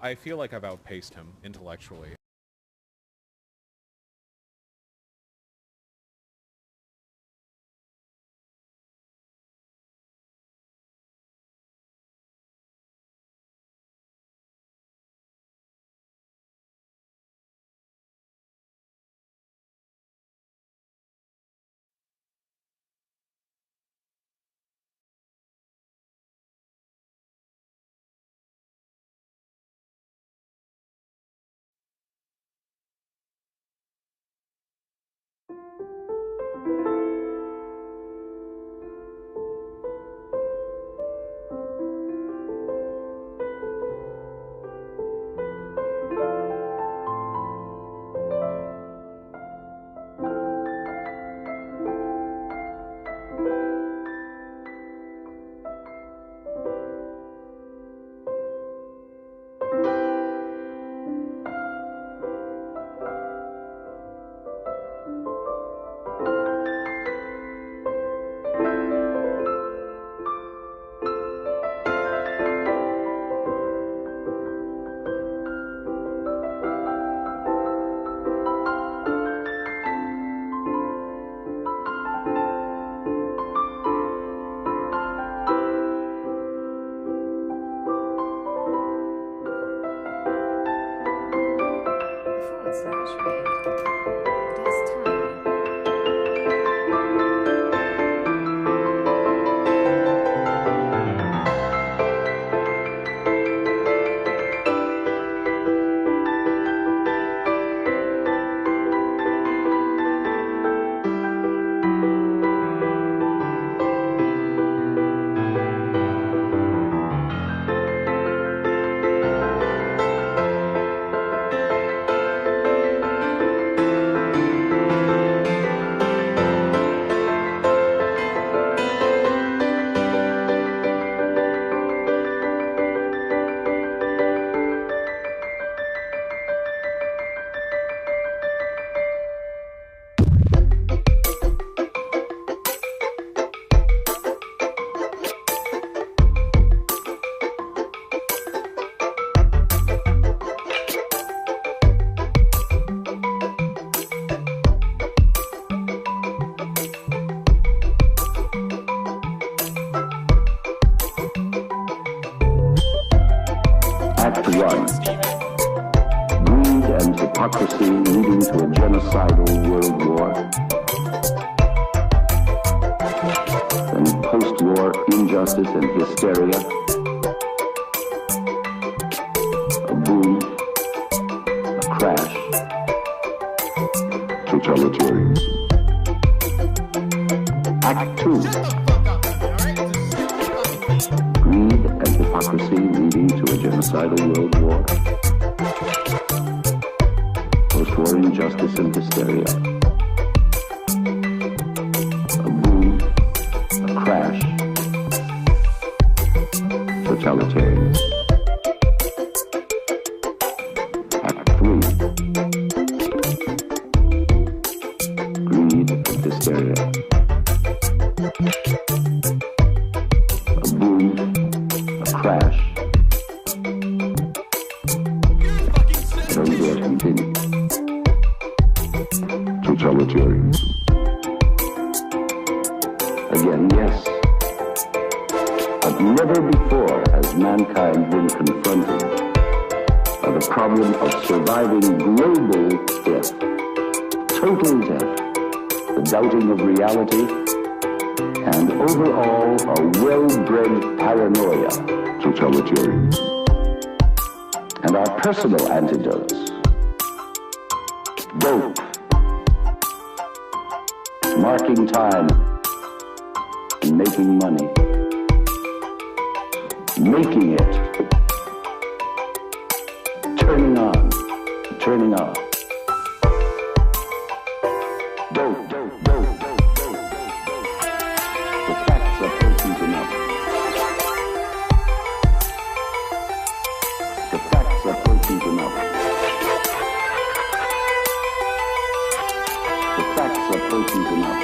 I feel like I've outpaced him intellectually. Hypocrisy leading to a genocidal world war, and post-war injustice and hysteria, a boom, a crash, totalitarianism. Act 2. Greed and hypocrisy leading to a genocidal world war, post-war injustice and hysteria, a boom, a crash, totalitarianism. Act 3. Greed and hysteria, a boom, a crash. Don't dare continue. Totalitarianism. Again, yes. But never before has mankind been confronted by the problem of surviving global death, total death, the doubting of reality, and overall a well-bred paranoia, totalitarianism. And our personal antidotes: dope, marking time, and making money, making it, turning on, turning off. Dope, dope, dope, dope, dope, dope, dope. The facts are potent enough. The facts are potent enough. The facts are potent enough.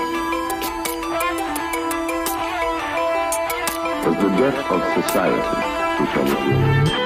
Was the death of society, totalitarianism.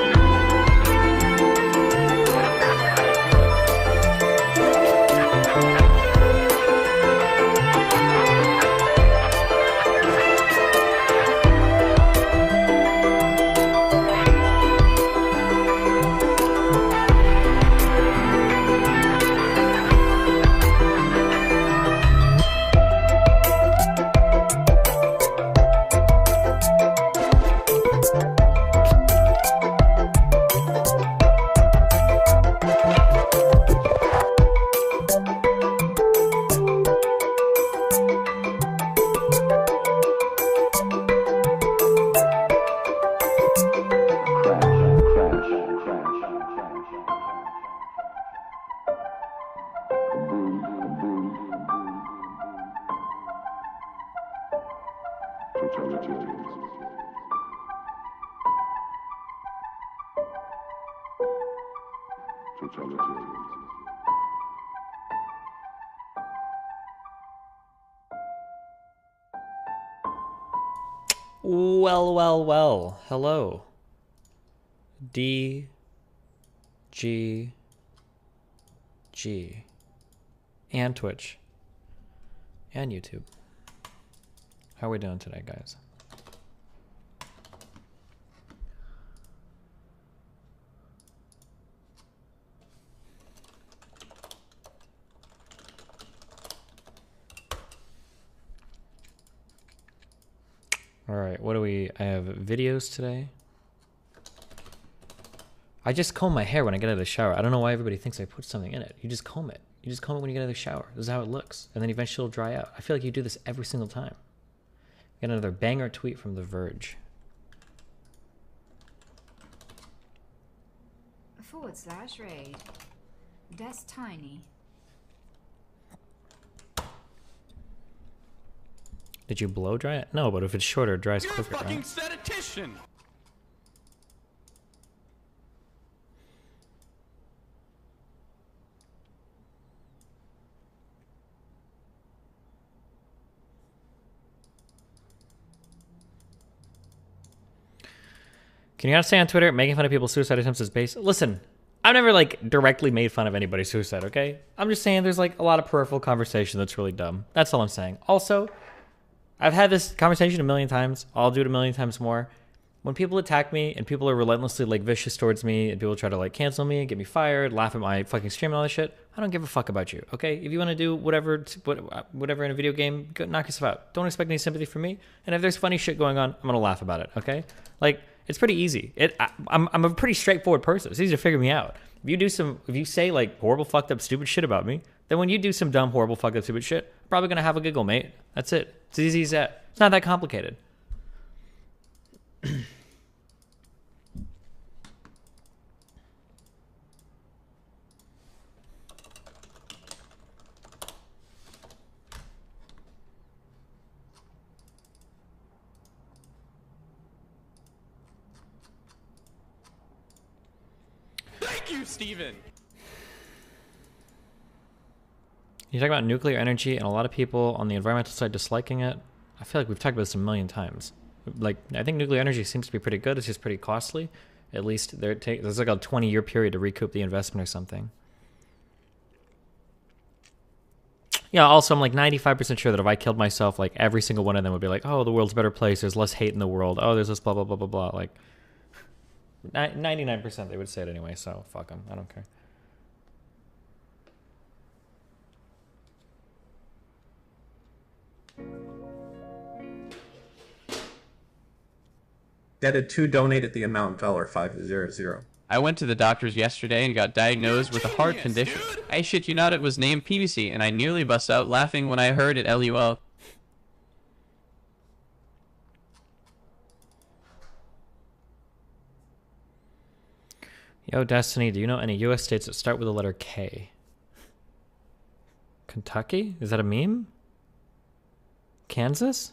totalitarianism. Well, well, well. Hello. D G G and Twitch and YouTube. How are we doing today, guys? All right, what do we... I have videos today. I just comb my hair when I get out of the shower. I don't know why everybody thinks I put something in it. You just comb it. You just comb it when you get out of the shower. This is how it looks. And then eventually it'll dry out. I feel like you do this every single time. Got another banger tweet from The Verge. /raid. That's tiny. Did you blow dry it? No, but if it's shorter, it dries quicker, right? You're a fucking statistician! Can you not say on Twitter, making fun of people's suicide attempts is base? Listen, I've never, like, directly made fun of anybody's suicide, okay? I'm just saying there's, like, a lot of peripheral conversation that's really dumb. That's all I'm saying. Also, I've had this conversation a million times. I'll do it a million times more. When people attack me and people are relentlessly, like, vicious towards me and people try to, like, cancel me, get me fired, laugh at my fucking stream and all that shit, I don't give a fuck about you, okay? If you want to do whatever in a video game, go knock yourself out. Don't expect any sympathy from me. And if there's funny shit going on, I'm going to laugh about it, okay? Like... It's pretty easy. I'm a pretty straightforward person. It's easy to figure me out. If you say like horrible, fucked up, stupid shit about me, then when you do some dumb, horrible, fucked up, stupid shit, I'm probably gonna have a giggle, mate. That's it. It's as easy as that. It's not that complicated. Thank you, Steven! You talk about nuclear energy and a lot of people on the environmental side disliking it. I feel like we've talked about this a million times. Like, I think nuclear energy seems to be pretty good. It's just pretty costly. At least there's like a 20-year period to recoup the investment or something. Yeah, also, I'm like 95% sure that if I killed myself, like every single one of them would be like, oh, the world's a better place. There's less hate in the world. Oh, there's this blah, blah, blah, blah, blah. Like, 99% they would say it anyway, so fuck them. I don't care. Debted to donate at the amount $500. I went to the doctors yesterday and got diagnosed with a heart condition. Dude. I shit you not, it was named PVC, and I nearly bust out laughing when I heard it LUL. Yo, Destiny, do you know any U.S. states that start with the letter K? Kentucky? Is that a meme? Kansas?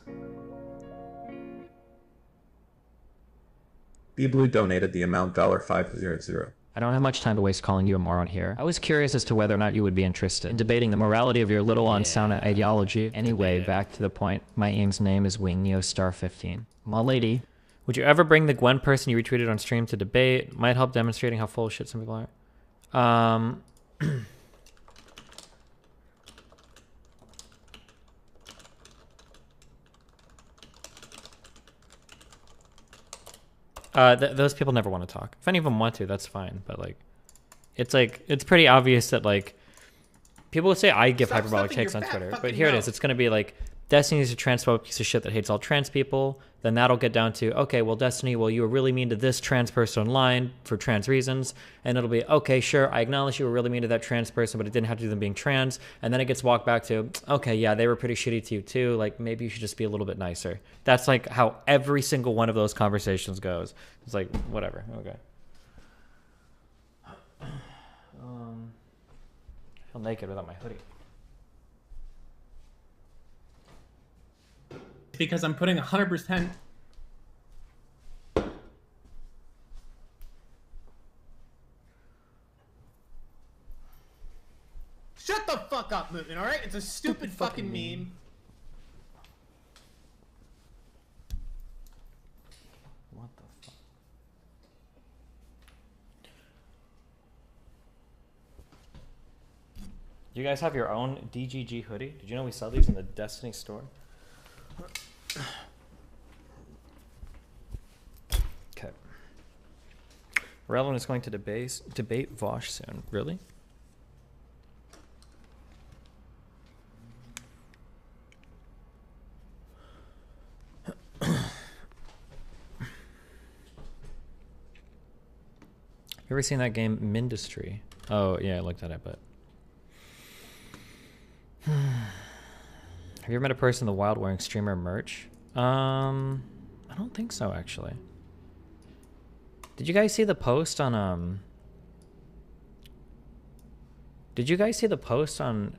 BeBlue donated the amount $500. I don't have much time to waste calling you a moron here. I was curious as to whether or not you would be interested in debating the morality of your little on sauna ideology. Anyway, back to the point. My AIM's name is WingNeoStar15. My lady, would you ever bring the Gwen person you retweeted on stream to debate? Might help demonstrating how full of shit some people are. Those people never want to talk. If any of them want to, that's fine. But it's pretty obvious that like people would say I give hyperbolic takes on Twitter, but here it is. It's going to be like Destiny is a transphobic piece of shit that hates all trans people. Then that'll get down to, okay, well, Destiny, well, you were really mean to this trans person online for trans reasons. And it'll be, okay, sure, I acknowledge you were really mean to that trans person, but it didn't have to do them being trans. And then it gets walked back to, okay, yeah, they were pretty shitty to you too. Like, maybe you should just be a little bit nicer. That's like how every single one of those conversations goes. It's like, whatever, okay. I feel naked without my hoodie. Because I'm putting 100%. Shut the fuck up, Mutin, alright? It's a stupid fucking meme. What the fuck? You guys have your own DGG hoodie? Did you know we sell these in the Destiny store? Okay. Relevant is going to debate Vosh soon. Really? You ever seen that game Mindustry? Oh yeah, I looked at it, but have you ever met a person in the wild wearing streamer merch? I don't think so, actually. Did you guys see the post on Did you guys see the post on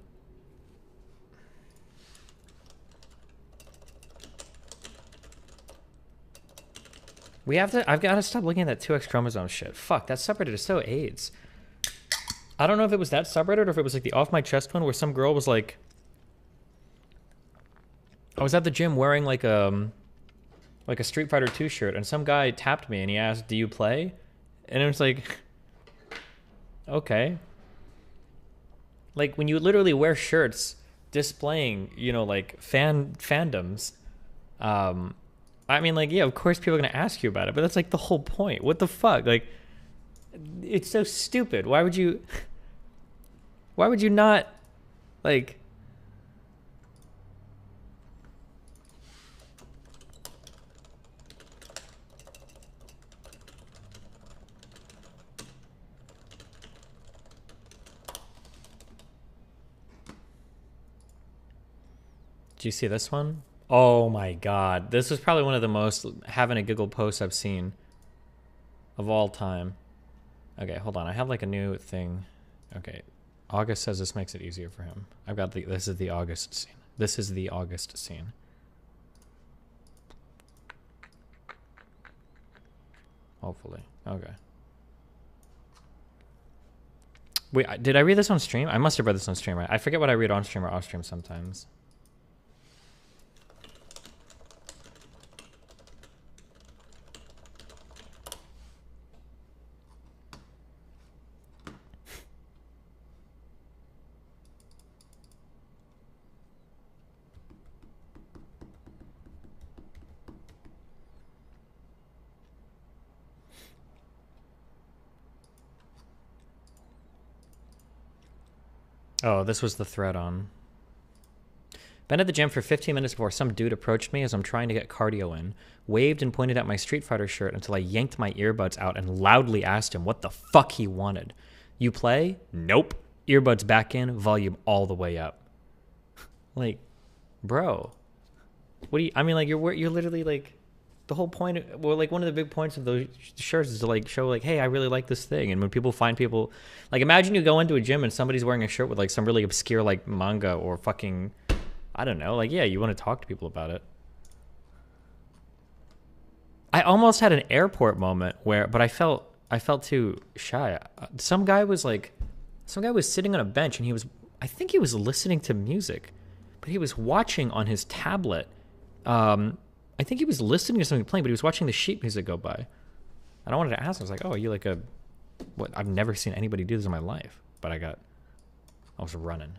I've got to stop looking at that 2X chromosome shit. Fuck, that subreddit is so AIDS. I don't know if it was that subreddit or if it was like the Off My Chest one where some girl was like, I was at the gym wearing like a Street Fighter 2 shirt and some guy tapped me and he asked, "Do you play?" And it was like, okay. Like when you literally wear shirts displaying, you know, like fandoms, I mean, like, yeah, of course people are going to ask you about it, but that's like the whole point. What the fuck? Like, it's so stupid. Why would you not, like, do you see this one? Oh my god. This is probably one of the most having a giggle posts I've seen of all time. Okay, hold on. I have like a new thing. Okay. August says this makes it easier for him. I've got this is the August scene. This is the August scene. Hopefully. Okay. Wait, did I read this on stream? I must have read this on stream, right? I forget what I read on stream or off stream sometimes. Oh, this was the thread on. Been at the gym for 15 minutes before some dude approached me as I'm trying to get cardio in, waved and pointed at my Street Fighter shirt until I yanked my earbuds out and loudly asked him what the fuck he wanted. You play? Nope. Earbuds back in, volume all the way up. Like, bro. What do you, I mean, like, you're literally like, the whole point, well, like one of the big points of those shirts is to like show like, hey, I really like this thing. And when people find people, like imagine you go into a gym and somebody's wearing a shirt with like some really obscure like manga or fucking, I don't know, like, yeah, you want to talk to people about it. I almost had an airport moment where, but I felt too shy. Some guy was sitting on a bench and I think he was listening to music, but he was watching on his tablet. I think he was listening to something playing, but he was watching the sheet music go by. And I wanted to ask him, I was like, oh, are you like what? I've never seen anybody do this in my life. But I was running.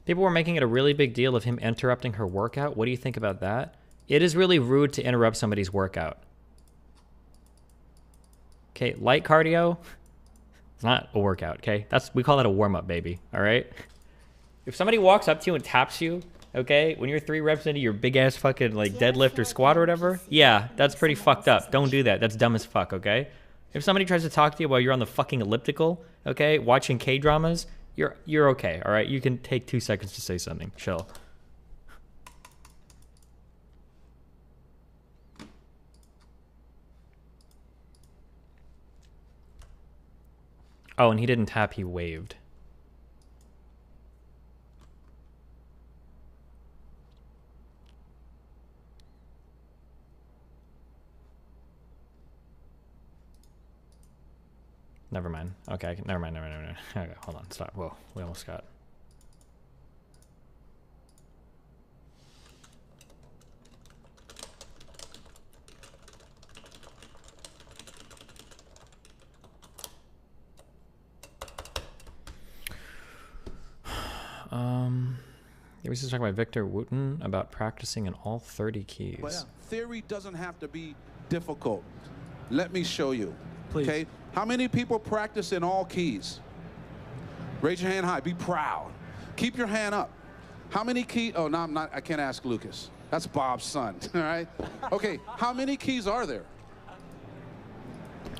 People were making it a really big deal of him interrupting her workout. What do you think about that? It is really rude to interrupt somebody's workout. Okay, light cardio, it's not a workout, okay? We call that a warm-up, baby, all right? If somebody walks up to you and taps you, okay, when you're 3 reps into your big-ass fucking, like, deadlift or squat or whatever, yeah, that's pretty fucked up. Don't do that. That's dumb as fuck, okay? If somebody tries to talk to you while you're on the fucking elliptical, okay, watching K-dramas, you're okay. All right, you can take 2 seconds to say something. Chill. Oh, and he didn't tap, he waved. Never mind. Okay, never mind. Okay, hold on, stop. Whoa, we almost got. Yeah, we should talk about Victor Wooten about practicing in all 30 keys. But theory doesn't have to be difficult. Let me show you. Please. Okay? How many people practice in all keys? Raise your hand high. Be proud. Keep your hand up. How many keys? Oh, no, I'm not. I can't ask Lucas. That's Bob's son. All right? Okay. How many keys are there?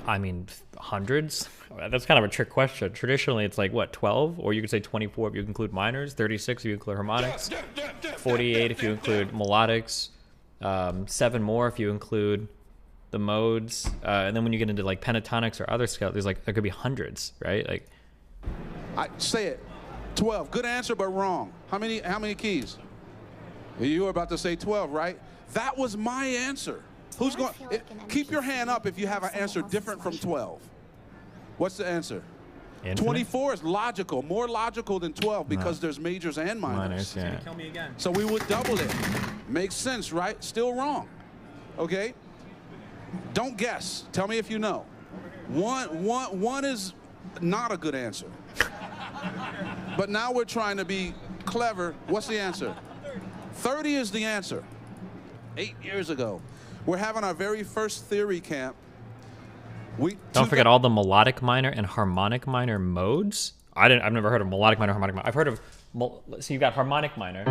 I mean, hundreds? That's kind of a trick question. Traditionally, it's like, what, 12? Or you could say 24 if you include minors, 36 if you include harmonics, 48 if you include melodics, 7 more if you include the modes. And then when you get into like pentatonics or other scales, there's like, there could be hundreds, right? Like, I say it. 12. Good answer, but wrong. How many keys? You were about to say 12, right? That was my answer. Who's going? Keep your hand up if you have an answer different from 12. What's the answer? Infinite? 24 is logical, more logical than 12 because there's majors and minors. yeah. Kill me again. So we would double it. Makes sense, right? Still wrong. Okay? Don't guess. Tell me if you know. One is not a good answer. But now we're trying to be clever. What's the answer? 30 is the answer. 8 years ago. We're having our very first theory camp. Don't forget all the melodic minor and harmonic minor modes. I've never heard of melodic minor, harmonic minor. I've heard of, so you've got harmonic minor,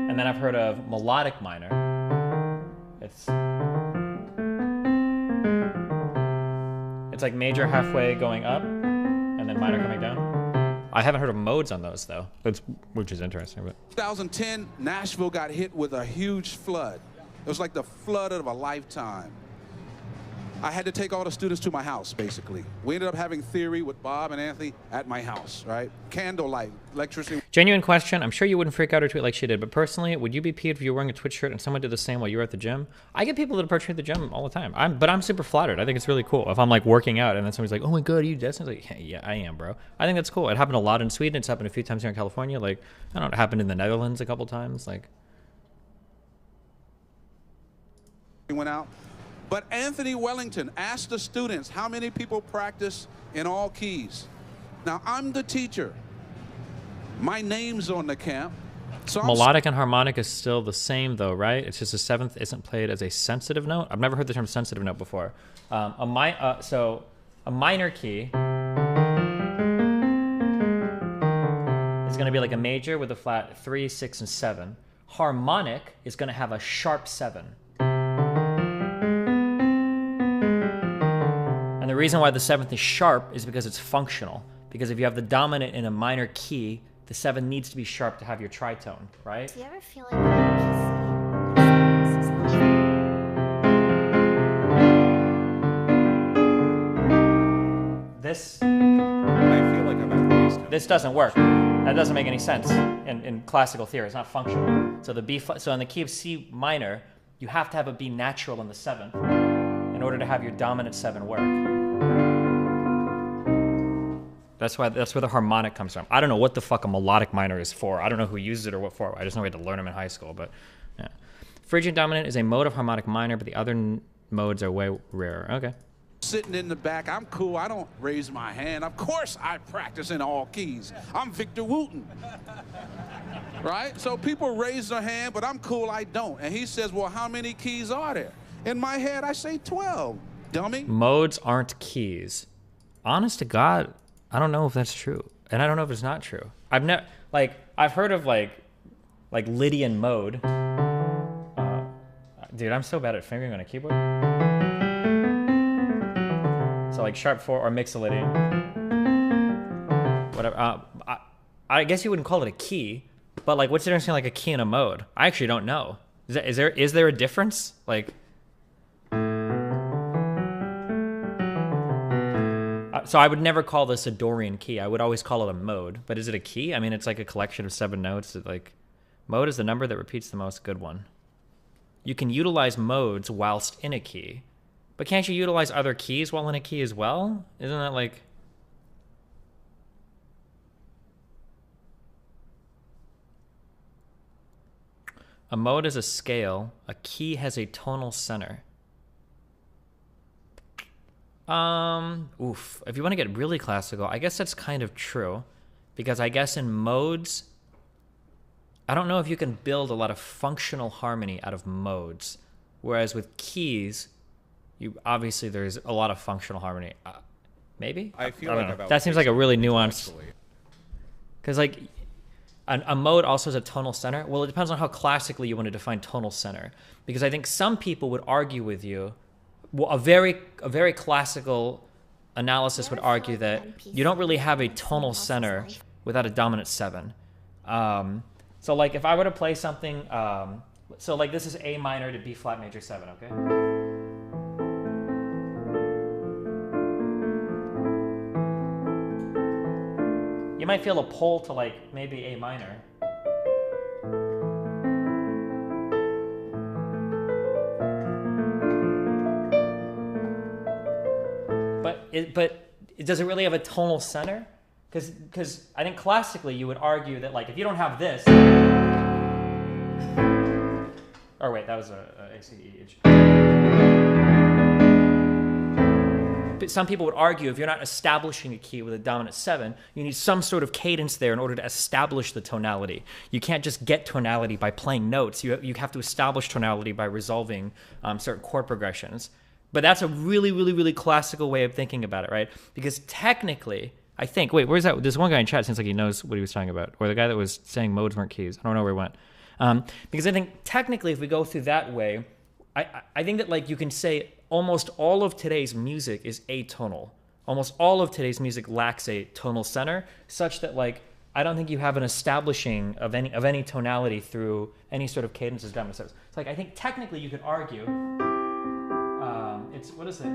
and then I've heard of melodic minor. It's like major halfway going up, and then minor coming down. I haven't heard of modes on those though, which is interesting. But 2010, Nashville got hit with a huge flood. It was like the flood of a lifetime. I had to take all the students to my house, basically. We ended up having theory with Bob and Anthony at my house, right? Candlelight, electricity. Genuine question. I'm sure you wouldn't freak out or tweet like she did, but personally, would you be peeved if you were wearing a Twitch shirt and someone did the same while you were at the gym? I get people that approach me at the gym all the time. I'm super flattered. I think it's really cool. If I'm like working out and then somebody's like, "Oh my god, are you Destin?" Like, hey, yeah, I am, bro. I think that's cool. It happened a lot in Sweden. It's happened a few times here in California. Like, I don't know, it happened in the Netherlands a couple times. Like, Went out. But Anthony Wellington asked the students how many people practice in all keys. Now, I'm the teacher. My name's on the camp. So melodic and harmonic is still the same though, right? It's just a seventh isn't played as a sensitive note. I've never heard the term sensitive note before. So a minor key is going to be like a major with a flat 3, 6, and 7. Harmonic is going to have a sharp 7. And the reason why the 7th is sharp is because it's functional. Because if you have the dominant in a minor key, the 7 needs to be sharp to have your tritone, right? Do you ever feel like you're This, I feel like I'm at least. this doesn't work. That doesn't make any sense in classical theory. It's not functional. So so in the key of C minor, you have to have a B natural in the 7th in order to have your dominant 7 work. That's where the harmonic comes from. I don't know what the fuck a melodic minor is for. I don't know who uses it or what for. I just know we had to learn them in high school. But yeah, Phrygian dominant is a mode of harmonic minor, but the other modes are way rarer. Okay. sitting in the back. I'm cool. I don't raise my hand. Of course I practice in all keys. I'm Victor Wooten. Right? So people raise their hand, but I'm cool. I don't. And he says, well, how many keys are there? In my head, I say 12, dummy. Modes aren't keys. Honest to God, I don't know if that's true. And I don't know if it's not true. I've heard of like Lydian mode. Dude, I'm so bad at fingering on a keyboard. So like sharp 4 or Mixolydian. whatever. I guess you wouldn't call it a key, but like, what's the difference between like a key and a mode? I actually don't know. Is there a difference? Like, so I would never call this a Dorian key. I would always call it a mode. But is it a key? I mean, it's like a collection of 7 notes. Like, mode is the number that repeats the most. Good one. You can utilize modes whilst in a key. But can't you utilize other keys while in a key as well? Isn't that like... A mode is a scale. A key has a tonal center. If you want to get really classical, I guess that's kind of true. Because I guess in modes, I don't know if you can build a lot of functional harmony out of modes. Whereas with keys, obviously there's a lot of functional harmony. Maybe? I feel don't like know. I've That seems like a really nuanced... actually. Because like, a mode also has a tonal center. Well, it depends on how classically you want to define tonal center. Because I think some people would argue with you, well, a very classical analysis would argue that you don't really have a tonal center without a dominant 7. So like if I were to play something, so like this is A minor to B flat major 7, okay? You might feel a pull to like maybe A minor. But does it really have a tonal center? Because I think classically you would argue that like if you don't have this, or wait, that was a ACE. But some people would argue if you're not establishing a key with a dominant 7, you need some sort of cadence there in order to establish the tonality. You can't just get tonality by playing notes. You have to establish tonality by resolving certain chord progressions. But that's a really, really, really classical way of thinking about it, right? Because technically, I think... Wait, where's that? There's one guy in chat seems like he knows what he was talking about. Or the guy that was saying modes weren't keys. I don't know where he went. Because I think technically, if we go through that way, I think that like you can say almost all of today's music is atonal. Almost all of today's music lacks a tonal center, such that like I don't think you have an establishing of any tonality through any sort of cadences, dominant 7s. It's like I think technically you could argue... It's, what is it?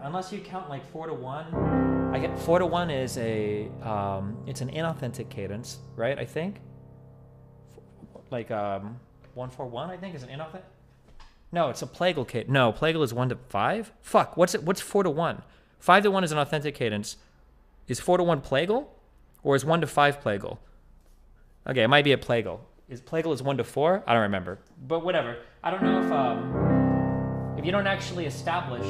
Unless you count like 4 to 1. I get 4 to 1 is a, it's an inauthentic cadence, right? I think. Like 1-4-1, I think is an inauthentic. No, it's a plagal cadence. No, plagal is 1 to 5. Fuck, what's 4 to 1? 5 to 1 is an authentic cadence. Is 4 to 1 plagal? Or is 1 to 5 plagal? Okay, it might be a plagal. Plagal is 1 to 4? I don't remember. But whatever. I don't know if you don't actually establish...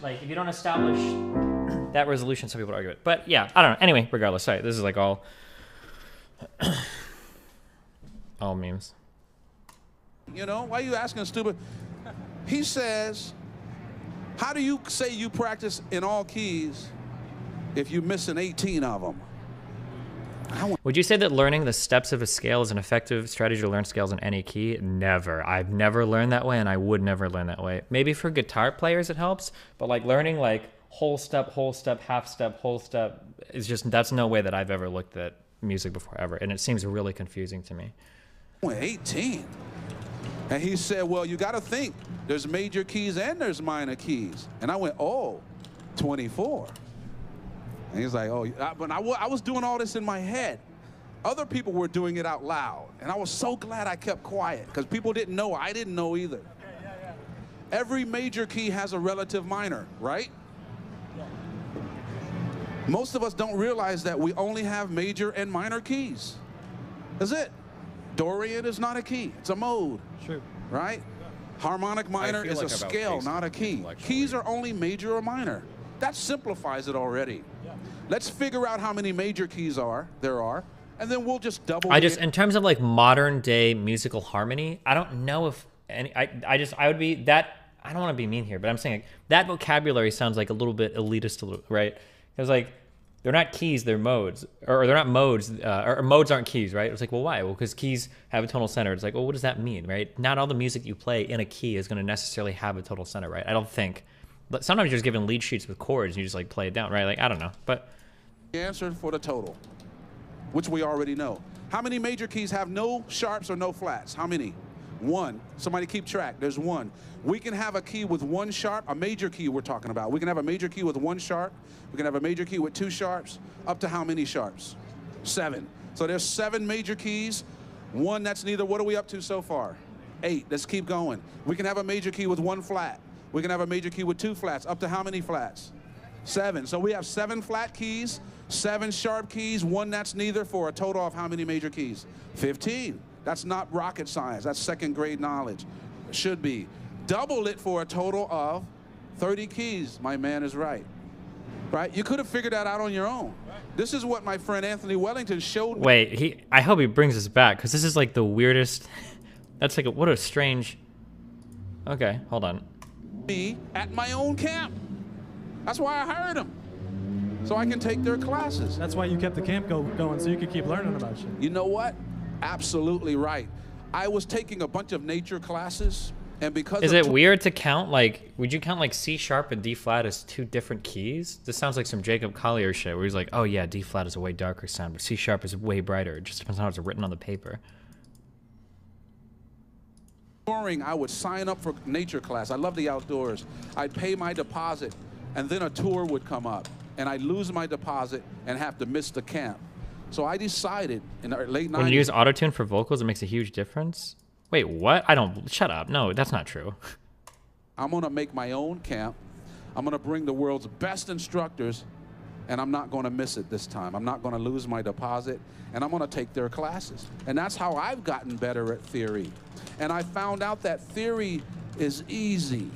Like, if you don't establish that resolution, some people argue it. But yeah, I don't know. Anyway, regardless. Sorry, this is like all... all memes. You know, why are you asking stupid? He says, how do you say you practice in all keys if you're missing 18 of them? Would you say that learning the steps of a scale is an effective strategy to learn scales in any key? Never. I've never learned that way, and I would never learn that way. Maybe for guitar players it helps, but like learning like whole step, half step, whole step is just, that's no way that I've ever looked at music before ever, and it seems really confusing to me. 18. And he said, well, you got to think there's major keys and there's minor keys. And I went, oh, 24. And he's like, oh, but I was doing all this in my head. Other people were doing it out loud. And I was so glad I kept quiet because people didn't know. I didn't know either. Every major key has a relative minor, right? Most of us don't realize that we only have major and minor keys. That's it. Dorian is not a key. It's a mode. True. Right? Harmonic minor is a scale, not a key. Keys are only major or minor. That simplifies it already. Let's figure out how many major keys there are, and then we'll just double. In terms of like modern day musical harmony, I don't know if any. I would be that. I don't want to be mean here, but I'm saying like, that vocabulary sounds like a little bit elitist, right? Because like they're not keys, they're modes, or they're not modes, or modes aren't keys, right? It's like, well, why? Well, because keys have a tonal center. It's like, well, what does that mean, right? Not all the music you play in a key is going to necessarily have a total center, right? I don't think. But sometimes you're just given lead sheets with chords and you just like play it down, right? Like, I don't know, but The answer for the total, which we already know. How many major keys have no sharps or no flats? How many? One. Somebody keep track. There's one. We can have a key with one sharp, a major key we're talking about. We can have a major key with one sharp. We can have a major key with two sharps. Up to how many sharps? 7. So there's 7 major keys. One that's neither. What are we up to so far? 8. Let's keep going. We can have a major key with one flat. We can have a major key with 2 flats. Up to how many flats? 7. So we have 7 flat keys, 7 sharp keys, 1 that's neither, for a total of how many major keys? 15. That's not rocket science. That's second grade knowledge. Should be. Double it for a total of 30 keys. My man is right. Right? You could have figured that out on your own. This is what my friend Anthony Wellington showed me. wait, I hope he brings us back, because this is like the weirdest. That's like, what a strange. Okay, hold on. At my own camp. That's why I hired them. So I can take their classes. That's why you kept the camp going, so you could keep learning about shit. You know what? Absolutely right. I was taking a bunch of nature classes, and because Is it weird to count, like, would you count like C sharp and D flat as 2 different keys? This sounds like some Jacob Collier shit where he's like, oh yeah, D flat is a way darker sound, but C sharp is way brighter. It just depends on how it's written on the paper. I would sign up for nature class. I love the outdoors. I'd pay my deposit, and then a tour would come up, and I'd lose my deposit and have to miss the camp. So I decided in the late 90s. When you use autotune for vocals, it makes a huge difference? Wait, what? I don't. Shut up. No, that's not true. I'm going to make my own camp. I'm going to bring the world's best instructors, and I'm not going to miss it this time. I'm not going to lose my deposit, and I'm going to take their classes. And that's how I've gotten better at theory. And I found out that theory is easy.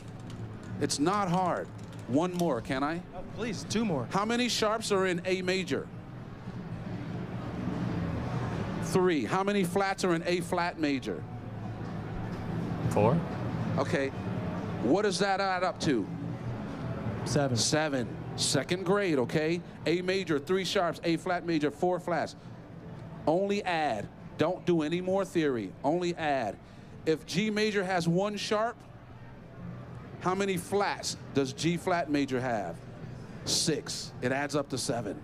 It's not hard. One more, can I? Oh, please, 2 more. How many sharps are in A major? 3. How many flats are in A flat major? 4? Okay. What does that add up to? 7. 7. Second grade, okay? A major, 3 sharps. A flat major, 4 flats. Only add. Don't do any more theory. Only add. If G major has 1 sharp, how many flats does G flat major have? 6. It adds up to 7.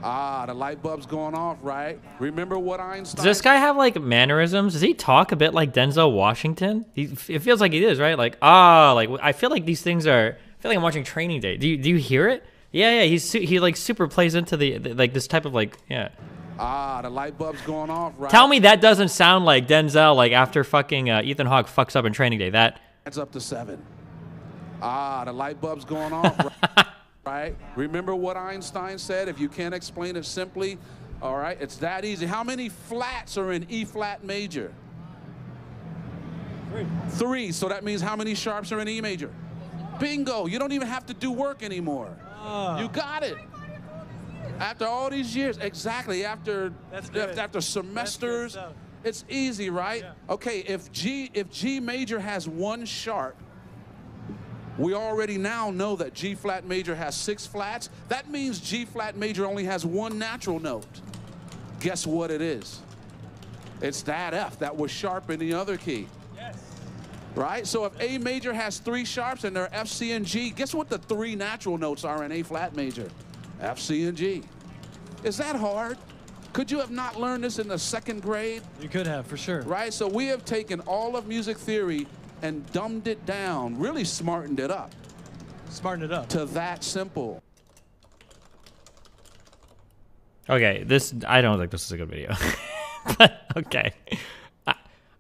Ah, the light bulb's going off, right? Remember what Einstein... Does this guy have like mannerisms? Does he talk a bit like Denzel Washington? It feels like he is, right? Like, like I feel like these things are... I feel like I'm watching Training Day. Do you hear it? Yeah. He like super plays into the like this type of like, yeah. Ah, the light bulb's going off, right? Tell me that doesn't sound like Denzel, like after fucking Ethan Hawke fucks up in Training Day. That adds up to 7. Ah, the light bulb's going off, right? Remember what Einstein said? If you can't explain it simply, all right, it's that easy. How many flats are in E flat major? 3. So that means how many sharps are in E major? Bingo. You don't even have to do work anymore. You got it. After all these years, exactly. After semesters, it's easy, right? Yeah. Okay, if G major has 1 sharp, we already now know that G flat major has 6 flats. That means G flat major only has 1 natural note. Guess what it is? It's that F that was sharp in the other key. Yes. Right? So if A major has 3 sharps and they're F, C, and G, guess what the 3 natural notes are in A flat major? F, C, and G. Is that hard? Could you have not learned this in the 2nd grade? You could have, for sure. Right? So we have taken all of music theory and dumbed it down, really smartened it up. Smarten it up. To that simple. okay. I don't think this is a good video. But okay.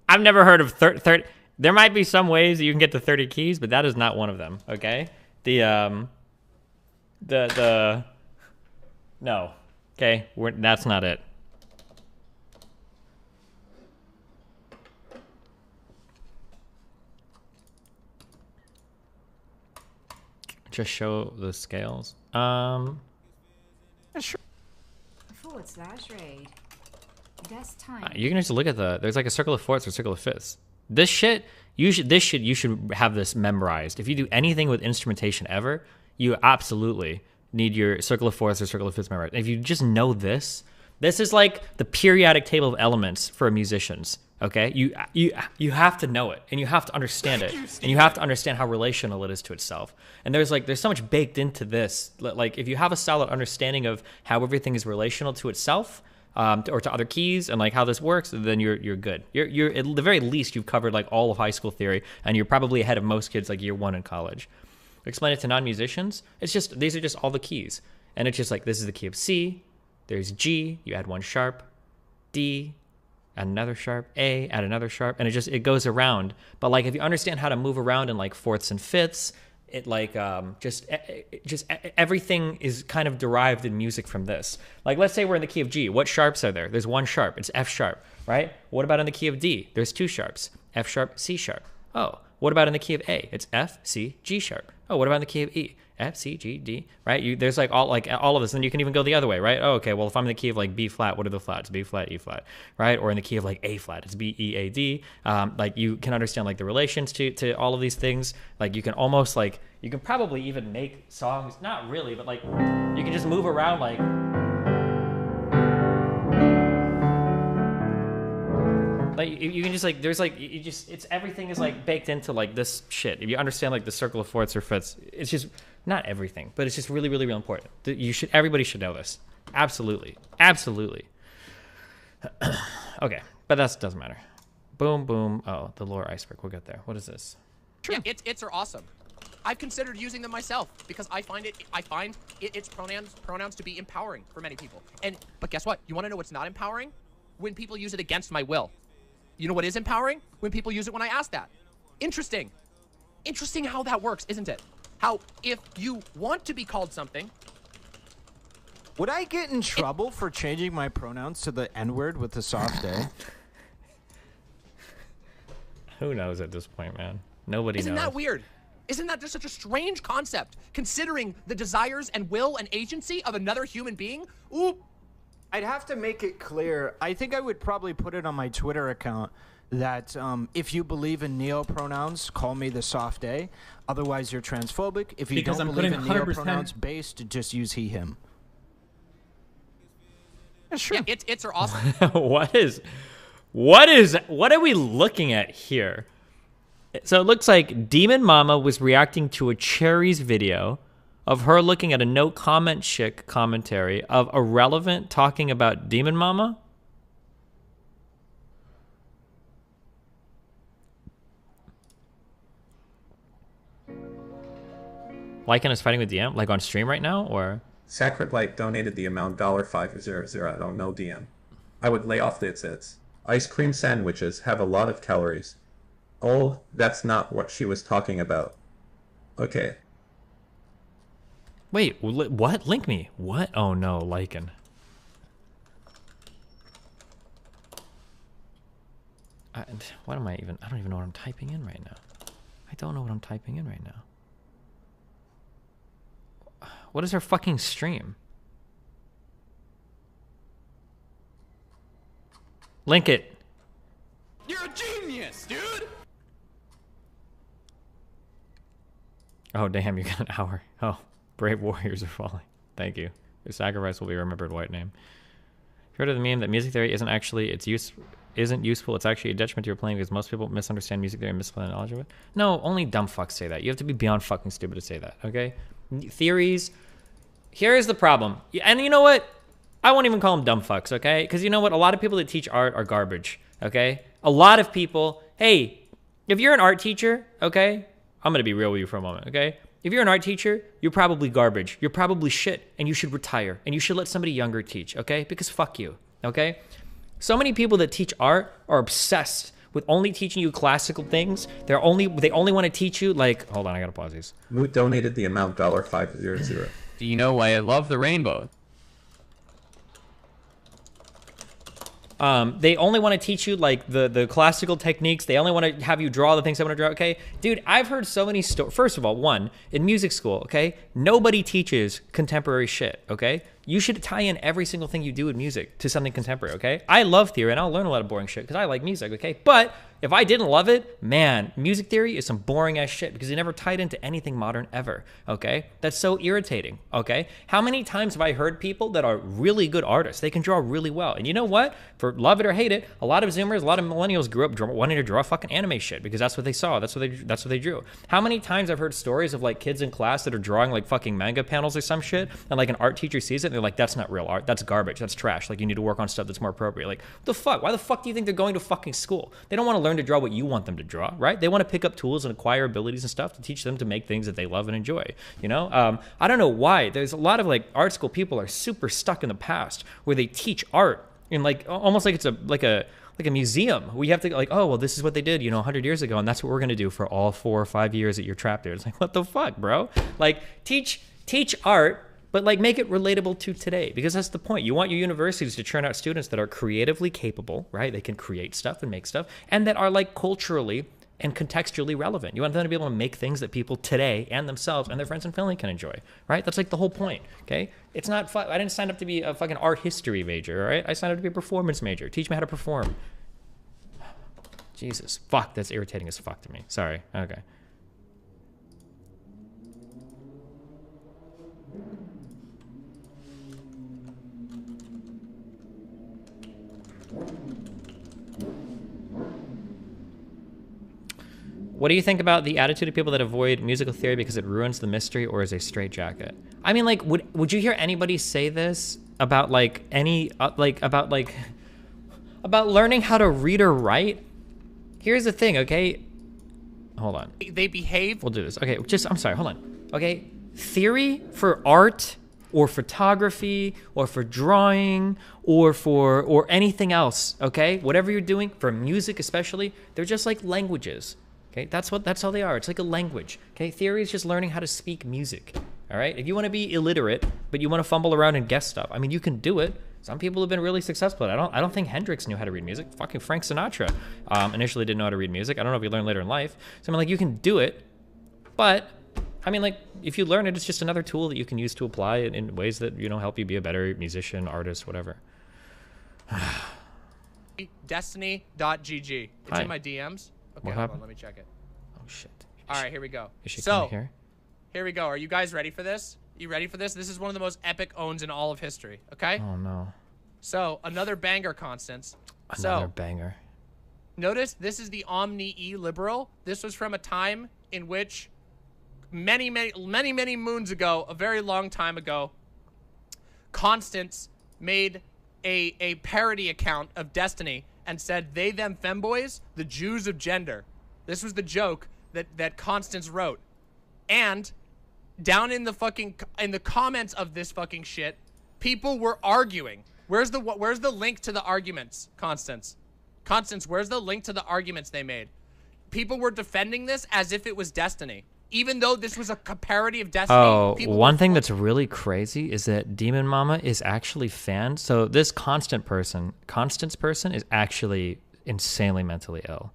I've never heard of 30. There might be some ways that you can get to 30 keys, but that is not one of them. Okay. No. Okay, that's not it. Just show the scales. Sure. /raid. That's time. You can just look at there's like a circle of fourths or circle of fifths. This shit, you should have this memorized. If you do anything with instrumentation ever, you absolutely need your circle of fourths or circle of fifths memorized. If you just know this, this is like the periodic table of elements for musicians. Okay, you have to know it, and you have to understand it, and you have to understand how relational it is to itself. And there's so much baked into this. Like if you have a solid understanding of how everything is relational to itself, or to other keys, and like how this works, then you're good. You're at the very least you've covered like all of high school theory, and you're probably ahead of most kids like year 1 in college. Explain it to non-musicians. It's just these are just all the keys, and it's just like this is the key of C. There's G. You add 1 sharp, D. Add another sharp, A, add another sharp, and it goes around. But like if you understand how to move around in like fourths and fifths, it like just everything is kind of derived in music from this. Like let's say we're in the key of G. What sharps are there? There's 1 sharp. It's F sharp, right? What about in the key of D? There's 2 sharps. F sharp, C sharp. Oh, what about in the key of A? It's F, C, G sharp. Oh, what about in the key of E? F, C, G, D, right? There's like all of this. Then you can even go the other way, right? Oh, okay, well, if I'm in the key of like B flat, what are the flats? B flat, E flat, right? Or in the key of like A flat, it's B, E, A, D. Like you can understand like the relations to all of these things. Like you can almost like, you can probably even make songs, not really, but like you can just move around like, you can just like, there's like, it's everything is like baked into like this shit. If you understand like the circle of fourths or fifths, it's just not everything, but it's just really, really, really important. Everybody should know this. Absolutely. Absolutely. Okay. But that doesn't matter. Boom, boom. Oh, the lore iceberg. We'll get there. What is this? Yeah, it's are awesome. I've considered using them myself because I find its pronouns to be empowering for many people. But guess what? You want to know what's not empowering? When people use it against my will. You know what is empowering? When people use it when I ask that. Interesting. Interesting how that works, isn't it? How if you want to be called something. Would I get in trouble for changing my pronouns to the N-word with the soft A? Who knows at this point, man? Nobody knows. Isn't that weird? Isn't that just such a strange concept, considering the desires and will and agency of another human being? Ooh. I'd have to make it clear. I think I would probably put it on my Twitter account that if you believe in neo-pronouns, call me the soft A. Otherwise, you're transphobic. If you don't believe in neo-pronouns based, just use he, him. Yeah, sure. Yeah, it's are awesome. What are we looking at here? So it looks like Demon Mama was reacting to a Cherries video of her looking at a no comment chick commentary of Irrelevant talking about Demon Mama. Lycan is fighting with DM, like on stream right now, or? Sacred Light donated the amount $500. I don't know DM. I would lay off the its. Ice cream sandwiches have a lot of calories. Oh, that's not what she was talking about. Okay. Wait, what? Link me. What? Oh no, Lycan. What am I even? I don't even know what I'm typing in right now. I don't know what I'm typing in right now. What is her fucking stream? Link it. You're a genius, dude! Oh, damn, you got an hour. Oh, brave warriors are falling. Thank you. Your sacrifice will be remembered, white name. You heard of the meme that music theory isn't useful, it's actually a detriment to your playing because most people misunderstand music theory and misapply the knowledge of it? No, only dumb fucks say that. You have to be beyond fucking stupid to say that, okay? Theories. Here's the problem. And you know what? I won't even call them dumb fucks, okay? Because you know what? A lot of people that teach art are garbage, okay? A lot of people, hey, if you're an art teacher, okay? I'm going to be real with you for a moment, okay? If you're an art teacher, you're probably garbage. You're probably shit, and you should retire. And you should let somebody younger teach, okay? Because fuck you, okay? So many people that teach art are obsessed with only teaching you classical things. They only want to teach you, like, hold on, I got to pause these. Moot donated the amount $500. Do you know why I love the rainbow? They only want to teach you like the classical techniques. They only want to have you draw the things I want to draw. Okay, dude, I've heard so many stories. First of all, in music school, okay, nobody teaches contemporary shit. Okay, You should tie in every single thing you do with music to something contemporary, okay? I love theory, and I'll learn a lot of boring shit because I like music, okay? But if I didn't love it, man, music theory is some boring-ass shit because it never tied into anything modern ever, okay? That's so irritating, okay? How many times have I heard people that are really good artists? They can draw really well. And you know what? For love it or hate it, a lot of Zoomers, a lot of millennials grew up wanting to draw fucking anime shit because that's what they saw. That's what they drew. How many times I've heard stories of like kids in class that are drawing like fucking manga panels or some shit, and like an art teacher sees it and they're like, that's not real art. That's garbage. That's trash. Like you need to work on stuff that's more appropriate. Like, what the fuck? Why the fuck do you think they're going to fucking school? They don't want to learn to draw what you want them to draw, right? They want to pick up tools and acquire abilities and stuff to teach them to make things that they love and enjoy, you know? I don't know why. There's a lot of like art school people are super stuck in the past where they teach art in like almost like it's a museum where you have to like, oh, well, this is what they did, you know, 100 years ago, and that's what we're going to do for all 4 or 5 years that you're trapped there. It's like, what the fuck, bro? Like, teach art, but like make it relatable to today, because that's the point. You want your universities to churn out students that are creatively capable, right? They can create stuff and make stuff, and that are like culturally and contextually relevant. You want them to be able to make things that people today and themselves and their friends and family can enjoy, right? That's like the whole point, okay? It's not fun. I didn't sign up to be a fucking art history major, all right? I signed up to be a performance major. Teach me how to perform. Jesus, fuck, that's irritating as fuck to me. Sorry, okay. What do you think about the attitude of people that avoid musical theory because it ruins the mystery or is a straitjacket? I mean, like, would you hear anybody say this about like about learning how to read or write? Here's the thing, okay? Hold on. They behave. We'll do this. Okay, I'm sorry, hold on. Okay, theory for art or photography or for drawing or anything else, okay? Whatever you're doing, for music especially, they're just like languages. Okay, that's all they are. It's like a language. Okay, theory is just learning how to speak music. All right, if you want to be illiterate but you want to fumble around and guess stuff, I mean, you can do it. Some people have been really successful. I don't think Hendrix knew how to read music. Fucking Frank Sinatra initially didn't know how to read music. I don't know if he learned later in life. So I mean, like, you can do it, but I mean, like, if you learn it, it's just another tool that you can use to apply it in ways that, you know, help you be a better musician, artist, whatever. Destiny.gg. It's in my DMs. Okay, hold on, let me check it. Oh shit. All right, here we go. Is she coming here? Here we go. Are you guys ready for this? You ready for this? This is one of the most epic owns in all of history, okay? Oh no. So, another banger, Constance. Another banger. Notice this is the Omni E Liberal. This was from a time in which many moons ago, a very long time ago, Constance made a parody account of Destiny and said, they, them, femboys, the Jews of gender. This was the joke that Constance wrote. And down in the comments of this fucking shit, people were arguing. Where's the link to the arguments, Constance? Constance, where's the link to the arguments they made? People were defending this as if it was Destiny. Even though this was a parody of Destiny. Oh, one thing that's really crazy is that Demon Mama is actually fanned. So this Constance person is actually insanely mentally ill.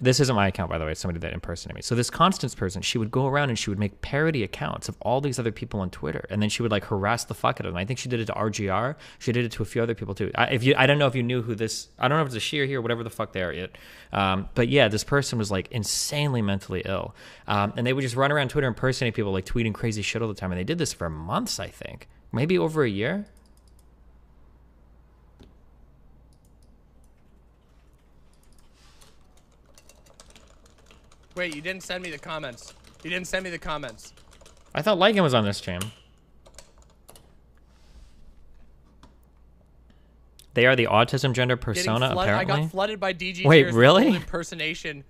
This isn't my account, by the way. It's somebody that impersonated me. So this Constance person, she would go around and she would make parody accounts of all these other people on Twitter, and then she would like harass the fuck out of them. I think she did it to RGR. She did it to a few other people too. I don't know if you knew who this. I don't know if it's a she or he or whatever the fuck they are yet. But yeah, this person was like insanely mentally ill, and they would just run around Twitter impersonating people, like tweeting crazy shit all the time. And they did this for months, I think, maybe over a year. Wait, you didn't send me the comments. You didn't send me the comments. I thought Lycan was on this stream. They are the autism gender persona, apparently. I got flooded by DG Wait, Tears really? Impersonation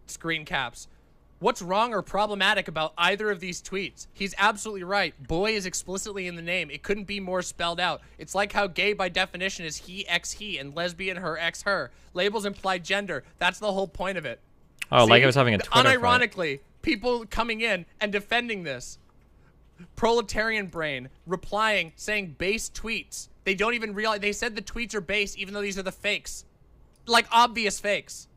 screen caps. What's wrong or problematic about either of these tweets? He's absolutely right. Boy is explicitly in the name. It couldn't be more spelled out. It's like how gay by definition is he, ex, he, and lesbian, her, ex, her. Labels imply gender. That's the whole point of it. Oh, See, like I was having a Twitter unironically, people coming in and defending this. Proletarian brain replying, saying base tweets. They don't even realize. They said the tweets are base, even though these are the fakes. Like, obvious fakes.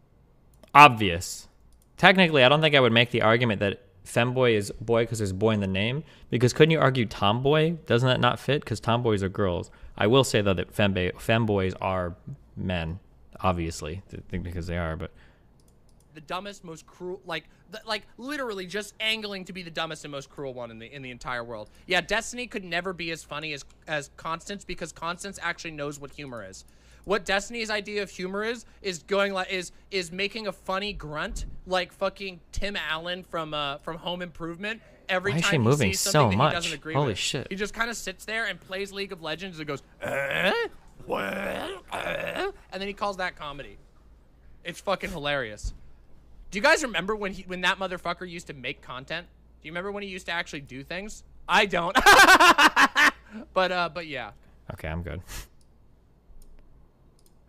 Obvious. Technically, I don't think I would make the argument that femboy is boy because there's boy in the name? Because couldn't you argue tomboy? Doesn't that not fit? Because tomboys are girls. I will say though that femboys are men, obviously, because they are. But the dumbest, most cruel, like literally just angling to be the dumbest and most cruel one in the entire world. Yeah, Destiny could never be as funny as Constance because Constance actually knows what humor is. What Destiny's idea of humor is going like is making a funny grunt like fucking Tim Allen from Home Improvement every why is time she he moving sees so something that much? he doesn't agree Holy with. shit! He just kind of sits there and plays League of Legends and goes, and then he calls that comedy. It's fucking hilarious. Do you guys remember when that motherfucker used to make content? Do you remember when he used to actually do things? I don't. but yeah. Okay, I'm good.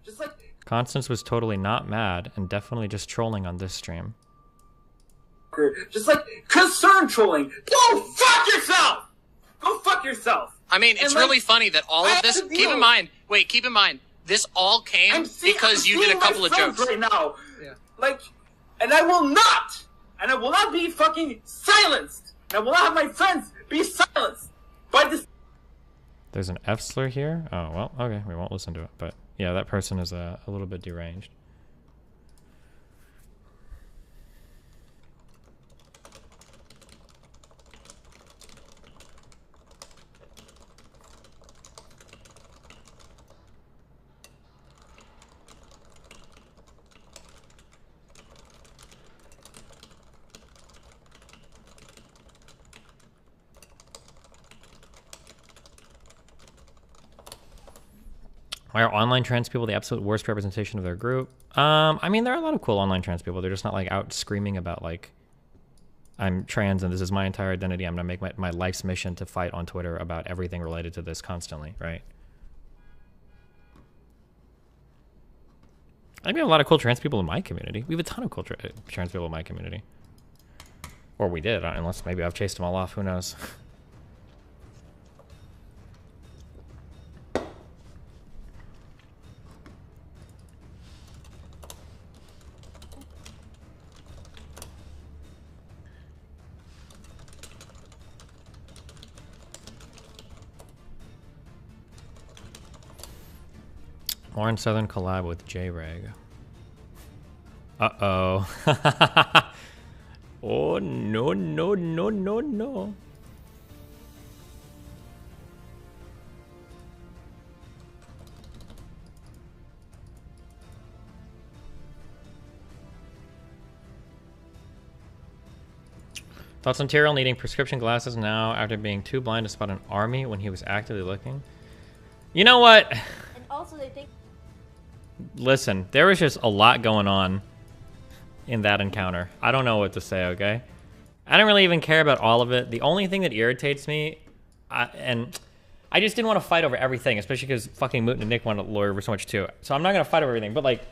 Just like Constance was totally not mad and definitely just trolling on this stream. just like concern trolling. Go fuck yourself. Go fuck yourself. I mean, it's really funny that all of this. Keep in mind. This all came because you did a couple of jokes right now. Yeah. Like, and I will not be fucking silenced. I will not have my friends be silenced by this. There's an F slur here. Oh well, okay, we won't listen to it. But yeah, that person is a little bit deranged. Why are online trans people the absolute worst representation of their group? I mean, there are a lot of cool online trans people. They're just not like out screaming about like, I'm trans and this is my entire identity. I'm gonna make my life's mission to fight on Twitter about everything related to this constantly, right? I think we have a lot of cool trans people in my community. We have a ton of cool trans people in my community. Or we did, unless maybe I've chased them all off, who knows? Orange Southern collab with J-Reg. Uh-oh. Oh, no, no, no, no, no. Thoughts on Tyrell needing prescription glasses now after being too blind to spot an army when he was actively looking? You know what? And also they think... Listen, there was just a lot going on in that encounter. I don't know what to say, okay? I don't really even care about all of it. The only thing that irritates me, and I just didn't want to fight over everything, especially because fucking Moot and Nick wanted a lawyer over so much too. So I'm not going to fight over everything, but like,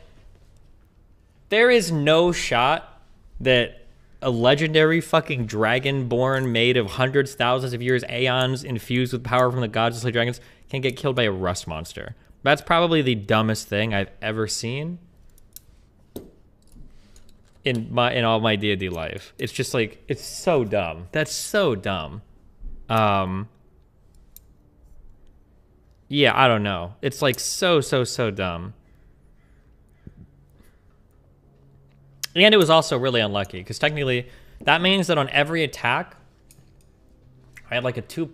there is no shot that a legendary fucking dragonborn made of hundreds, thousands of years, aeons, infused with power from the gods to slay dragons, can get killed by a rust monster. That's probably the dumbest thing I've ever seen in all my D&D life. It's just like, it's so dumb. That's so dumb. Yeah, I don't know. It's like so dumb. And it was also really unlucky because technically that means that on every attack I had like a 2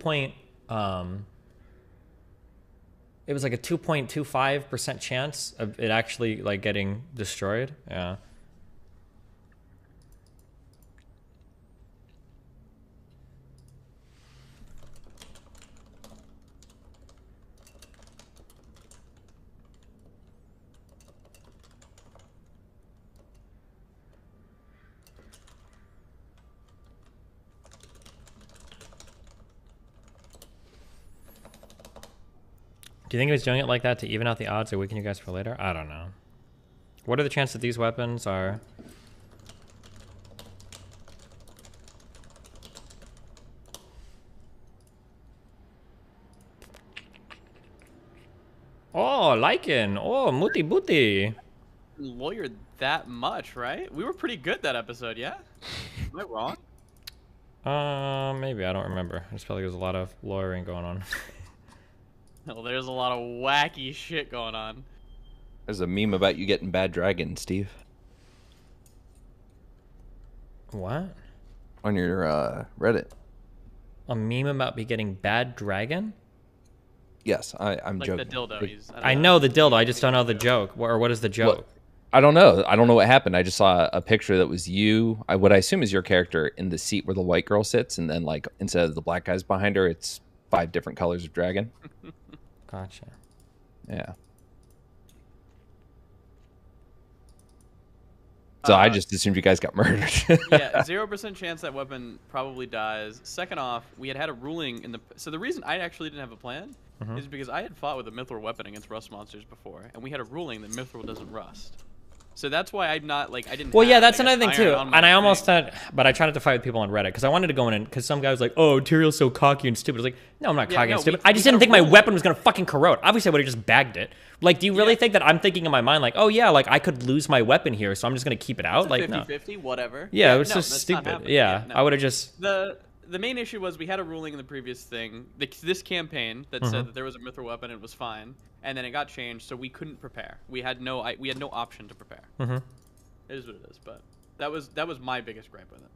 it was like a 2.25% chance of it actually like getting destroyed. Yeah. Do you think he was doing it like that to even out the odds or weaken you guys for later? I don't know. What are the chances that these weapons are... Oh, Lycan. Oh, Muti Booty. Lawyered that much, right? We were pretty good that episode, yeah? Am I wrong? Maybe I don't remember. I just felt like there was a lot of lawyering going on. Well, there's a lot of wacky shit going on. There's a meme about you getting bad dragon, Steve. What? On your Reddit. A meme about me getting bad dragon? Yes, I'm Like joking. the dildo. I know the dildo. I just don't know the joke. Or what is the joke? What? I don't know. I don't know what happened. I just saw a picture that was you. What I assume is your character in the seat where the white girl sits, and then like instead of the black guys behind her, it's 5 different colors of dragon. Gotcha. Yeah. So I just assumed you guys got murdered. Yeah, 0% chance that weapon probably dies. Second off, we had a ruling in the... So the reason I actually didn't have a plan is because I had fought with a mithril weapon against rust monsters before, and we had a ruling that mithril doesn't rust. So that's why I'm not, like, I didn't Well, have, yeah, that's I guess, another thing, iron too. on my And I almost thing. thought... But I tried not to fight with people on Reddit, because I wanted to go in, because some guy was like, oh, Tyrion's so cocky and stupid. I was like, no, I'm not Yeah, cocky no, and stupid. we- I just we didn't had think a my ruling. weapon was going to fucking corrode. Obviously, I would have just bagged it. Like, do you really think that I'm thinking in my mind, like, oh, yeah, like, I could lose my weapon here, so I'm just going to keep it out? Like, no. 50-50, whatever. Yeah, it was no, just that's not stupid. happening. Yeah, no. I would have just... The main issue was we had a ruling in the previous thing, this campaign, that said that there was a mithril weapon and it was fine, and then it got changed, so we couldn't prepare. We had no option to prepare. It is what it is, but that was my biggest gripe with it.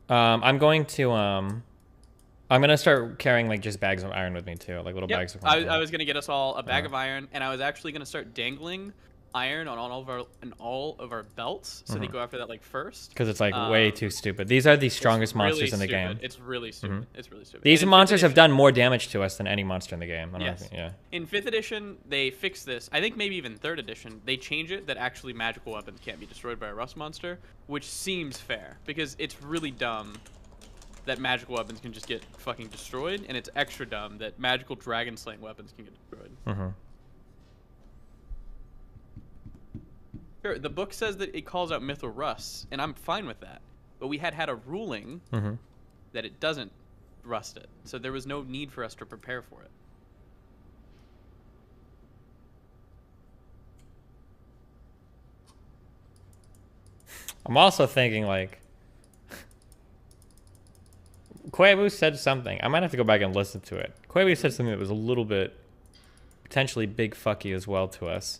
I'm going to start carrying, like, just bags of iron with me, too. Like, little bags of iron. I was going to get us all a bag of iron, and I was actually going to start dangling iron on all of our belts, so they go after that, like, first. Because it's, like, way too stupid. These are the strongest monsters in the game. It's really stupid. It's really stupid. These And in monsters 5th have done more damage to us than any monster in the game. I don't Yes. know yeah. In 5th edition, they fixed this. I think maybe even 3rd edition, they change it that actually magical weapons can't be destroyed by a rust monster, which seems fair, because it's really dumb that magical weapons can just get fucking destroyed, and it's extra dumb that magical dragon slaying weapons can get destroyed. Sure, the book says that it calls out mithril rusts, and I'm fine with that. But we had a ruling that it doesn't rust it, so there was no need for us to prepare for it. I'm also thinking, like... Quabu said something. I might have to go back and listen to it. Quabu said something that was a little bit... potentially big fucky as well to us.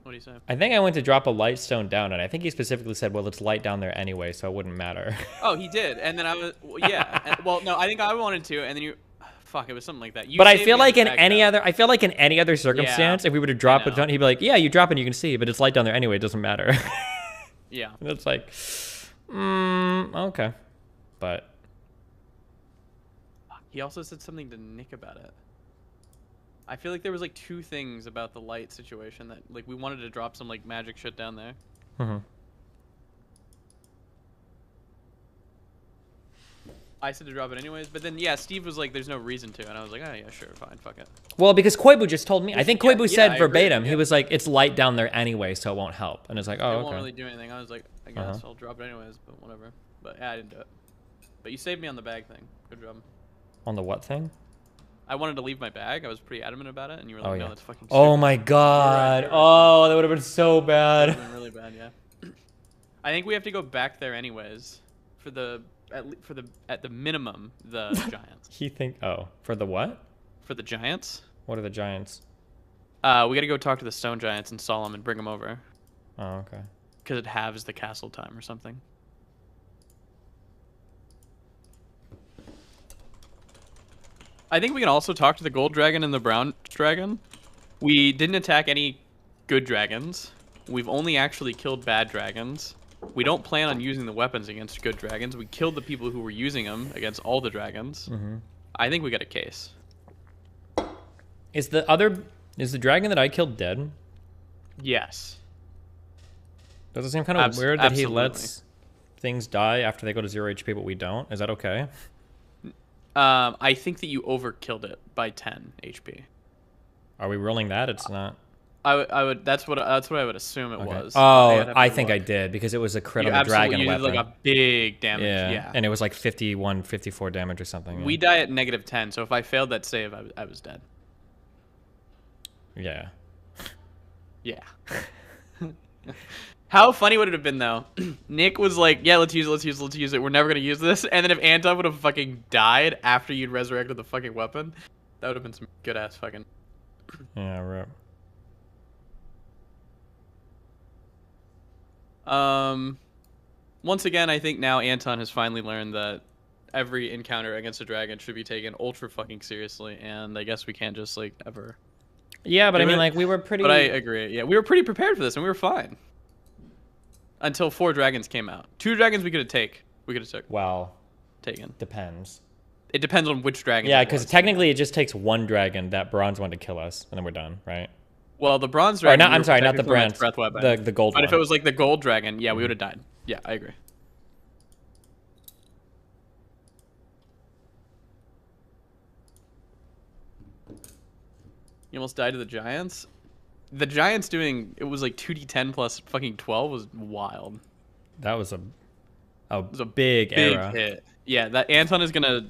What do you say? I think I went to drop a light stone down, and I think he specifically said, well, it's light down there anyway, so it wouldn't matter. Oh, he did, and then I was... Yeah. Well, no, I think I wanted to, and then you... Fuck, it was something like that. You But I saved feel me on like the in back any though. other... I feel like in any other circumstance, if we were to drop it down, he'd be like, yeah, you drop it and you can see, but it's light down there anyway, it doesn't matter. Yeah. And it's like... okay. But... He also said something to Nick about it. I feel like there was like 2 things about the light situation that like we wanted to drop some like magic shit down there. I said to drop it anyways, but then yeah, Steve was like, "There's no reason to," and I was like, "Oh yeah, sure, fine, fuck it." Well, because Koibu just told me. I think Koibu said I agree, verbatim. He was like, "It's light down there anyway, so it won't help." And it's like, "Oh, It okay." won't really do anything. I was like, "I guess I'll drop it anyways," but whatever. But yeah, I didn't do it. But you saved me on the bag thing. Good job. On the what thing? I wanted to leave my bag. I was pretty adamant about it, and you were like, Oh "No, yeah. that's fucking." Oh stupid." my god. You're right. Oh, that would have been so bad. That would've been really bad, yeah. I think we have to go back there anyways for the at the minimum the giants. He think for the what? For the giants? What are the giants? We got to go talk to the stone giants and Solemn and bring them over. Oh, okay. Cuz it halves the castle time or something. I think we can also talk to the gold dragon and the brown dragon. We didn't attack any good dragons. We've only actually killed bad dragons. We don't plan on using the weapons against good dragons. We killed the people who were using them against all the dragons. I think we got a case. Is the dragon that I killed dead? Yes. Does it seem kind of weird that he absolutely. lets things die after they go to 0 HP, but we don't? Is that okay? I think that you overkilled it by 10 HP. Are we ruling that? It's not. I would. That's what I would assume it was. Oh, I think I did because it was a crit You on the dragon absolutely weapon. like a big damage. Yeah. And it was like 51, 54 damage or something. We die at -10, so if I failed that save, I was dead. Yeah. Yeah. How funny would it have been though? Nick was like, "Yeah, let's use it. Let's use it. Let's use it. We're never gonna use this." And then if Anton would have fucking died after you'd resurrected the fucking weapon, that would have been some good ass fucking. Yeah, right. Once again, I think now Anton has finally learned that every encounter against a dragon should be taken ultra fucking seriously, and I guess we can't just like ever. Yeah, but I mean, like, we were pretty. But I agree. Yeah, we were pretty prepared for this, and we were fine. Until 4 dragons came out. 2 dragons we could have took. Well, taken. Depends. It depends on which dragon. Yeah, because technically it just takes 1 dragon, that bronze one, to kill us, and then we're done, right? Well, the bronze dragon. I'm sorry, not the bronze. Breath weapon. The gold but one. If it was like the gold dragon, yeah, we would have died. Yeah, I agree. You almost died to the giants. The giants doing it was like 2d10 plus fucking 12 was wild. That was a big era. Hit. Yeah, that Anton is gonna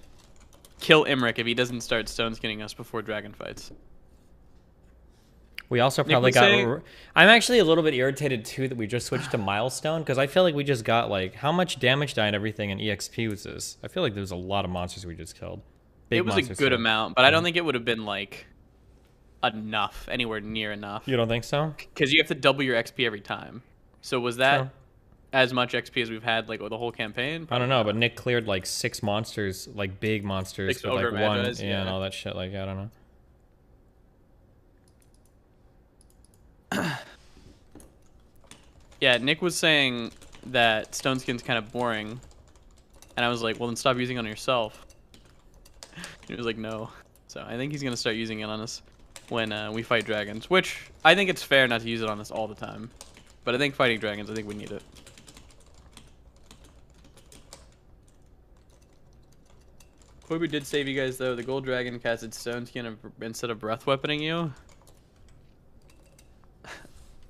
kill Imric if he doesn't start stone skinning us before dragon fights. We also probably got. I'm actually a little bit irritated too that we just switched to milestone, because I feel like we just got like, how much damage die and everything in EXP was this? I feel like there was a lot of monsters we just killed. It was a good amount, but I don't think it would have been like enough, anywhere near enough. You don't think so? Because you have to double your XP every time. So was that as much XP as we've had like the whole campaign? I don't know, but Nick cleared like 6 monsters, like big monsters, 6 with like Magi's, 1, and all that shit. Like, I don't know. Yeah, Nick was saying that stone skin's kind of boring, and I was like, well, then stop using it on yourself. He was like, no. So I think he's gonna start using it on us when we fight dragons, which I think it's fair not to use it on us all the time. But I think fighting dragons, I think we need it. Koibu did save you guys though. The gold dragon casted stone skin instead of breath weaponing you.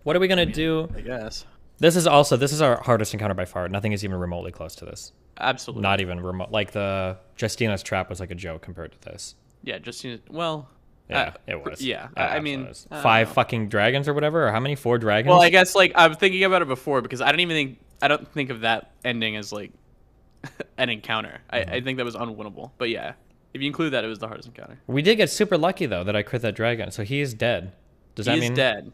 What are we gonna do? I guess. This is our hardest encounter by far. Nothing is even remotely close to this. Absolutely. Not even remote. Like the Justina's trap was like a joke compared to this. Yeah, Justina. Well. Yeah, it was. Yeah, I mean, 5 fucking dragons or whatever, or how many? 4 dragons? Well, I guess like I was thinking about it before because I don't think of that ending as like an encounter. I think that was unwinnable. But yeah, if you include that, it was the hardest encounter. We did get super lucky though that I crit that dragon, so he is dead. Does that mean he's dead?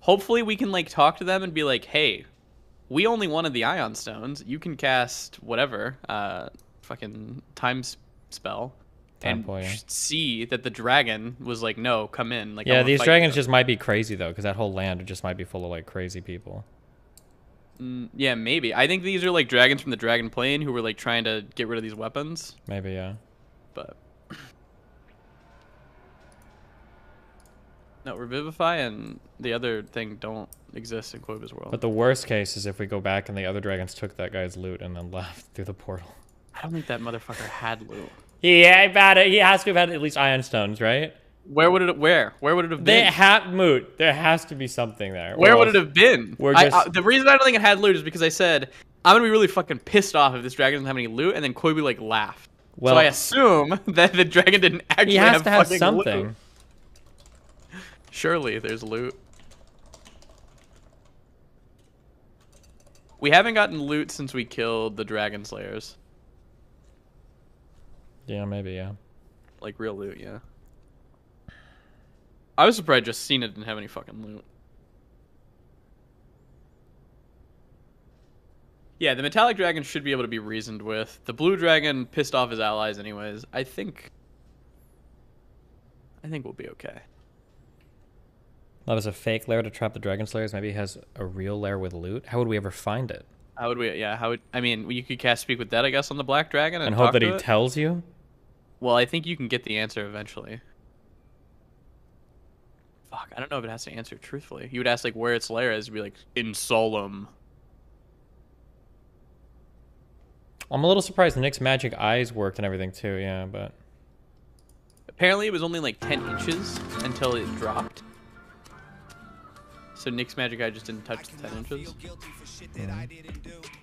Hopefully, we can like talk to them and be like, "Hey, we only wanted the ion stones. You can cast whatever, fucking time spell." And see that the dragon was like, no, come in. Like, yeah, these dragons just might be crazy though, because that whole land just might be full of like crazy people. Yeah, maybe. I think these are like dragons from the Dragon Plane who were like trying to get rid of these weapons. Maybe, yeah. But no, Revivify and the other thing don't exist in Koibu's world. But the worst case is if we go back and the other dragons took that guy's loot and then left through the portal. I don't think that motherfucker had loot. Yeah, about it. He has to have had at least ion stones, right? Where would it have been? Moot. There has to be something there. Where would it have been? The reason I don't think it had loot is because I said I'm gonna be really fucking pissed off if this dragon doesn't have any loot, and then Koibu like laughed. Well, so I assume that the dragon didn't actually have fucking something. Loot. Surely there's loot. We haven't gotten loot since we killed the dragon slayers. Yeah, maybe, yeah. Like real loot, yeah. I was surprised Justina didn't have any fucking loot. Yeah, the metallic dragon should be able to be reasoned with. The blue dragon pissed off his allies anyways. I think we'll be okay. That was a fake lair to trap the dragon slayers. Maybe he has a real lair with loot. How would we ever find it? How would we? Yeah, I mean, you could cast Speak with Dead, I guess, on the black dragon and hope that he tells you. Well, I think you can get the answer eventually. Fuck, I don't know if it has to answer truthfully. You would ask like where its lair is. You'd be like in Solemn. I'm a little surprised Nick's magic eyes worked and everything too. Yeah, but apparently it was only like 10 inches until it dropped. So Nick's magic eye just didn't touch the 10 inches.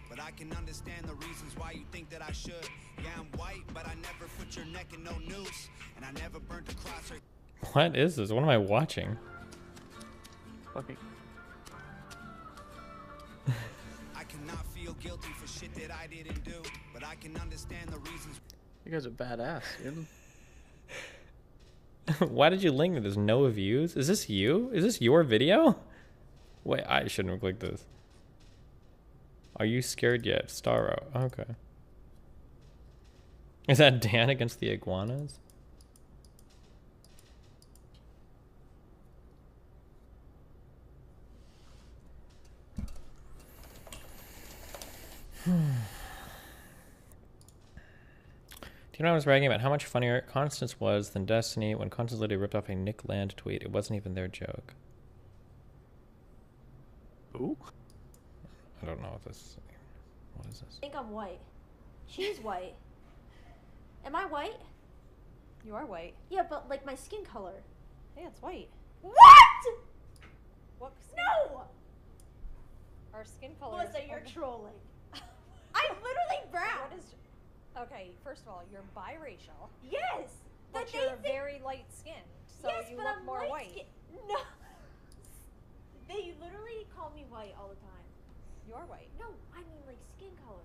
But I can understand the reasons why you think that I should. Yeah, I'm white, but I never put your neck in no noose, and I never burnt a cross. What is this? What am I watching? Fucking. guilty for shit that I didn't do, but I can understand the reasons. You guys are badass, dude. Why did you link that there's no views? Is this you? Is this your video? Wait, I shouldn't have clicked this. Are you scared yet? Starro. Okay. Is that Dan against the iguanas? Do you know I was bragging about how much funnier Constance was than Destiny when Constance literally ripped off a Nick Land tweet? It wasn't even their joke. Ooh. I don't know if this... What is this? I think I'm white. She's white. Am I white? You are white. Yeah, but like my skin color. Yeah, it's white. What? What skin? No! Our skin color Melissa, is... you're trolling. I'm literally brown. What is... Okay, first of all, you're biracial. Yes! But you're very light skinned, so yes, you but look I'm more light white. skin- No. They literally call me white all the time. You are white. No, I mean like skin color.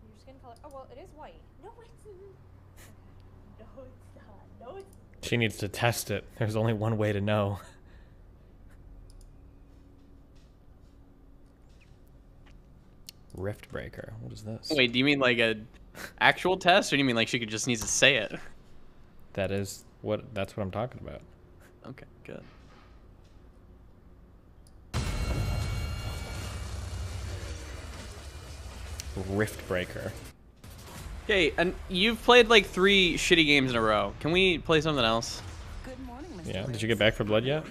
Your skin color... Oh, well, it is white. No, it's not. No, it's not. No, it's She needs to test it. There's only one way to know. Rift Breaker. What is this? Wait, do you mean like a actual test, or do you mean like she could just needs to say it? That is what. That's what I'm talking about. Okay, good. Rift Breaker. Okay, and you've played like 3 shitty games in a row. Can we play something else? Yeah. Did you get back from Blood yet?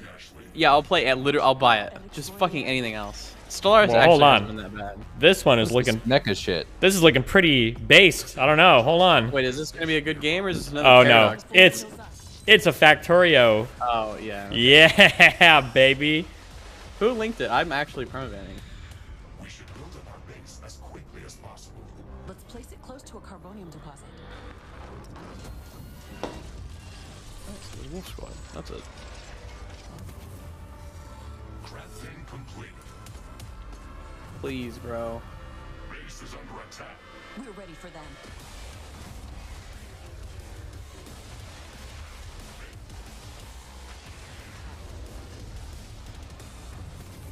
Yeah, I'll play it. I'll buy it. Just fucking anything else. Stellaris Well, actually hold hasn't on. been that bad. This one is looking mecha shit. This is looking pretty based. I don't know. Hold on. Wait, is this gonna be a good game or is this another? Oh no, Paradox? it's a Factorio. Oh yeah. Yeah, baby. Who linked it? I'm actually permabanning. We should build up our base as quickly as possible. Let's place it close to a carbonium deposit. That's the Wolf Squad. That's it. Crafting complete. Please, bro. Base is under attack. We're ready for them.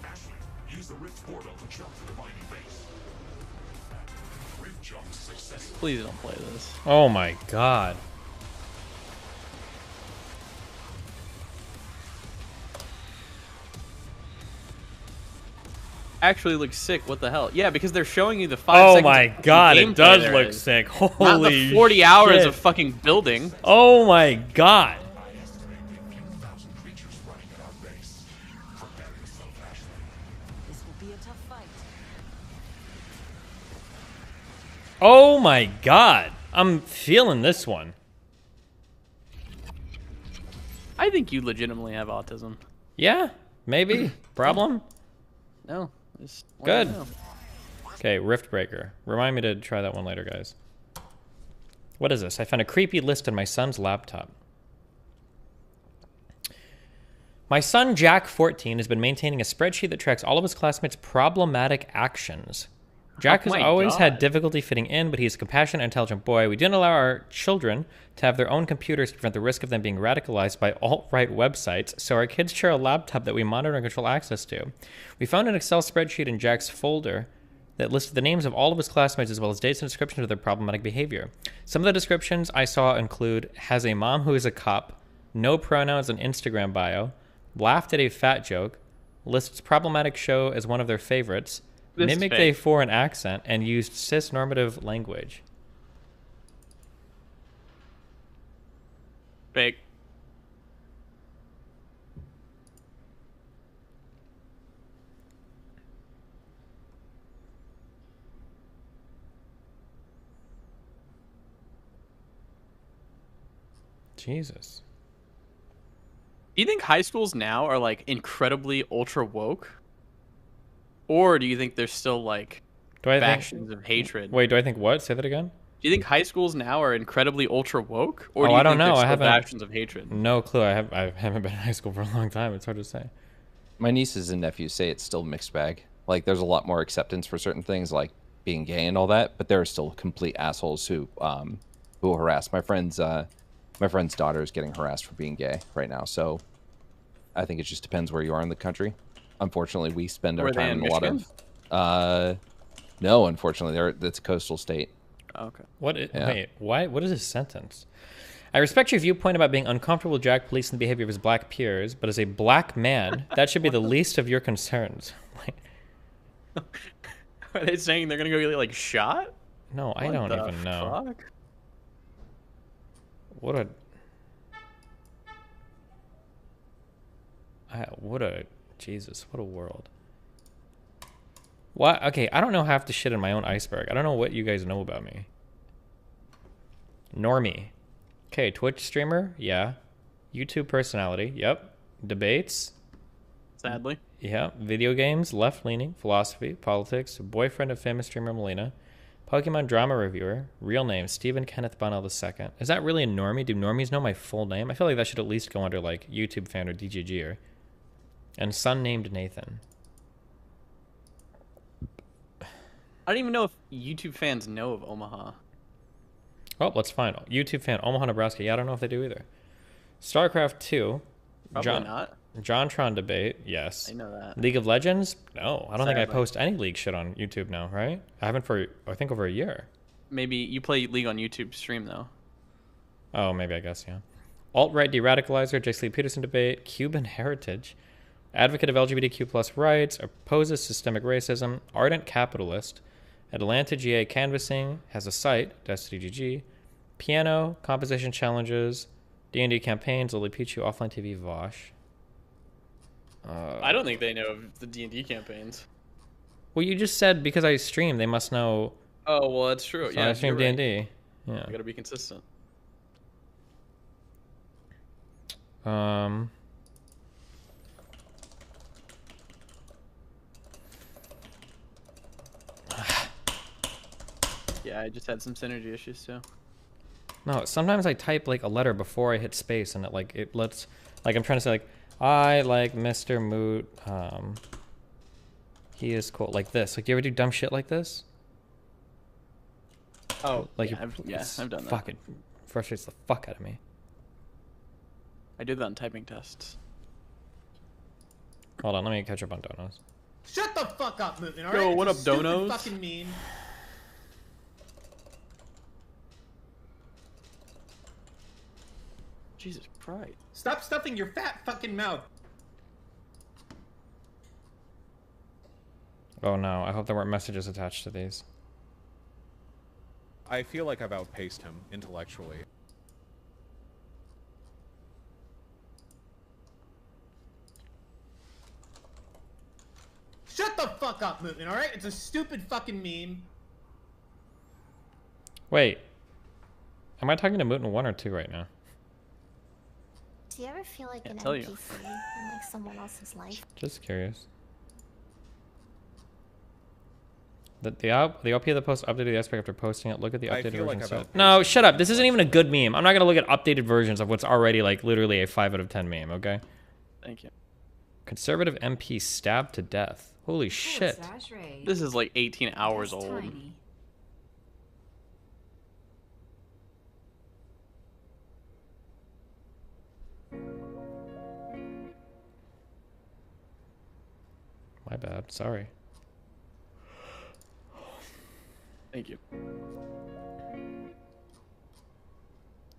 Ashley, use the rift portal to jump to the mighty base. Rift jump successful. Please don't play this. Oh my god. Actually looks sick. What the hell? Yeah, because they're showing you the 5 Oh seconds. my of god, it gameplay does there look is. sick. Holy Not the 40 hours shit. of fucking building. Oh my god. This will be a tough fight. Oh my god. I'm feeling this one. I think you legitimately have autism. Yeah, maybe. Problem? No. Just Good. Okay, Rift Breaker. Remind me to try that one later, guys. What is this? I found a creepy list on my son's laptop. My son, Jack, 14, has been maintaining a spreadsheet that tracks all of his classmates' problematic actions. Jack has my always God. had difficulty fitting in, but he's a compassionate, intelligent boy. We didn't allow our children to have their own computers to prevent the risk of them being radicalized by alt-right websites, so our kids share a laptop that we monitor and control access to. We found an Excel spreadsheet in Jack's folder that listed the names of all of his classmates as well as dates and descriptions of their problematic behavior. Some of the descriptions I saw include, has a mom who is a cop, no pronouns in Instagram bio, laughed at a fat joke, lists problematic show as one of their favorites, This is mimicked a fake. foreign accent, and used cis-normative language. Fake. Jesus. Do you think high schools now are like incredibly ultra woke? Or do you think there's still like Do I factions think, of hatred? Wait, do I think what? Say that again? Do you think high schools now are incredibly ultra woke? Or Oh, do you I don't think know. there's I still haven't. factions of hatred? No clue. I haven't been in high school for a long time. It's hard to say. My nieces and nephews say it's still a mixed bag. Like, there's a lot more acceptance for certain things, like being gay and all that, but there are still complete assholes who harass. My friend's daughter is getting harassed for being gay right now. So I think it just depends where you are in the country. Unfortunately, we spend our time in a lot of. No, unfortunately, that's a coastal state. Oh, okay. Wait, why? What is this sentence? I respect your viewpoint about being uncomfortable with drag police and the behavior of his black peers, but as a black man, that should be the least of your concerns. Are they saying they're gonna go get like shot? No, I don't even know. Fuck? What a Jesus, what a world. What? Okay, I don't know half the shit in my own iceberg. I don't know what you guys know about me. Normie. Okay, Twitch streamer? Yeah. YouTube personality? Yep. Debates? Sadly. Yeah. Video games? Left-leaning. Philosophy. Politics. Boyfriend of famous streamer Melina. Pokemon drama reviewer. Real name, Stephen Kenneth Bunnell II. Is that really a normie? Do normies know my full name? I feel like that should at least go under, like, YouTube fan or DJGer. And son named Nathan. I don't even know if YouTube fans know of Omaha. Oh, let's find YouTube fan, Omaha, Nebraska. Yeah, I don't know if they do either. StarCraft 2. Probably not. JonTron debate. Yes. I know that. League of Legends? No. I don't think I Sadly. post any League shit on YouTube now, right? I haven't for, I think, over a year. Maybe you play League on YouTube stream, though. Oh, maybe, I guess, yeah. Alt-right de-radicalizer, J. Sleep Peterson debate, Cuban heritage, advocate of LGBTQ plus rights, opposes systemic racism, ardent capitalist, Atlanta GA canvassing, has a site, Destiny GG, piano, composition challenges, D&D campaigns, Lily Pichu, offline TV, Vosh. I don't think they know of the D&D campaigns. Well, you just said because I stream, they must know. Oh, well, that's true. So Yeah, I stream you're right. D&D. Yeah. You gotta be consistent. Yeah, I just had some synergy issues too. No, sometimes I type like a letter before I hit space, and it lets, like, I'm trying to say, like, I like Mr. Moot. He is cool, like this. Like, do you ever do dumb shit like this? Oh, like, yeah, I've done that. Fuck, it frustrates the fuck out of me. I did that on typing tests. Hold on, let me catch up on donos. Shut the fuck up, Mootin, alright? Yo, what It's a up, stupid donos? fucking meme. Jesus Christ. Stop stuffing your fat fucking mouth. Oh no, I hope there weren't messages attached to these. I feel like I've outpaced him intellectually. Shut the fuck up, Mootin, alright? It's a stupid fucking meme. Wait. Am I talking to Mutant 1 or 2 right now? Do you ever feel like an tell you. NPC in like someone else's life? Just curious. The OP of the post updated the Iceberg after posting it. Look at the I updated feel version. like So- I've no, shut up. This isn't even a good meme. I'm not gonna look at updated versions of what's already like literally a 5 out of 10 meme. Okay. Thank you. Conservative MP stabbed to death. Holy shit. This is like 18 hours That's old. tiny. My bad. Sorry. Thank you.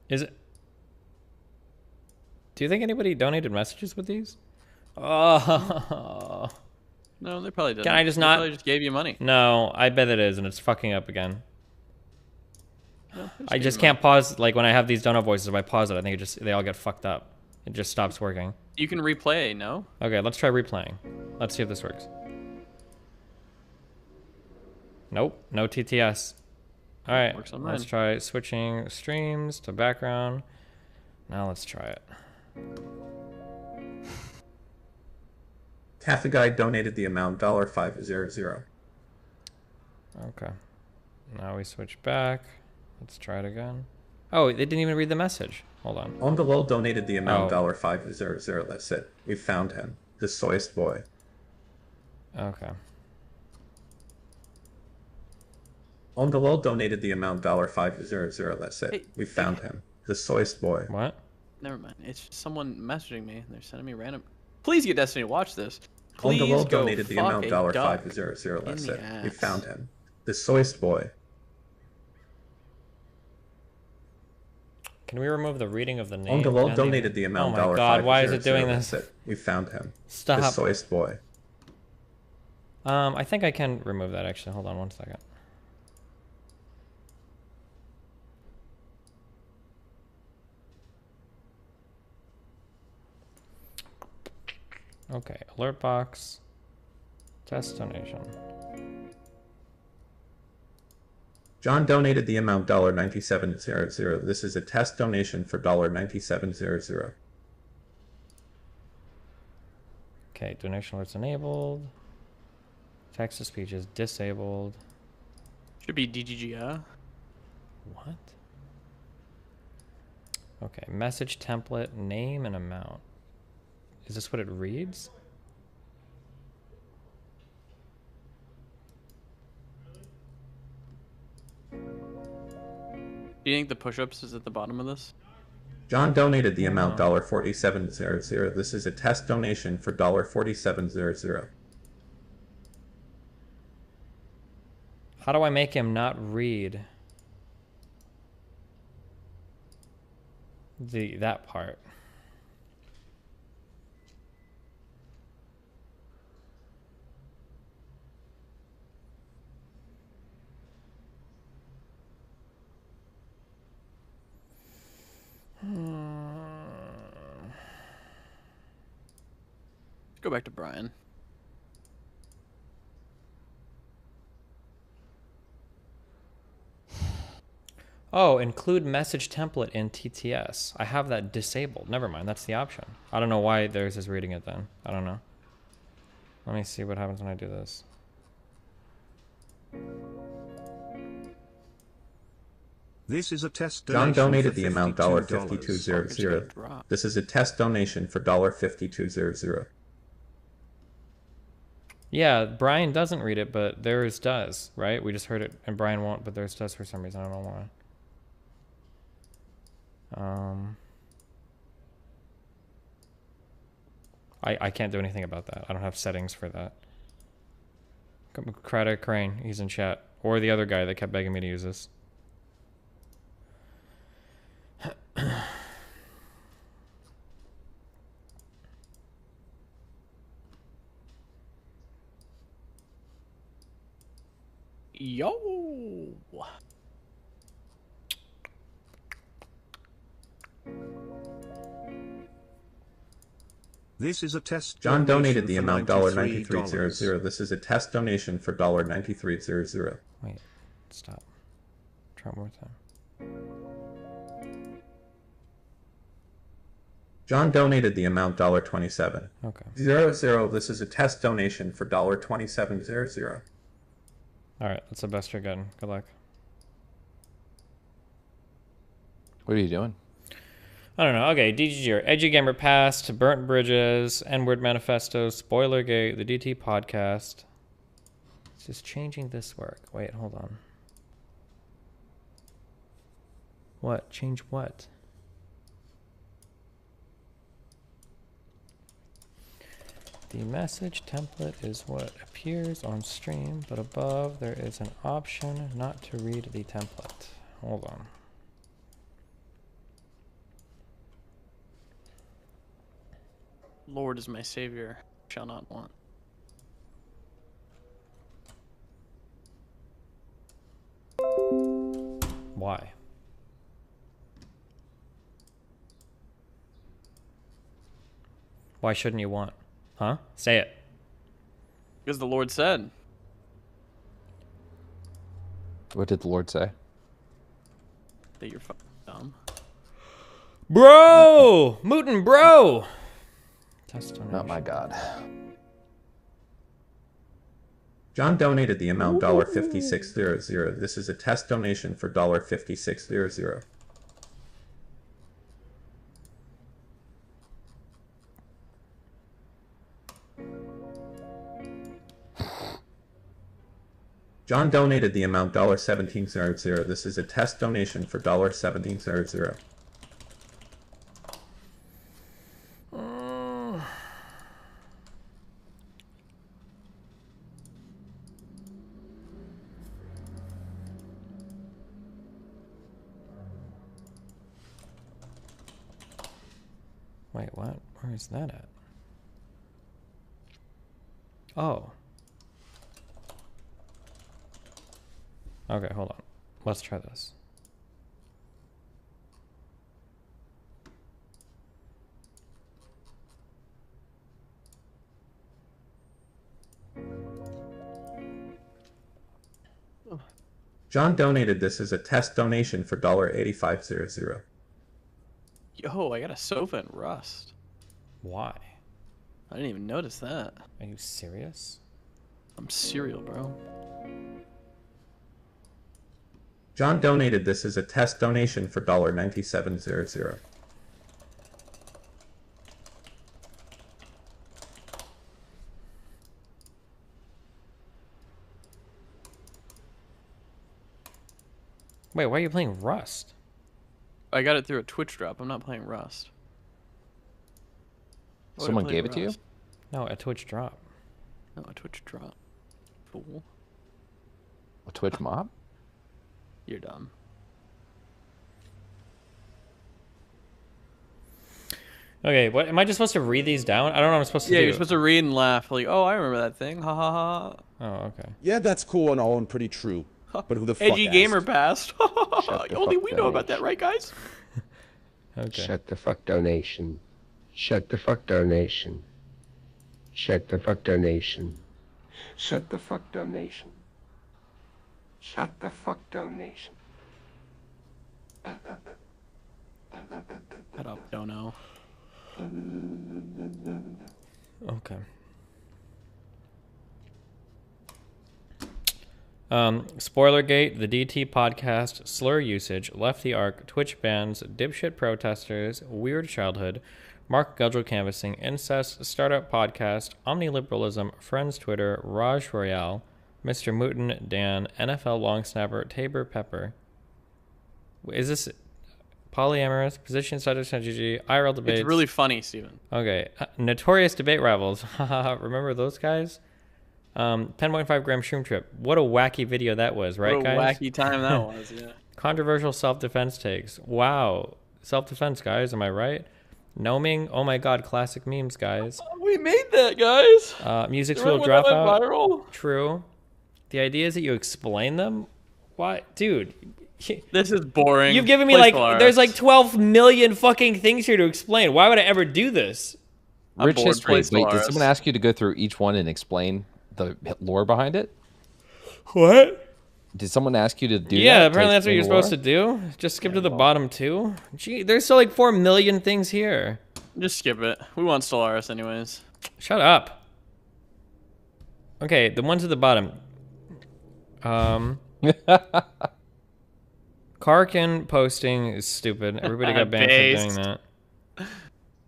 Is it? Do you think anybody donated messages with these? Oh. No, they probably didn't. Can I just They not? probably just gave you money. No, I bet it is, and it's fucking up again. No, I just can't pause. Like when I have these dono voices, if I pause it, I think they all get fucked up. It just stops working. You can replay, no? Okay, let's try replaying. Let's see if this works. Nope, no TTS. All right, Works on let's mine. try switching streams to background. Now let's try it. Half a guy donated the amount $500. Okay. Now we switch back. Let's try it again. Oh, they didn't even read the message. Hold on. On below donated the amount Oh. $500. That's it. We found him. The soyest boy. Okay. Ondalol donated the amount $500. That's it. Hey, We found him. The soist boy. What? Never mind. It's just someone messaging me. They're sending me random. Please get Destiny to watch this. Please Ondalol go donated the fuck amount a duck $500. in That's the it. ass. We found him. The soist boy. Can we remove the reading of the name? Ondalol donated the amount Oh my god, why is it doing That's this? it. We found him. Stop. The soist boy. I think I can remove that actually. Hold on one second. Okay, alert box. Test donation. John donated the amount $9700. This is a test donation for $9700. Okay, donation alerts enabled. Text to speech is disabled. Should be DGGA. What? Okay, message template, name and amount. Is this what it reads? Do you think the push-ups is at the bottom of this? John donated the amount $4700. This is a test donation for $4700. How do I make him not read that part? Let's go back to Brian. Oh, include message template in TTS. I have that disabled. Never mind, that's the option. I don't know why theirs is reading it then. I don't know. Let me see what happens when I do this. This is a test John donation donated for the amount $5200. This is a test donation for $5200. Yeah, Brian doesn't read it, but theirs does, right? We just heard it, and Brian won't, but theirs does for some reason. I don't know why. I can't do anything about that. I don't have settings for that. Credit Crane, he's in chat. Or the other guy that kept begging me to use this. Yo. This is a test. John donated the amount $93. $9300. This is a test donation for $9300. Wait, stop. Try one more time. John donated the amount $27. Okay. 00. This is a test donation for $2700. Alright, that's the best you're getting. Good luck. What are you doing? I don't know. Okay, DGG or Edgy Gamer Past, Burnt Bridges, N-Word Manifesto, Spoilergate, the DT Podcast. It's just changing this work. Wait, hold on. What? Change what? The message template is what appears on stream, but above there is an option not to read the template. Hold on. Lord is my savior, shall not want. Why? Why shouldn't you want? Huh? Say it. Because the Lord said. What did the Lord say? That you're fucking dumb. Bro! Mootin' bro! Oh my god. John donated the amount $5600. This is a test donation for $5600. John donated the amount $1700. This is a test donation for $1700. Wait, what? Where is that at? Oh. Okay, hold on. Let's try this. John donated this as a test donation for $8500. Yo, I got a sofa in Rust. Why? I didn't even notice that. Are you serious? I'm serial, bro. John donated this as a test donation for $9700. Wait, why are you playing Rust? I got it through a Twitch drop. I'm not playing Rust. Why would I Someone play gave it to you? Rust? No, a Twitch drop. No, a Twitch drop. Fool. A Twitch mob? You're dumb. Okay, what am I just supposed to read these down? I don't know what I'm supposed to do. Yeah, you're supposed to read and laugh. Like, oh, I remember that thing. Ha ha ha. Oh, okay. Yeah, that's cool and all and pretty true. But who the fuck Edgy asked? gamer passed. the Only fuck we know down. about that, right, guys? Okay. Shut the fuck donation. Shut the fuck donation. Shut the fuck donation. Shut the fuck donation. Shut the fuck donation. Shut up, don't know. Okay. Spoilergate, the DT podcast, slur usage, left the arc, Twitch bans, dipshit protesters, weird childhood, Mark Gudgel canvassing, incest, startup podcast, omniliberalism, friends Twitter, Raj Royale, Mr. Mooten, Dan, NFL long snapper, Tabor Pepper. Is this polyamorous, position studies, GG, IRL debates? It's really funny, Steven. Okay. Notorious debate rivals. Remember those guys? 10.5 gram shroom trip. What a wacky video that was, right, What a guys? wacky time that was, yeah. Controversial self-defense takes. Wow. Self-defense, guys. Am I right? Gnoming. Oh my god, classic memes, guys. We made that, guys. Music Remember school when that went dropout. viral? True. The idea is that you explain them? Why? Dude. This is boring. You've given me Play like, Stellaris. there's like 12 million fucking things here to explain. Why would I ever do this? Rich bored, history. play Wait, did Stellaris. someone ask you to go through each one and explain the lore behind it? What? Did someone ask you to do that? Yeah, apparently that's what you're supposed to do. Just skip to the well. bottom two. Gee, there's still like 4 million things here. Just skip it. We want Stellaris anyways. Shut up. Okay, the ones at the bottom. Karkin posting is stupid. Everybody got banned for doing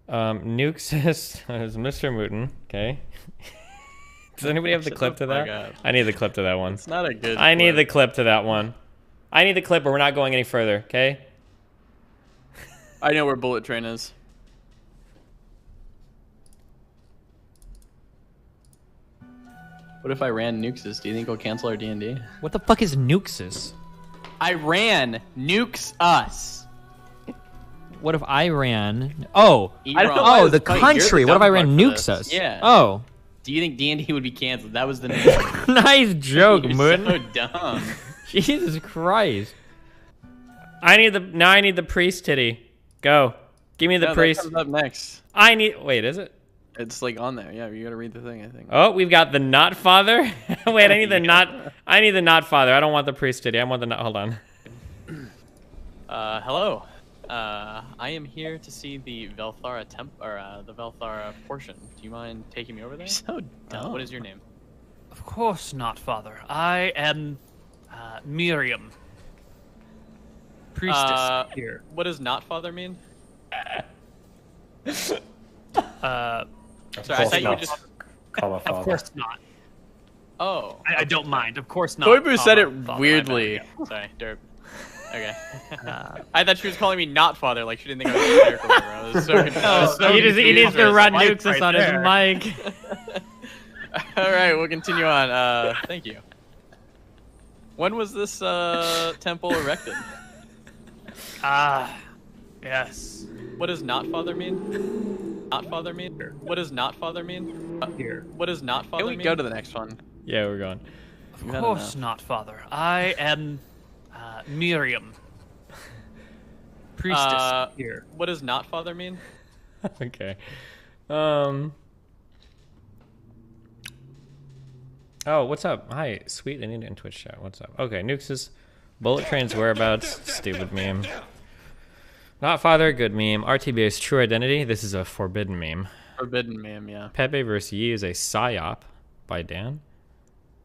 that. Nukesys is Mr. Mooten. Okay. Does anybody have the Shut clip the to that? fuck up. I need the clip to that one. It's not a good I need clip. the clip to that one. I need the clip or we're not going any further, okay? I know where Bullet Train is. What if I ran Nukes? Do you think we'll cancel our D&D? What the fuck is Nukesys? I ran Nukes Us. What if I ran... Oh! I don't know why Oh, this the fight. You're country! the What if I dumb ran fuck for Nukes this. Us? Yeah. Oh. Do you think D&D would be canceled? That was the name. Nice joke, You're Mooten. so dumb. Jesus Christ. I need the priest titty. Go. Give me the No, priest. that comes up next. I need... Wait, is it? It's like on there. Yeah, you gotta read the thing, I think. Oh, we've got the not father. Wait, I need the not... I need the not father. I don't want the priest titty. I want the not... Hold on. Hello. I am here to see the Velthara the Velthara portion. Do you mind taking me over there? You're so dumb. What is your name? Of course not, Father. I am Miriam. Priestess here. What does not father mean? Sorry, I thought you were just... Of course not. Oh. I don't mind. Of course not. Toibu said it Father, weirdly. my bad, Sorry, derp. Okay. I thought she was calling me not father, like she didn't think I was a clerical. I was so confused. He needs to run Nukes on his mic. All right, we'll continue on. Thank you. When was this temple erected? Yes. What does not father mean? Not father mean? What does not father mean? Here. What does not father mean? Can we go to the next one? Yeah, we're going. Of course not, Father. I am Miriam. Priestess here. What does not father mean? Okay. Oh, what's up? Hi, sweet Indian Twitch chat. What's up? Okay, Nukes' bullet train's whereabouts. Stupid meme. Not father, good meme. RTBA's true identity. This is a forbidden meme. Forbidden meme, yeah. Pepe vs. Yi is a psyop by Dan.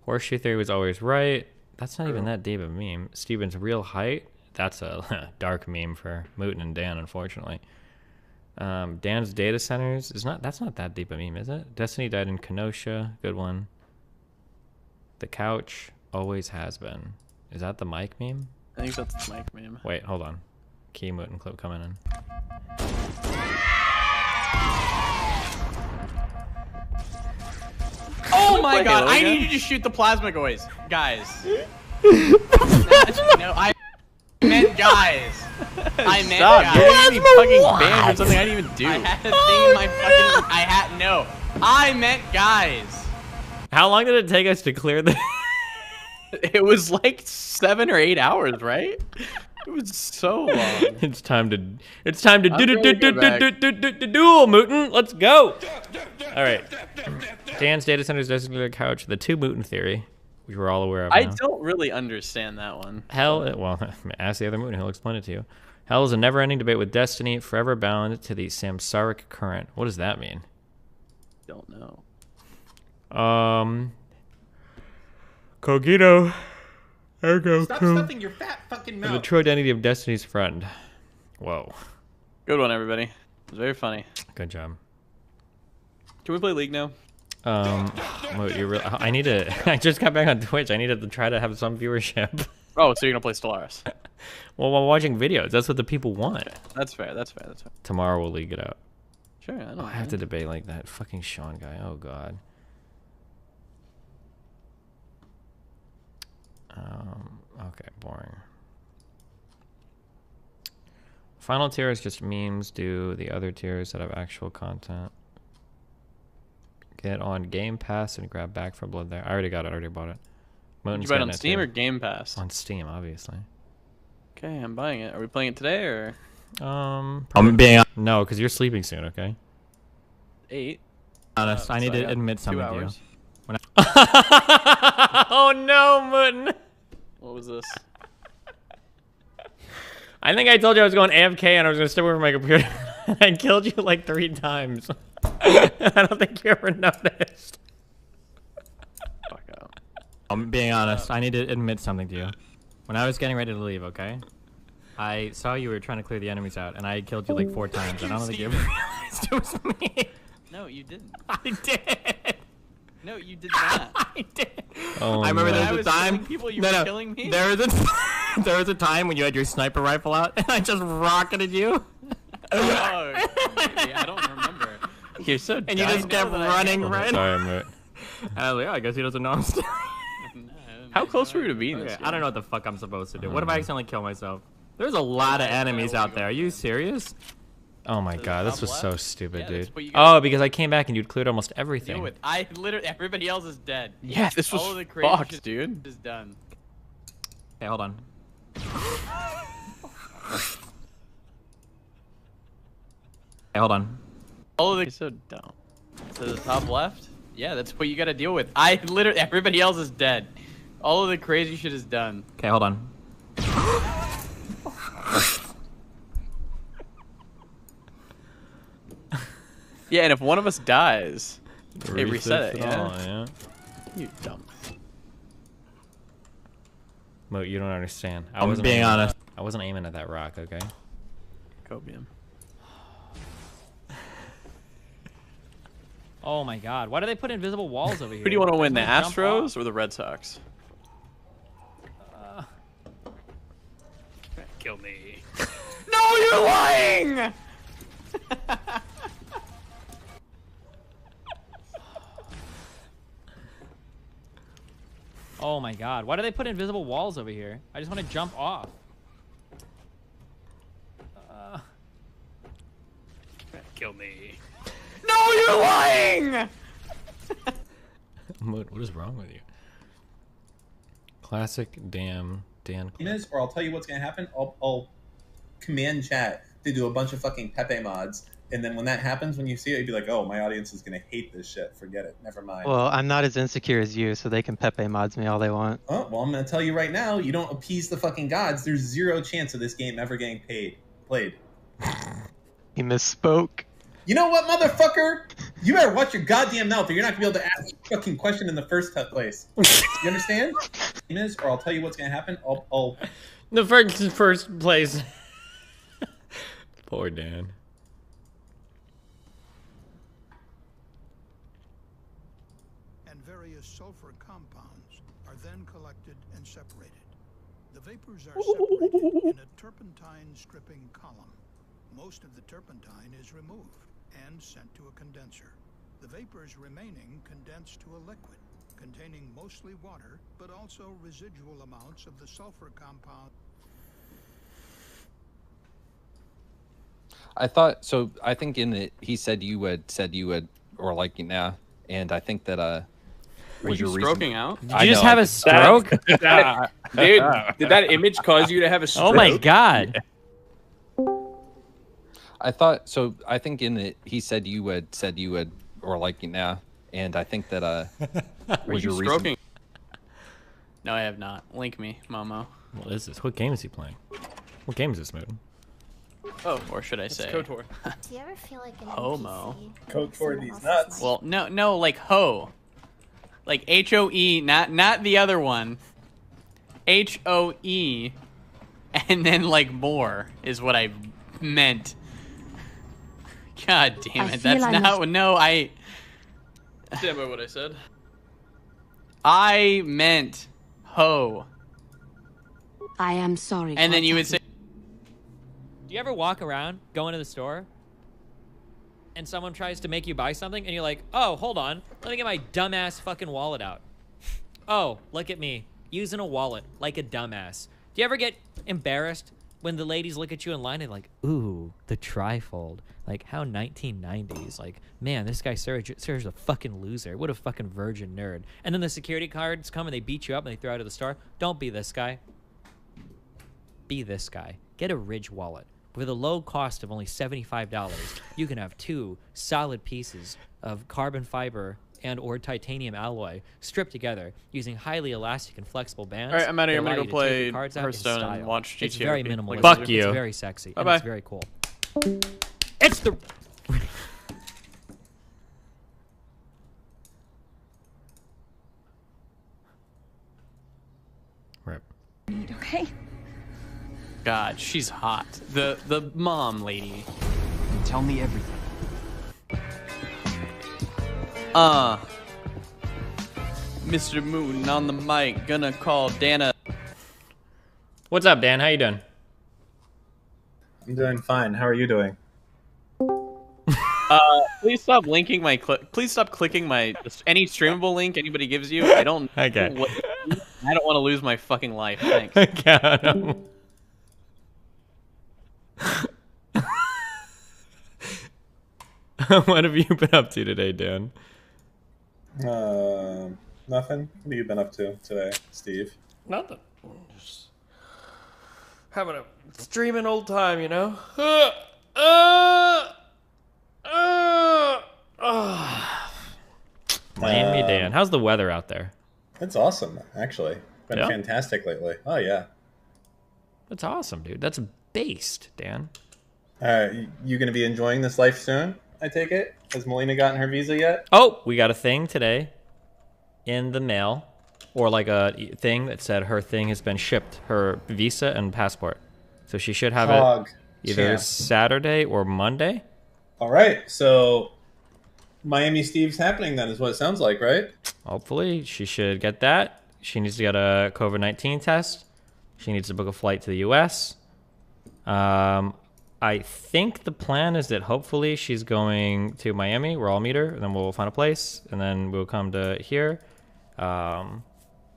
Horseshoe theory was always right. That's not even that deep of a meme. Steven's real height. That's a dark meme for Mooten and Dan, unfortunately. Dan's data centers is not. That's not that deep a meme, is it? Destiny died in Kenosha. Good one. The couch always has been. Is that the mic meme? I think that's the mic meme. Wait, hold on. Key Mooten clip coming in. Oh my god, I need you to shoot the plasma guys. No, I meant guys. I meant guys. You're gonna get me fucking banned or something I didn't even do. I had a thing in my fucking... I meant guys. How long did it take us to clear the... It was like 7 or 8 hours, right? It was so long. It's time to duel, Mooten. Let's go. All right. Dan's data center's designated couch. The two Mooten theory, which we're all aware of. I now. don't really understand that one. Hell, well, ask the other Mooten. He'll explain it to you. Hell is a never-ending debate with destiny, forever bound to the samsaric current. What does that mean? Don't know. Cogito. Ergo. Stop stuffing your fat fucking mouth. The true identity of Destiny's friend. Whoa. Good one, everybody. It was very funny. Good job. Can we play League now? I need to. I just got back on Twitch. I need to try to have some viewership. Oh, so you're gonna play Stellaris? Well, while watching videos, that's what the people want. That's fair. That's fair. That's fair. Tomorrow we'll league it out. Sure. I don't I have to debate like that fucking Sean guy. Oh god. Okay, boring. Final tier is just memes. Do the other tiers that have actual content. Get on Game Pass and grab Back for Blood there. I already got it. I already bought it. Did you buy it on Steam or Game Pass? On Steam, obviously. Okay, I'm buying it. Are we playing it today or? I'm being no, because you're sleeping soon. Okay. 8. Honest, I need to admit something to you. When oh no, Mooten. What was this? I think I told you I was going AFK and I was going to step away from my computer. I killed you like 3 times. I don't think you ever noticed. Fuck out. I'm being honest. I need to admit something to you. When I was getting ready to leave, okay? I saw you were trying to clear the enemies out, and I killed you like 4 times. And I don't think you ever realized it was me. No, you didn't. I did. No, you did not. I did. Oh, I remember there was a time. People, you were killing me. There was a time when you had your sniper rifle out, and I just rocketed you. Oh, maybe. I don't remember. You're so dumb. And you just kept running, right? Sorry, mate. I was like, oh, I guess he doesn't know I'm still. How close were you to being this? I don't know what the fuck I'm supposed to do. What if I accidentally kill myself? There's a lot of enemies out there. Are you serious? Oh my god, this was so stupid, dude. Oh, because I came back and you'd cleared almost everything. I literally, everybody else is dead. Yeah, this was all of the crazy fucked, shit dude. is done. Hey, hold on. Hey, hold on. All of the so dumb. To the top left? Yeah, that's what you gotta deal with. I literally, everybody else is dead. All of the crazy shit is done. Okay, hold on. Yeah, and if one of us dies, it reset it, yeah? You dumb. Mo, you don't understand. I'm wasn't being honest. I wasn't aiming at that rock, okay? Copium. Oh my God! Why do they put invisible walls over here? Who do you want to win, the I just wanna jump Astros or the Red Sox? Kill me. No, you're lying! Oh my God! Why do they put invisible walls over here? I just want to jump off. Kill me. No, you're lying! What is wrong with you? Classic Dan. Or I'll tell you what's gonna happen. I'll command chat to do a bunch of fucking Pepe mods, and then when that happens, when you see it, you'd be like, "Oh, my audience is gonna hate this shit. Forget it. Never mind." Well, I'm not as insecure as you, so they can Pepe mods me all they want. Oh, well, I'm gonna tell you right now. You don't appease the fucking gods. There's zero chance of this game ever getting played. He misspoke. You know what, motherfucker? You better watch your goddamn mouth, or you're not gonna be able to ask a fucking question in the first place. You understand? Or I'll tell you what's gonna happen. I'll The first place. Poor Dan. And various sulfur compounds are then collected and separated. The vapors are separated in a turpentine stripping column. Most of the turpentine is removed and sent to a condenser. The vapors remaining condense to a liquid containing mostly water, but also residual amounts of the sulfur compound. I thought so. I think in it he said you would, or like nah, and I think that Are was you your stroking reason. out? Did you just have a stroke? Dude, did that image cause you to have a stroke? Oh my God! I thought so. I think in it he said you would, or like nah, and I think that was your stroking? reason. No, I have not. Link me, Momo. What is this? What game is he playing? What game is this, Moon? Oh, or should I say? Do KOTOR. you ever feel like an Homo. KOTOR these nuts. Well, no, like ho, like HOE, not the other one. HOE, and then like more is what I meant. God damn it, that's not no. Stand by what I said. I meant ho, I am sorry. and then you would say. Do you ever walk around, go into the store, and someone tries to make you buy something, and you're like, oh, hold on, let me get my dumbass fucking wallet out. Oh, look at me, using a wallet like a dumbass. Do you ever get embarrassed when the ladies look at you in line and like, ooh, the trifold. Like, how 1990s. Like, man, this guy Serge's a fucking loser. What a fucking virgin nerd. And then the security guards come and they beat you up and they throw you out of the store. Don't be this guy. Be this guy. Get a Ridge wallet. With a low cost of only $75, you can have 2 solid pieces of carbon fiber and or titanium alloy stripped together using highly elastic and flexible bands. All right, I'm out of here. I'm that gonna allow go you to take play your cards out in Hearthstone and style. watch It's GTA. very minimal. Fuck you. It's very sexy. Bye-bye. And it's very cool. It's the... Rip. Okay. God, she's hot. The mom lady. Tell me everything. Mr. Moon on the mic, gonna call Dana. What's up, Dan? How you doing? I'm doing fine. How are you doing? Please stop linking my please stop clicking my any streamable link anybody gives you. I don't. Okay. I don't want to lose my fucking life. Thanks. Okay. What have you been up to today, Dan? Nothing. What have you been up to today, Steve? Nothing. Just having a streaming old time, you know? Miami Dan. How's the weather out there? It's awesome, actually. Been Yeah? fantastic lately. Oh, yeah. That's awesome, dude. That's based, Dan. You going to be enjoying this life soon, I take it? Has Melina gotten her visa yet? Oh, we got a thing today in the mail, or like a thing that said her thing has been shipped, her visa and passport. So she should have it either Saturday or Monday. All right, so Miami Steve's happening then, is what it sounds like, right? Hopefully, she should get that. She needs to get a COVID-19 test. She needs to book a flight to the U.S. I think the plan is that hopefully she's going to Miami, where I'll meet her, and then we'll find a place, and then we'll come to here, and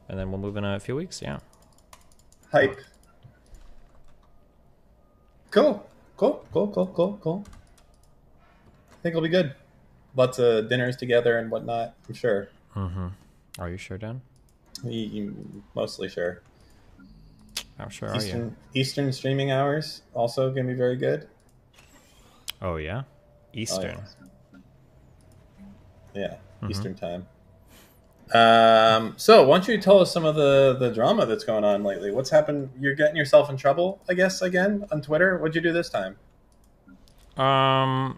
then we'll move in a few weeks. Yeah. Hype. Cool. I think it'll be good. Lots of dinners together and whatnot, I'm sure. Mm-hmm. Are you sure, Dan? Mostly sure. How sure are you? Eastern streaming hours also going to be very good. Oh, yeah? Eastern. Oh, yeah. Eastern time. So why don't you tell us some of the drama that's going on lately? What's happened? You're getting yourself in trouble, I guess, again on Twitter. What'd you do this time? I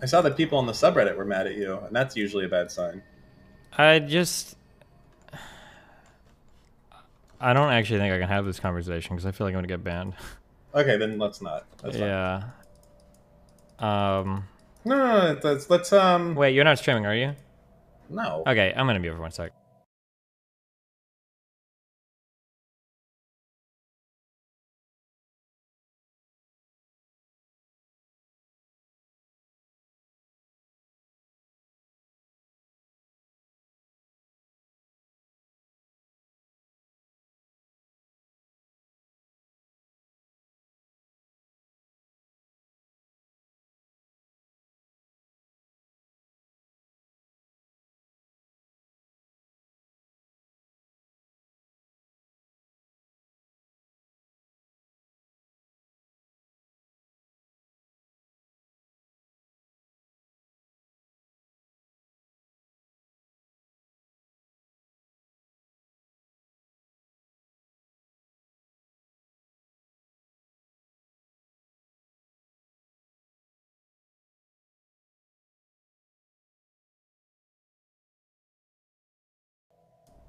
saw that people on the subreddit were mad at you, and that's usually a bad sign. I don't actually think I can have this conversation because I feel like I'm gonna get banned. Okay, then let's not. That's fine. Yeah. No, let's Wait, you're not streaming, are you? No. Okay, I'm gonna be over 1 sec.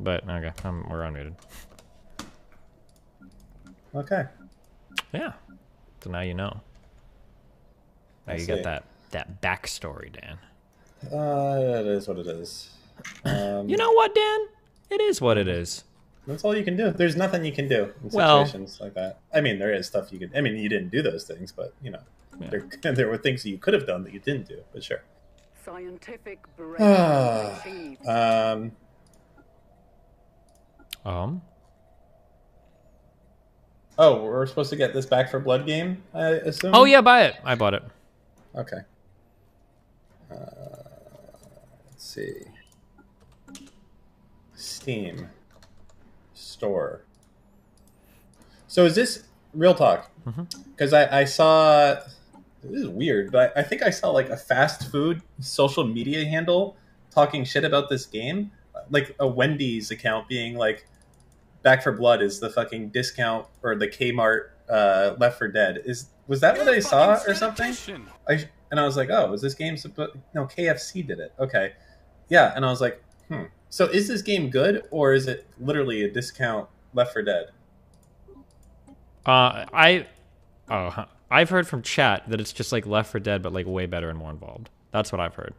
But okay, we're unmuted. Okay. Yeah. So now you know. Now you got that backstory, Dan. It is what it is. You know what, Dan? It is what it is. That's all you can do. There's nothing you can do in situations like that. I mean, there is stuff you could. I mean, you didn't do those things, but you know, there were things that you could have done that you didn't do. But sure. Scientific Oh, we're supposed to get this Back for Blood game, I assume? Oh, yeah, buy it. I bought it. Okay. Let's see. Steam. Store. So is this real talk? Because I saw... This is weird, but I think I saw like a fast food social media handle talking shit about this game. Like a Wendy's account being like, Back for Blood is the fucking discount, or the Kmart Left 4 Dead. Was that what I saw or something? And I was like, oh, was this game no, KFC did it. Okay. Yeah, and I was like, So is this game good, or is it literally a discount Left 4 Dead? I've heard from chat that it's just like Left 4 Dead, but like way better and more involved. That's what I've heard.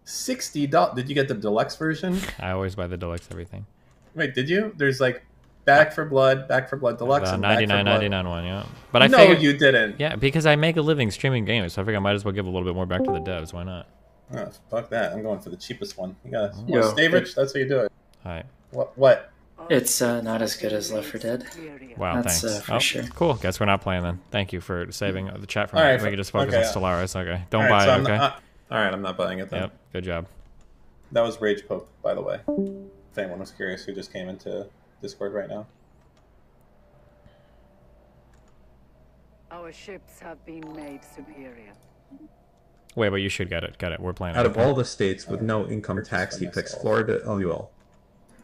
$60. Did you get the deluxe version? I always buy the deluxe everything. Wait, did you? There's like Back for Blood Deluxe, and $99.99 one, yeah. But I no, figured, you didn't. Yeah, because I make a living streaming games, so I figured I might as well give a little bit more back to the devs. Why not? Oh, fuck that! I'm going for the cheapest one. You got stay rich. That's how you do it. All right. What? It's not as good as Left 4 Dead. Wow, that's, thanks. For sure. Cool. Guess we're not playing then. Thank you for saving the chat from All me. right, We can just focus okay. on Stellaris. Okay. Don't All right, buy so it, okay? All right, I'm not buying it then. Yep. Good job. That was Rage Poke, by the way. If anyone was curious, who just came into Discord right now. Our ships have been made superior. Wait, but you should get it. Get it. We're playing Out it. of all the states with no income tax, he picks Florida. LUL.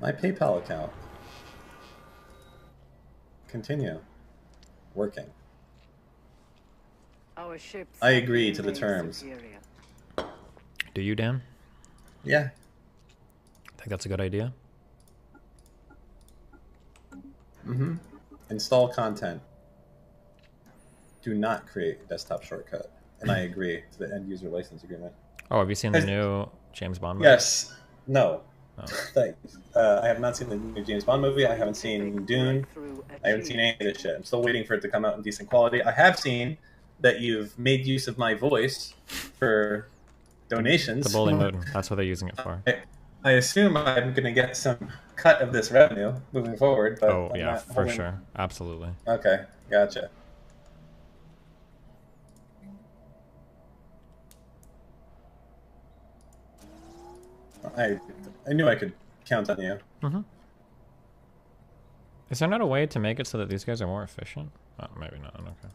My PayPal account. Continue. Working. Our ships I agree to the terms. superior. Do you, Dan? Yeah. Think that's a good idea? Install content. do not create a desktop shortcut, and I agree to the end user license agreement. Oh, have you seen the new James Bond movie? Yes. No. Oh. I have not seen the new James Bond movie. I haven't seen Dune. I haven't seen any of this shit. I'm still waiting for it to come out in decent quality. I have seen that you've made use of my voice for donations. The bully mode. That's what they're using it for. I assume I'm going to get some cut of this revenue moving forward. But Oh, I'm yeah, not for holding- sure. Absolutely. Okay, gotcha. I knew I could count on you. Mm-hmm. Is there not a way to make it so that these guys are more efficient? Oh, maybe not. Okay.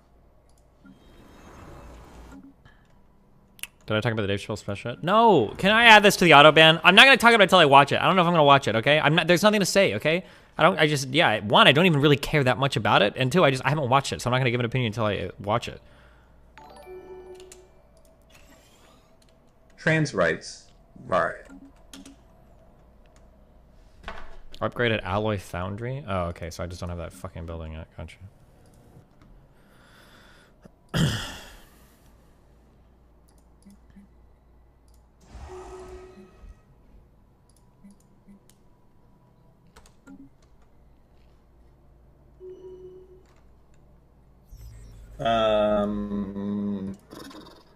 Did I talk about the Dave Chappelle special? No! Can I add this to the auto ban? I'm not gonna talk about it until I watch it. I don't know if I'm gonna watch it, okay? I'm not, there's nothing to say, okay? One, I don't even really care that much about it, and two, I haven't watched it, so I'm not gonna give an opinion until I watch it. Trans rights. Alright. Upgraded alloy foundry? Oh, okay, so I just don't have that fucking building yet. Gotcha.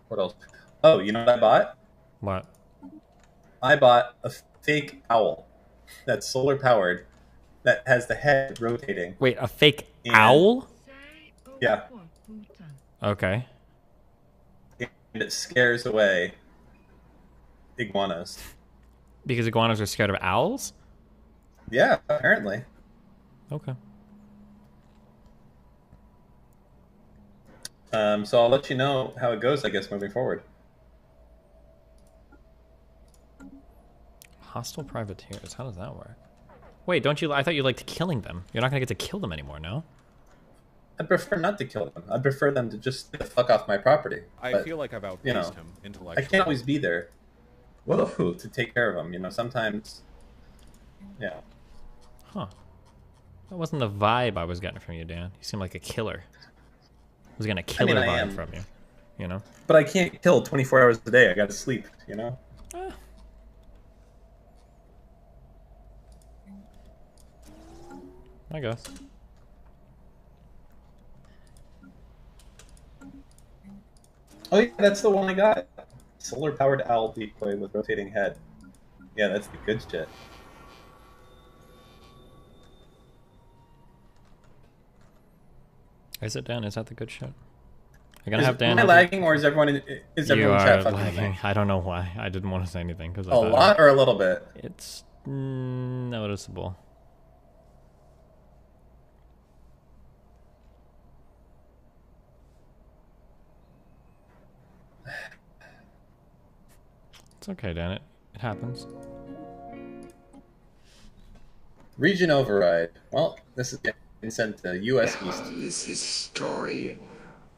What else? Oh, you know what I bought? What? I bought a fake owl that's solar powered that has the head rotating. Wait, a fake owl? Yeah. Okay. And it scares away iguanas. Because iguanas are scared of owls? Yeah, apparently. Okay. So I'll let you know how it goes, I guess, moving forward. Hostile privateers. How does that work? Wait, don't you? I thought you liked killing them. You're not gonna get to kill them anymore, no? I'd prefer not to kill them. I'd prefer them to just get the fuck off my property. I feel like I've outpaced him I intellectually. can't always be there. To take care of them, you know. Sometimes, yeah. Huh. That wasn't the vibe I was getting from you, Dan. You seem like a killer. I was getting a killer I vibe am. from you. You know? But I can't kill 24 hours a day. I gotta sleep, you know? I guess. Oh yeah, that's the one I got. Solar-powered owl decoy with rotating head. Yeah, that's the good shit. Is it, Dan? Is that the good shit? You're gonna have Dan. Am I lagging, or is everyone in chat fucking with me? lagging. I don't know why. I didn't want to say anything because A lot or a little bit? It's noticeable. It's okay, Dan. It happens. Region override. Well, this is getting sent to U.S. East. This is story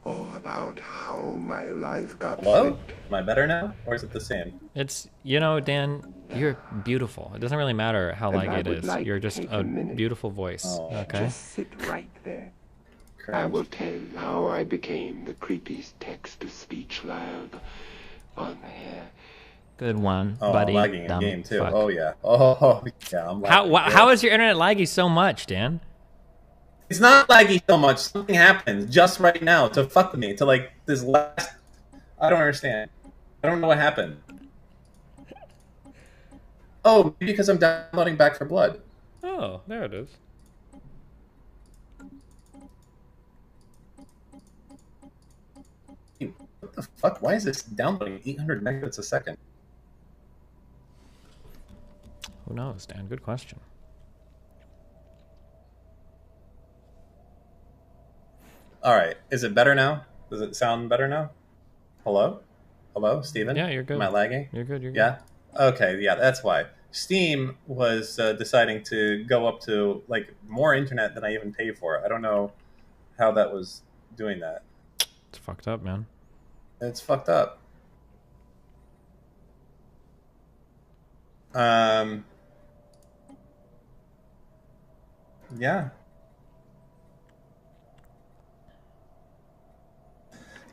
all about how my life got Hello? flipped. Am I better now, or is it the same? It's, you know, Dan, you're beautiful. It doesn't really matter how And I laggy it would is. like You're to just take a a minute. beautiful voice. Okay? Just sit right there. I will tell you how I became the creepiest text-to-speech lab on there. Good one, Oh, buddy. I'm lagging in Dumb game too. fuck. Oh yeah. Oh yeah. I'm lagging. How is your internet laggy so much, Dan? It's not laggy so much. Something happened just right now to fuck with me. To like this last. I don't understand. I don't know what happened. Oh, maybe because I'm downloading Back for Blood. Oh, there it is. What the fuck? Why is this downloading 800 megabits a second? Who knows, Dan? Good question. All right. Is it better now? Does it sound better now? Hello? Hello, Steven? Yeah, you're good. Am I lagging? You're good. You're good. Yeah? Okay, yeah, that's why. Steam was deciding to go up to like more internet than I even pay for. I don't know how that was doing that. It's fucked up, man. It's fucked up. Yeah.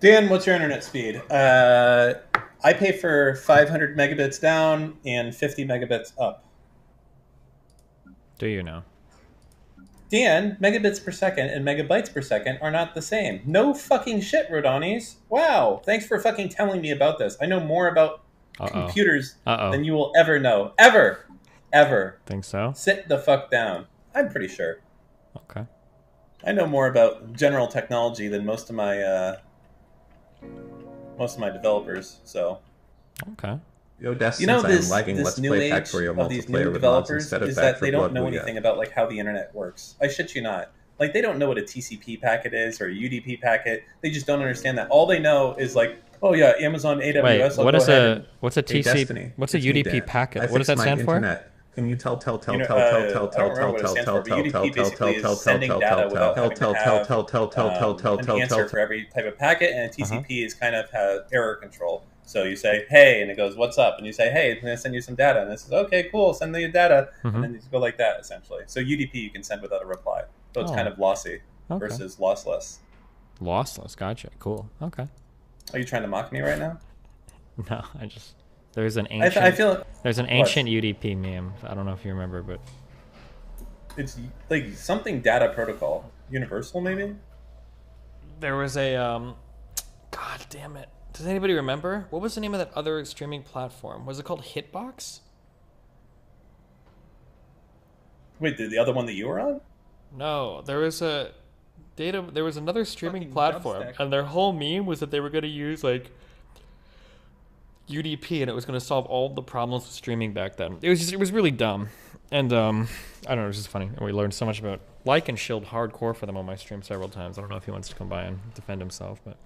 Dan, what's your internet speed? I pay for 500 megabits down and 50 megabits up. Do you know? Dan, megabits per second and megabytes per second are not the same. No fucking shit, Rodonis. Wow, thanks for fucking telling me about this. I know more about computers than you will ever know. Ever. Ever. Think so? Sit the fuck down. I'm pretty sure. Okay. I know more about general technology than most of my developers, so. Okay. Yo, Des, You know, since I'm lagging, this let's new play age Factorio of these multiplayer new with mods developers instead of is Back that 4 they don't Blood know WUE. anything about like how the internet works. I shit you not. Like, they don't know what a TCP packet is or a UDP packet. They just don't understand that. All they know is like, oh yeah, Amazon AWS. Wait, I'll what go is ahead what's a Hey, TC? Destiny, What's a it's me, UDP Dan. packet? I What does that fixed my stand for? internet. Can you tell I don't remember what it stands for, but UDP basically is sending data without having to have an answer for every type of packet, and TCP is kind of has error control. So you say, hey, and it goes, what's up? And you say, hey, I'm going to send you some data. And this is, okay, cool, send me your data. And then you go like that, essentially. So UDP you can send without a reply. So it's kind of lossy versus lossless. Lossless, gotcha. Cool. Okay. Are you trying to mock me right now? No, I just there's an ancient I feel there's an ancient UDP meme. I don't know if you remember, but it's like something data protocol, universal maybe. there was a God damn it. Does anybody remember? What was the name of that other streaming platform? Was it called Hitbox? Wait, the other one that you were on? No, there was another streaming platform, and their whole meme was that they were going to use like UDP, and it was going to solve all the problems with streaming back then. It was really dumb, and I don't know, it was just funny, and we learned so much about. Like and Shield hardcore for them on my stream several times. I don't know if he wants to come by and defend himself, but.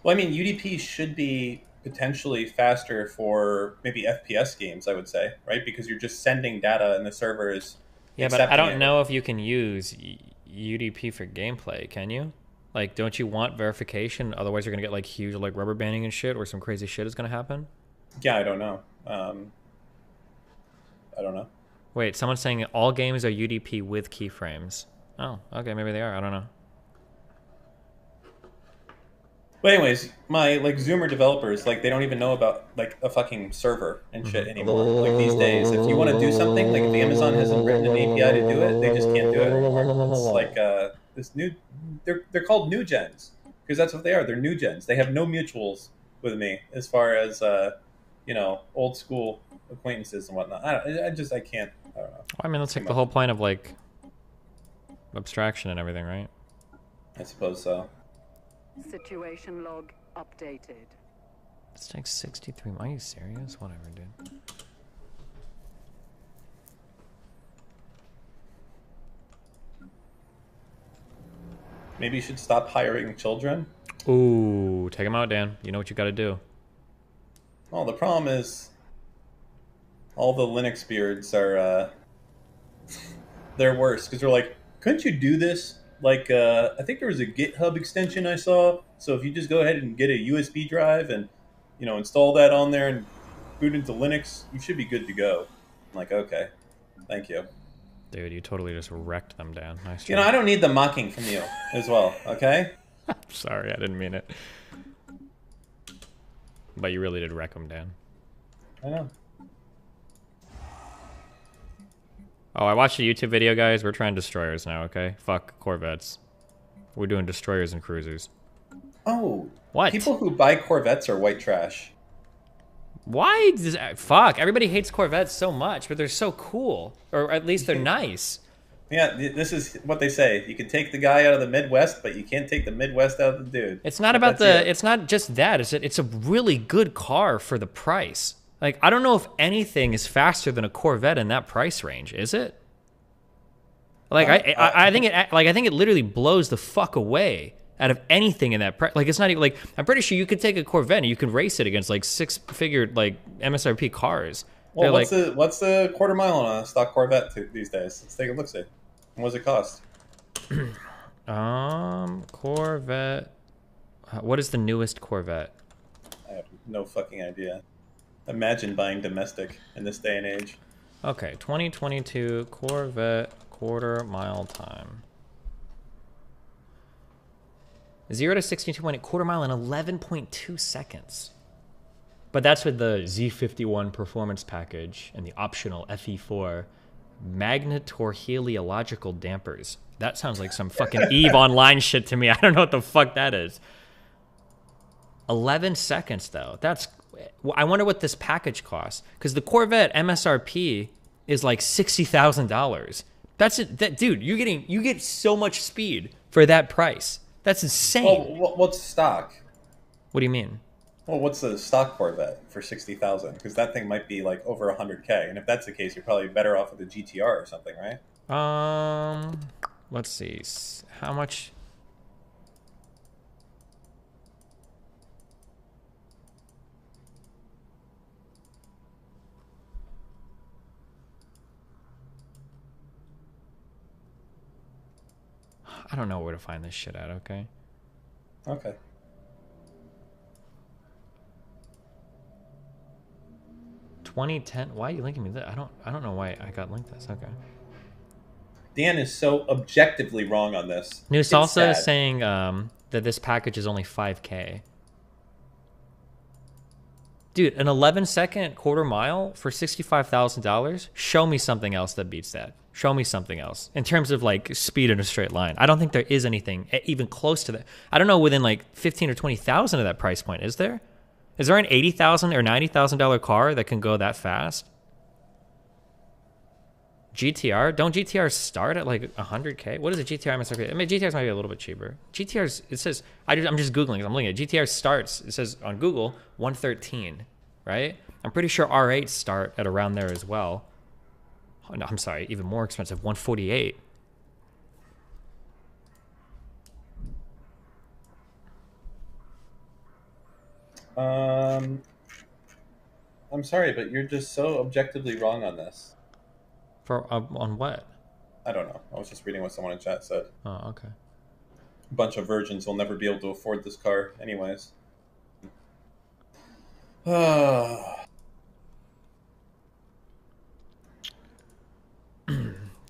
Well, I mean, UDP should be potentially faster for maybe FPS games, I would say, right? Because you're just sending data and the server is Yeah, but I don't know if you can use UDP for gameplay, can you? Like, don't you want verification? Otherwise, you're going to get, like, huge, like, rubber banding and shit, or some crazy shit is going to happen? Yeah, I don't know. I don't know. Wait, someone's saying all games are UDP with keyframes. Oh, okay, maybe they are. I don't know. But anyways, my like Zoomer developers, like they don't even know about like a fucking server and shit anymore. Like these days, if you want to do something, like if Amazon hasn't written an API to do it, they just can't do it anymore. It's like this new, they're called new gens because that's what they are. They're new gens. They have no mutuals with me as far as you know, old school acquaintances and whatnot. I can't. I don't know. I mean, that's like the whole point of like abstraction and everything, right? I suppose so. Situation log updated. This takes 63. Are you serious? Whatever, dude. Maybe you should stop hiring children. Ooh, take them out, Dan. You know what you got to do. Well, the problem is all the Linux beards are they're worse because they're like, couldn't you do this? Like, I think there was a GitHub extension I saw. So if you just go ahead and get a USB drive and, you know, install that on there and boot into Linux, you should be good to go. I'm like, okay, thank you. Dude, you totally just wrecked them, Dan. Nice try. You know, I don't need the mocking from you as well, okay? Sorry, I didn't mean it. But you really did wreck them, Dan. I know. Oh, I watched a YouTube video, guys. We're trying destroyers now, okay? Fuck Corvettes. We're doing destroyers and cruisers. Oh. What? People who buy Corvettes are white trash. Why? Fuck. Everybody hates Corvettes so much, but they're so cool. Or at least they're nice. Yeah, this is what they say. You can take the guy out of the Midwest, but you can't take the Midwest out of the dude. It's not about the... It's not just that. It's a really good car for the price. Like, I don't know if anything is faster than a Corvette in that price range, is it? Like, I think it literally blows the fuck away out of anything in that price. Like, it's not even like, I'm pretty sure you could take a Corvette and you could race it against like 6-figure like MSRP cars. Well, what's the quarter mile on a stock Corvette these days? Let's take a look. See, what does it cost? Corvette. What is the newest Corvette? I have no fucking idea. Imagine buying domestic in this day and age. Okay, 2022 Corvette quarter mile time. 0 to 62.8 quarter mile in 11.2 seconds. But that's with the Z51 performance package and the optional FE4 magnetorheliological dampers. That sounds like some fucking EVE Online shit to me. I don't know what the fuck that is. 11 seconds though. That's. I wonder what this package costs, because the Corvette MSRP is like $60,000. That's it. That dude, you get so much speed for that price. That's insane. Well, what's stock? What do you mean? Well, what's the stock Corvette for 60,000? Because that thing might be like over 100K, and if that's the case, you're probably better off with a GTR or something, right? Let's see. How much? I don't know where to find this shit at, okay? Okay. $2010. Why are you linking me that? I don't know why I got linked this. Okay. Dan is so objectively wrong on this. New It's Salsa is sad. saying that this package is only 5K. Dude, an 11-second quarter mile for $65,000? Show me something else that beats that. Show me something else. In terms of like speed in a straight line. I don't think there is anything even close to that. I don't know within like 15 or 20,000 of that price point, is there? Is there an $80,000 or $90,000 car that can go that fast? GTR? Don't GTRs start at like 100K? What is a GTR MSRP? I mean, GTRs might be a little bit cheaper. GTRs, it says, I'm just Googling, I'm looking at GTR starts, it says on Google, 113, right? I'm pretty sure R8s start at around there as well. Oh, no, I'm sorry, even more expensive, 148. I'm sorry, but you're just so objectively wrong on this. For on what? I don't know. I was just reading what someone in chat said. Oh, okay. A bunch of virgins will never be able to afford this car anyways.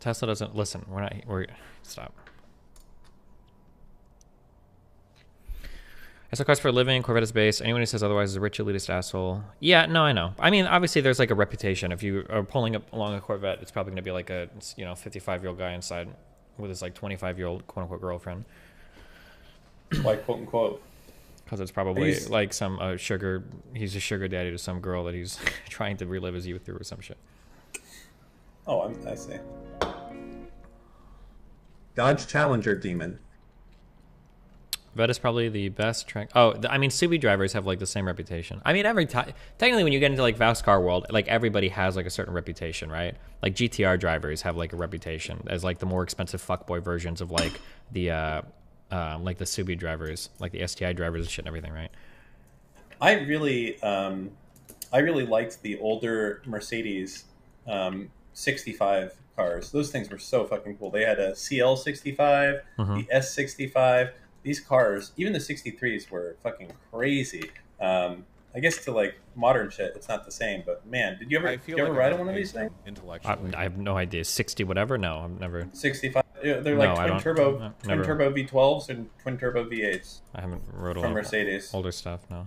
Tesla doesn't listen. We're stop. I sell cars for a living. Corvette is base. Anyone who says otherwise is a rich elitist asshole. Yeah, no, I know. I mean, obviously, there's like a reputation. If you are pulling up along a Corvette, it's probably going to be like a 55-year-old guy inside with his like 25-year-old quote unquote girlfriend. Why quote unquote? Because it's probably like some sugar. He's a sugar daddy to some girl that he's trying to relive his youth through or some shit. Oh, I see. Dodge Challenger Demon. Vet is probably the best track. Oh, I mean, Subi drivers have like the same reputation. I mean, every time, technically, when you get into like fast car world, like everybody has like a certain reputation, right? Like GTR drivers have like a reputation as like the more expensive fuckboy versions of like the Subi drivers, like the STI drivers and shit and everything, right? I really liked the older Mercedes 65 cars. Those things were so fucking cool. They had a CL65, the S65. These cars, even the 63s, were fucking crazy. I guess to like modern shit, it's not the same. But man, did you ever ride on one of these things? I have no idea. 60 whatever? No, I've never. 65. They're like twin turbo V12s and twin turbo V8s. I haven't rode a from lot Mercedes. Older stuff, no.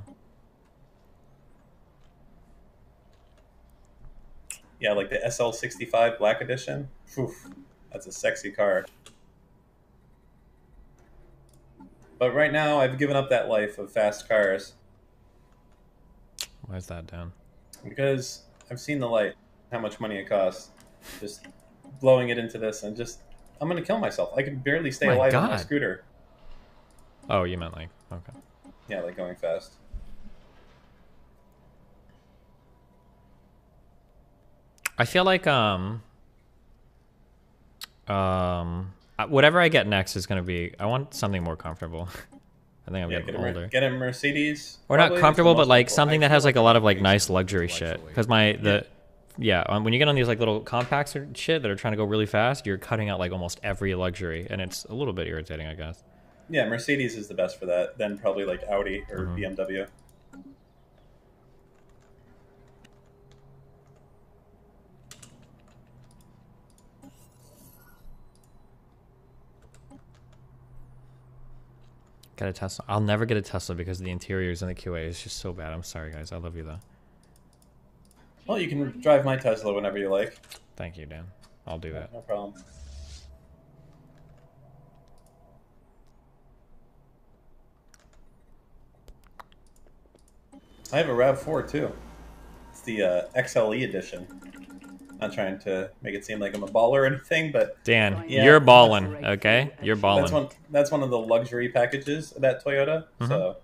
Yeah, like the SL65 Black Edition. Oof, that's a sexy car. But right now, I've given up that life of fast cars. Why is that down? Because I've seen the light, how much money it costs. Just blowing it into this, and I'm going to kill myself. I can barely stay alive on my scooter. Oh, you meant like, okay. Yeah, like going fast. I feel like whatever I get next is gonna be. I want something more comfortable. I think I'm getting older. Get a Mercedes. Or not comfortable, but like something that has like a lot of like nice luxury shit. Because when you get on these like little compacts or shit that are trying to go really fast, you're cutting out like almost every luxury, and it's a little bit irritating, I guess. Yeah, Mercedes is the best for that. Then probably like Audi or BMW. get a Tesla. I'll never get a Tesla because the interiors and the QA is just so bad. I'm sorry, guys. I love you though. Well, you can drive my Tesla whenever you like. Thank you, Dan. I'll do that. No problem. I have a RAV4 too. It's the XLE edition. Not trying to make it seem like I'm a baller or anything, but Dan, yeah, you're balling, okay? You're balling. That's one of the luxury packages of that Toyota. So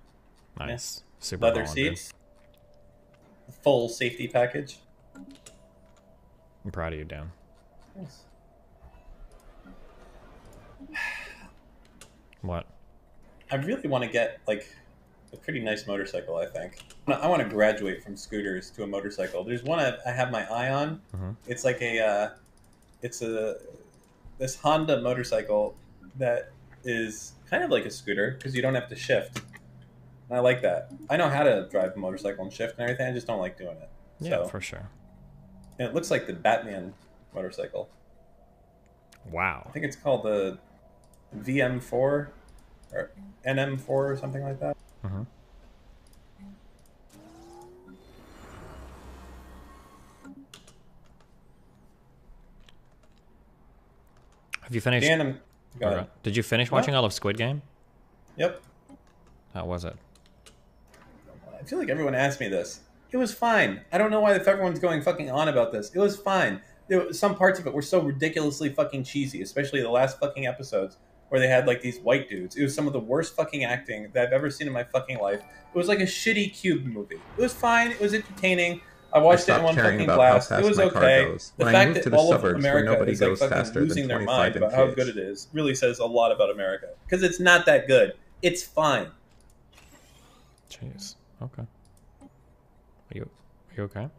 nice, yeah. super leather ballin', seats, full safety package. I'm proud of you, Dan. Nice. What? I really want to get like a pretty nice motorcycle. I think I want to graduate from scooters to a motorcycle. There's one I have my eye on. It's like this Honda motorcycle that is kind of like a scooter because you don't have to shift. And I like that. I know how to drive a motorcycle and shift and everything. I just don't like doing it. Yeah, So, for sure. and it looks like the Batman motorcycle. Wow. I think it's called the VM4 or NM4 or something like that. Have you finished? Dan, go ahead. Did you finish watching all of Squid Game? Yep. How was it? I feel like everyone asked me this. It was fine. I don't know why everyone's going fucking on about this. It was fine. Some parts of it were so ridiculously fucking cheesy, especially the last fucking episodes where they had like these white dudes. It was some of the worst fucking acting that I've ever seen in my fucking life. It was like a shitty Cube movie. It was fine. It was entertaining. I watched it in one fucking blast. It was okay. The fact that all of America is like fucking losing their mind about how good it is really says a lot about America. Because it's not that good. It's fine. Jeez. Okay. Are you okay?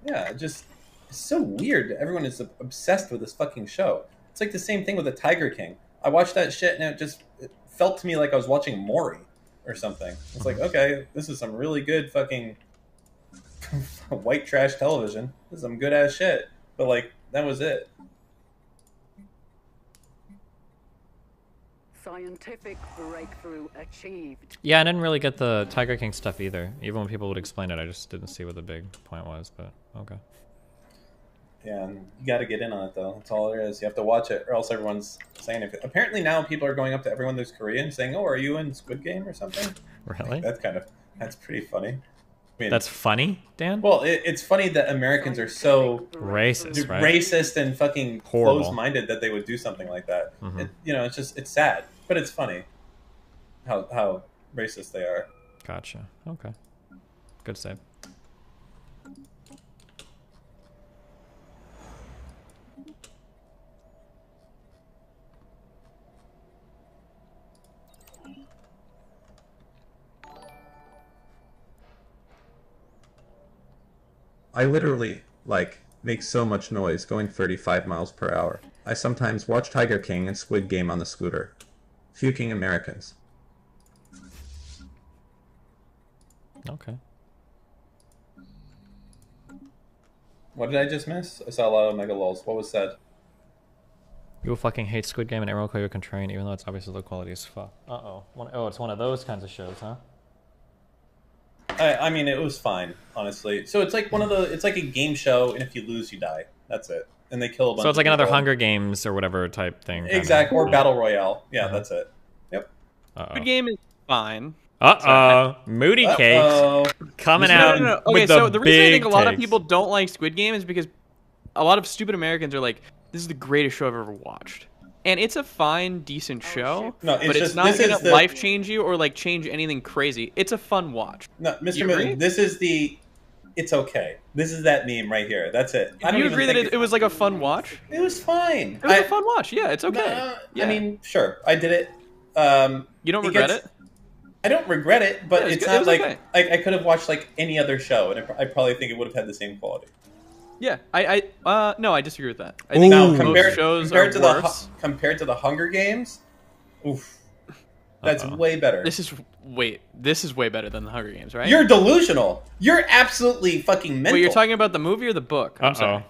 Yeah, just it's so weird. Everyone is obsessed with this fucking show. It's like the same thing with the Tiger King. I watched that shit and it felt to me like I was watching Maury or something. It's like, okay, this is some really good fucking white trash television. This is some good ass shit. But like, that was it. Scientific breakthrough achieved. Yeah, I didn't really get the Tiger King stuff either. Even when people would explain it, I just didn't see what the big point was, but okay. Yeah, and you got to get in on it though. That's all there is. You have to watch it, or else everyone's saying it. Apparently now people are going up to everyone who's Korean saying, "Oh, are you in Squid Game or something?" Really? Like, that's pretty funny. I mean, That's funny, Dan? well, it's funny that Americans are so Racist, right? racist and fucking Horrible. closed-minded that they would do something like that. It's sad, but it's funny how racist they are. Gotcha. Okay. Good save. I literally, make so much noise going 35 miles per hour. I sometimes watch Tiger King and Squid Game on the scooter. Fucking Americans. Okay. What did I just miss? I saw a lot of mega lulls. What was said? People fucking hate Squid Game and everyone will call you contrarian, even though it's obviously low quality as fuck. Uh-oh. Oh, it's one of those kinds of shows, huh? I mean, it was fine, honestly. So it's like it's like a game show, and if you lose, you die. That's it. And they kill a bunch. So it's like of another people. Hunger Games or whatever type thing. Exactly, or Battle Royale. Yeah, that's it. Yep. Good game is fine. Moody Cakes coming out. No. Okay, with so the the reason I big think a lot of takes. people don't like Squid Game is because a lot of stupid Americans are like, "This is the greatest show I've ever watched," and it's a fine, decent show. No, but it's not going to life change you or like change anything crazy. It's a fun watch. No, Mr. You agree? Moon, this is the. It's okay. This is that meme right here. That's it. I Do don't you even agree that think it was like a fun watch? It was fine. It was a fun watch. Yeah, it's okay. No, yeah. I mean, sure, I did it. You don't regret it? I don't regret it, but Yeah, it's it not was like okay. I could have watched like any other show, and I probably think it would have had the same quality. Yeah, no, I disagree with that. I Now, think most compared shows to are the worse. compared to the Hunger Games, oof, that's way better. This is way better than the Hunger Games, right? You're delusional. You're absolutely fucking mental. Wait, you're talking about the movie or the book? I'm sorry.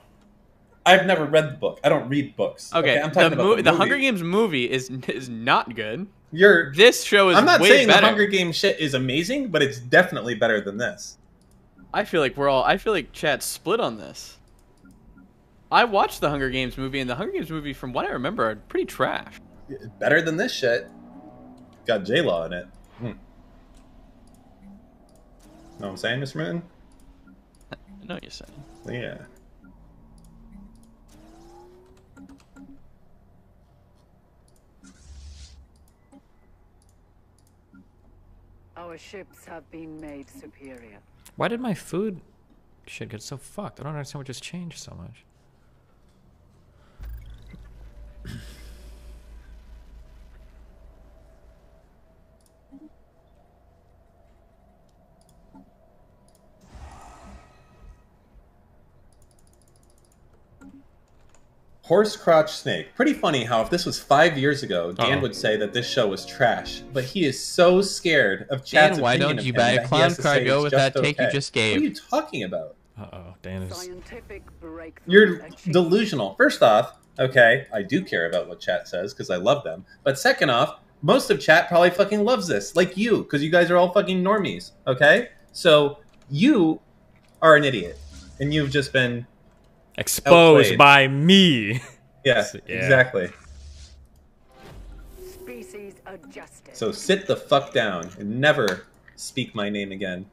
I've never read the book. I don't read books. Okay, I'm talking about the the movie. Hunger Games movie is not good. You're. This show is. I'm not way saying better. the Hunger Games shit is amazing, but it's definitely better than this. I feel like chat's split on this. I watched the Hunger Games movie, and the Hunger Games movie, from what I remember, are pretty trash. Better than this shit. Got J-Law in it. Know what I'm saying, Mr. Moon? I know what you're saying. Yeah. Our ships have been made superior. Why did my food shit get so fucked? I don't understand what just changed so much. Horse crotch snake. Pretty funny how if this was 5 years ago, Dan would say that this show was trash. But he is so scared of Chad's Dan, why opinion don't of you him buy a that he clown has to car say go it's with that take you okay. just gave? What are you talking about? Uh-oh, Dan is... You're delusional. First off, okay, I do care about what chat says because I love them. But second off, most of chat probably fucking loves this. Like you, because you guys are all fucking normies, okay? So you are an idiot. And you've just been... exposed outplayed. by me. Yes, Yeah. exactly. Species adjusted. So sit the fuck down and never speak my name again.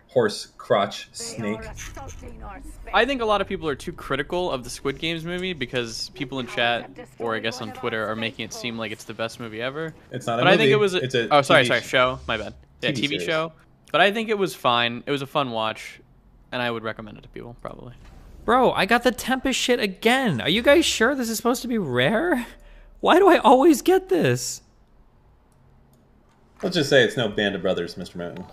Horse crotch snake. I think a lot of people are too critical of the Squid Games movie because people in chat, or I guess on Twitter, are making it seem like it's the best movie ever. It's not a but I movie. think it was It's a oh, sorry, TV show. My bad. Yeah, TV TV series. show. But I think it was fine. It was a fun watch, and I would recommend it to people probably. Bro, I got the Tempest shit again. Are you guys sure this is supposed to be rare? Why do I always get this? Let's just say it's no Band of Brothers, Mr. Mountain.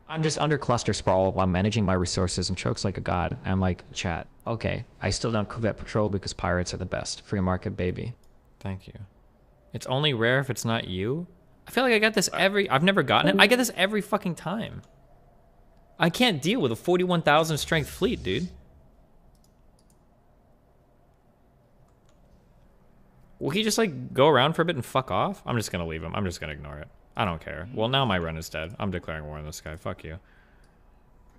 I'm just under cluster sprawl while managing my resources and chokes like a god. I'm like, chat, okay, I still don't covet patrol because pirates are the best. Free market, baby. Thank you. It's only rare if it's not you? I feel like I get this I've never gotten it. I get this every fucking time. I can't deal with a 41,000 strength fleet, dude. Will he just like go around for a bit and fuck off? I'm just gonna leave him. I'm just gonna ignore it. I don't care. Well, now my run is dead. I'm declaring war on this guy. Fuck you.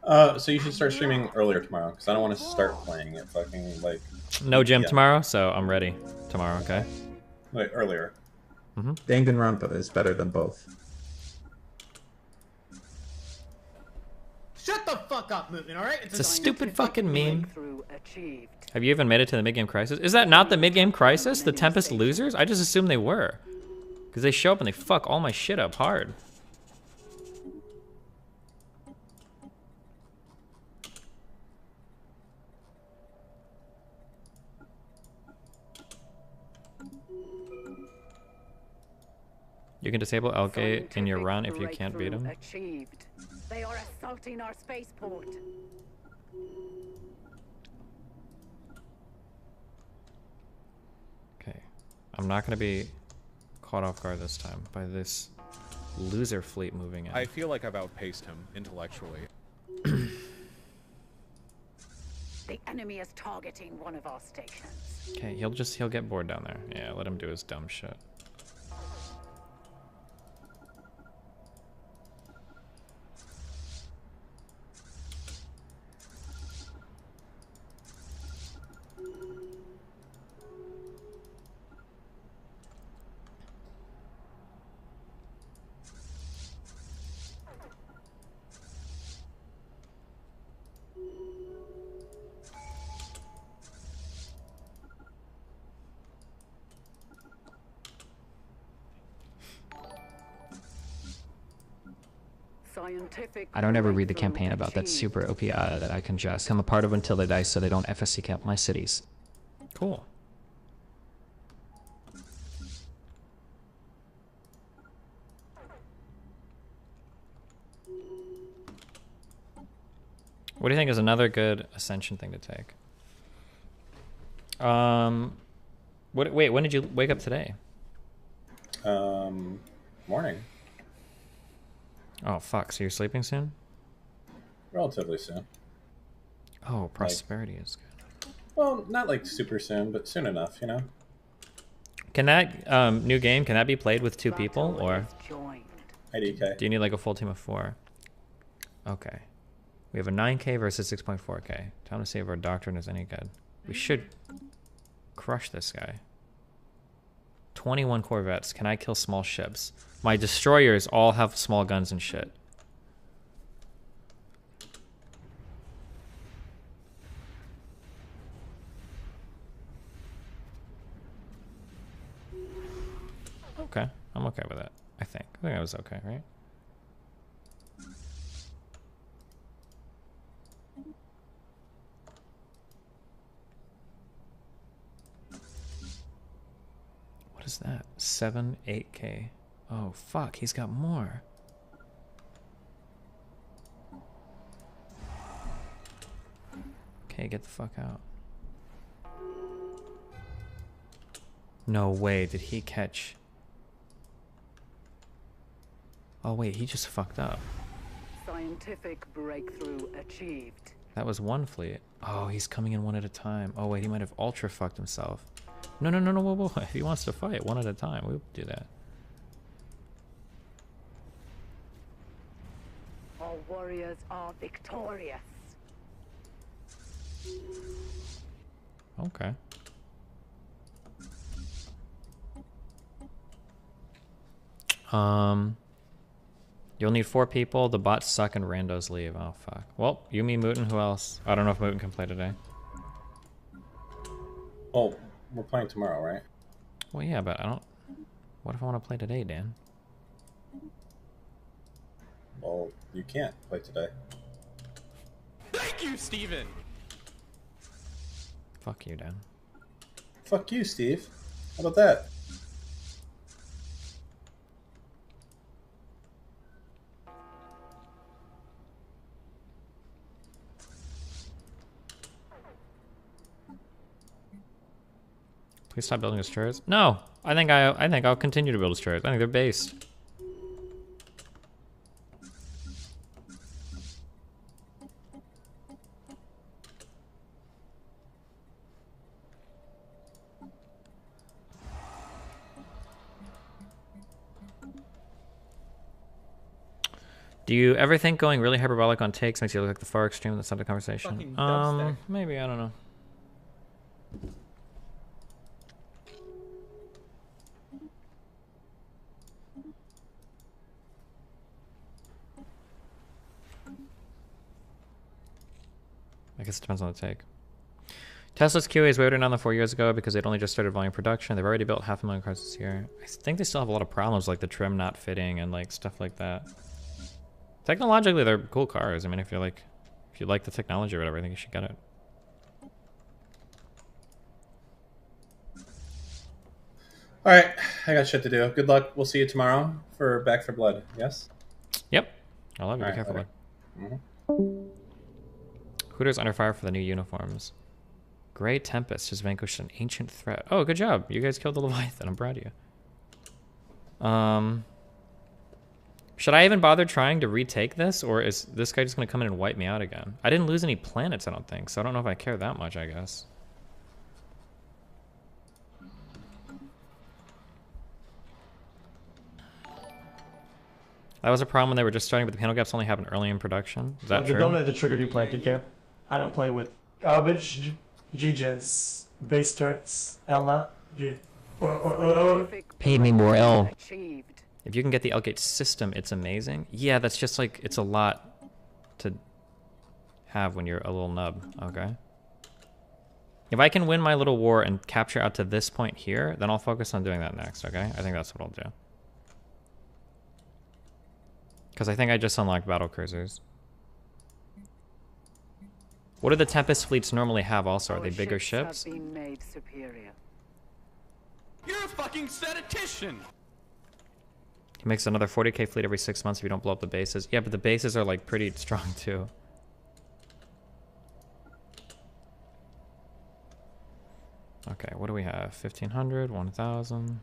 So you should start streaming earlier tomorrow because I don't want to start playing it fucking like. No gym Yeah. tomorrow, so I'm ready tomorrow. Okay. Like earlier. Danganronpa is better than both. Shut the fuck up, Mootin, alright? It's a stupid fucking meme. Have you even made it to the mid-game crisis? Is that not the mid-game crisis? The Tempest losers? I just assumed they were. Because they show up and they fuck all my shit up hard. You can disable Elgate in your run if you can't beat him. Achieved. They are assaulting our spaceport. Okay. I'm not going to be caught off guard this time by this loser fleet moving in. I feel like I've outpaced him intellectually. The enemy is targeting one of our stations. Okay, he'll get bored down there. Yeah, let him do his dumb shit. I don't ever read the campaign about that super OP that I can just become a part of until they die so they don't FSC camp my cities. Cool. What do you think is another good Ascension thing to take? Wait, when did you wake up today? Morning. Oh, fuck. So you're sleeping soon? Relatively soon. Oh, prosperity is good. Well, not like super soon, but soon enough, you know? Can that new game, can that be played with 2 people, or IDK. do you need like a full team of 4? Okay. We have a 9k versus 6.4k. Time to see if our doctrine is any good. We should crush this guy. 21 corvettes. Can I kill small ships? My destroyers all have small guns and shit. Okay, I'm okay with that. I think I was okay, right? What is that? 7, 8k. Oh fuck, he's got more. Okay, get the fuck out. No way, did he catch? Oh wait, he just fucked up. Scientific breakthrough achieved. That was one fleet. Oh, he's coming in one at a time. Oh wait, he might have ultra fucked himself. No, whoa. If he wants to fight one at a time, we'll do that. Our warriors are victorious. Okay. You'll need 4 people. The bots suck and randos leave. Oh fuck. Well, you, me, Mooten. Who else? I don't know if Mooten can play today. Oh, we're playing tomorrow, right? Well, yeah, but I don't. What if I want to play today, Dan? Well, you can't play today. Thank you, Steven! Fuck you, Dan. Fuck you, Steve. How about that? Please stop building destroyers. No, I think I'll continue to build destroyers. I think they're based. Do you ever think going really hyperbolic on takes makes you look like the far extreme of the subject conversation? Maybe, I don't know. I guess it depends on the take. Tesla's QA is way down than 4 years ago because they'd only just started volume production. They've already built 500,000 cars this year. I think they still have a lot of problems like the trim not fitting and like stuff like that. Technologically, they're cool cars. I mean, if you like the technology or whatever, I think you should get it. All right, I got shit to do. Good luck. We'll see you tomorrow for Back for Blood. Yes. Yep. I love you. Be careful. Hooters under fire for the new uniforms. Grey Tempest has vanquished an ancient threat. Oh, good job. You guys killed the Leviathan. I'm proud of you. Should I even bother trying to retake this, or is this guy just going to come in and wipe me out again? I didn't lose any planets, I don't think, so I don't know if I care that much, I guess. That was a problem when they were just starting, but the panel gaps only happen early in production. Is that true? Don't let the trigger do planted cap. I don't play with garbage, GJs, base turrets, Ella, Pay me more L. If you can get the L-Gate system, it's amazing. Yeah, that's just like, it's a lot to have when you're a little nub, okay? If I can win my little war and capture out to this point here, then I'll focus on doing that next, okay? I think that's what I'll do. Because I think I just unlocked battle cruisers. What do the Tempest fleets normally have also? Are they bigger ships? Have been made superior. You're a fucking statistician! He makes another 40k fleet every 6 months if you don't blow up the bases. Yeah, but the bases are like pretty strong too. Okay, what do we have? 1500, 1000.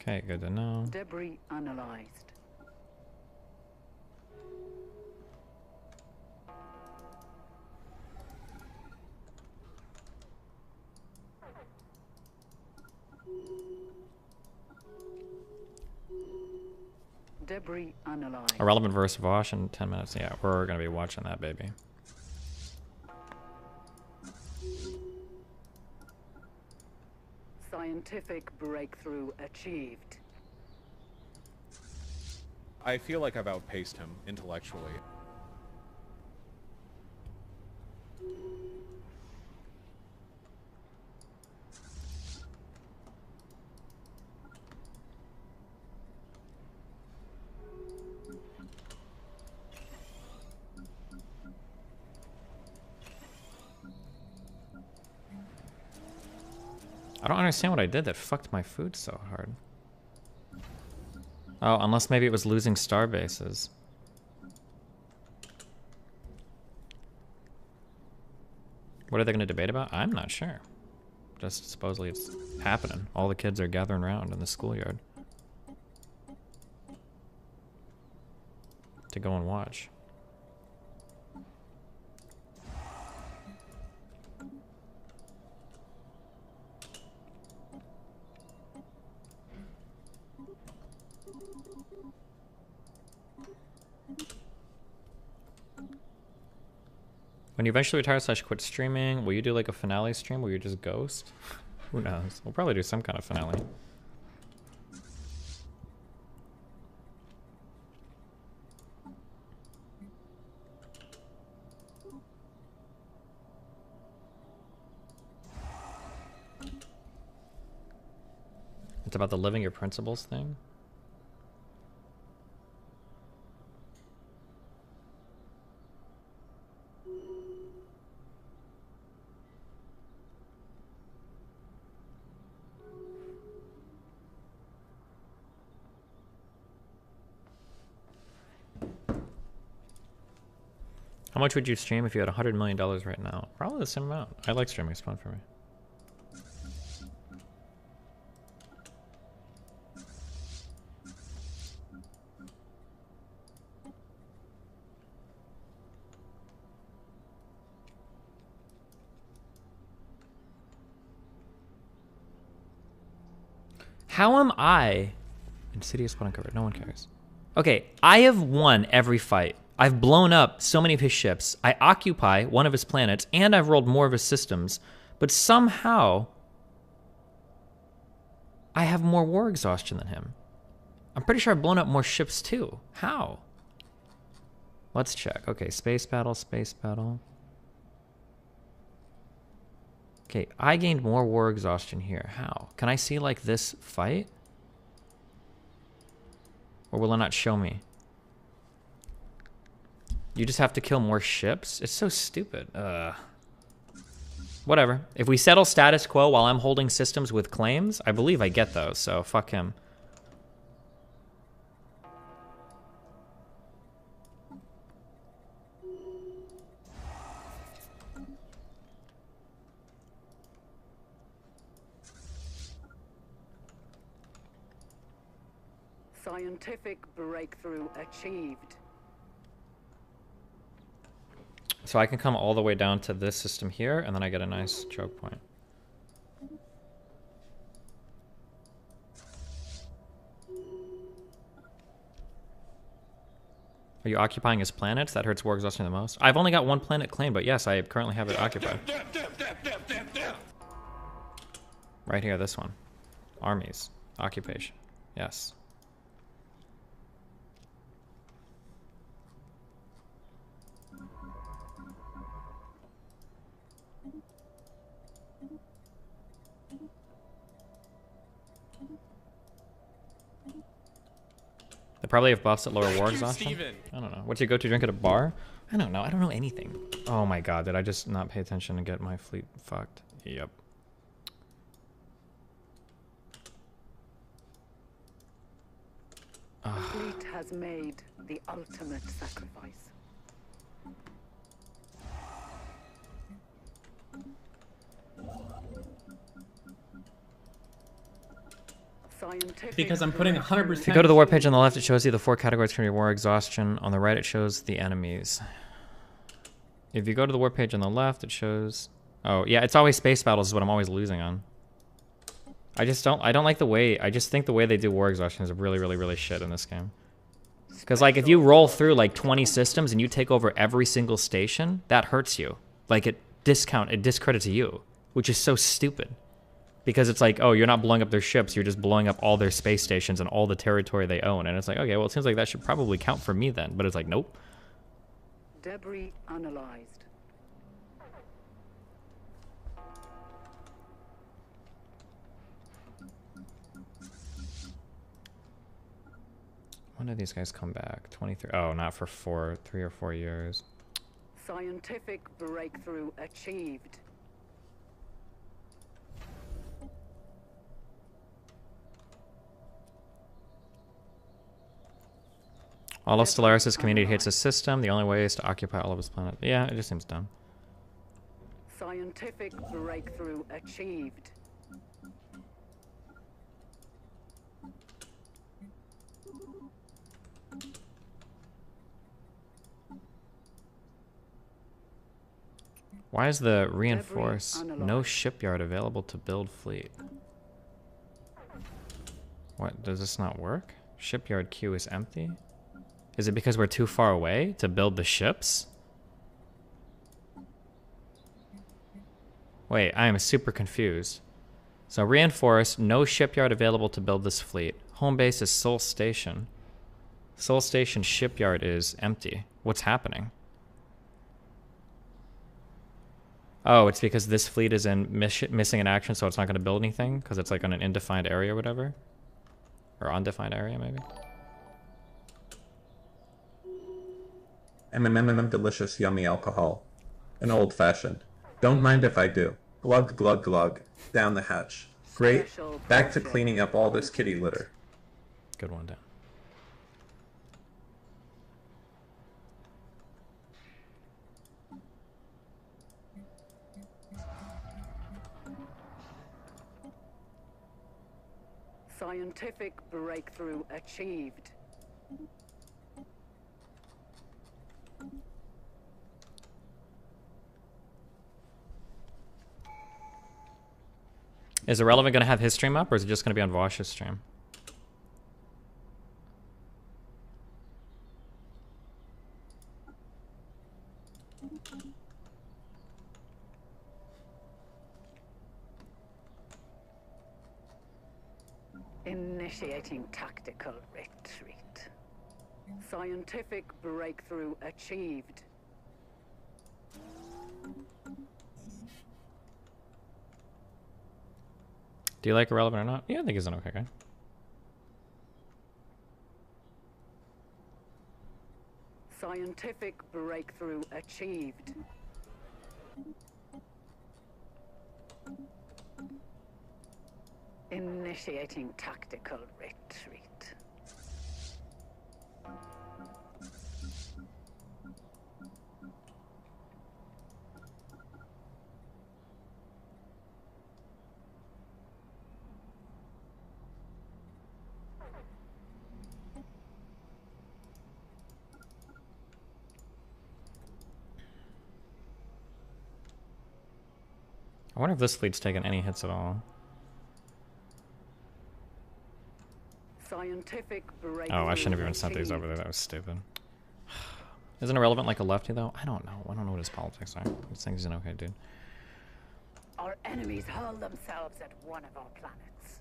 Okay, good to know. Debris analyzed. Debris analyzed. A relevant verse of Vosh in 10 minutes. Yeah, we're gonna be watching that, baby. Scientific breakthrough achieved. I feel like I've outpaced him intellectually. I don't understand what I did that fucked my food so hard. Oh, unless maybe it was losing star bases. What are they going to debate about? I'm not sure. Just supposedly it's happening. All the kids are gathering around in the schoolyard to go and watch. When you eventually retire / quit streaming, will you do like a finale stream where you just ghost? Who knows? We'll probably do some kind of finale. It's about the living your principles thing. How much would you stream if you had $100 million right now? Probably the same amount. I like streaming, it's fun for me. How am I? Insidious but uncovered. No one cares. Okay, I have won every fight. I've blown up so many of his ships. I occupy one of his planets, and I've rolled more of his systems. But somehow, I have more war exhaustion than him. I'm pretty sure I've blown up more ships too. How? Let's check. Okay, space battle, space battle. Okay, I gained more war exhaustion here. How? Can I see like this fight? Or will it not show me? You just have to kill more ships? It's so stupid. Whatever. If we settle status quo while I'm holding systems with claims, I believe I get those, so fuck him. Scientific breakthrough achieved. So I can come all the way down to this system here, and then I get a nice choke point. Are you occupying his planets? That hurts war exhaustion the most. I've only got one planet claimed, but yes, I currently have it occupied. Right here, this one. Armies. Occupation. Yes. They probably have buffs at lower war exhaustion. I don't know. What's your go-to drink at a bar? I don't know. I don't know anything. Oh my god, did I just not pay attention and get my fleet fucked? Yep. The fleet has made the ultimate sacrifice. Because I'm putting 100%. If you go to the war page on the left, it shows you the 4 categories from your war exhaustion. On the right, it shows the enemies. If you go to the war page on the left, it shows... Oh, yeah, it's always space battles is what I'm always losing on. I don't like the way... I just think the way they do war exhaustion is really, really, really shit in this game. Because, like, if you roll through, like, 20 systems and you take over every single station, that hurts you. Like, it discredits you, which is so stupid. Because it's like, oh, you're not blowing up their ships, you're just blowing up all their space stations and all the territory they own. And it's like, okay, well, it seems like that should probably count for me then. But it's like, nope. Debris analyzed. When do these guys come back? 23. Oh, not for 3 or 4 years. Scientific breakthrough achieved. All of Stellaris' community hates the system. The only way is to occupy all of his planet. Yeah, it just seems dumb. Scientific breakthrough achieved. Why is the reinforce no shipyard available to build fleet? What, does this not work? Shipyard queue is empty? Is it because we're too far away to build the ships? Wait, I am super confused. So reinforce, no shipyard available to build this fleet. Home base is Sol Station. Sol Station shipyard is empty. What's happening? Oh, it's because this fleet is in missing in action, so it's not going to build anything? Because it's like on an undefined area or whatever? Or undefined area, maybe? Delicious, yummy alcohol. An old-fashioned. Don't mind if I do. Glug, glug, glug. Down the hatch. Great. Back to cleaning up all this kitty litter. Good one, Dan. Scientific breakthrough achieved. Is Irrelevant going to have his stream up, or is it just going to be on Vosh's stream? Initiating tactical retreat. Scientific breakthrough achieved. Do you like Irrelevant or not? Yeah, I think he's an okay guy. Scientific breakthrough achieved. Initiating tactical retreat. I wonder if this fleet's taken any hits at all. Scientific Oh, I shouldn't have even sent these over there. That was stupid. Isn't Irrelevant like a lefty, though? I don't know. I don't know what his politics are. I just think he's an okay dude. Our enemies hurl themselves at one of our planets.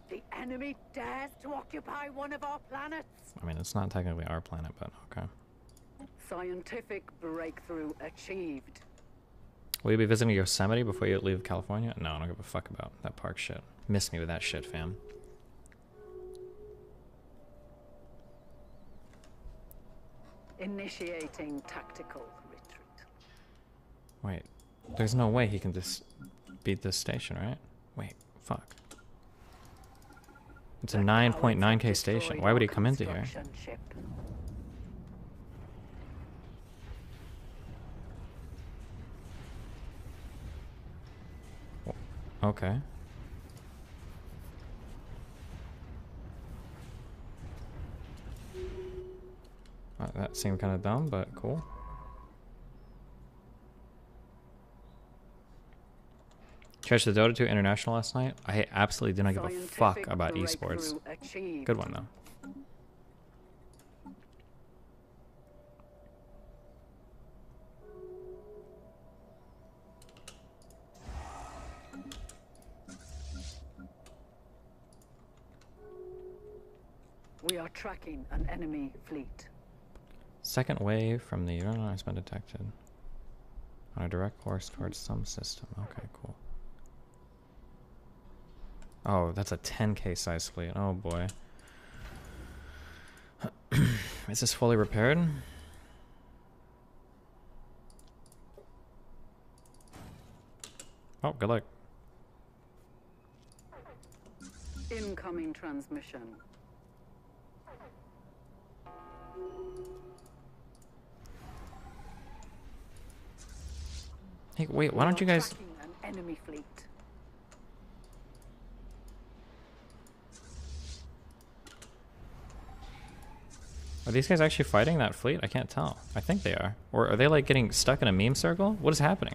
The enemy dares to occupy one of our planets. I mean, it's not technically our planet, but okay. Scientific breakthrough achieved. Will you be visiting Yosemite before you leave California? No, I don't give a fuck about that park shit. Miss me with that shit, fam. Initiating tactical retreat. Wait, there's no way he can just beat this station, right? Wait, fuck. It's a 9.9k station. Why would he come into here? Okay. That seemed kind of dumb, but cool. Catch the Dota 2 International last night? I absolutely did not give a fuck about esports. Good one, though. We are tracking an enemy fleet. Second wave from the Uranus has been detected. On a direct course towards some system. Okay, cool. Oh, that's a 10k size fleet. Oh boy. Is this fully repaired? Oh, good luck. Incoming transmission. Hey, wait, why don't you guys... Tracking an enemy fleet. Are these guys actually fighting that fleet? I can't tell. I think they are. Or are they like getting stuck in a meme circle? What is happening?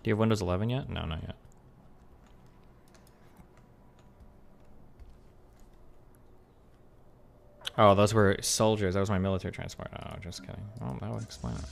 Do you have Windows 11 yet? No, not yet. Oh, those were soldiers. That was my military transport. Oh, just kidding. Oh, that would explain it.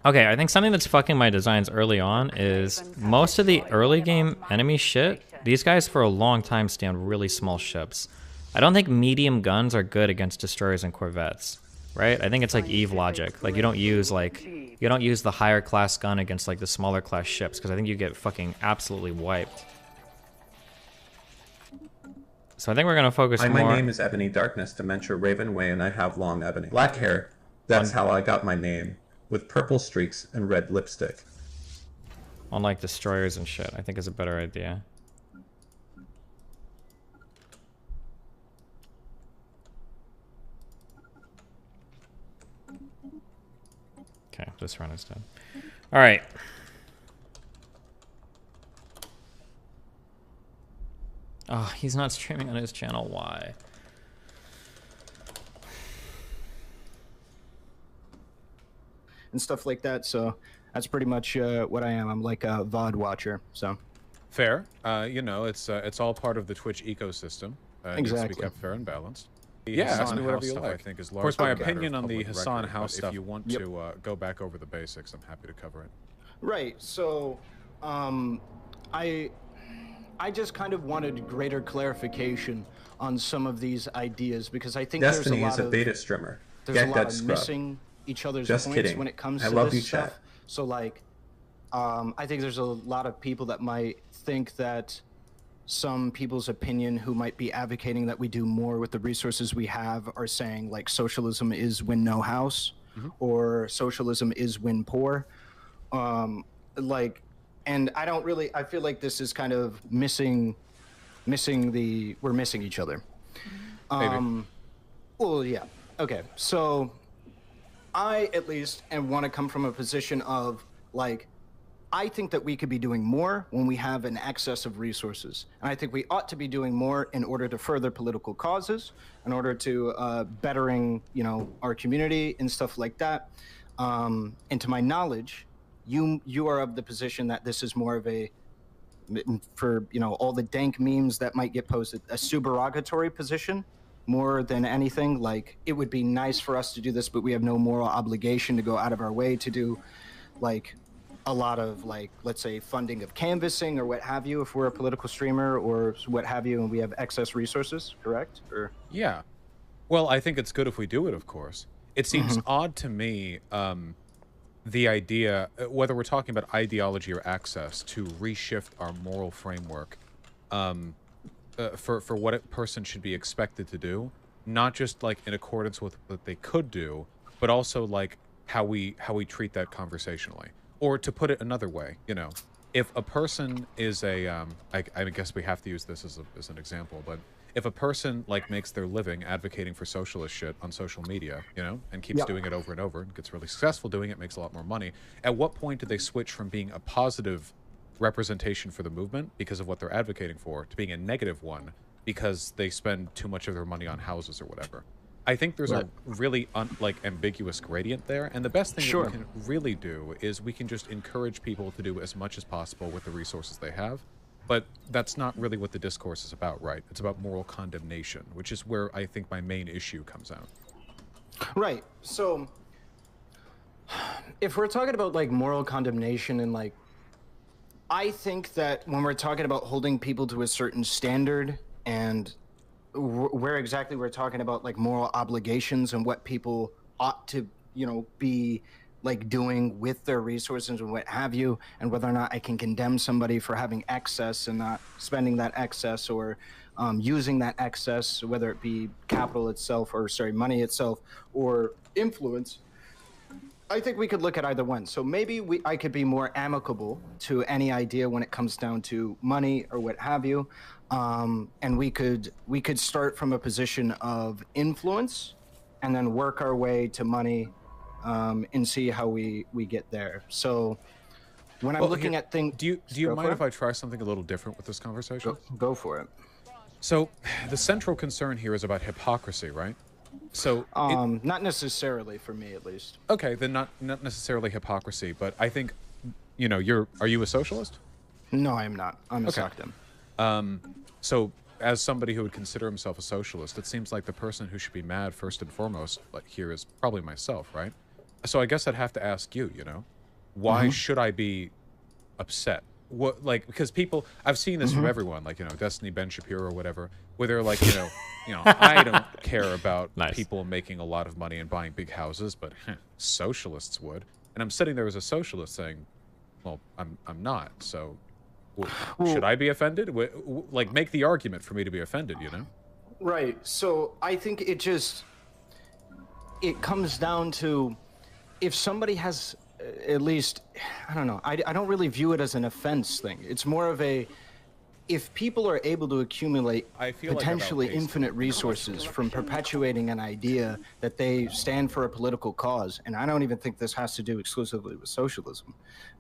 Okay, I think something that's fucking my designs early on is most of the early game enemy shit, these guys for a long time stay on really small ships. I don't think medium guns are good against destroyers and corvettes, right? I think it's like Eve logic. Like you don't use the higher class gun against like the smaller class ships because I think you get fucking absolutely wiped. So I think we're gonna focus more. My name is Ebony Darkness, Dementia Ravenway, and I have long ebony black hair. That's how I got my name, with purple streaks and red lipstick. On like destroyers and shit, I think is a better idea. Okay, this run is done. All right. Oh, he's not streaming on his channel. Why? And stuff like that. So that's pretty much what I am. I'm like a VOD watcher. So fair. You know, it's all part of the Twitch ecosystem. It needs to be kept fair and balanced. Yeah, ask me whatever you like. I think is of course, my opinion on the Hassan House stuff. If you want to go back over the basics, I'm happy to cover it. Right. So, I just kind of wanted greater clarification on some of these ideas because I think Destiny there's is a beta streamer. There's a lot of missing each other's Just points kidding. when it comes I to love this you, stuff. chat. So like, I think there's a lot of people that might think that some people's opinion who might be advocating that we do more with the resources we have are saying like socialism is win no house or socialism is win poor. Like, and I don't really, I feel like this is kind of we're missing each other. Well, yeah. Okay. So I at least want to come from a position of like, I think that we could be doing more when we have an excess of resources. And I think we ought to be doing more in order to further political causes, in order to bettering, you know, our community and stuff like that. And to my knowledge, you are of the position that this is more of a, for, you know, all the dank memes that might get posted, a subarogatory position more than anything. Like, it would be nice for us to do this, but we have no moral obligation to go out of our way to do, like, a lot of, like, let's say funding of canvassing or what have you if we're a political streamer or what have you and we have excess resources, correct? Or yeah. Well, I think it's good if we do it, of course. It seems odd to me, the idea, whether we're talking about ideology or access, to reshift our moral framework for what a person should be expected to do, not just like in accordance with what they could do, but also like how we treat that conversationally. Or to put it another way, you know, if a person is a, I guess we have to use this as an example, but if a person like makes their living advocating for socialist shit on social media, you know, and keeps doing it over and over, and gets really successful doing it, makes a lot more money, at what point do they switch from being a positive representation for the movement because of what they're advocating for to being a negative one because they spend too much of their money on houses or whatever? I think there's a really ambiguous gradient there, and the best thing that we can really do is we can just encourage people to do as much as possible with the resources they have. But that's not really what the discourse is about, right? It's about moral condemnation, which is where I think my main issue comes out. Right. So if we're talking about like moral condemnation and like, I think that when we're talking about holding people to a certain standard and where exactly we're talking about like moral obligations and what people ought to, you know, be like doing with their resources and what have you, and whether or not I can condemn somebody for having excess and not spending that excess or using that excess, whether it be capital itself or money itself or influence, I think we could look at either one. So maybe I could be more amicable to any idea when it comes down to money or what have you. And we could start from a position of influence and then work our way to money and see how we get there. So when I'm looking at things... Do you mind if I try something a little different with this conversation? Go for it. So the central concern here is about hypocrisy, right? So not necessarily for me, at least. Okay, then not necessarily hypocrisy, but I think, you know, are you a socialist? No, I am not. I'm a SOCDEM. So as somebody who would consider himself a socialist, it seems like the person who should be mad first and foremost, like here, is probably myself, right? So I guess I'd have to ask you, you know, why should I be upset? What, like, because people, I've seen this from everyone, like, you know, Destiny, Ben Shapiro or whatever, where they're like, you know, I don't care about people making a lot of money and buying big houses, but socialists would. And I'm sitting there as a socialist saying, well, I'm not. So should I be offended? Like, make the argument for me to be offended, you know? Right. So I think it comes down to if somebody has at least, I don't know, I don't really view it as an offense thing. It's more of a, if people are able to accumulate potentially infinite resources from perpetuating an idea that they stand for a political cause, and I don't even think this has to do exclusively with socialism,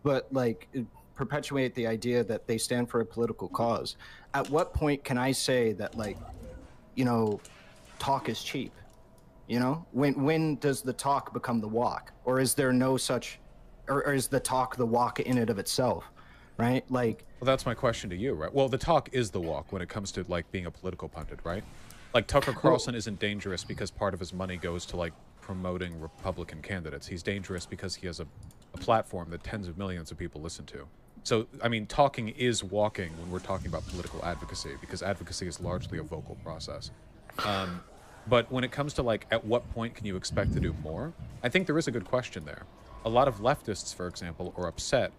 but like perpetuate the idea that they stand for a political cause, at what point can I say that, like, you know, talk is cheap? You know, when does the talk become the walk? Or is there no such, or is the talk the walk in and of itself, right? Like, well, that's my question to you, right? Well, the talk is the walk when it comes to like being a political pundit, right? Like Tucker Carlson isn't dangerous because part of his money goes to like promoting Republican candidates. He's dangerous because he has a platform that tens of millions of people listen to. So, I mean, talking is walking when we're talking about political advocacy, because advocacy is largely a vocal process. But when it comes to like, at what point can you expect to do more? I think there is a good question there. A lot of leftists, for example, are upset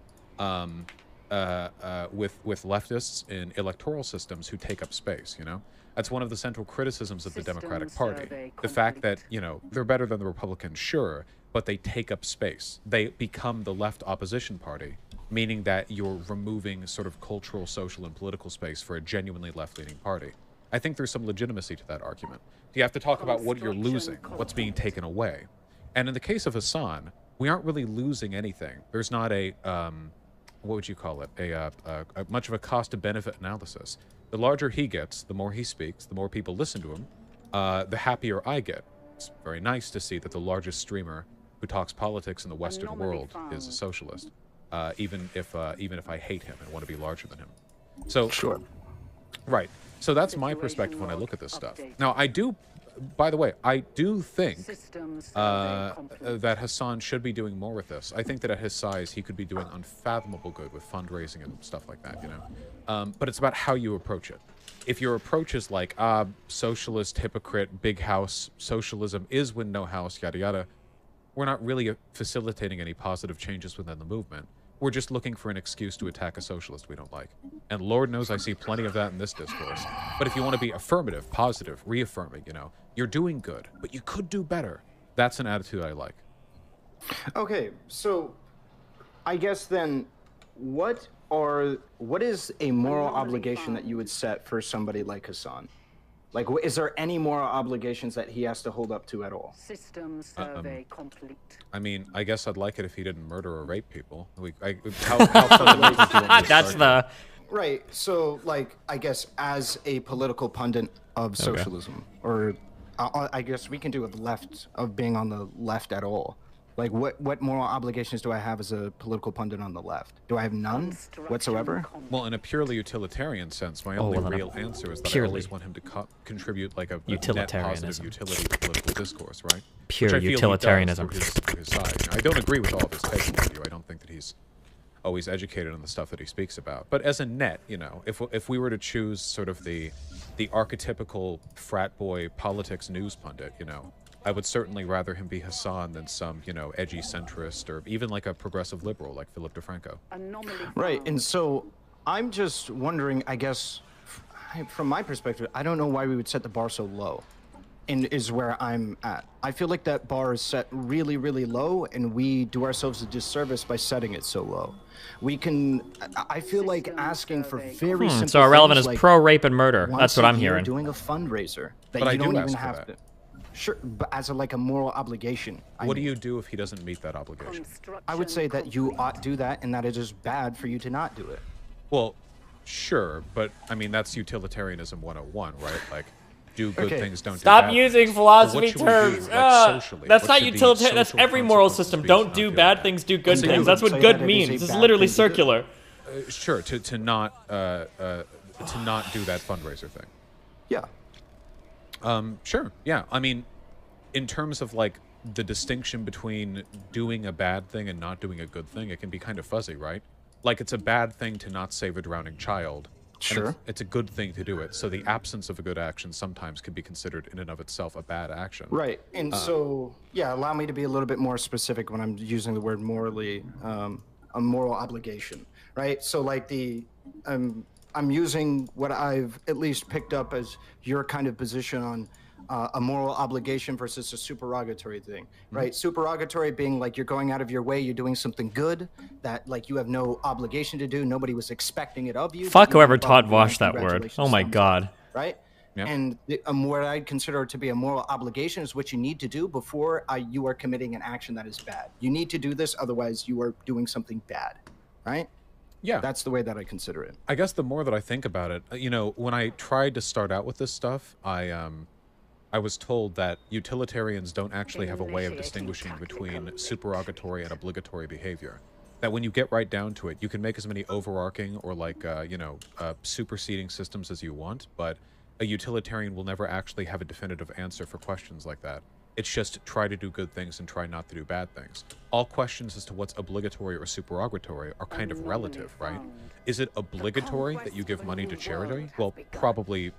with leftists in electoral systems who take up space, you know? That's one of the central criticisms of the Democratic Party. The fact that, you know, they're better than the Republicans, sure, but they take up space. They become the left opposition party, meaning that you're removing sort of cultural, social, and political space for a genuinely left-leaning party. I think there's some legitimacy to that argument. You have to talk about what you're losing, what's being taken away. And in the case of Hassan, we aren't really losing anything. There's not a, what would you call it? A much of a cost-to-benefit analysis. The larger he gets, the more he speaks, the more people listen to him, the happier I get. It's very nice to see that the largest streamer who talks politics in the Western world is a socialist, even if I hate him and want to be larger than him. So, sure. Right. So that's my perspective when I look at this stuff. Now, I do, by the way, I do think that Hassan should be doing more with this. I think that at his size, he could be doing unfathomable good with fundraising and stuff like that, you know? But it's about how you approach it. If your approach is like, socialist, hypocrite, big house, socialism is when no house, yada yada, we're not really facilitating any positive changes within the movement. We're just looking for an excuse to attack a socialist we don't like. And Lord knows I see plenty of that in this discourse. But if you want to be affirmative, positive, reaffirming, you know, you're doing good, but you could do better. That's an attitude I like. Okay, so I guess then what or what is a moral obligation that you would set for somebody like Hassan? Like, is there any moral obligations that he has to hold up to at all? System survey complete. I mean, I guess I'd like it if he didn't murder or rape people. How fundamentally do you want me to That's start the... Right. So, like, I guess as a political pundit of socialism, or I guess we can do with left, of being on the left at all. Like, what moral obligations do I have as a political pundit on the left? Do I have none whatsoever? Well, in a purely utilitarian sense, my only real answer is that I always want him to contribute like a net positive utility to political discourse, right? Pure Which I feel utilitarianism. He does for his side. I don't agree with all of his takes on you. I don't think that he's always educated on the stuff that he speaks about. But as a net, you know, if we were to choose sort of the archetypical frat boy politics news pundit, you know, I would certainly rather him be Hassan than some, you know, edgy centrist or even like a progressive liberal like Philip DeFranco. Right, and so I'm just wondering, I guess, from my perspective, I don't know why we would set the bar so low, and is where I'm at. I feel like that bar is set really, really low, and we do ourselves a disservice by setting it so low. We can, I feel like asking for very simple So irrelevant things is like pro rape and murder. once That's what a I'm year hearing. Doing a fundraiser that But you I don't do even ask for have that. to. Sure, but as like a moral obligation. What do you do if he doesn't meet that obligation? I would say that you ought do that, and that it is bad for you to not do it. Well, sure, but I mean that's utilitarianism 101, right? Like, do good things, don't Stop do bad using things. philosophy But what should we do, terms. like, socially? That's What not should the utilitarian. That's social every moral consequences system. be Don't to do not bad things, do good So things. you That's would what say good that it means. is a This is bad literally thing to do? circular. Sure, to not do that fundraiser thing. Yeah. Sure. Yeah. I mean, in terms of like the distinction between doing a bad thing and not doing a good thing, it can be kind of fuzzy, right? Like, it's a bad thing to not save a drowning child. Sure. And it's a good thing to do it. So the absence of a good action sometimes can be considered in and of itself a bad action. Right. And so, yeah, allow me to be a little bit more specific when I'm using the word morally, a moral obligation, right? So like I'm using what I've at least picked up as your kind of position on a moral obligation versus a supererogatory thing, right? Supererogatory being like you're going out of your way, you're doing something good that like you have no obligation to do, nobody was expecting it of you. Fuck but you whoever did taught it, Vosh that word. congratulations, Oh my thumbs up, god. right? And what I'd consider to be a moral obligation is what you need to do before you are committing an action that is bad. You need to do this, otherwise you are doing something bad, right? Yeah. That's the way that I consider it. I guess the more that I think about it, you know, when I tried to start out with this stuff, I was told that utilitarians don't actually have a way of distinguishing between supererogatory and obligatory behavior. That when you get right down to it, you can make as many overarching or like, superseding systems as you want, but a utilitarian will never actually have a definitive answer for questions like that. It's just try to do good things and try not to do bad things. All questions as to what's obligatory or supererogatory are kind of relative, right? Is it obligatory that you give money to charity? Well, probably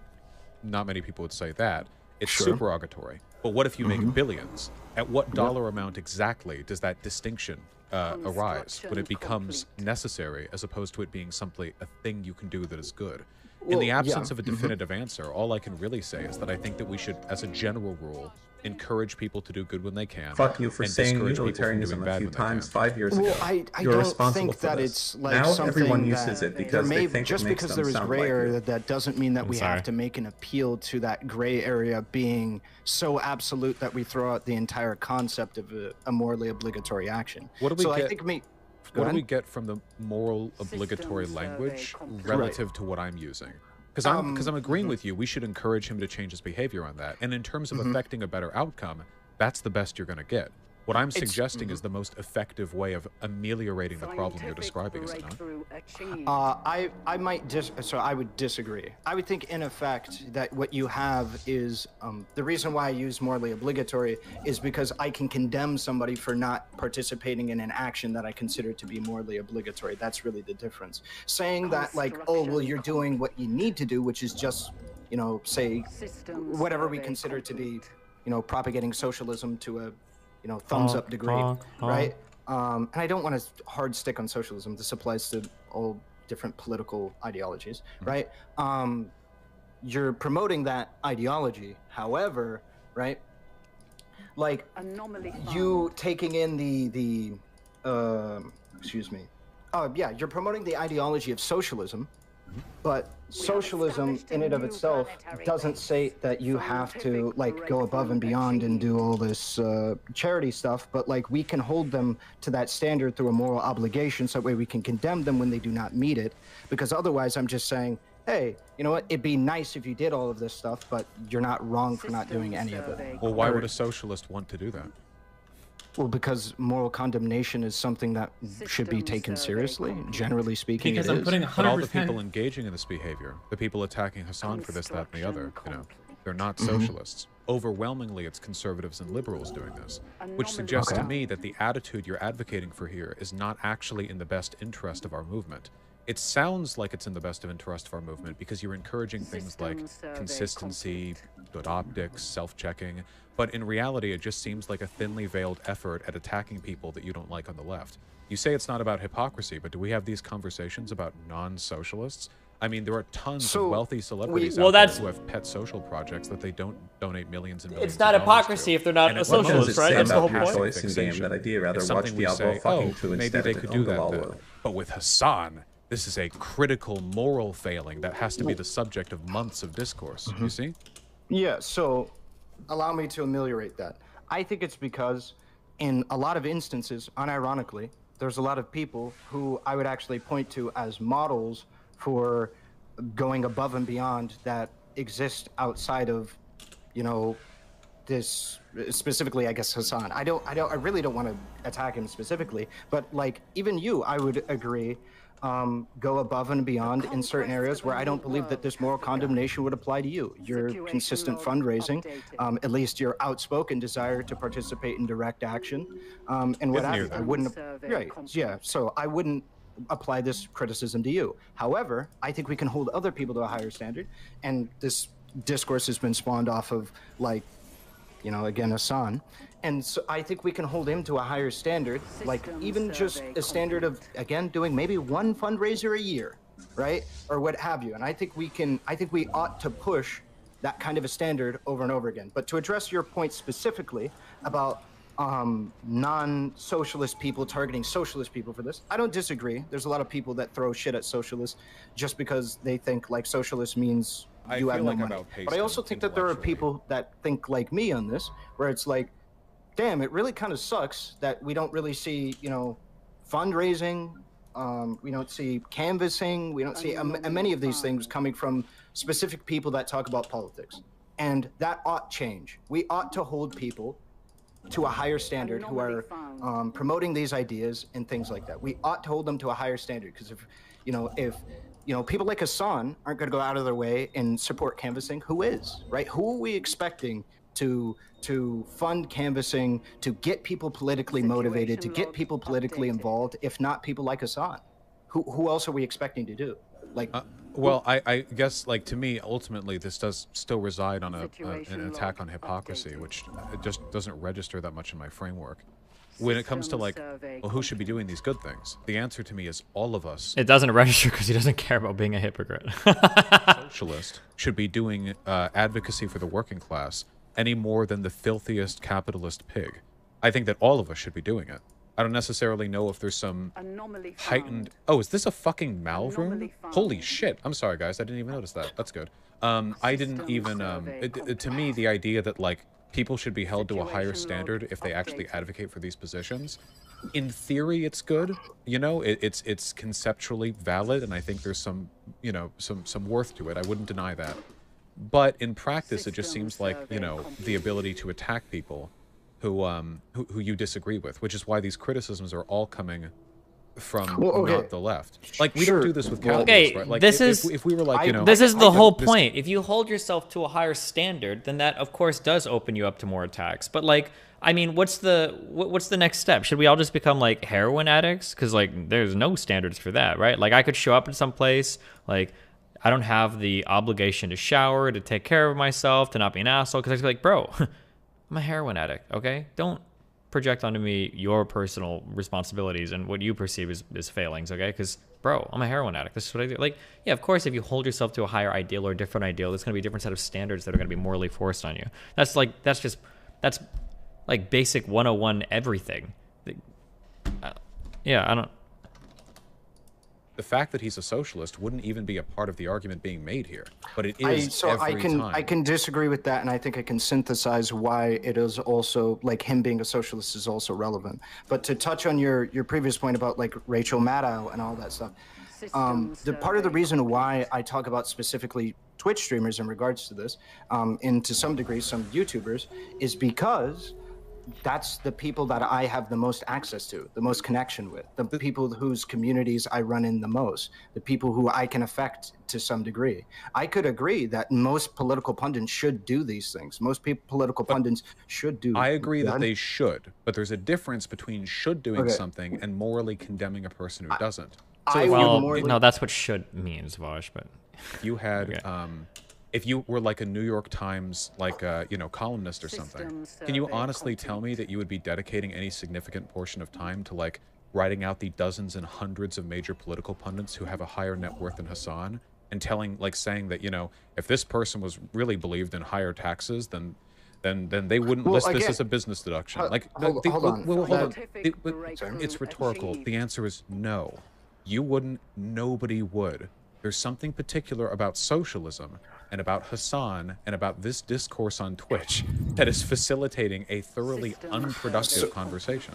not many people would say that. It's supererogatory. But what if you make billions? At what dollar amount exactly does that distinction arise when it becomes necessary as opposed to it being simply a thing you can do that is good? In the absence of a definitive answer, all I can really say is that I think that we should, as a general rule, encourage people to do good when they can. Fuck you for and saying discourage people from utilitarianism doing a bad few when they times can. 5 years ago. Well, I You're don't responsible think for that this. it's like now something everyone that uses it because they think just it makes because them there is sound gray like area, you. that doesn't mean that we have to make an appeal to that gray area being so absolute that we throw out the entire concept of a morally obligatory action. What do we so get? I think What do we get from the moral obligatory language relative to what I'm using? Because I'm agreeing with you. We should encourage him to change his behavior on that. And in terms of affecting a better outcome, that's the best you're going to get. What I'm suggesting is the most effective way of ameliorating the problem you're describing, is it not? I might I would disagree. I would think, in effect, that what you have is the reason why I use morally obligatory is because I can condemn somebody for not participating in an action that I consider to be morally obligatory. That's really the difference. Saying that, like, oh, well, you're doing what you need to do, which is just, say, whatever we consider to be, propagating socialism to a thumbs up degree, right? And I don't want to hard stick on socialism. This applies to all different political ideologies, right? You're promoting that ideology. However, right? Like you taking in the excuse me, yeah, you're promoting the ideology of socialism, but socialism in and of itself doesn't say that you have to like go above and beyond and do all this charity stuff, but like we can hold them to that standard through a moral obligation, so that way we can condemn them when they do not meet it, because otherwise I'm just saying, hey, you know what, it'd be nice if you did all of this stuff, but you're not wrong for not doing any of it. Well, why would a socialist want to do that? Well, because moral condemnation is something that should be taken seriously. Generally speaking, Because it I'm is. putting 100%. But all the people engaging in this behavior, the people attacking Hassan for this, that, and the other, you know, they're not socialists. Overwhelmingly, it's conservatives and liberals doing this, which suggests to me that the attitude you're advocating for here is not actually in the best interest of our movement. It sounds like it's in the best of interest of our movement because you're encouraging things like consistency, good optics, self-checking, but in reality, it just seems like a thinly veiled effort at attacking people that you don't like on the left. You say it's not about hypocrisy, but do we have these conversations about non-socialists? I mean, there are tons of wealthy celebrities out there who have pet social projects that they don't donate millions and millions. It's not hypocrisy if they're not a socialist, right? That's the whole point. Choice in game that I'd rather watch Diablo fucking 2 maybe instead they of could do that then. Lalo. But with Hassan, this is a critical moral failing that has to be the subject of months of discourse. You see? Yeah, so allow me to ameliorate that. I think it's because in a lot of instances, unironically, there's a lot of people who I would actually point to as models for going above and beyond that exist outside of, you know, this specifically, I guess, Hassan. I really don't want to attack him specifically, but like even you, I would agree, go above and beyond in certain areas where I don't believe that this moral condemnation would apply to you. Your consistent fundraising, at least your outspoken desire to participate in direct action, and what have you. I wouldn't, right, yeah, so I wouldn't apply this criticism to you. However, I think we can hold other people to a higher standard, and this discourse has been spawned off of, like, you know, again, Hassan. And so I think we can hold him to a higher standard, like even just a standard of, again, doing maybe one fundraiser a year, right? Or what have you. And I think we ought to push that kind of a standard over and over again. But to address your point specifically about non-socialist people targeting socialist people for this, I don't disagree. There's a lot of people that throw shit at socialists just because they think like socialist means you have no money. But I also think that there are people that think like me on this, where it's like, damn, it really kind of sucks that we don't really see, you know, fundraising, we don't see canvassing, we don't see many of these things coming from specific people that talk about politics. And that ought change. We ought to hold people to a higher standard who are promoting these ideas and things like that. We ought to hold them to a higher standard, because if people like Hassan aren't going to go out of their way and support canvassing, who is, right? Who are we expecting to fund canvassing, to get people politically motivated, to get people politically involved, if not people like Hassan? Who else are we expecting to do? Like, well, I guess, like, to me, ultimately, this does still reside on an attack on hypocrisy, which it just doesn't register that much in my framework. When it comes to, like, well, who should be doing these good things? The answer to me is all of us. It doesn't register because he doesn't care about being a hypocrite. Socialist should be doing advocacy for the working class any more than the filthiest capitalist pig. I think that all of us should be doing it. I don't necessarily know if there's some heightened... Oh, is this a fucking Malv room? Holy shit. I'm sorry, guys. I didn't even notice that. That's good. I didn't even... to me, the idea that, like, people should be held to a higher standard if they actually advocate for these positions, in theory, it's good. You know, it's conceptually valid, and I think there's some, you know, some worth to it. I wouldn't deny that. But in practice, it just seems like, you know, the ability to attack people who you disagree with, which is why these criticisms are all coming from not the left. Like, we don't do this with capitalists, right? Like, if we were like, you know... This is the whole point. If you hold yourself to a higher standard, then that, of course, does open you up to more attacks. But, like, I mean, what's the next step? Should we all just become, like, heroin addicts? Because, like, there's no standards for that, right? Like, I could show up in some place, like... I don't have the obligation to shower, to take care of myself, to not be an asshole, because I feel like, bro, I'm a heroin addict, okay? Don't project onto me your personal responsibilities and what you perceive as failings, okay? Because, bro, I'm a heroin addict. This is what I do. Like, yeah, of course, if you hold yourself to a higher ideal or a different ideal, there's going to be a different set of standards that are going to be morally forced on you. That's like basic 101 everything. Yeah, I don't... the fact that he's a socialist wouldn't even be a part of the argument being made here. But it is every time. I can disagree with that, and I think I can synthesize why it is also, like, him being a socialist is also relevant. But to touch on your previous point about, like, Rachel Maddow and all that stuff, the part of the reason why I talk about specifically Twitch streamers in regards to this, and to some degree some YouTubers, is because that's the people that I have the most access to, the most connection with, the people whose communities I run in the most, the people who I can affect to some degree. I could agree that most political pundits should do these things. Most political pundits should do. I agree that they should, but there's a difference between should doing something and morally condemning a well, no, that's what should means, Vosh. But you had, if you were like a New York Times, like columnist or something, can you honestly tell me that you would be dedicating any significant portion of time to like writing out the dozens and hundreds of major political pundits who have a higher net worth than Hassan, and saying that if this person was really believed in higher taxes, then they wouldn't list this as a business deduction. Hold on. It's rhetorical. The answer is no. You wouldn't. Nobody would. There's something particular about socialism and about Hassan and about this discourse on Twitch that is facilitating a thoroughly unproductive conversation.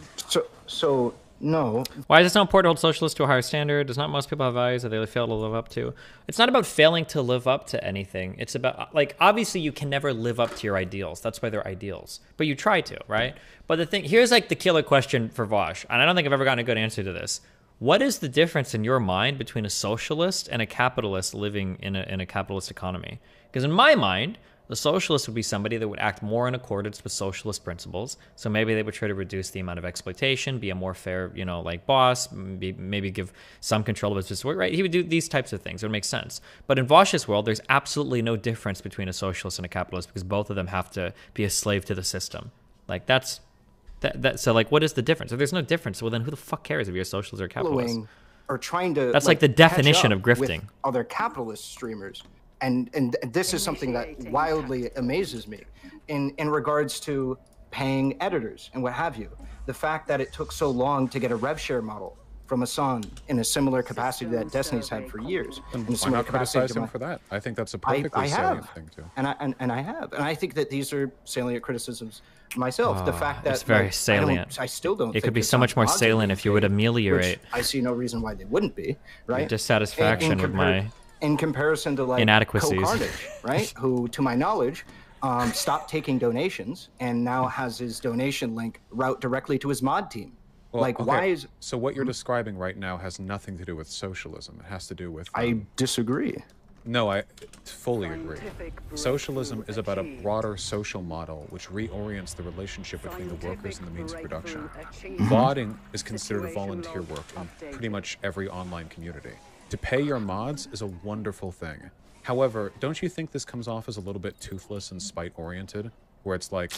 So no. Why is it so important to hold socialists to a higher standard? Does not most people have values that they fail to live up to? It's not about failing to live up to anything. It's about, like, obviously you can never live up to your ideals. That's why they're ideals. But you try to, right? But the thing, here's like the killer question for Vosh, and I don't think I've ever gotten a good answer to this. What is the difference in your mind between a socialist and a capitalist living in a capitalist economy? Because in my mind, the socialist would be somebody that would act more in accordance with socialist principles. So maybe they would try to reduce the amount of exploitation, be a more fair, like boss, maybe give some control of his business, right? He would do these types of things. It would make sense. But in Vosh's world, there's absolutely no difference between a socialist and a capitalist because both of them have to be a slave to the system. Like so like, what is the difference? If there's no difference, well then who the fuck cares if you're a socialist or a capitalist? Or trying to that's like the definition of grifting. With other capitalist streamers, and this is something that wildly amazes me in regards to paying editors and what have you. The fact that it took so long to get a rev share model from Hassan in a similar capacity that Destiny's had for years. Why not criticize him for that? I think that's a perfectly salient thing too. And I think that these are salient criticisms myself. The fact that it's very salient. I still don't. It could be so much more salient if you would ameliorate. I see no reason why they wouldn't be, right? Your dissatisfaction with my in comparison to like inadequacies, Co-Carnage, right? Who, to my knowledge, stopped taking donations and now has his donation link route directly to his mod team. Well, like, why is... So what you're describing right now has nothing to do with socialism. It has to do with... I disagree. No, I fully agree. Socialism is about a broader social model which reorients the relationship between the workers and the means of production. Modding is considered volunteer work in pretty much every online community. To pay your mods is a wonderful thing. However, don't you think this comes off as a little bit toothless and spite-oriented? Where it's like...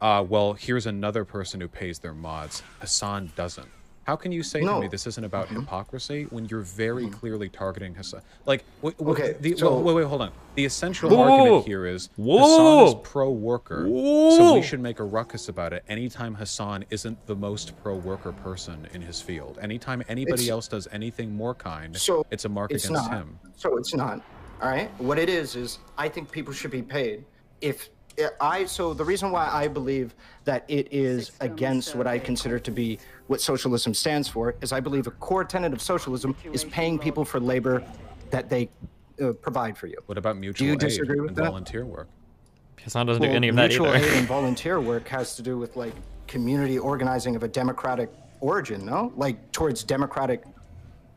well, here's another person who pays their mods. Hassan doesn't. How can you say to me this isn't about hypocrisy when you're very clearly targeting Hassan? Like, wait, hold on. The essential argument here is Hassan is pro-worker, so we should make a ruckus about it anytime Hassan isn't the most pro-worker person in his field. Anytime anybody else does anything more kind, it's a mark against him. So it's not. All right? What it is I think people should be paid if... So the reason why I believe that it is against what I consider to be what socialism stands for is I believe a core tenet of socialism is paying people for labor that they provide for you. What about mutual aid and volunteer work? Hassan doesn't do any of that either. Mutual aid and volunteer work has to do with like community organizing of a democratic origin, no? Like towards democratic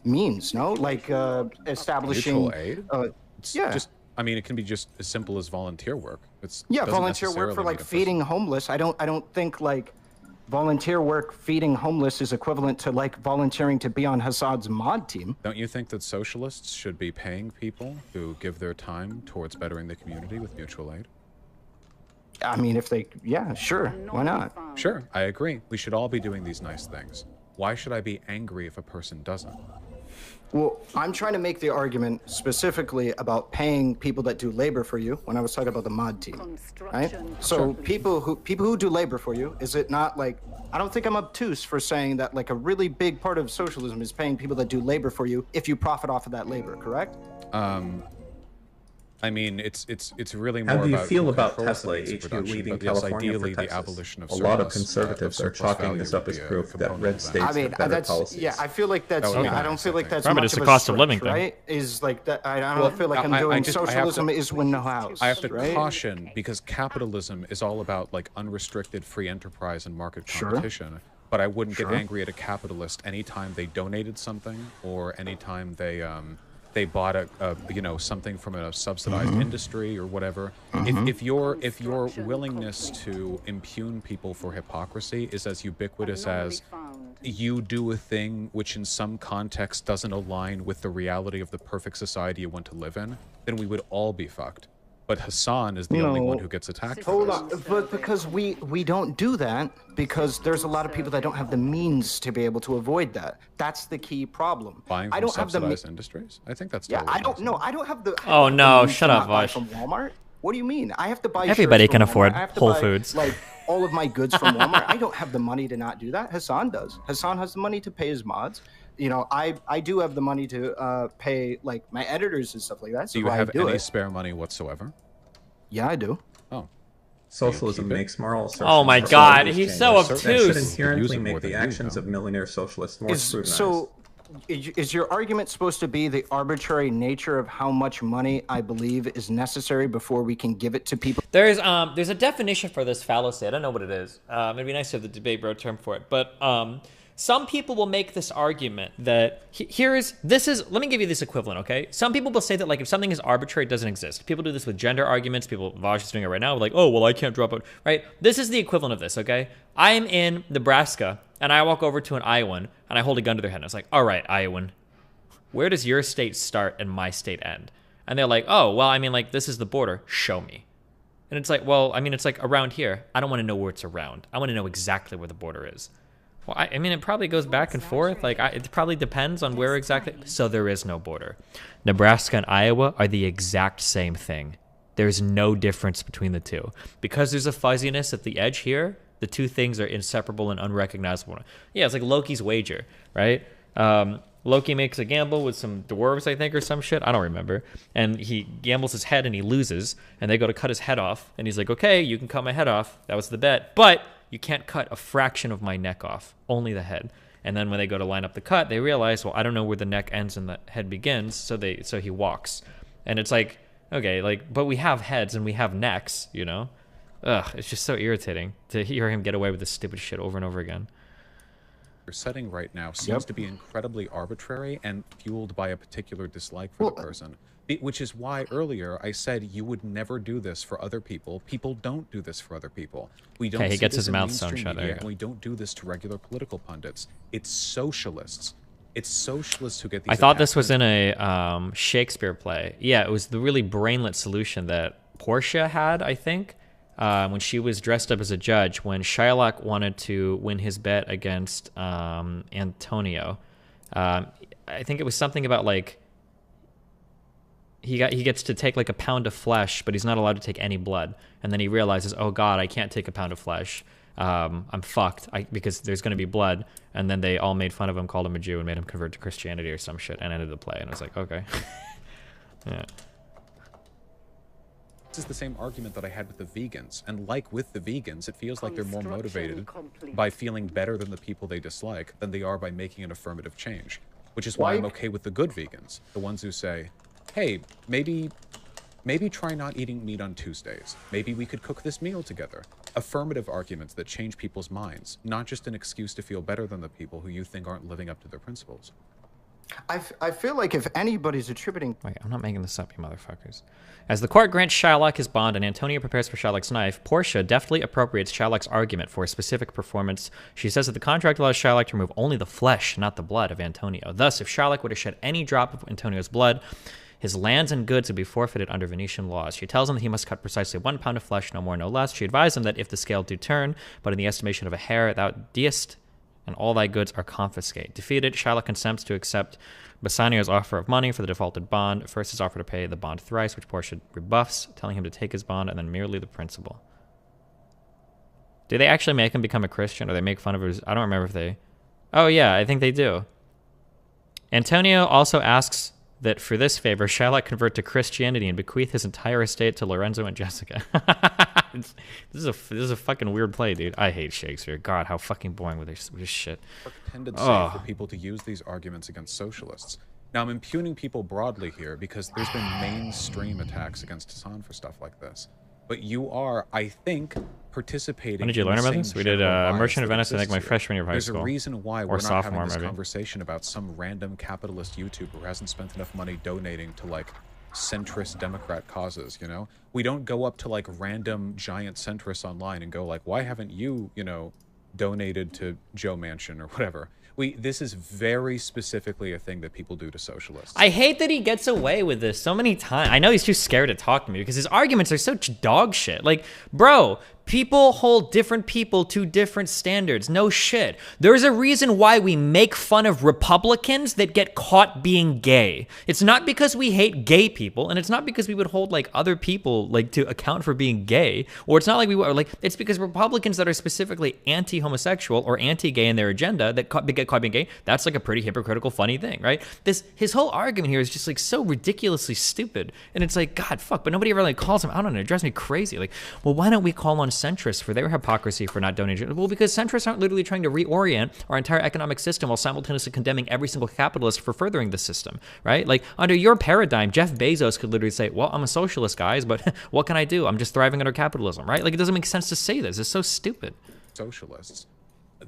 means, no? Like establishing... Mutual aid? I mean, it can be just as simple as volunteer work. Volunteer work for like feeding homeless. I don't think like volunteer work feeding homeless is equivalent to like volunteering to be on Hassan's mod team. Don't you think that socialists should be paying people who give their time towards bettering the community with mutual aid? I mean, if they, sure, why not? Sure, I agree. We should all be doing these nice things. Why should I be angry if a person doesn't? Well, I'm trying to make the argument specifically about paying people that do labor for you when I was talking about the mod team, right? So people who do labor for you, is it not like, I don't think I'm obtuse for saying that like a really big part of socialism is paying people that do labor for you if you profit off of that labor, correct? I mean, it's really more How do you about feel about control Tesla means of HQ production, leaving but yes, California ideally for the Texas? abolition of A lot of surplus, conservatives are surplus chalking value this up would as be a proof that component red of that. states I mean, have better that's policies. yeah. I feel like that's. I don't feel like that's Remember, much it's of the a cost of stretch, living thing. right? Is like that. I don't feel like I'm doing socialism is win no house. I have to right? caution because capitalism is all about like unrestricted free enterprise and market competition. But I wouldn't get angry at a capitalist anytime they donated something or anytime they bought a something from a subsidized industry or whatever. If your willingness to impugn people for hypocrisy is as ubiquitous as you do a thing which in some context doesn't align with the reality of the perfect society you want to live in, then we would all be fucked. But Hassan is the only one who gets attacked. Hold on, but because we don't do that because there's a lot of people that don't have the means to be able to avoid that. That's the key problem. Buying from subsidized industries? I think that's totally I don't know. I don't have the. Oh no! Shut up, buy Vosh. from Walmart. What do you mean? I have to buy. Everybody shirts can from afford Walmart. I have to Whole buy, Foods. Like all of my goods from Walmart. I don't have the money to not do that. Hassan does. Hassan has the money to pay his mods. You know, I do have the money to pay like my editors and stuff like that. So do you have any it. spare money whatsoever? Yeah, I do. Oh. Socialism makes moral assertions. Oh my God, he's so obtuse. That should inherently make the actions of millionaire socialists more scrutinized. So, is your argument supposed to be the arbitrary nature of how much money I believe is necessary before we can give it to people? There's a definition for this fallacy. I don't know what it is. It'd be nice to have the debate bro term for it. But some people will make this argument that let me give you this equivalent, okay? Some people will say that like if something is arbitrary, it doesn't exist. People do this with gender arguments. Vosh is doing it right now, like, oh, well, I can't drop out, right? This is the equivalent of this, okay? I am in Nebraska and I walk over to an Iowan and I hold a gun to their head and I was like, all right, Iowan, where does your state start and my state end? And they're like, oh, well, I mean, like, this is the border. Show me. And it's like, well, I mean, it's like around here. I don't want to know where it's around. I want to know exactly where the border is. Well, I mean, it probably goes back and forth. Like, it probably depends on where exactly. So there is no border. Nebraska and Iowa are the exact same thing. There's no difference between the two. Because there's a fuzziness at the edge here, the two things are inseparable and unrecognizable. Yeah, it's like Loki's wager, right? Loki makes a gamble with some dwarves, I think, or some shit. I don't remember. And he gambles his head and he loses. And they go to cut his head off. And he's like, okay, you can cut my head off. That was the bet. But you can't cut a fraction of my neck off, only the head. And then when they go to line up the cut, they realize, well, I don't know where the neck ends and the head begins, so he walks. And it's like, okay, like, but we have heads and we have necks, you know? Ugh, it's just so irritating to hear him get away with this stupid shit over and over again. Setting right now seems to be incredibly arbitrary and fueled by a particular dislike for the person. Which is why earlier I said you would never do this for other people. People don't do this for other people. We don't. Okay, he gets his mouth sewn mainstream shut. media, and we don't do this to regular political pundits. It's socialists. It's socialists who get these. I thought this was in a Shakespeare play. Yeah, it was the really brainless solution that Portia had, I think, when she was dressed up as a judge, when Shylock wanted to win his bet against Antonio. I think it was something about like he gets to take like a pound of flesh, but he's not allowed to take any blood. And then he realizes, oh God, I can't take a pound of flesh. I'm fucked because there's going to be blood. And then they all made fun of him, called him a Jew, and made him convert to Christianity or some shit, and ended the play. And I was like, okay. Yeah. This is the same argument that I had with the vegans. And like with the vegans, it feels like they're more motivated by feeling better than the people they dislike than they are by making an affirmative change. Which is why I'm okay with the good vegans. The ones who say, hey, maybe try not eating meat on Tuesdays. Maybe we could cook this meal together. Affirmative arguments that change people's minds, not just an excuse to feel better than the people who you think aren't living up to their principles. I feel like if anybody's attributing... Wait, I'm not making this up, you motherfuckers. As the court grants Shylock his bond and Antonio prepares for Shylock's knife, Portia deftly appropriates Shylock's argument for a specific performance. She says that the contract allows Shylock to remove only the flesh, not the blood of Antonio. Thus, if Shylock were to shed any drop of Antonio's blood, his lands and goods would be forfeited under Venetian laws. She tells him that he must cut precisely 1 pound of flesh, no more, no less. She advised him that if the scale do turn, but in the estimation of a hair, thou deest and all thy goods are confiscated. Defeated, Shylock consents to accept Bassanio's offer of money for the defaulted bond. First his offer to pay the bond thrice, which Portia rebuffs, telling him to take his bond and then merely the principal. Do they actually make him become a Christian, or they make fun of his... I don't remember if they... Oh yeah, I think they do. Antonio also asks that for this favor, Shylock convert to Christianity and bequeath his entire estate to Lorenzo and Jessica. This is a fucking weird play, dude. I hate Shakespeare. God, how fucking boring with this shit. Tendency for people to use these arguments against socialists. Now, I'm impugning people broadly here because there's been mainstream attacks against Hassan for stuff like this. But you are, I think, participating. When did you learn about this? We did Merchant of Venice, I think, my freshman year of high school. There's a reason why we're or not sophomore, having this maybe. conversation about some random capitalist YouTuber who hasn't spent enough money donating to, like, centrist Democrat causes, you know? We don't go up to, like, random giant centrists online and go, like, why haven't you, you know, donated to Joe Manchin or whatever? This is very specifically a thing that people do to socialists. I hate that he gets away with this so many times. I know he's too scared to talk to me because his arguments are such dog shit. Like, bro, people hold different people to different standards. No shit. There's a reason why we make fun of Republicans that get caught being gay. It's not because we hate gay people, and it's not because we would hold like other people like to account for being gay, or it's not like we were like, it's because Republicans that are specifically anti-homosexual or anti-gay in their agenda that get caught being gay, that's like a pretty hypocritical, funny thing, right? His whole argument here is just like so ridiculously stupid, and it's like, God, fuck, but nobody ever like calls him out on it. It drives me crazy. Like, well, why don't we call on centrists for their hypocrisy for not donating? Well, because centrists aren't literally trying to reorient our entire economic system while simultaneously condemning every single capitalist for furthering the system, right? Like, under your paradigm, Jeff Bezos could literally say, well, I'm a socialist, guys, but what can I do? I'm just thriving under capitalism, right? Like, it doesn't make sense to say this. It's so stupid. Socialists.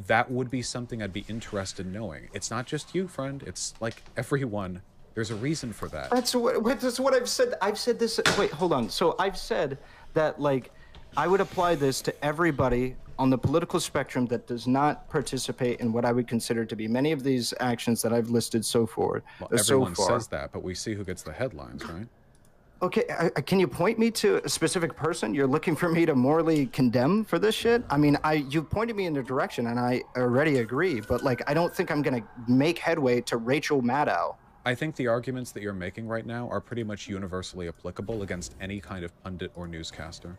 That would be something I'd be interested in knowing. It's not just you, friend. It's like everyone. There's a reason for that. That's what I've said. I've said this. Wait, hold on. So I've said that, like, I would apply this to everybody on the political spectrum that does not participate in what I would consider to be many of these actions that I've listed so far. Well, everyone says that, but we see who gets the headlines, right? Okay, can you point me to a specific person you're looking for me to morally condemn for this shit? I mean, you've pointed me in a direction, and I already agree, but, like, I don't think I'm going to make headway to Rachel Maddow. I think the arguments that you're making right now are pretty much universally applicable against any kind of pundit or newscaster.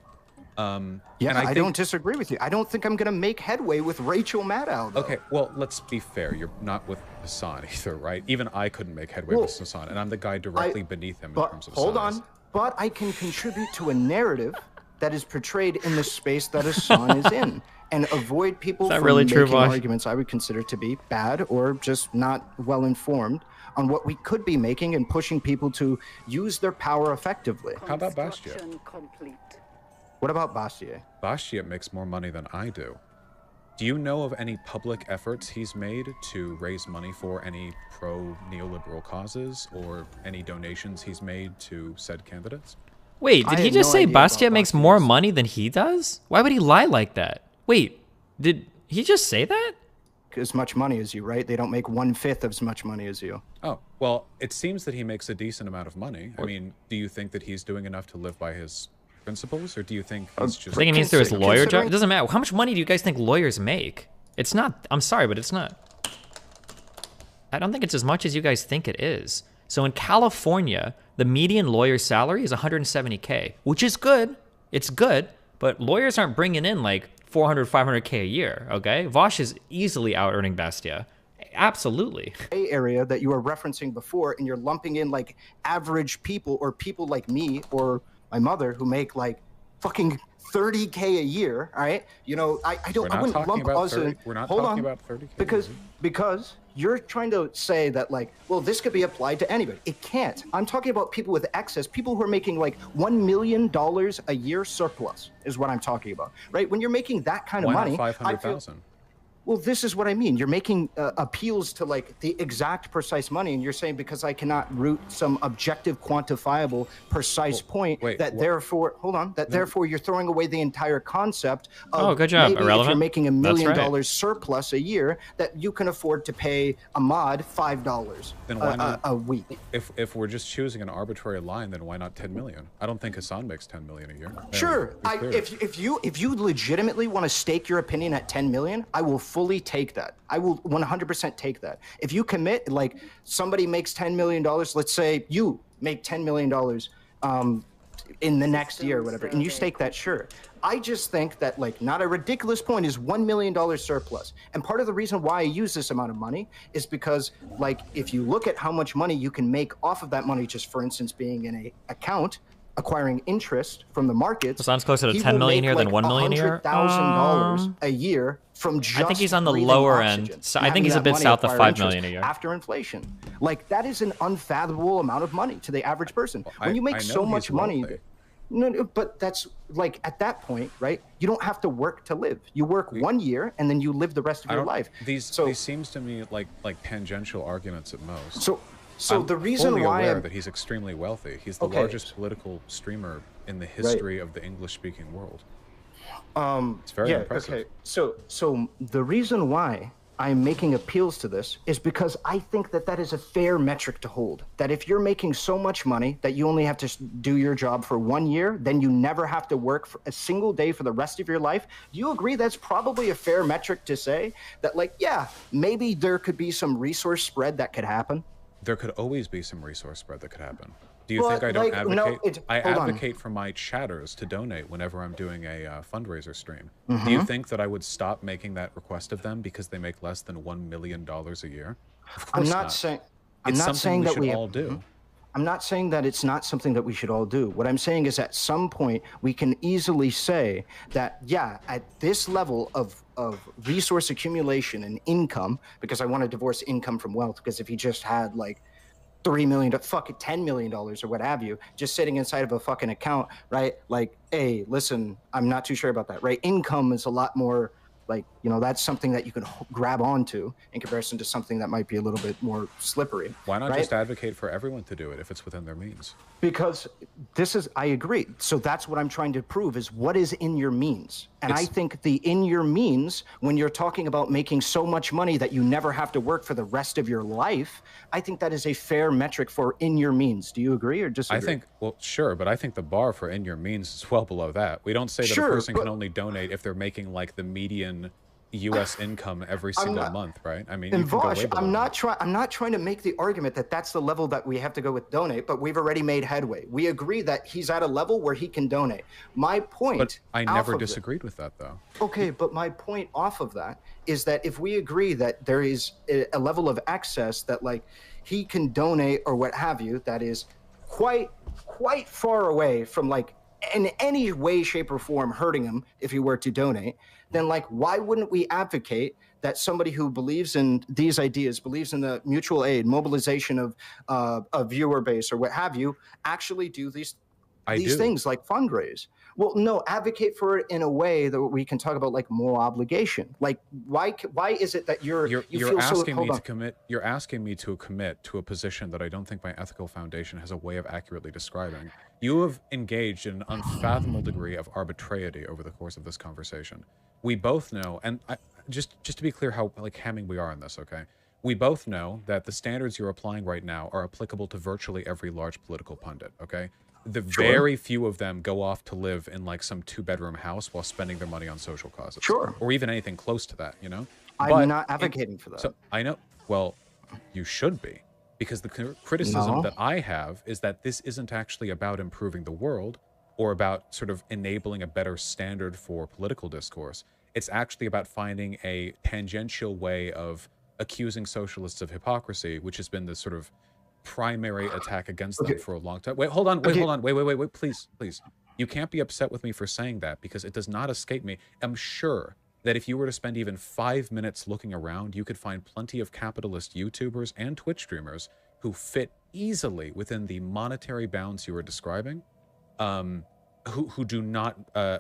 Yeah, and I don't disagree with you. I don't think I'm going to make headway with Rachel Maddow, though. Okay, well, let's be fair. You're not with Hassan either, right? Even I couldn't make headway with Hassan, and I'm the guy directly beneath him in terms of size. Hold on. But I can contribute to a narrative that is portrayed in the space that Hassan is in, and avoid people from making arguments I would consider to be bad or just not well informed on what we could be making and pushing people to use their power effectively. How about Bastia? What about Bastia? Bastia makes more money than I do. Do you know of any public efforts he's made to raise money for any pro-neoliberal causes, or any donations he's made to said candidates? Wait, did he just say Bastia makes more money than he does? Why would he lie like that? Wait, did he just say that? As much money as you, right? They don't make 1/5 of as much money as you. Oh, well, it seems that he makes a decent amount of money. I mean, do you think that he's doing enough to live by his principles, or do you think he's just... I think he means through his lawyer job. It doesn't matter. How much money do you guys think lawyers make? It's not... I'm sorry, but it's not... I don't think it's as much as you guys think it is. So in California, the median lawyer salary is $170K, which is good. It's good, but lawyers aren't bringing in like $400, $500K a year, okay? Vosh is easily out-earning Bastia. Absolutely. Area that you were referencing before, and you're lumping in like average people or people like me or my mother who make like fucking 30K a year, all right? You know, I wouldn't lump us in. We're not Hold talking on. about 30K. Because you're trying to say that, like, well, this could be applied to anybody. It can't. I'm talking about people with excess, people who are making like $1 million a year surplus is what I'm talking about, right? When you're making that kind of money, Why not 500,000? Well, this is what I mean. You're making appeals to like the exact precise money, and you're saying because I cannot root some objective, quantifiable, precise point therefore you're throwing away the entire concept of good job. maybe Irrelevant. if you're making $1 million surplus a year, that you can afford to pay a mod $5 Then why not, a week. If we're just choosing an arbitrary line, then why not 10 million? I don't think Hassan makes 10 million a year. Sure. If you legitimately want to stake your opinion at 10 million, I will fully take that. I will 100% take that. If you commit, like somebody makes $10 million, let's say you make $10 million in the next year or whatever, and you stake that, sure. I just think that, like, not a ridiculous point is $1 million surplus. And part of the reason why I use this amount of money is because, like, if you look at how much money you can make off of that money, just for instance, being in a account, acquiring interest from the markets. Sounds closer to 10 million here than 1 million here. $100,000 a year from just I think he's on the breathing lower oxygen, end. So I think he's a bit south of 5 million a year. after inflation. Like, that is an unfathomable amount of money to the average person. When you make so much money, no, but that's like, at that point, right? You don't have to work to live. You work 1 year and then you live the rest of your life. These seems to me like tangential arguments at most. So I'm the reason fully why aware that he's extremely wealthy. He's the largest political streamer in the history of the English-speaking world. It's very impressive. Okay. So the reason why I'm making appeals to this is because I think that that is a fair metric to hold. That if you're making so much money that you only have to do your job for 1 year, then you never have to work for a single day for the rest of your life. Do you agree that's probably a fair metric to say that, like, yeah, maybe there could be some resource spread that could happen? There could always be some resource spread that could happen. Do you think I don't advocate? I advocate for my chatters to donate whenever I'm doing a fundraiser stream. Do you think that I would stop making that request of them because they make less than $1 million a year? Of course not. I'm not saying that we should all do. I'm not saying that it's not something that we should all do. What I'm saying is at some point we can easily say that, yeah, at this level of resource accumulation and income, because I want to divorce income from wealth, because if he just had like $3 million, fuck it, $10 million or what have you, just sitting inside of a fucking account, right? Like, hey, listen, I'm not too sure about that, right? Income is a lot more like, you know, that's something that you can grab onto in comparison to something that might be a little bit more slippery. Why not just advocate for everyone to do it if it's within their means? Because I agree. So that's what I'm trying to prove is what is in your means. And I think the in your means, when you're talking about making so much money that you never have to work for the rest of your life, I think that is a fair metric for in your means. Do you agree or disagree? I think, well, sure, but I think the bar for in your means is well below that. We don't say that a person can only donate if they're making like the median U.S. income every single month, right? I mean, and Vosh, I'm not trying to make the argument that that's the level that we have to go with donate, but we've already made headway. We agree that he's at a level where he can donate. My point, but I never disagreed with that, though. Okay, but my point off of that is that if we agree that there is a level of access that, like, he can donate or what have you, that is quite far away from, like, in any way, shape, or form hurting him if he were to donate, then, like, why wouldn't we advocate that somebody who believes in these ideas, believes in the mutual aid, mobilization of a viewer base or what have you, actually do these things like fundraise? Well, no, advocate for it in a way that we can talk about, like, moral obligation. Like, why is it that you're asking me to commit? You're asking me to commit to a position that I don't think my ethical foundation has a way of accurately describing. You have engaged in an unfathomable degree of arbitrariety over the course of this conversation. We both know, and just to be clear how, like, hemming we are on this, okay? We both know that the standards you're applying right now are applicable to virtually every large political pundit, okay? The very few of them go off to live in, like, some 2-bedroom house while spending their money on social causes. Or even anything close to that, you know? I'm not advocating for that. So, I know. Well, you should be. Because the criticism that I have is that this isn't actually about improving the world or about sort of enabling a better standard for political discourse. It's actually about finding a tangential way of accusing socialists of hypocrisy, which has been the sort of primary attack against them for a long time. Wait, hold on. Wait, please. You can't be upset with me for saying that because it does not escape me. I'm sure that if you were to spend even 5 minutes looking around, you could find plenty of capitalist YouTubers and Twitch streamers who fit easily within the monetary bounds you were describing, who do not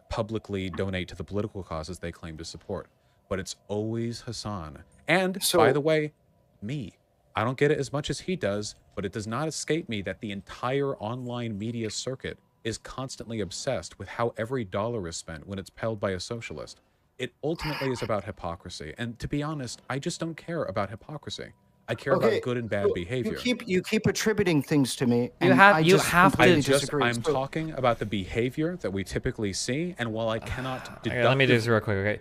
publicly donate to the political causes they claim to support. But it's always Hassan. And, by the way, me. I don't get it as much as he does, but it does not escape me that the entire online media circuit is constantly obsessed with how every dollar is spent when it's held by a socialist. It ultimately is about hypocrisy. And to be honest, I just don't care about hypocrisy. I care about good and bad behavior. You keep attributing things to me. And I'm talking about the behavior that we typically see, and while I cannot deduct... Let me do this real quick, okay?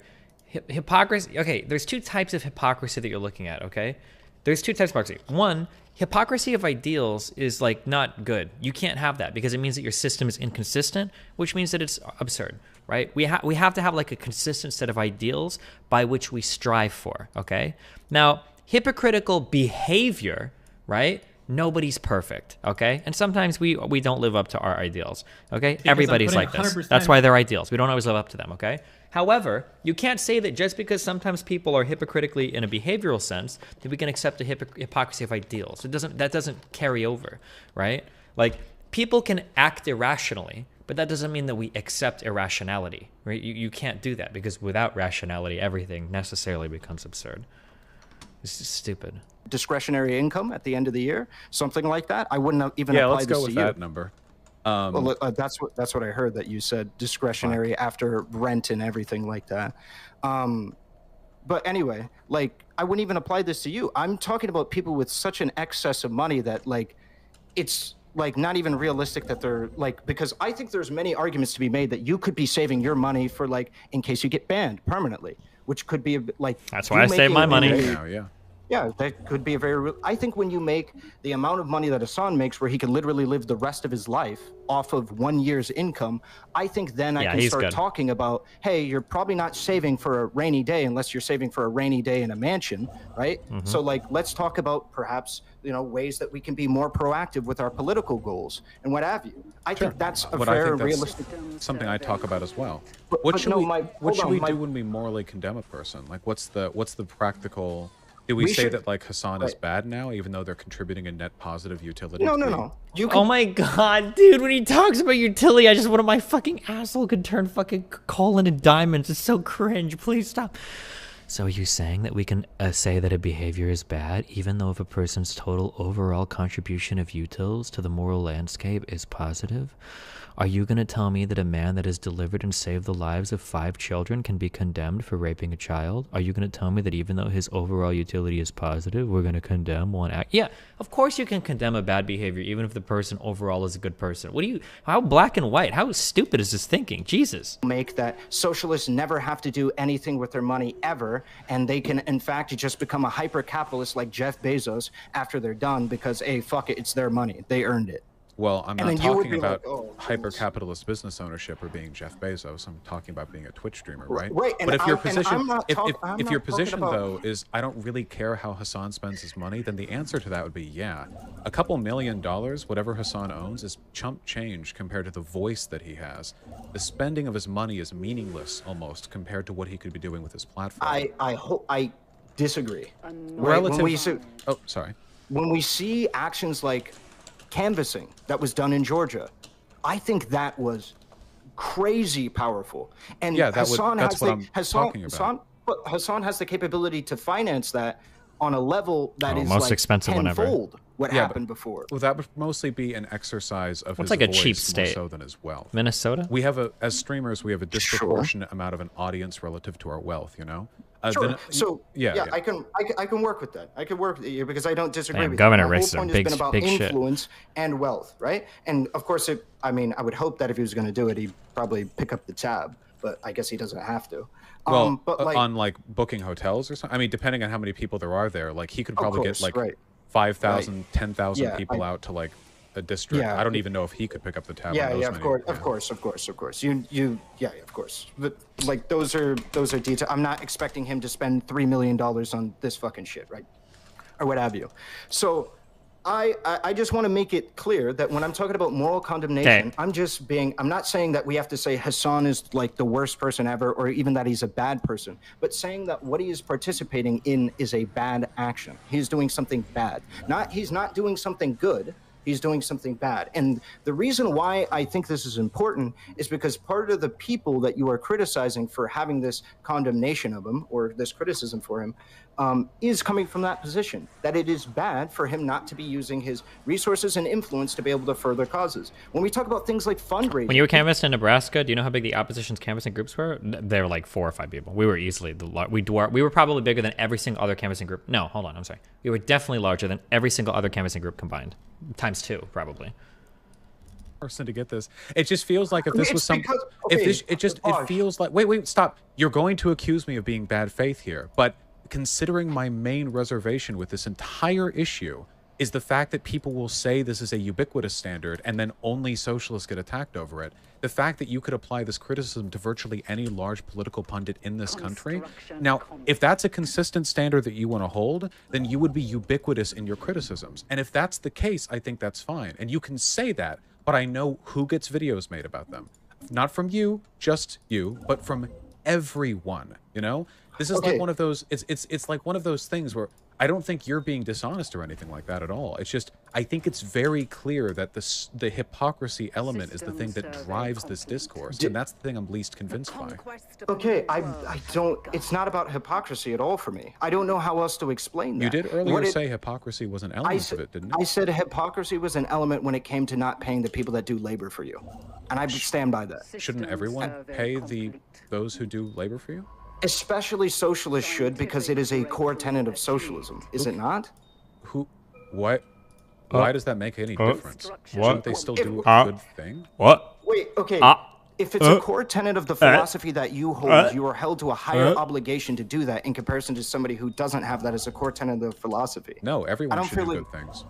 hypocrisy. Okay, there's two types of hypocrisy that you're looking at. Okay, there's two types of hypocrisy. One, hypocrisy of ideals is like not good. You can't have that because it means that your system is inconsistent, which means that it's absurd, right? We have to have like a consistent set of ideals by which we strive for. Okay, now hypocritical behavior, right? Nobody's perfect, okay? And sometimes we don't live up to our ideals, okay? Because everybody's like this. 100%. That's why they're ideals. We don't always live up to them, okay? However, you can't say that just because sometimes people are hypocritically in a behavioral sense that we can accept a hypocrisy of ideals. That doesn't carry over, right? Like, people can act irrationally, but that doesn't mean that we accept irrationality, right? You can't do that because without rationality, everything necessarily becomes absurd. It's just stupid. Discretionary income at the end of the year, something like that. I wouldn't have even apply let's this go with to you. that number. Well, that's what I heard that you said, discretionary after rent and everything like that. But anyway, like, I wouldn't even apply this to you. I'm talking about people with such an excess of money that, like, it's like not even realistic that they're like, because I think there's many arguments to be made that you could be saving your money for, like, in case you get banned permanently, which could be like, that's why I save my money. Yeah, that could be a very I think when you make the amount of money that Hassan makes where he can literally live the rest of his life off of 1 year's income, I think then I can start talking about, hey, you're probably not saving for a rainy day unless you're saving for a rainy day in a mansion, right? Mm-hmm. So, like, let's talk about perhaps, you know, ways that we can be more proactive with our political goals and what have you. I think that's a very realistic. Something I talk about as well. But What should we do do when we morally condemn a person? Like, what's the practical? Do we say that, like, Hassan is bad now, even though they're contributing a net positive utility? No. Oh my god, dude, when he talks about utility, I just want my fucking asshole could turn fucking coal into diamonds. It's so cringe. Please stop. So are you saying that we can say that a behavior is bad, even though if a person's total overall contribution of utils to the moral landscape is positive? Are you going to tell me that a man that has delivered and saved the lives of 5 children can be condemned for raping a child? Are you going to tell me that even though his overall utility is positive, we're going to condemn one act? Yeah, of course you can condemn a bad behavior, even if the person overall is a good person. How black and white? How stupid is this thinking? Jesus. Make that socialists never have to do anything with their money ever, and they can, in fact, just become a hyper-capitalist like Jeff Bezos after they're done because, hey, fuck it, it's their money. They earned it. Well, I'm not talking about hyper-capitalist business ownership or being Jeff Bezos. I'm talking about being a Twitch streamer, right? Right. But if your position, if your position though is I don't really care how Hassan spends his money, then the answer to that would be yeah. A couple $1 million, whatever Hassan owns, is chump change compared to the voice that he has. The spending of his money is meaningless almost compared to what he could be doing with his platform. I disagree. Relative. Oh, sorry. When we see actions like canvassing that was done in Georgia, I think that was crazy powerful. And yeah, that's what I'm talking about. Hassan has the capability to finance that on a level that is most like expensive tenfold what happened before. Well, that would mostly be an exercise of his like a voice cheap more state. so than his wealth. Minnesota? We have as streamers, we have a disproportionate amount of an audience relative to our wealth, you know? Sure. I can work with that. I can work with you because I don't disagree with you. Governor My whole races are point big, has been about big shit. influence and wealth, right? And of course, I would hope that if he was going to do it, he'd probably pick up the tab. But I guess he doesn't have to. Well, but on booking hotels or something. I mean, depending on how many people there are there, like he could probably get like 5,000, 10,000 people out to like a district. I don't even know if he could pick up the tab. Of course. Of course. But like those are details. I'm not expecting him to spend $3 million on this fucking shit, right? Or what have you. So I just want to make it clear that when I'm talking about moral condemnation, I'm not saying that we have to say Hassan is like the worst person ever or even that he's a bad person, but saying that what he is participating in is a bad action. He's doing something bad. He's not doing something good. He's doing something bad. And the reason why I think this is important is because part of the people that you are criticizing for having this condemnation of him or this criticism for him is coming from that position, that it is bad for him not to be using his resources and influence to be able to further causes. When we talk about things like fundraising... When you were canvassed in Nebraska, do you know how big the opposition's canvassing groups were? They were like 4 or 5 people. We were easily we were probably bigger than every single other canvassing group. No, hold on, I'm sorry. We were definitely larger than every single other canvassing group combined. Times 2, probably. person to get this. It just feels like if this was some, it feels like, wait, stop. You're going to accuse me of being bad faith here, but considering my main reservation with this entire issue is the fact that people will say this is a ubiquitous standard and then only socialists get attacked over it. The fact that you could apply this criticism to virtually any large political pundit in this country. Now, if that's a consistent standard that you want to hold, then you would be ubiquitous in your criticisms. And if that's the case, I think that's fine. And you can say that, but I know who gets videos made about them. Not from you, just you, but from everyone, you know? This is like one of those, it's like one of those things where I don't think you're being dishonest or anything like that at all. It's just, I think it's very clear that the hypocrisy element is the thing that drives this discourse, and that's the thing I'm least convinced by. Okay, I don't, it's not about hypocrisy at all for me. I don't know how else to explain that. You did earlier say hypocrisy was an element of it, didn't you? I said hypocrisy was an element when it came to not paying the people that do labor for you. And I stand by that. Shouldn't everyone pay those who do labor for you? Especially socialists should, because it is a core tenet of socialism, is it not? What? Why does that make any difference? Shouldn't they still do a good thing? What? Wait, okay. If it's a core tenet of the philosophy that you hold, you are held to a higher obligation to do that in comparison to somebody who doesn't have that as a core tenet of the philosophy. No, everyone should do good things.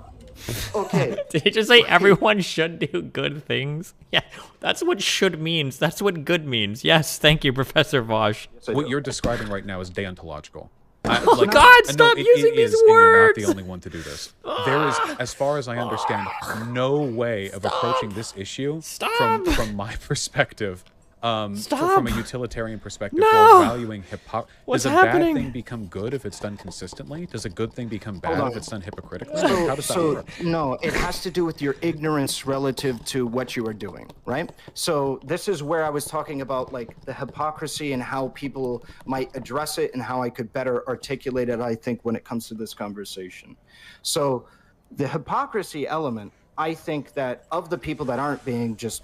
Okay. Did you just say everyone should do good things? Yeah, that's what should means. That's what good means. Yes, thank you, Professor Vosh. What you're describing right now is deontological. Oh God, stop using these words! You're not the only one to do this. There is, as far as I understand, no way of approaching this issue from my perspective. From a utilitarian perspective, while valuing hypocrisy. Does a bad thing become good if it's done consistently? Does a good thing become bad if it's done hypocritically? How does that work? No, it has to do with your ignorance relative to what you are doing, right? So this is where I was talking about like the hypocrisy and how people might address it and how I could better articulate it, I think, when it comes to this conversation. So the hypocrisy element, I think that of the people that aren't being just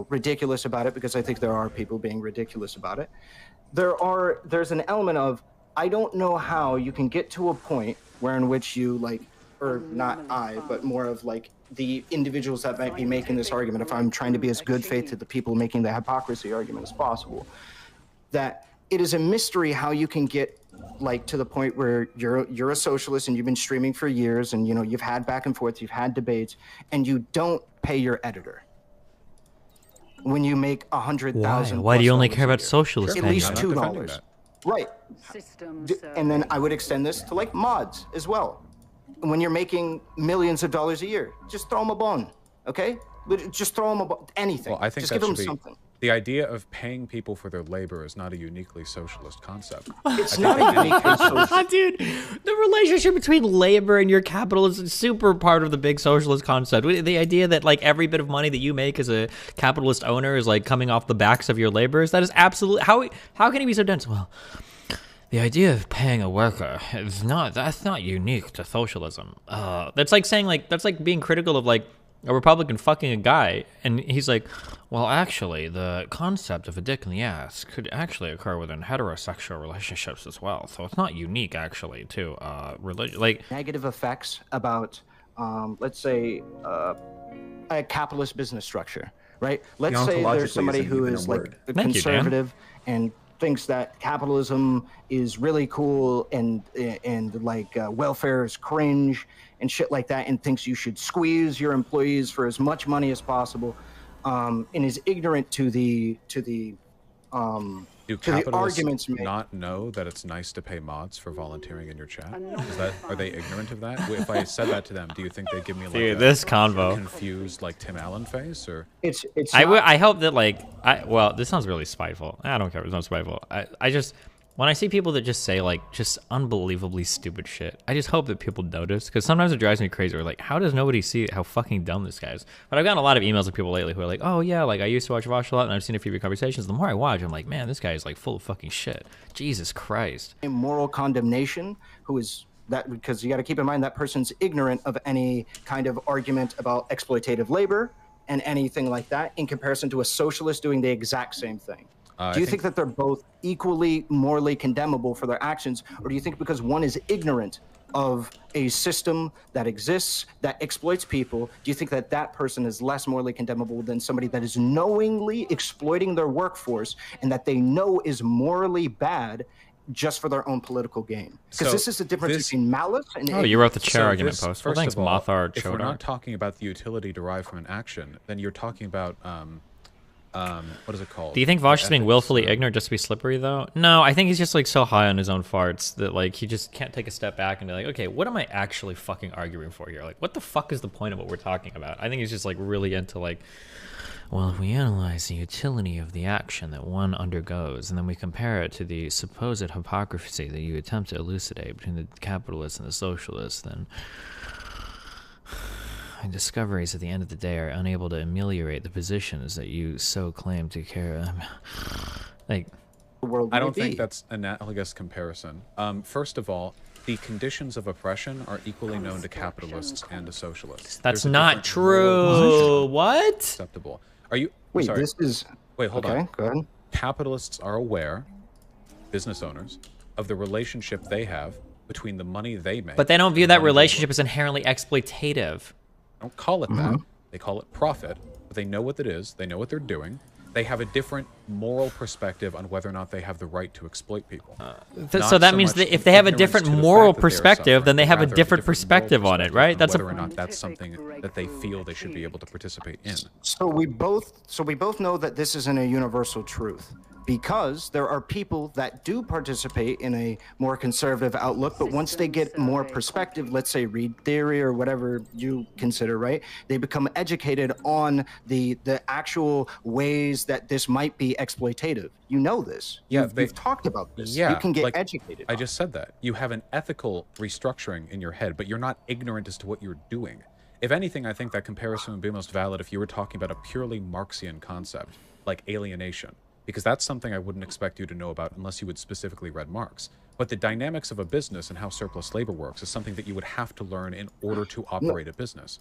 ridiculous about it, because I think there are people being ridiculous about it. There's an element of, I don't know how you can get to a point where in which you or not I, but more of like the individuals that might be making this argument, if I'm trying to be as good faith to the people making the hypocrisy argument as possible, that it is a mystery how you can get to the point where you're a socialist and you've been streaming for years and you've had back and forth, you've had debates, and you don't pay your editor. When you make 100,000. Why do you only care about socialist? At least $2. Right. And then I would extend this to mods as well. When you're making millions of dollars a year, just throw them a bone, okay? Just throw them anything. Well, I think just that give them should be something. The idea of paying people for their labor is not a uniquely socialist concept. It's not a uniquely socialist. Dude, the relationship between labor and your capital is super part of the big socialist concept. The idea that every bit of money that you make as a capitalist owner is coming off the backs of your laborers, that is absolutely how can he be so dense? Well, the idea of paying a worker that's not unique to socialism. That's like saying that's like being critical of a Republican fucking a guy, and he's like, well, actually, the concept of a dick in the ass could actually occur within heterosexual relationships as well. So it's not unique, actually, to religion. Negative effects about, let's say, a capitalist business structure, right? Let's say there's somebody who is a conservative and thinks that capitalism is really cool and welfare is cringe and shit like that, and thinks you should squeeze your employees for as much money as possible, and is ignorant to the arguments made. Not know that it's nice to pay mods for volunteering in your chat? Are they ignorant of that? If I said that to them, do you think they'd give me this convo confused Tim Allen face? Or I hope that well, this sounds really spiteful. I don't care if it's not spiteful. I just, when I see people that just say just unbelievably stupid shit, I just hope that people notice, because sometimes it drives me crazy. We're how does nobody see how fucking dumb this guy is? But I've gotten a lot of emails of people lately who are oh yeah, I used to watch Vosh a lot and I've seen a few of your conversations. The more I watch, I'm man, this guy is full of fucking shit. Jesus Christ. Moral condemnation, who is that, because you got to keep in mind that person's ignorant of any kind of argument about exploitative labor and anything like that, in comparison to a socialist doing the exact same thing. Do you think that they're both equally morally condemnable for their actions, or do you think because one is ignorant of a system that exists that exploits people, do you think that that person is less morally condemnable than somebody that is knowingly exploiting their workforce and that they know is morally bad just for their own political gain? Because this is the difference between malice and Oh, you wrote the chair argument post. Well, First thanks, of all, Mothar if we're Chodar. not talking about the utility derived from an action, then you're talking about what is it called? Do you think Vosh is being willfully ignorant just to be slippery, though? No, I think he's just like so high on his own farts that like he just can't take a step back and be like, okay, what am I actually fucking arguing for here? Like, what the fuck is the point of what we're talking about? I think he's just like really into like, well, if we analyze the utility of the action that one undergoes, and then we compare it to the supposed hypocrisy that you attempt to elucidate between the capitalist and the socialist, then discoveries at the end of the day are unable to ameliorate the positions that you so claim to care. Like, I don't think that's an analogous comparison. First of all, the conditions of oppression are equally known to capitalists and to socialists. That's not true. What? Acceptable. Are you? Wait, sorry. this is. Wait, hold okay, on. Go ahead. Capitalists are aware, business owners, of the relationship they have between the money they make. But they don't view that relationship as inherently exploitative. Don't call it that. They call it profit. But they know what it is. They know what they're doing. They have a different moral perspective on whether or not they have the right to exploit people. So that means that if they have a different moral perspective, then they have a different perspective on it, right? That's whether or not that's something that they feel they should be able to participate in. So we both know that this isn't a universal truth, because there are people that do participate in a more conservative outlook, but once they get more perspective, let's say read theory or whatever you consider, right? They become educated on the actual ways that this might be exploitative. You know this. Yeah, you've talked about this. Yeah, you can get like, educated. I just said that. You have an ethical restructuring in your head, but you're not ignorant as to what you're doing. If anything, I think that comparison would be most valid if you were talking about a purely Marxian concept, like alienation. Because that's something I wouldn't expect you to know about unless you had specifically read Marx. But the dynamics of a business and how surplus labor works is something that you would have to learn in order to operate a business.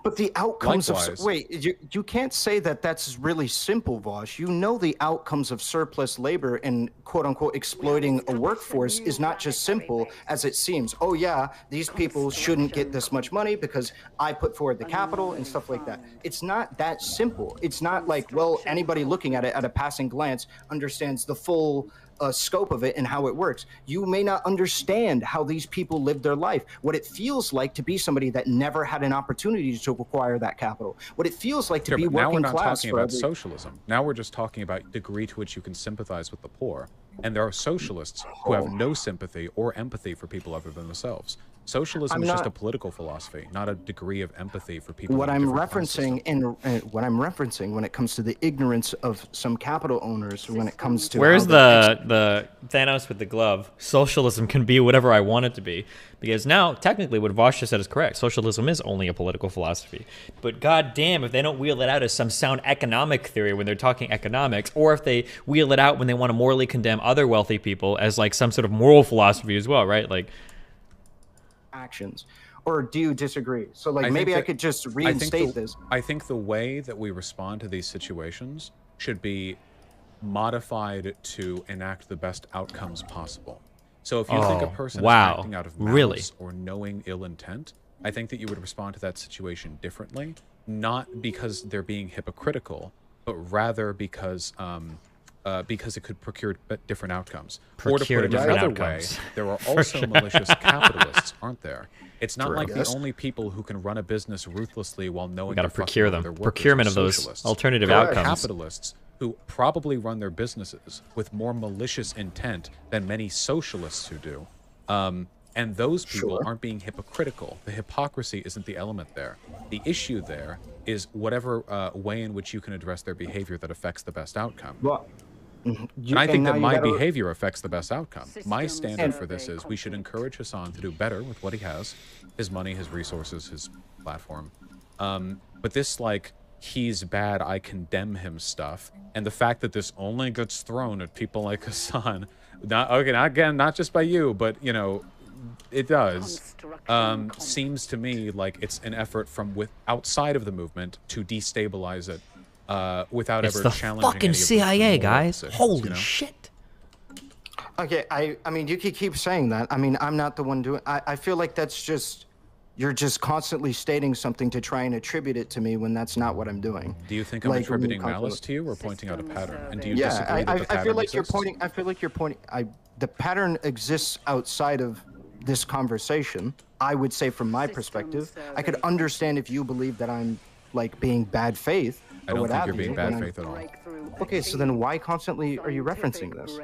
But the outcomes Likewise, of you can't say that that's really simple, Vosh. You know the outcomes of surplus labor and quote unquote exploiting a workforce is not just simple as it seems. Oh yeah, these people shouldn't get this much money because I put forward the capital and stuff like that. It's not that simple. It's not like, well, anybody looking at it at a passing glance understands the full scope of it and how it works. You may not understand how these people live their life, what it feels like to be somebody that never had an opportunity to acquire that capital, what it feels like to be working class. Now we're not talking about socialism. Now we're just talking about the degree to which you can sympathize with the poor. And there are socialists who have no sympathy or empathy for people other than themselves. Socialism is just a political philosophy, not a degree of empathy for people. What I'm referencing when it comes to the ignorance of some capital owners, when it comes to where's the Thanos with the glove? Socialism can be whatever I want it to be, because now technically what Vosh just said is correct. Socialism is only a political philosophy, but goddamn if they don't wheel it out as some sound economic theory when they're talking economics, or if they wheel it out when they want to morally condemn other wealthy people as like some sort of moral philosophy as well, right? Like. Actions, or do you disagree? So like maybe I could just reinstate this. I think the way that we respond to these situations should be modified to enact the best outcomes possible. So if you think a person is acting out of malice or knowing ill intent, I think that you would respond to that situation differently, not because they're being hypocritical, but rather because it could procure different outcomes. Or to put it another way, there are also malicious capitalists, aren't there? It's not like the only people who can run a business ruthlessly while knowing got to procure them. Procurement of those alternative outcomes. Capitalists who probably run their businesses with more malicious intent than many socialists who do. And those people aren't being hypocritical. The hypocrisy isn't the element there. The issue there is whatever way in which you can address their behavior that affects the best outcome. And I think that my behavior affects the best outcome. My standard for this is we should encourage Hassan to do better with what he has, his money, his resources, his platform. But this, like, he's bad, I condemn him stuff, and the fact that this only gets thrown at people like Hassan, not just by you, but, you know, it does, seems to me like it's an effort from outside of the movement to destabilize it. Without ever challenging fucking CIA, guys. Holy shit. Okay, I mean, you could keep saying that. I mean, I'm not the one doing. I feel like that's just you're just constantly stating something to try and attribute it to me when that's not what I'm doing. Do you think I'm attributing malice to you or pointing out a pattern? And do you disagree that the pattern I feel like exists? you're pointing. I feel like you're pointing. The pattern exists outside of this conversation. I would say, from my perspective, I could understand if you believe that I'm like being bad faith. I don't think you're being bad faith at all. Okay, so then why constantly are you referencing this?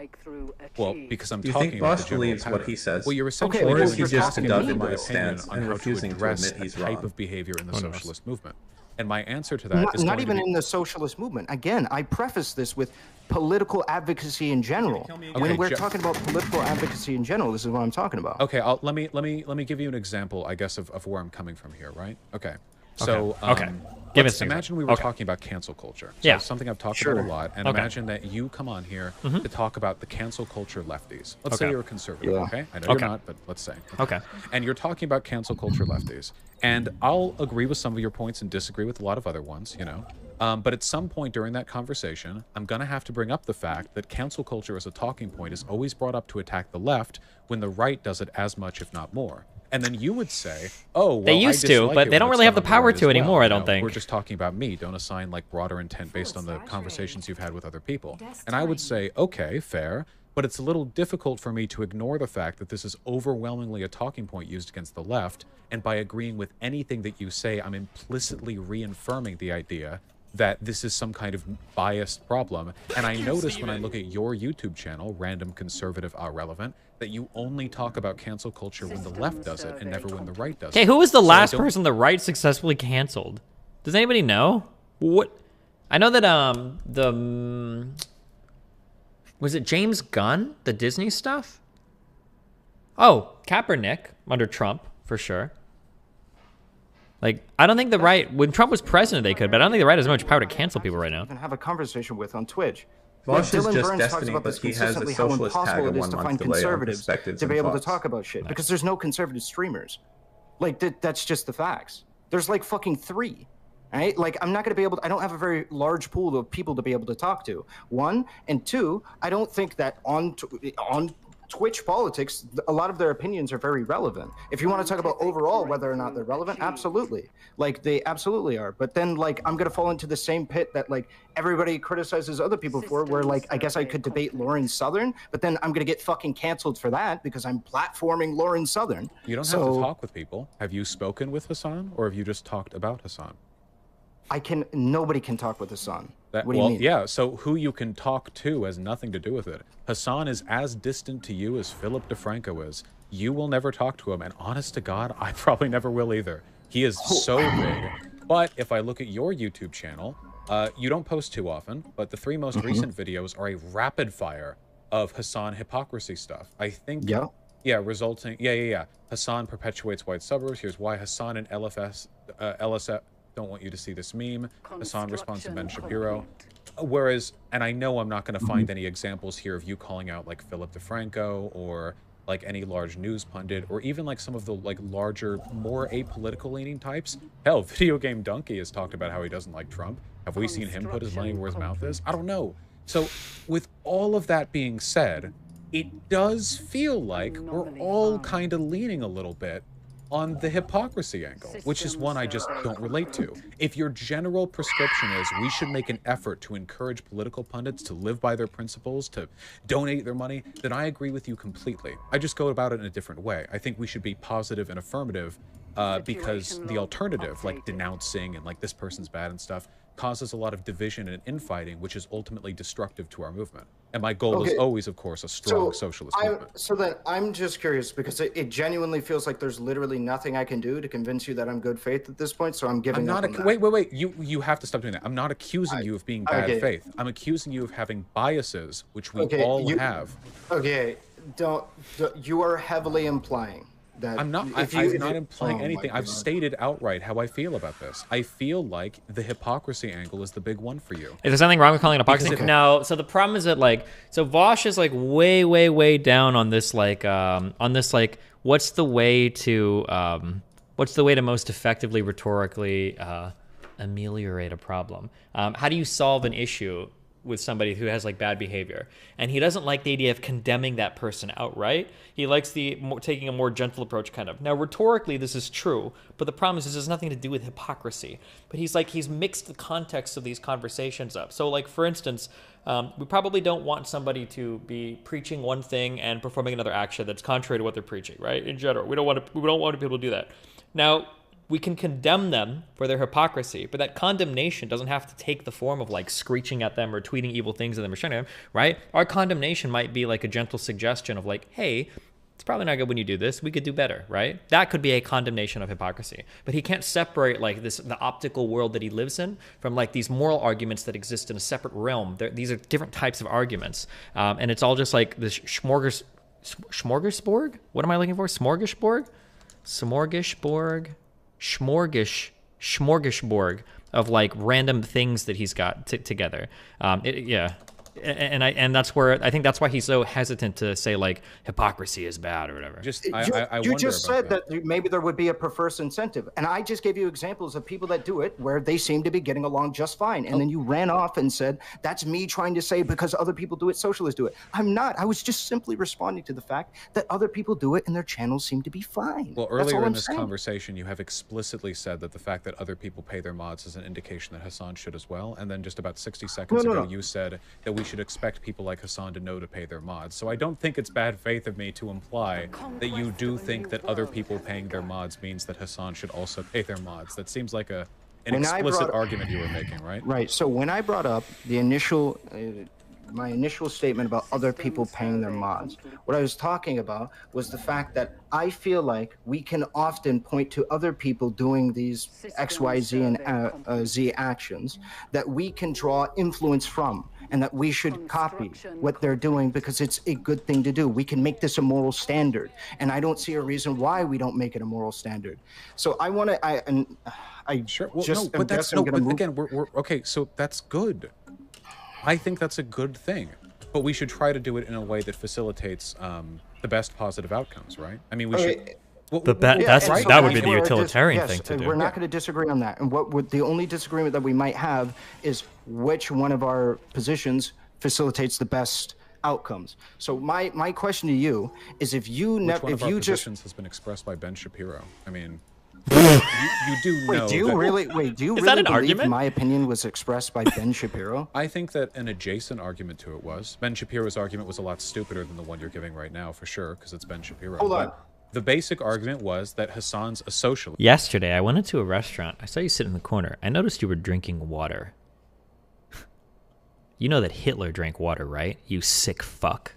Well, because I'm Do you talking think about Bosch the general believes pattern. what he says? Well, you're essentially or is he you're just talking dug about into my his opinion stance on and how to refusing to address admit he's a type wrong? of behavior in the socialist movement? And my answer to that is Not going even to be, in the socialist movement. Again, I preface this with political advocacy in general. When we're talking about political advocacy in general, this is what I'm talking about. Okay, let me give you an example, I guess, of where I'm coming from here, right? Okay. So, Okay. Let's imagine we were talking about cancel culture. So Yeah. it's something I've talked about a lot. And Okay. imagine that you come on here to talk about the cancel culture lefties. Let's say Okay. you're a conservative, Yeah. okay? I know Okay. you're not, but let's say. Okay. And you're talking about cancel culture lefties. And I'll agree with some of your points and disagree with a lot of other ones, you know? But at some point during that conversation, I'm going to have to bring up the fact that cancel culture as a talking point is always brought up to attack the left when the right does it as much, if not more. And then you would say, oh, well, They used I to, dislike but it they don't when it's really have done the on power right to as anymore, well. I You don't know, think. We're just talking about me. Don't assign like broader intent based on the conversations you've had with other people. And I would say, okay, fair. But it's a little difficult for me to ignore the fact that this is overwhelmingly a talking point used against the left. And by agreeing with anything that you say, I'm implicitly reaffirming the idea that this is some kind of biased problem. And I notice when I look at your YouTube channel, Random Conservative Irrelevant, that you only talk about cancel culture when the left does it and never when the right does it. Okay, who was the So last I don't- person the right successfully canceled? Does anybody know? What? I know that was it James Gunn, the Disney stuff? Oh, Kaepernick under Trump for sure. Like, I don't think the right, when Trump was president, they could, but I don't think the right has much power to cancel people right now. Even have a conversation with on Twitch. Bosch is Dylan just Burns talks destiny, about but this he has a consistently, how socialist tag impossible of it is 1 to month find delay on conservatives perspectives to be and able to thoughts. talk about shit because there's no conservative streamers. Like that's just the facts. There's like fucking 3. Right? Like I'm not going to be able to, I don't have a very large pool of people to be able to talk to. 1 and 2, I don't think that on Twitch politics, a lot of their opinions are very relevant. If you want to talk about overall whether or not they're relevant, absolutely. Like they absolutely are. But then like I'm going to fall into the same pit that like everybody criticizes other people for, where like I guess I could debate Lauren Southern, but then I'm going to get fucking canceled for that because I'm platforming Lauren Southern. You don't have to talk with people. Have you spoken with Hassan or have you just talked about Hassan? Nobody can talk with Hassan. What do you mean? Yeah, so who you can talk to has nothing to do with it. Hassan is as distant to you as Philip DeFranco is. You will never talk to him, and honest to God, I probably never will either. He is so big. But if I look at your YouTube channel, you don't post too often, but the 3 most recent videos are a rapid fire of Hassan hypocrisy stuff. I think... Yeah, resulting... Yeah. Hassan perpetuates white suburbs. Here's why. Hassan and LSF... don't want you to see this meme. Hassan responds to Ben Shapiro. Whereas, and I know I'm not going to find any examples here of you calling out like Philip DeFranco or like any large news pundit or even like some of the like larger, more apolitical leaning types. Hell, Video Game Donkey has talked about how he doesn't like Trump. Have we seen him put his money where his mouth is? I don't know. So with all of that being said, it does feel like we're all kind of leaning a little bit on the hypocrisy angle, which is one I just don't relate to. If your general prescription is we should make an effort to encourage political pundits to live by their principles, to donate their money, then I agree with you completely. I just go about it in a different way. I think we should be positive and affirmative because the alternative, like denouncing and like this person's bad and stuff, causes a lot of division and infighting, which is ultimately destructive to our movement. And my goal is always, of course, a strong socialist movement. So then I'm just curious because it genuinely feels like there's literally nothing I can do to convince you that I'm good faith at this point. So I'm giving up on that. Wait. You have to stop doing that. I'm not accusing you of being bad faith. I'm accusing you of having biases, which we all have. Okay, you are heavily implying that I'm not implying anything. I've stated outright how I feel about this. I feel like the hypocrisy angle is the big one for you. Is there something wrong with calling it hypocrisy? No. So the problem is that like, so Vosh is like way down on this like, what's the way to most effectively rhetorically ameliorate a problem? How do you solve an issue with somebody who has like bad behavior, and he doesn't like the idea of condemning that person outright. He likes taking a more gentle approach, kind of. Now, rhetorically, this is true, but the problem is this has nothing to do with hypocrisy. But he's mixed the context of these conversations up. So, like, for instance, we probably don't want somebody to be preaching one thing and performing another action that's contrary to what they're preaching, right? In general, we don't want people to do that. Now, we can condemn them for their hypocrisy, but that condemnation doesn't have to take the form of like screeching at them or tweeting evil things at them or shouting at them, right? Our condemnation might be like a gentle suggestion of like, hey, it's probably not good when you do this. We could do better, right? That could be a condemnation of hypocrisy. But he can't separate like the optical world that he lives in from like these moral arguments that exist in a separate realm. These are different types of arguments. And it's all just like this smorgasbord? What am I looking for? Smorgasbord of like random things that he's got together. And that's where I think that's why he's so hesitant to say like hypocrisy is bad or whatever. You just said that maybe there would be a perverse incentive, and I just gave you examples of people that do it where they seem to be getting along just fine, and then you ran off and said that's me trying to say because other people do it, socialists do it. I'm not. I was just simply responding to the fact that other people do it and their channels seem to be fine. Well, earlier in this conversation, you have explicitly said that the fact that other people pay their mods is an indication that Hassan should as well, and then just about 60 seconds ago, you said that we should expect people like Hassan to know to pay their mods. So I don't think it's bad faith of me to imply that you do think that other people paying their mods means that Hassan should also pay their mods. That seems like an explicit argument you were making, right? Right. So when I brought up the initial, my initial statement about other people paying their mods, what I was talking about was the fact that I feel like we can often point to other people doing these X, Y, Z, and Z actions that we can draw influence from, and that we should copy what they're doing because it's a good thing to do. We can make this a moral standard, and I don't see a reason why we don't make it a moral standard. So I want to, we're okay. So that's good. I think that's a good thing, but we should try to do it in a way that facilitates the best positive outcomes, right? I mean, we should. That would be the utilitarian thing to do. We're not going to disagree on that. And the only disagreement that we might have is which one of our positions facilitates the best outcomes. So my question to you is, if you positions has been expressed by Ben Shapiro. I mean, you do know. Do you really believe my opinion was expressed by Ben Shapiro? I think that an adjacent argument to it was. Ben Shapiro's argument was a lot stupider than the one you're giving right now, for sure, because it's Ben Shapiro. Hold on. The basic argument was that Hassan's a socialist. Yesterday, I went into a restaurant. I saw you sit in the corner. I noticed you were drinking water. You know that Hitler drank water, right? You sick fuck.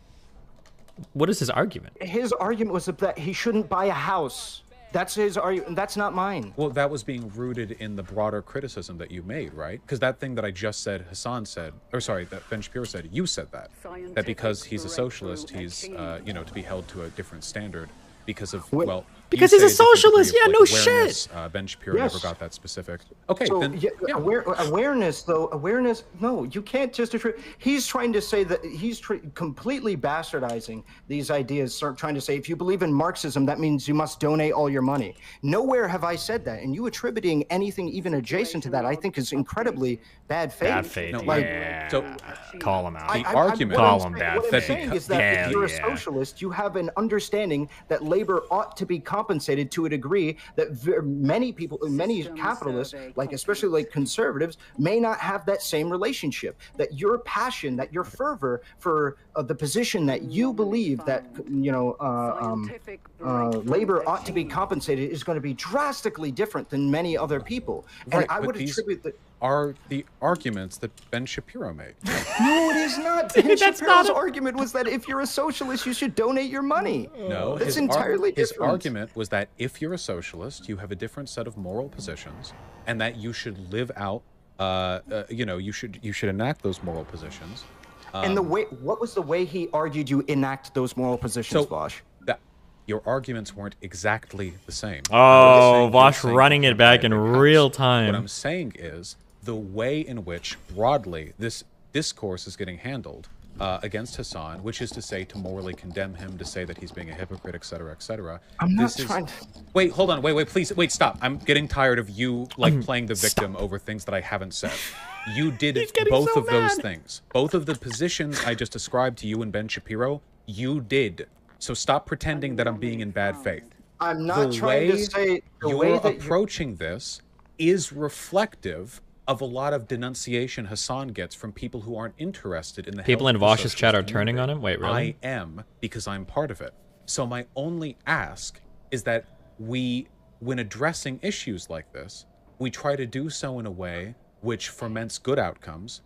What is his argument? His argument was that he shouldn't buy a house. That's his argument. That's not mine. Well, that was being rooted in the broader criticism that you made, right? Because that thing that I just said, Hassan said, or sorry, that Ben Shapiro said, you said that. That because he's a socialist, he's, to be held to a different standard. Because of, well, because he's a socialist. Yeah, no shit. Ben Shapiro never got that specific. Okay, so, then awareness, though. Awareness. No, you can't just. He's trying to say that he's completely bastardizing these ideas. Trying to say if you believe in Marxism, that means you must donate all your money. Nowhere have I said that, and you attributing anything even adjacent to that, I think, is incredibly bad faith. Bad faith. No, yeah. So call him out. The argument. Call him bad faith. What I'm saying is that if you're a socialist, you have an understanding that labor ought to be compensated to a degree that many people, many capitalists, like especially like conservatives, may not have that same relationship. That your passion, that your fervor for the position that you believe that labor ought to be compensated is going to be drastically different than many other people. And I would attribute that. Are the arguments that Ben Shapiro made. No, it is not. Ben Shapiro's argument was that if you're a socialist, you should donate your money. No, that's entirely different. His argument was that if you're a socialist, you have a different set of moral positions, and that you should live out. You should enact those moral positions. And what was the way he argued you enact those moral positions, Vosh? Your arguments weren't exactly the same. Oh, Vosh running it back in real time. What I'm saying is the way in which broadly this discourse is getting handled against Hassan, which is to say to morally condemn him, to say that he's being a hypocrite, etc., etc. I'm not trying to... Wait, hold on. Wait, please. Wait, stop. I'm getting tired of you, like, playing the victim over things that I haven't said. You did both of those things. Both of the positions I just described to you and Ben Shapiro, you did. So stop pretending that I'm being in bad faith. I'm not trying to say... You're approaching this is reflective of a lot of denunciation Hassan gets from people who aren't interested in the people in Vosh's chat are turning on him. Wait, really? I am, because I'm part of it. So my only ask is that when addressing issues like this, we try to do so in a way which foments good outcomes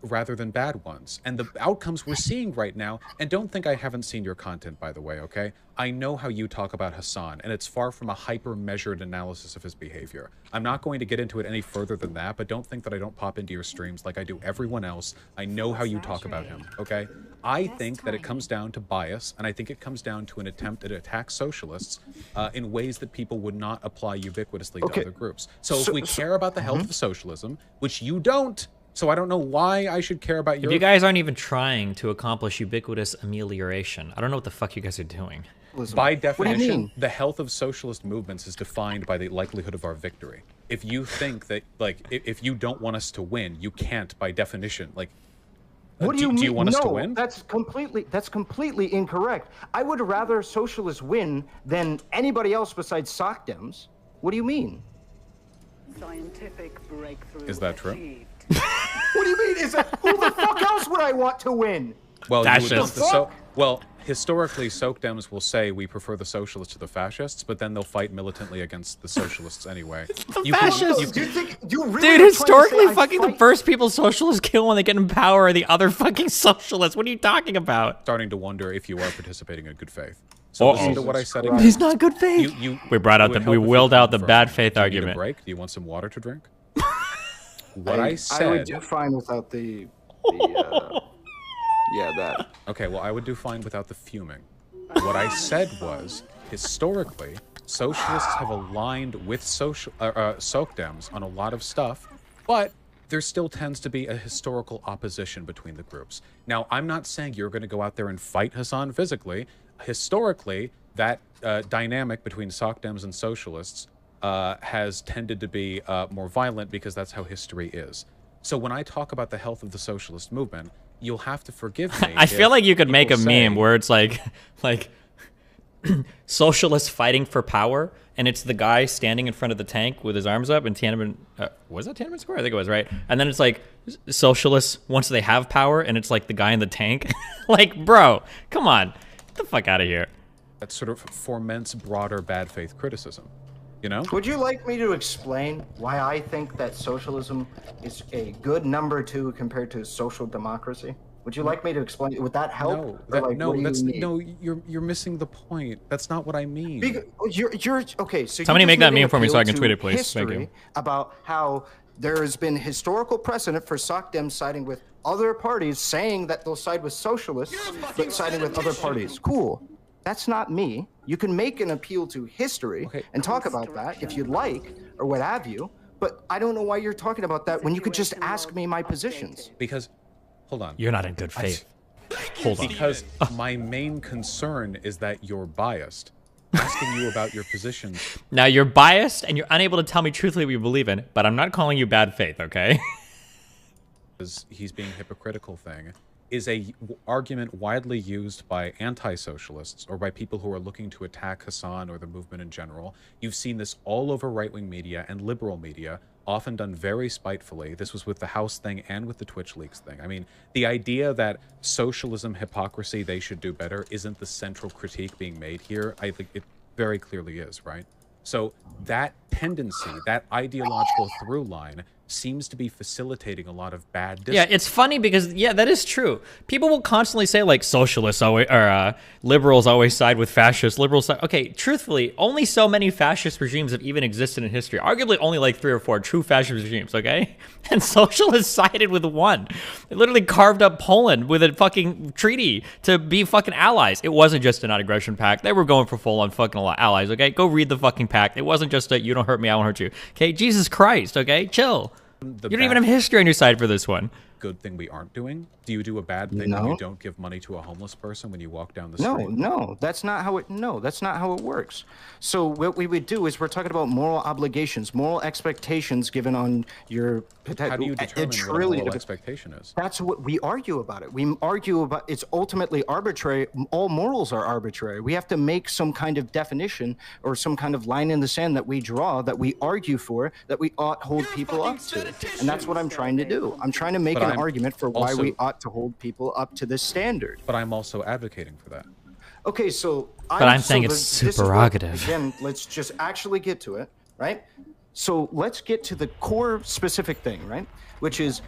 rather than bad ones. And the outcomes we're seeing right now, and don't think I haven't seen your content, by the way, okay? I know how you talk about Hassan, and it's far from a hyper-measured analysis of his behavior. I'm not going to get into it any further than that, but don't think that I don't pop into your streams like I do everyone else. I know how you talk about him, okay? I think that it comes down to bias, and I think it comes down to an attempt to attack socialists in ways that people would not apply ubiquitously to other groups. So if we care about the health of socialism, which you don't, so I don't know why I should care about your... If you guys aren't even trying to accomplish ubiquitous amelioration, I don't know what the fuck you guys are doing. By definition, the health of socialist movements is defined by the likelihood of our victory. If you think that, like, if you don't want us to win, you can't by definition. Like, what do you mean? Do you want us to No, win? that's completely incorrect. I would rather socialists win than anybody else besides SOCDEMs. What do you mean? Scientific breakthrough. Is that true? What do you mean? Is that who the fuck else would I want to win? Well, That's you would just well, historically, SOCDEMs will say we prefer the socialists to the fascists, but then they'll fight militantly against the socialists anyway. Fascists! Really Dude, historically, fucking the first people socialists kill when they get in power are the other fucking socialists. What are you talking about? Starting to wonder if you are participating in good faith. So listen to what I said again. He's not good faith. We brought out we willed out the bad faith argument. Do you need a break? Do you want some water to drink? What I said... I would do fine without the yeah, that. Okay, well, I would do fine without the fuming. What I said was, historically, socialists have aligned with SOCDEMs on a lot of stuff, but there still tends to be a historical opposition between the groups. Now, I'm not saying you're going to go out there and fight Hassan physically. Historically, that dynamic between SOCDEMs and socialists has tended to be more violent because that's how history is. So when I talk about the health of the socialist movement, you'll have to forgive me. I feel like you could make a meme where it's like socialists fighting for power, and it's the guy standing in front of the tank with his arms up in Tiananmen. Was that Tiananmen Square? I think it was, right? And then it's like socialists once they have power, and it's like the guy in the tank. Like, bro, come on, get the fuck out of here. That sort of foments broader bad faith criticism. You know? Would you like me to explain why I think that socialism is a good number 2 compared to social democracy? Would you like me to explain? Would that help? No, you're missing the point. That's not what I mean. You're okay. So somebody make that meme for me so I can tweet it, please. Thank you. About how there has been historical precedent for SOCDEM siding with other parties, saying that they'll side with socialists, but siding with other parties. Cool. That's not me. You can make an appeal to history and talk about that if you'd like, or what have you, but I don't know why you're talking about that when you could just ask me my positions. Because, hold on. You're not in good faith. Hold on. Because my main concern is that you're biased. Asking you about your positions. Now, you're biased and you're unable to tell me truthfully what you believe in, but I'm not calling you bad faith, okay? Because he's being hypocritical thing is a argument widely used by anti-socialists or by people who are looking to attack Hassan or the movement in general. You've seen this all over right-wing media and liberal media, often done very spitefully. This was with the House thing and with the Twitch leaks thing. I mean, the idea that socialism, hypocrisy, they should do better isn't the central critique being made here. I think it very clearly is, right? So that tendency, that ideological through line, seems to be facilitating a lot of bad discourse. Yeah, it's funny because, yeah, that is true. People will constantly say, like, socialists always, or liberals always side with fascists, liberals side. Okay, truthfully, only so many fascist regimes have even existed in history. Arguably only like 3 or 4 true fascist regimes, okay? And socialists sided with one. They literally carved up Poland with a fucking treaty to be fucking allies. It wasn't just a non-aggression pact. They were going for full-on fucking allies, okay? Go read the fucking pact. It wasn't just a, you don't hurt me, I won't hurt you. Okay, Jesus Christ, okay? Chill. You don't even have history on your side for this one. good thing we aren't doing? Do you do a bad thing when you don't give money to a homeless person when you walk down the street? No, that's not how it works. So what we would do is we're talking about moral obligations, moral expectations given on your potential. How do you determine what a moral expectation is? That's what we argue about it. We argue about it's ultimately arbitrary. All morals are arbitrary. We have to make some kind of definition or some kind of line in the sand that we draw, that we argue for, that we ought hold people up to. And that's what I'm trying to do. I'm trying to make an argument for why we ought to hold people up to this standard. But I'm also advocating for that. Okay, so I'm saying it's superrogative. Again, let's just actually get to it, right? So let's get to the core specific thing, right? Which is,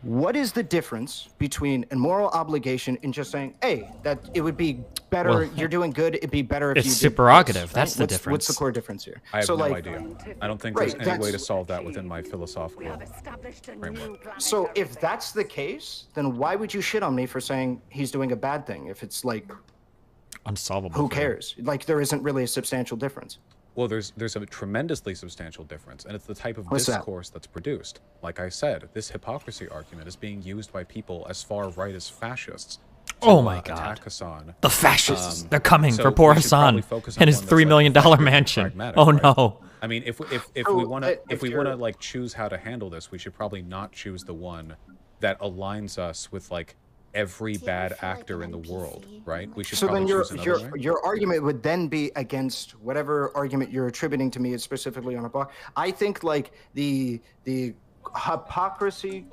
what is the difference between a moral obligation and just saying, hey, that it would be better, Well, you're doing good, it'd be better if you did It's superrogative. this, right? That's the difference. What's the core difference here? I have so, no like, idea. I don't think there's any way to solve that within my philosophical framework. So if that's the case, then why would you shit on me for saying he's doing a bad thing if it's like unsolvable? Who cares? Like there isn't really a substantial difference. Well, there's a tremendously substantial difference, and it's the type of What's that? discourse that's produced. Like I said, this hypocrisy argument is being used by people as far right as fascists. Oh my God! Attack Hassan. The fascists! They're coming so for poor we should probably Hassan focus on and his one that's, $3 million mansion. pragmatic, Oh right? no! I mean, if we want to like choose how to handle this, we should probably not choose the one that aligns us with like every bad actor in the world, right? We should So then probably choose another way. your argument would then be against whatever argument you're attributing to me is specifically on a block. I think like the hypocrisy,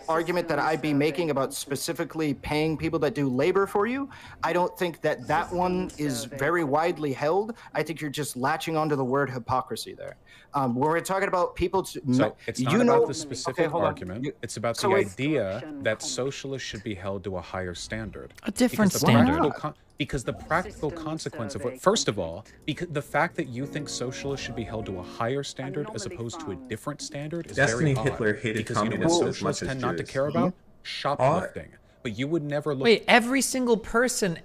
argument that I'd be making about specifically paying people that do labor for you, I don't think that one is very widely held. I think you're just latching onto the word hypocrisy there. When we're talking about people, So it's not about the specific argument. It's about the idea that socialists should be held to a higher standard. A different Because the standard. because the practical consequence of what, first of all, because the fact that you think socialists should be held to a higher standard as opposed to a different standard is Destiny very odd. Hitler hated Because you know what communists as socialists much as tend not to Jews. care about? Shoplifting. But you would never look. Wait, every single person,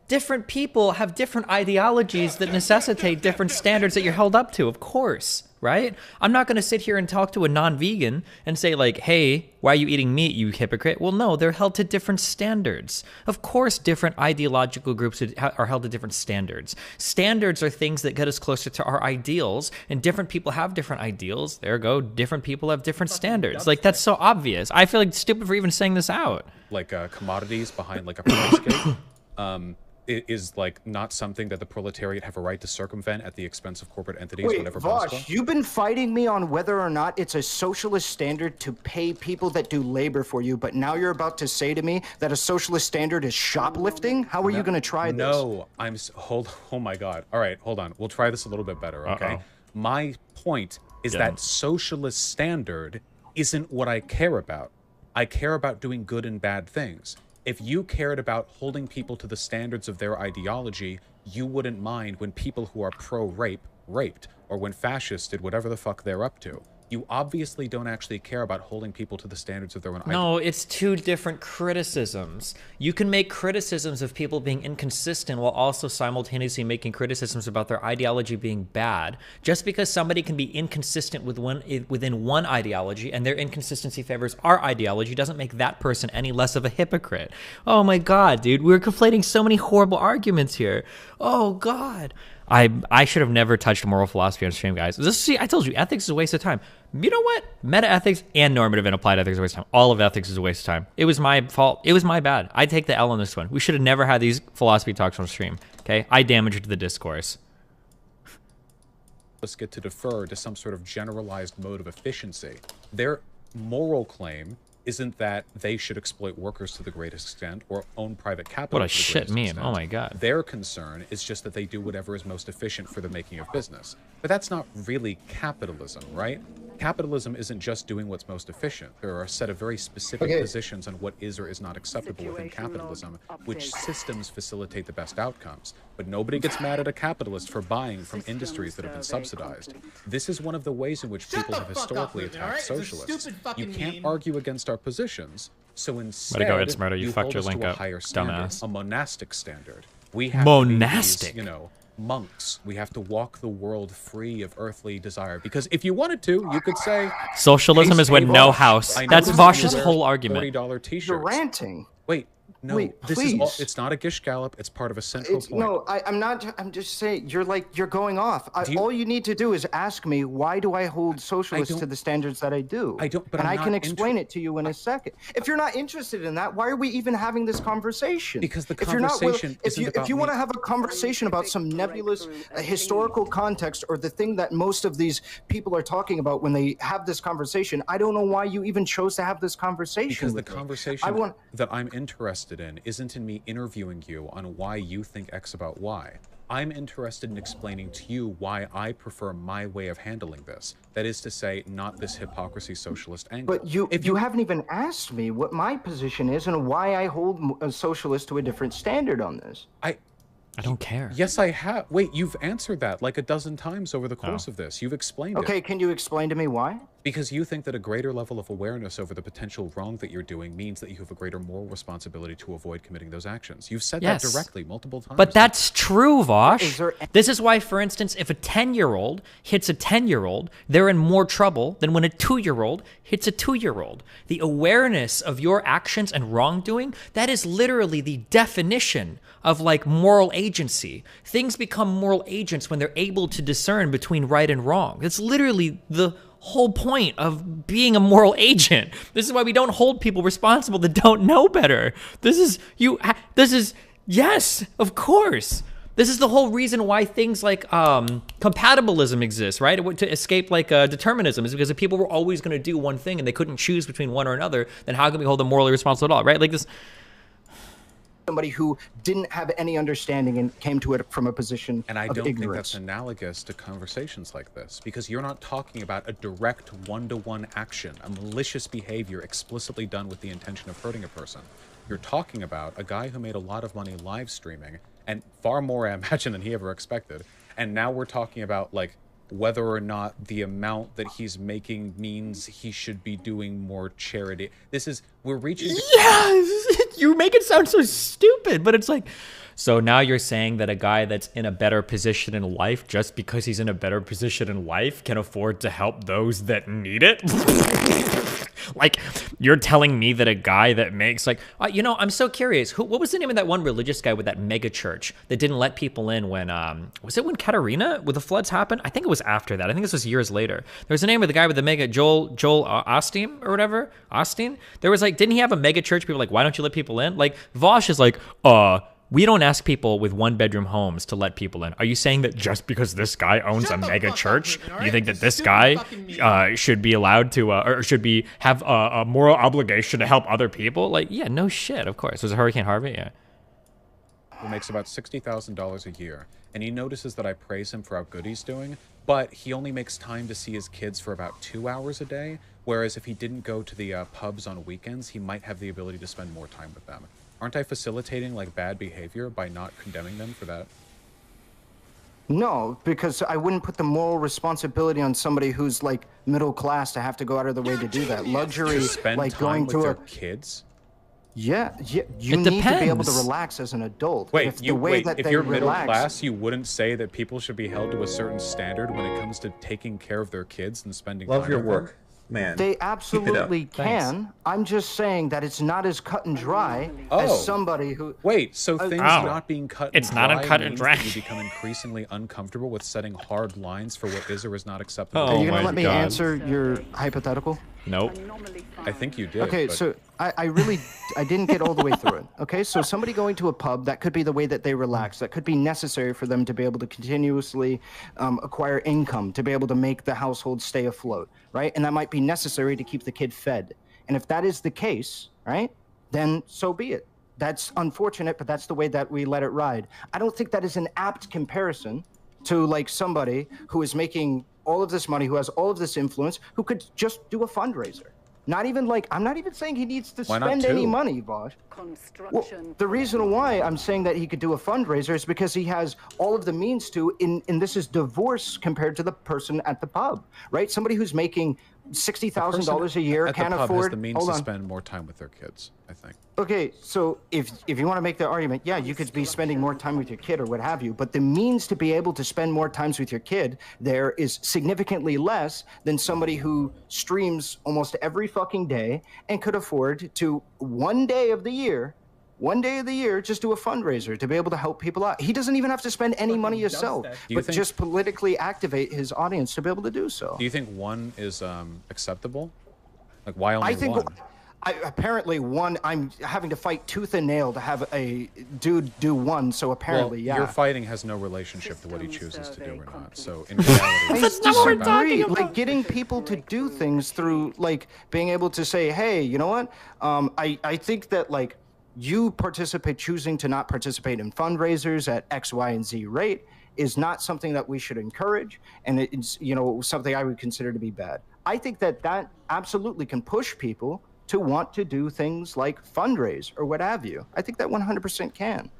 different people have different ideologies that necessitate different standards that you're held up to, of course, right? I'm not going to sit here and talk to a non-vegan and say like, hey, why are you eating meat, you hypocrite? Well, no, they're held to different standards. Of course, different ideological groups are held to different standards. Standards are things that get us closer to our ideals, and different people have different ideals. There you go, different people have different standards. Like, that's so obvious. I feel like stupid for even saying this out. Like commodities behind like a price gate. Is like not something that the proletariat have a right to circumvent at the expense of corporate entities Wait, whenever Vosh, possible. you've been fighting me on whether or not it's a socialist standard to pay people that do labor for you, but now you're about to say to me that a socialist standard is shoplifting? How are you going to try this? No, oh my God. All right, hold on. We'll try this a little bit better, okay? My point is that socialist standard isn't what I care about. I care about doing good and bad things. If you cared about holding people to the standards of their ideology, you wouldn't mind when people who are pro-rape raped, or when fascists did whatever the fuck they're up to. You obviously don't actually care about holding people to the standards of their own ideology. No, it's two different criticisms. You can make criticisms of people being inconsistent while also simultaneously making criticisms about their ideology being bad. Just because somebody can be inconsistent within one ideology and their inconsistency favors our ideology doesn't make that person any less of a hypocrite. Oh my God, dude, we're conflating so many horrible arguments here. Oh God. I should have never touched moral philosophy on stream, guys. See, I told you, ethics is a waste of time. You know what? Meta ethics and normative and applied ethics is a waste of time. All of ethics is a waste of time. It was my fault. It was my bad. I take the L on this one. We should have never had these philosophy talks on stream. Okay? I damaged the discourse. Let's get to defer to some sort of generalized mode of efficiency. Their moral claim isn't that they should exploit workers to the greatest extent or own private capital. What a shit meme. Oh my God. Their concern is just that they do whatever is most efficient for the making of business. But that's not really capitalism, right? Capitalism isn't just doing what's most efficient. There are a set of very specific positions on what is or is not acceptable within capitalism, which systems facilitate the best outcomes. But nobody gets mad at a capitalist for buying from industries that have been subsidized. This is one of the ways in which people have historically attacked socialists. You can't argue against our positions, so instead It's murder. You fucked hold your us link to a up, higher standard, dumbass. a monastic standard. We have Monastic. to be these, monks. We have to walk the world free of earthly desire. Because if you wanted to, you could say socialism is when no house. That's Vosh's whole argument. $40 t-shirts. You're ranting. Wait, no, Wait, this please. is all, it's not a gish gallop. It's part of a central point. No, I'm not. I'm just saying you're going off. All you need to do is ask me why do I hold socialists to the standards that I do. I don't. But and I'm I can not explain it to you in a second. If you're not interested in that, why are we even having this conversation? Because the if you're not conversation if you want to have a conversation about some nebulous historical context or the thing that most of these people are talking about when they have this conversation, I don't know why you even chose to have this conversation. Because the conversation that I'm interested in isn't in me interviewing you on why you think X about Y. I'm interested in explaining to you why I prefer my way of handling this. That is to say, not this hypocrisy socialist angle. But you haven't even asked me what my position is and why I hold a socialist to a different standard on this. I don't care. Yes, I have. Wait, you've answered that like a dozen times over the course of this. You've explained it. Okay, can you explain to me why? Because you think that a greater level of awareness over the potential wrong that you're doing means that you have a greater moral responsibility to avoid committing those actions. You've said that directly multiple times. But that's true, Vosh. This is why, for instance, if a 10-year-old hits a 10-year-old, they're in more trouble than when a 2-year-old hits a 2-year-old. The awareness of your actions and wrongdoing, that is literally the definition of like moral agency. Things become moral agents when they're able to discern between right and wrong. It's literally the whole point of being a moral agent. This is why we don't hold people responsible that don't know better. Yes, of course. This is the whole reason why things like compatibilism exist, right? To escape like determinism is because if people were always going to do one thing and they couldn't choose between one or another, then how can we hold them morally responsible at all, right? Like this. Somebody who didn't have any understanding and came to it from a position and I of don't ignorance. think that's analogous to conversations like this, because you're not talking about a direct one-to-one action, a malicious behavior explicitly done with the intention of hurting a person. You're talking about a guy who made a lot of money live streaming, and far more, I imagine, than he ever expected. And now we're talking about like whether or not the amount that he's making means he should be doing more charity. We're reaching. Yeah, you make it sound so stupid, but it's like, so now you're saying that a guy that's in a better position in life, just because he's in a better position in life, can afford to help those that need it? Like, you're telling me that a guy that makes like, I'm so curious. What was the name of that one religious guy with that mega church that didn't let people in when, was it when Katarina, with the floods happened? I think it was after that. I think this was years later. There was the name of the guy with the mega, Joel Osteen or whatever, Osteen. There was like, didn't he have a mega church? People were like, why don't you let people in? Like, Vosh is like, we don't ask people with one-bedroom homes to let people in. Are you saying that just because this guy owns a mega church, you think that this guy should be allowed to, or should have a moral obligation to help other people? Like, yeah, no shit, of course. Was it Hurricane Harvey? Yeah. Who makes about $60,000 a year, and he notices that I praise him for how good he's doing, but he only makes time to see his kids for about 2 hours a day, whereas if he didn't go to the pubs on weekends, he might have the ability to spend more time with them. Aren't I facilitating like bad behavior by not condemning them for that? No, because I wouldn't put the moral responsibility on somebody who's like middle class to have to go out of the way to do that. Luxury, like going to their kids. Yeah, you need to be able to relax as an adult. Wait, if you're middle class, you wouldn't say that people should be held to a certain standard when it comes to taking care of their kids and spending time Love your with work. them? Man, they absolutely can. I'm just saying that it's not as cut and dry as somebody who. Wait, so things not being cut and dry not cut and dry. You become increasingly uncomfortable with setting hard lines for what is or is not acceptable. Are you gonna let me answer your hypothetical? Nope. I think you did. Okay, so I didn't get all the way through it. Okay, so somebody going to a pub, that could be the way that they relax. That could be necessary for them to be able to continuously acquire income, to be able to make the household stay afloat, right? And that might be necessary to keep the kid fed. And if that is the case, right, then so be it. That's unfortunate, but that's the way that we let it ride. I don't think that is an apt comparison to like somebody who is making all of this money, who has all of this influence, who could just do a fundraiser. Not even like, I'm not even saying he needs to spend any money, Vosh. Well, the reason why I'm saying that he could do a fundraiser is because he has all of the means to, and this is divorce compared to the person at the pub, right? Somebody who's making $60,000 a year at can't the pub afford. has the means to spend more time with their kids, I think. Okay, so if you want to make the argument, yeah, you could be spending more time with your kid or what have you, but the means to be able to spend more times with your kid there is significantly less than somebody who streams almost every fucking day and could afford to one day of the year just do a fundraiser to be able to help people out. He doesn't even have to spend any money himself, but just politically activate his audience to be able to do so. Do you think one is acceptable? Like, why only I think one? apparently one, I'm having to fight tooth and nail to have a dude do one, so apparently, well, yeah. Your fighting has no relationship to what he chooses to do or not. So in reality, I disagree. Like getting people to do things through like being able to say, hey, you know what? I think that like you choosing to not participate in fundraisers at X, Y, and Z rate is not something that we should encourage, and it's something I would consider to be bad. I think that absolutely can push people to want to do things like fundraise or what have you. I think that 100% can.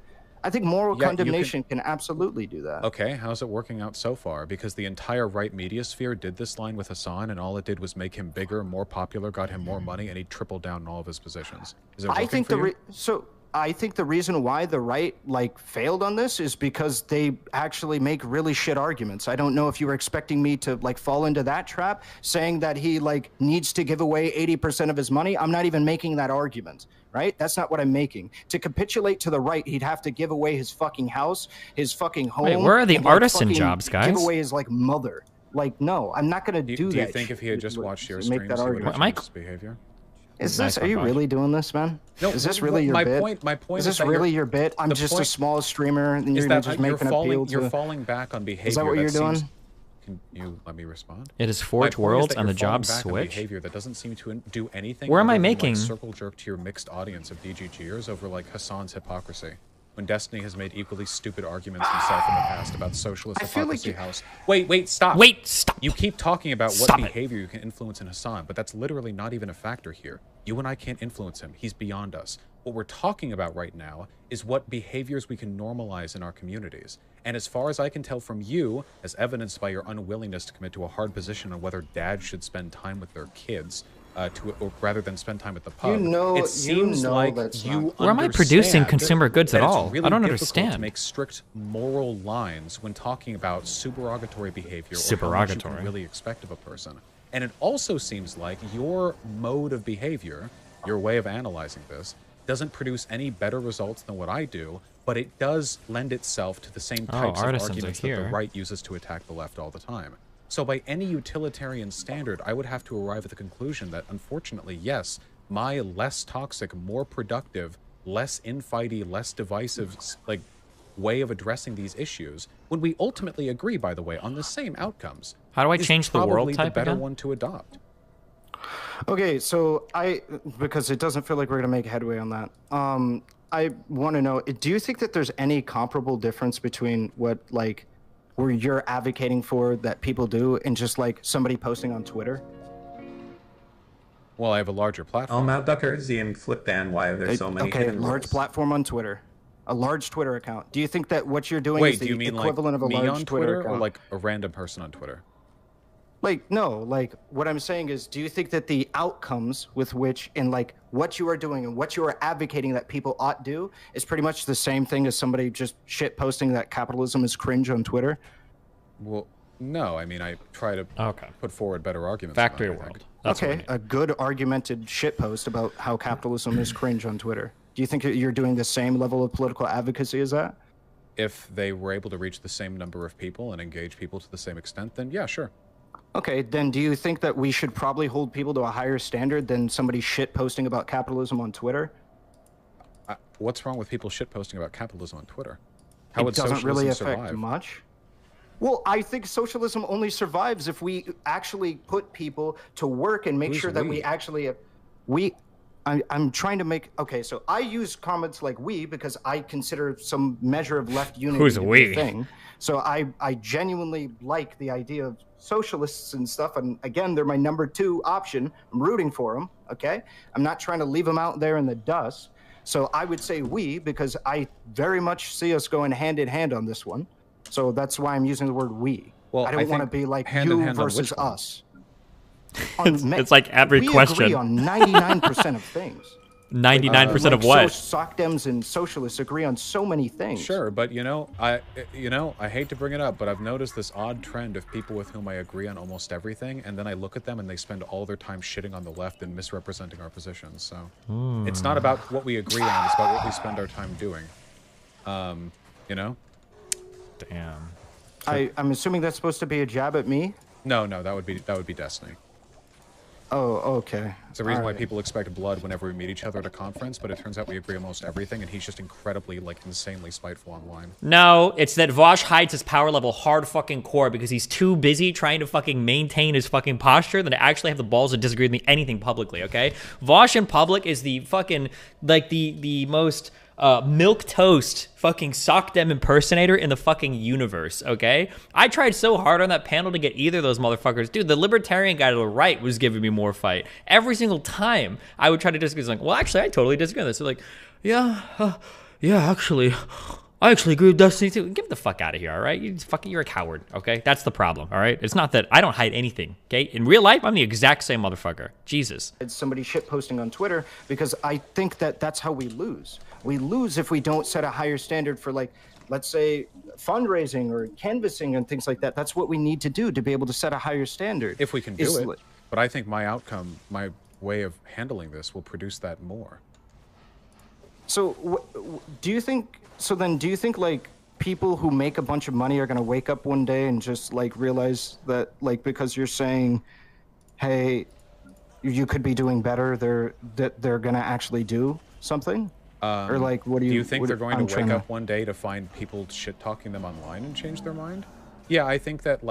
I think moral condemnation can absolutely do that. Okay, how's it working out so far? Because the entire right media sphere did this line with Hassan, and all it did was make him bigger, more popular, got him more money, and he tripled down in all of his positions. Is it working for you? I think the reason why the right failed on this is because they actually make really shit arguments. I don't know if you were expecting me to fall into that trap, saying that he needs to give away 80% of his money. I'm not even making that argument, right? That's not what I'm making. To capitulate to the right, he'd have to give away his fucking house, his fucking home. Wait, where are the and, artisan jobs, guys? Give away his mother. No, I'm not gonna do that. Do you think if he had just watched your streams, he would have changed his behavior? Are you really doing this, man? No, is this really your bit? My point is this really your bit? I'm just a small streamer, and you're just making an appeal to... You're falling back on behavior. Is that what you're doing? Can you let me respond? It is Forge Worlds and the jobs switch. Behavior that doesn't seem to do anything. Where am I making? Circle jerk to your mixed audience of DGGers over Hassan's hypocrisy. When Destiny has made equally stupid arguments himself in the past about socialist hypocrisy house. Wait, stop. Wait, stop. You keep talking about what behavior you can influence in Hassan, but that's literally not even a factor here. You and I can't influence him. He's beyond us. What we're talking about right now is what behaviors we can normalize in our communities. And as far as I can tell from you, as evidenced by your unwillingness to commit to a hard position on whether dads should spend time with their kids, rather than spend time at the pub. It seems like you Where am I producing consumer goods at all? Really I don't difficult understand. To make strict moral lines when talking about supererogatory behavior or how much you can really expect of a person. And it also seems like your mode of behavior, your way of analyzing this, doesn't produce any better results than what I do, but it does lend itself to the same types of arguments that the right uses to attack the left all the time. So by any utilitarian standard, I would have to arrive at the conclusion that, unfortunately, yes, my less toxic, more productive, less infighty, less divisive, way of addressing these issues, when we ultimately agree, by the way, on the same outcomes. How do I change the world type the better again? one to adopt. Okay, so because it doesn't feel like we're gonna make headway on that. I want to know, do you think that there's any comparable difference between what where you're advocating for that people do and just somebody posting on Twitter? Well, I have a larger platform. Mount Duckersy and Flipban, why are there so many? Okay, large platform on Twitter. A large Twitter account. Do you think that what you're doing is the equivalent of a large Twitter account? Or a random person on Twitter? No, what I'm saying is, do you think that the outcomes with which and what you are doing and what you are advocating that people ought do is pretty much the same thing as somebody just shit posting that capitalism is cringe on Twitter? Well, no. I mean, I try to put forward better arguments. Factory world. Okay, a good argumented shit post about how capitalism is cringe on Twitter. Do you think you're doing the same level of political advocacy as that? If they were able to reach the same number of people and engage people to the same extent, then yeah, sure. Okay, then do you think that we should probably hold people to a higher standard than somebody shit posting about capitalism on Twitter? What's wrong with people shit posting about capitalism on Twitter? How would it doesn't really affect survive? Much. Well, I think socialism only survives if we actually put people to work and make sure that we actually I'm trying to make... Okay, so I use comments like we because I consider some measure of left unity to be a thing. So I genuinely like the idea of socialists and stuff. And again, they're my number 2 option. I'm rooting for them, okay? I'm not trying to leave them out there in the dust. So I would say we because I very much see us going hand in hand on this one. So that's why I'm using the word we. Well, I don't want to be like you versus us. It's like every question. We agree on 99% of things. 99% of what? SOCDEMs and socialists agree on so many things. Sure, but I hate to bring it up, but I've noticed this odd trend of people with whom I agree on almost everything, and then I look at them and they spend all their time shitting on the left and misrepresenting our positions. So it's not about what we agree on; it's about what we spend our time doing. Damn. I'm assuming that's supposed to be a jab at me. No, that would be Destiny. Oh, okay. It's the reason why people expect blood whenever we meet each other at a conference, but it turns out we agree on almost everything, and he's just incredibly, insanely spiteful online. No, it's that Vosh hides his power level hard fucking core because he's too busy trying to fucking maintain his fucking posture than to actually have the balls to disagree with me anything publicly, okay? Vosh in public is the fucking, the most milquetoast fucking SOCDEM impersonator in the fucking universe, okay? I tried so hard on that panel to get either of those motherfuckers. Dude, the libertarian guy to the right was giving me more fight. Every single time I would try to disagree, it's like, well, actually, I totally disagree with this. They're like, actually, I actually agree with Destiny too. Get the fuck out of here, all right? You're a coward, okay? That's the problem, all right? It's not that I don't hide anything, okay? In real life, I'm the exact same motherfucker. Jesus. It's somebody shit posting on Twitter because I think that's how we lose. We lose if we don't set a higher standard for, let's say, fundraising or canvassing and things like that. That's what we need to do to be able to set a higher standard. If we can do it. But I think my outcome, my way of handling this will produce that more. So do you think people who make a bunch of money are going to wake up one day and just realize that because you're saying, hey, you could be doing better, they're going to actually do something? Or what do you think they're going to wake up one day to find people shit talking them online and change their mind? Yeah, I think that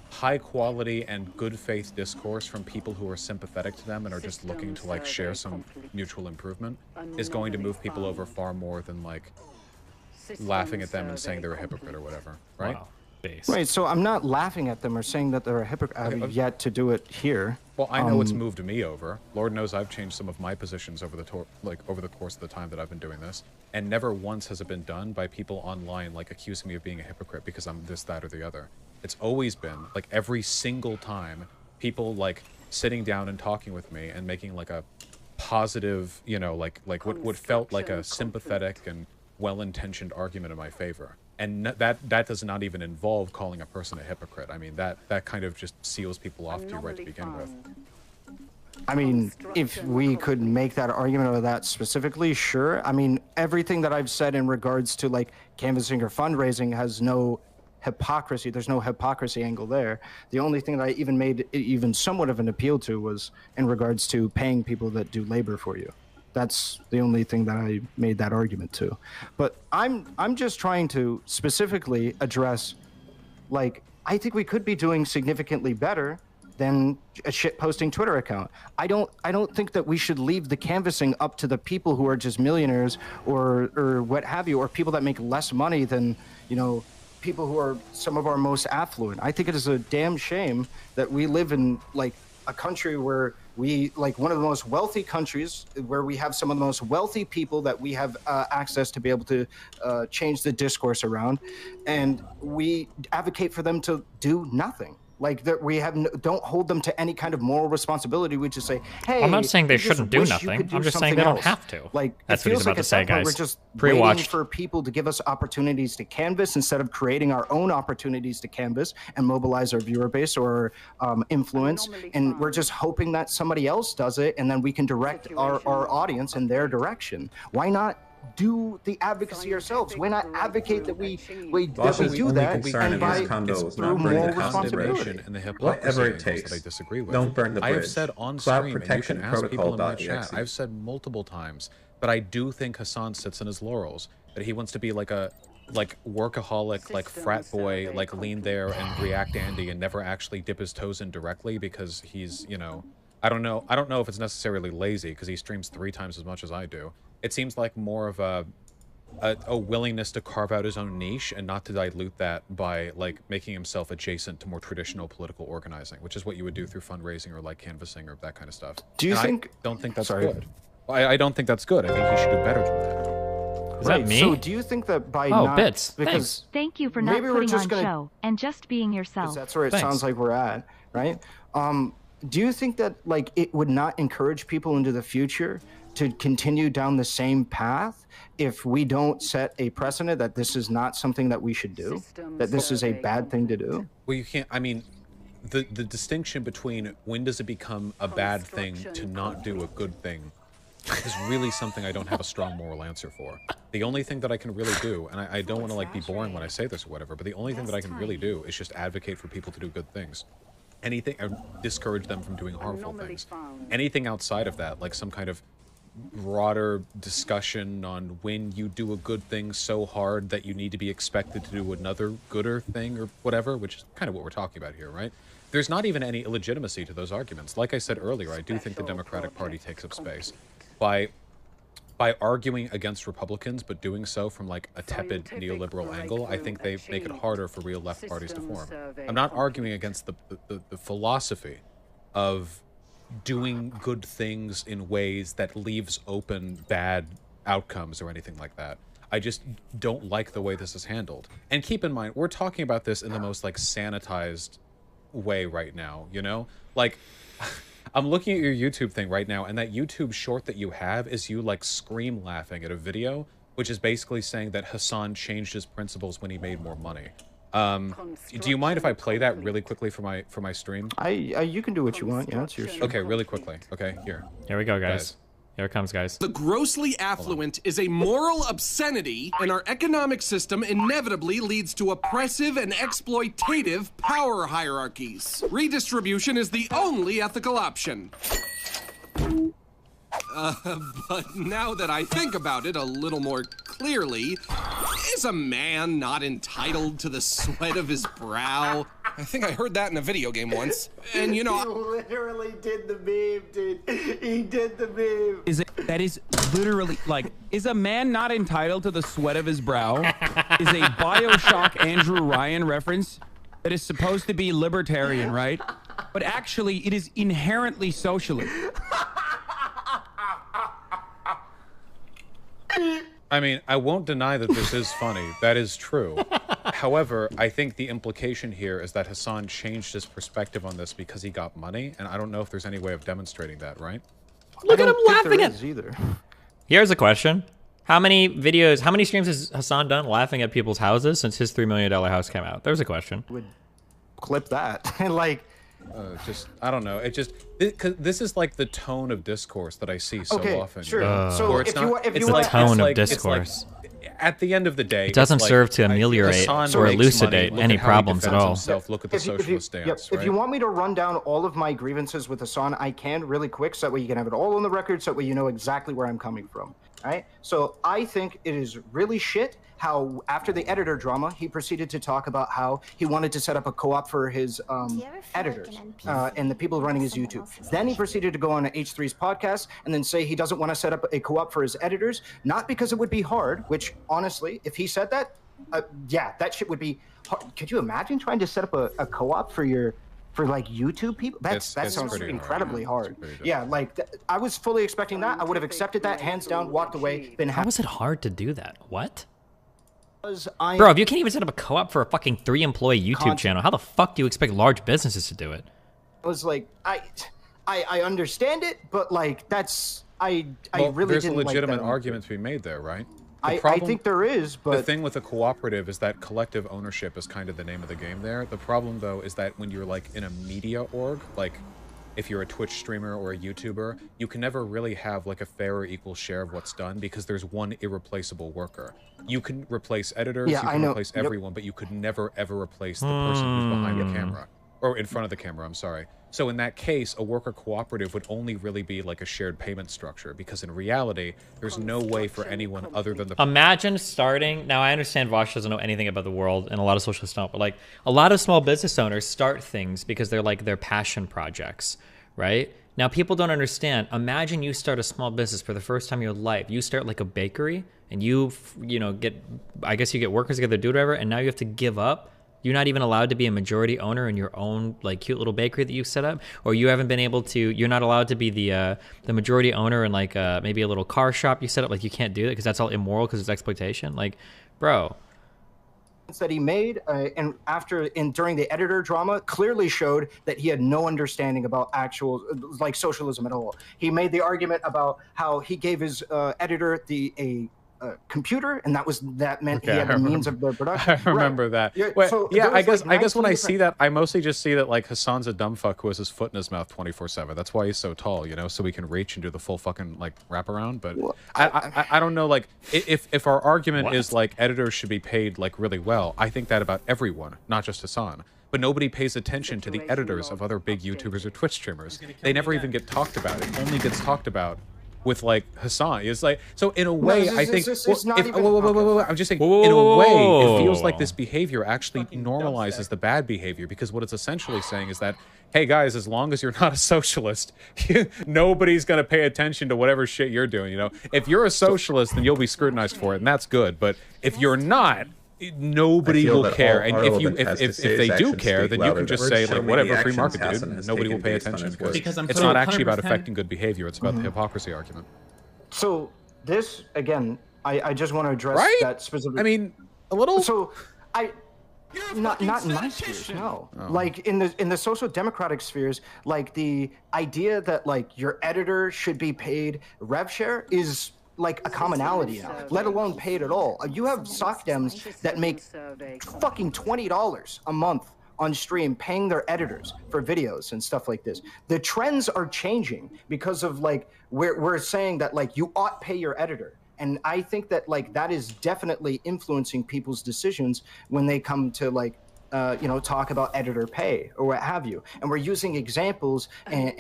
high quality and good faith discourse from people who are sympathetic to them and are just looking to share some mutual improvement is going to move people over far more than laughing at them and saying they're a hypocrite or whatever, right? Wow. Base. Right, so I'm not laughing at them or saying that they're a hypocrite. I've yet to do it here. Well, I know it's moved me over. Lord knows I've changed some of my positions over the course of the time that I've been doing this, and never once has it been done by people online accusing me of being a hypocrite because I'm this, that, or the other. It's always been every single time people sitting down and talking with me and making a positive, what felt like a sympathetic and well-intentioned argument in my favor. And that does not even involve calling a person a hypocrite. I mean, that kind of just seals people off to you right to begin with. I mean, if we could make that argument or that specifically, sure. I mean, everything that I've said in regards to canvassing or fundraising has no hypocrisy. There's no hypocrisy angle there. The only thing that I even made even somewhat of an appeal to was in regards to paying people that do labor for you. That's the only thing that I made that argument to. But I'm just trying to specifically address, I think we could be doing significantly better than a shit-posting Twitter account. I don't think that we should leave the canvassing up to the people who are just millionaires or what have you, or people that make less money than, people who are some of our most affluent. I think it is a damn shame that we live in, a country where we one of the most wealthy countries where we have some of the most wealthy people that we have access to be able to change the discourse around, and we advocate for them to do nothing. That we don't hold them to any kind of moral responsibility. We just say, hey, I'm not saying they shouldn't do nothing. I'm just saying they don't have to. That's what he's about to say, guys. We're just Pre-watched. waiting for people to give us opportunities to canvas instead of creating our own opportunities to canvas and mobilize our viewer base or influence. And we're just hoping that somebody else does it, and then we can direct our audience in their direction. Why not do the advocacy ourselves? Why not advocate that we do that and by through moral responsibility? And the Whatever it takes. That I disagree with. Don't burn the bridge. I have said on Cloud stream, and you protection can ask people in my chat, protocol.exe. I've said multiple times that I do think Hassan sits in his laurels, that he wants to be a workaholic, frat boy, lean there and react Andy and never actually dip his toes in directly because he's, I don't know if it's necessarily lazy because he streams 3 times as much as I do. It seems like more of a willingness to carve out his own niche and not to dilute that by making himself adjacent to more traditional political organizing, which is what you would do through fundraising or canvassing or that kind of stuff. Do you think? I don't think that's good. I don't think that's good. I think he should do better than that. Is that me? So do you think that by Bits. Because thank you for not maybe we're putting just on gonna, show and just being yourself. That's where it sounds like we're at, right? do you think that like it would not encourage people into the future to continue down the same path if we don't set a precedent that this is not something that we should do, that this is a bad thing to do? Well, you can't. I mean, the distinction between when does it become a bad thing to not do a good thing is really something I don't have a strong moral answer for. The only thing that I can really do, and I don't want to like be boring when I say this or whatever, but the only thing that I can really do is just advocate for people to do good things. Anything, or discourage them from doing harmful things. Anything outside of that, like some kind of broader discussion on when you do a good thing so hard that you need to be expected to do another gooder thing or whatever, which is kind of what we're talking about here, right? There's not even any illegitimacy to those arguments. Like I said earlier, I do think the Democratic Party takes up space by arguing against Republicans, but doing so from like a tepid neoliberal angle. I think they make it harder for real left parties to form. I'm not arguing against the philosophy of doing good things in ways that leaves open bad outcomes or anything like that. I just don't like the way this is handled. And keep in mind, we're talking about this in the most like sanitized way right now, you know? Like, I'm looking at your YouTube thing right now, and that YouTube short that you have is you like scream laughing at a video, which is basically saying that Hassan changed his principles when he made more money. Do you mind if I play that really quickly for my stream? You can do what you want. Yeah, it's your stream. Okay, really quickly. Okay, here. Here we go, guys. Here it comes, guys. The grossly affluent is a moral obscenity, and our economic system inevitably leads to oppressive and exploitative power hierarchies. Redistribution is the only ethical option. But now that I think about it a little more clearly, is a man not entitled to the sweat of his brow? I think I heard that in a video game once. And you know, He literally did the meme, dude. He did the meme. That is literally like, is a man not entitled to the sweat of his brow? Is a BioShock Andrew Ryan reference that is supposed to be libertarian, right? But actually, it is inherently socialist. I mean, I won't deny that this is funny. That is true. However, I think the implication here is that Hassan changed his perspective on this because he got money, and I don't know if there's any way of demonstrating that, right? Look at him laughing at either. Here's a question. How many streams has Hassan done laughing at people's houses since his $3 million house came out? There's a question. Would clip that. Like, just, I don't know. It just, cause this is like the tone of discourse that I see so often. Sure. So if you want, it's the tone of discourse. At the end of the day, It doesn't serve to ameliorate or elucidate any problems at all. Look at the socialist stance, if you want me to run down all of my grievances with Hassan, I can really quick, so that way you can have it all on the record, so that way you know exactly where I'm coming from. All right? So I think it is really shit how after the editor drama, he proceeded to talk about how he wanted to set up a co-op for his editors and the people running his YouTube. Then he proceeded to go on H3's podcast and then say he doesn't want to set up a co-op for his editors, not because it would be hard, which honestly, if he said that, yeah, that shit would be hard. Could you imagine trying to set up a co-op for like YouTube people? That sounds incredibly hard. Yeah, like I was fully expecting that. I would have accepted that, hands down, walked away. Been How was it hard to do that? What? Bro, if you can't even set up a co-op for a fucking 3-employee YouTube channel, how the fuck do you expect large businesses to do it? I was like, I understand it, but like that's I really there's didn't a legitimate like that. argument to be made there, right? I think there is, but the thing with a cooperative is that collective ownership is kind of the name of the game there. The problem though is that when you're like in a media org, like if you're a Twitch streamer or a YouTuber, you can never really have like a fair or equal share of what's done because there's one irreplaceable worker. You can replace editors, you can replace everyone, but you could never ever replace the person who's behind the camera. Or in front of the camera, I'm sorry. So in that case, a worker cooperative would only really be like a shared payment structure because in reality, there's no way for anyone other than the... Imagine starting... Now, I understand Vosh doesn't know anything about the world, and a lot of socialists don't, but like a lot of small business owners start things because they're like their passion projects, right? Now, people don't understand. Imagine you start a small business for the first time in your life. You start like a bakery, and you know, I guess you get workers together to do whatever, and now you have to give up. You're not even allowed to be a majority owner in your own like cute little bakery that you set up, or you haven't been able to. You're not allowed to be the majority owner in like maybe a little car shop you set up. Like you can't do that because that's all immoral because it's exploitation. Like, bro, that he made and during the editor drama clearly showed that he had no understanding about actual like socialism at all. He made the argument about how he gave his editor a computer, and that meant he had the means of the production. I remember that. Yeah, Wait, so yeah, there was, I guess when I different- see that, I mostly just see that like Hassan's a dumb fuck who has his foot in his mouth 24/7. That's why he's so tall, you know, so he can reach and do the full fucking like wraparound. But I don't know, like if our argument is like editors should be paid like really well, I think that about everyone, not just Hassan. But nobody pays attention to the editors of other big YouTubers or Twitch streamers. They never even get talked about. It only gets talked about with like Hassan. It's like, so in a way, I think I'm just saying, in a way, it feels like this behavior actually normalizes the bad behavior, because what it's essentially saying is that, hey guys, as long as you're not a socialist, nobody's gonna pay attention to whatever shit you're doing. You know, if you're a socialist, then you'll be scrutinized for it, and that's good. But if you're not, nobody will care. And if they do care, then you can just say like, whatever, free market, dude. Nobody will pay attention, because it's not actually about affecting good behavior. It's about the hypocrisy argument. So this again, I just want to address that specific. I mean, a little. So not in my spheres, no. Like in the social democratic spheres, like the idea that like your editor should be paid rev share is like a commonality now, let alone paid at all. You have sock dems that make fucking $20 a month on stream paying their editors for videos and stuff like this. The trends are changing because of like we're saying that like you ought pay your editor. And I think that like that is definitely influencing people's decisions when they come to like you know, talk about editor pay or what have you. And we're using examples and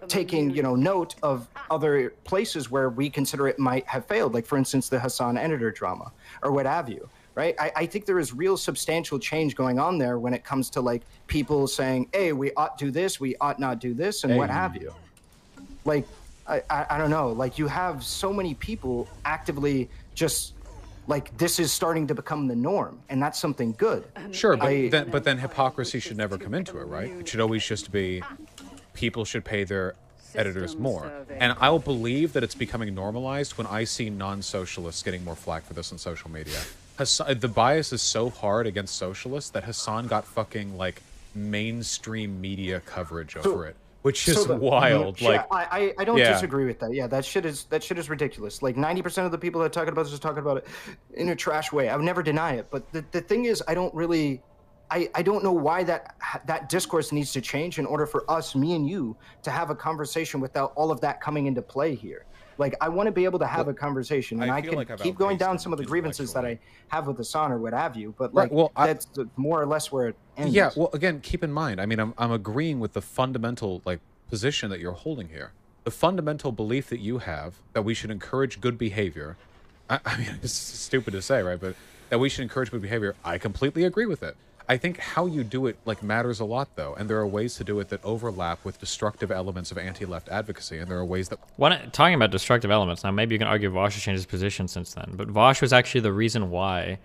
taking, you know, note of other places where we consider it might have failed. Like, for instance, the Hassan editor drama or what have you, right? I think there is real substantial change going on there when it comes to, like, people saying, hey, we ought do this, we ought not do this, and what have you. Like, I don't know. Like, you have so many people actively just... like this is starting to become the norm, and that's something good. Sure, but then hypocrisy should never come into it, right? It should always just be people should pay their editors more. And I'll believe that it's becoming normalized when I see non-socialists getting more flack for this on social media. The bias is so hard against socialists that Hassan got fucking like mainstream media coverage over it. Which is wild. Yeah, like, I don't disagree with that. Yeah, that shit is ridiculous. Like 90% of the people that are talking about this are talking about it in a trash way. I would never deny it. But the thing is, I don't know why that discourse needs to change in order for us, me and you, to have a conversation without all of that coming into play here. Like, I want to be able to have a conversation, and I can keep going down some of the grievances that I have with Hassan or what have you, but like, that's more or less where it ends. Yeah, well, again, keep in mind, I mean, I'm agreeing with the fundamental, like, position that you're holding here. The fundamental belief that you have that we should encourage good behavior, I mean, it's stupid to say, right, but that we should encourage good behavior, I completely agree with it. I think how you do it like matters a lot, though, and there are ways to do it that overlap with destructive elements of anti-left advocacy, and there are ways that... Talking about destructive elements, now maybe you can argue Vosh has changed his position since then, but Vosh was actually the reason why,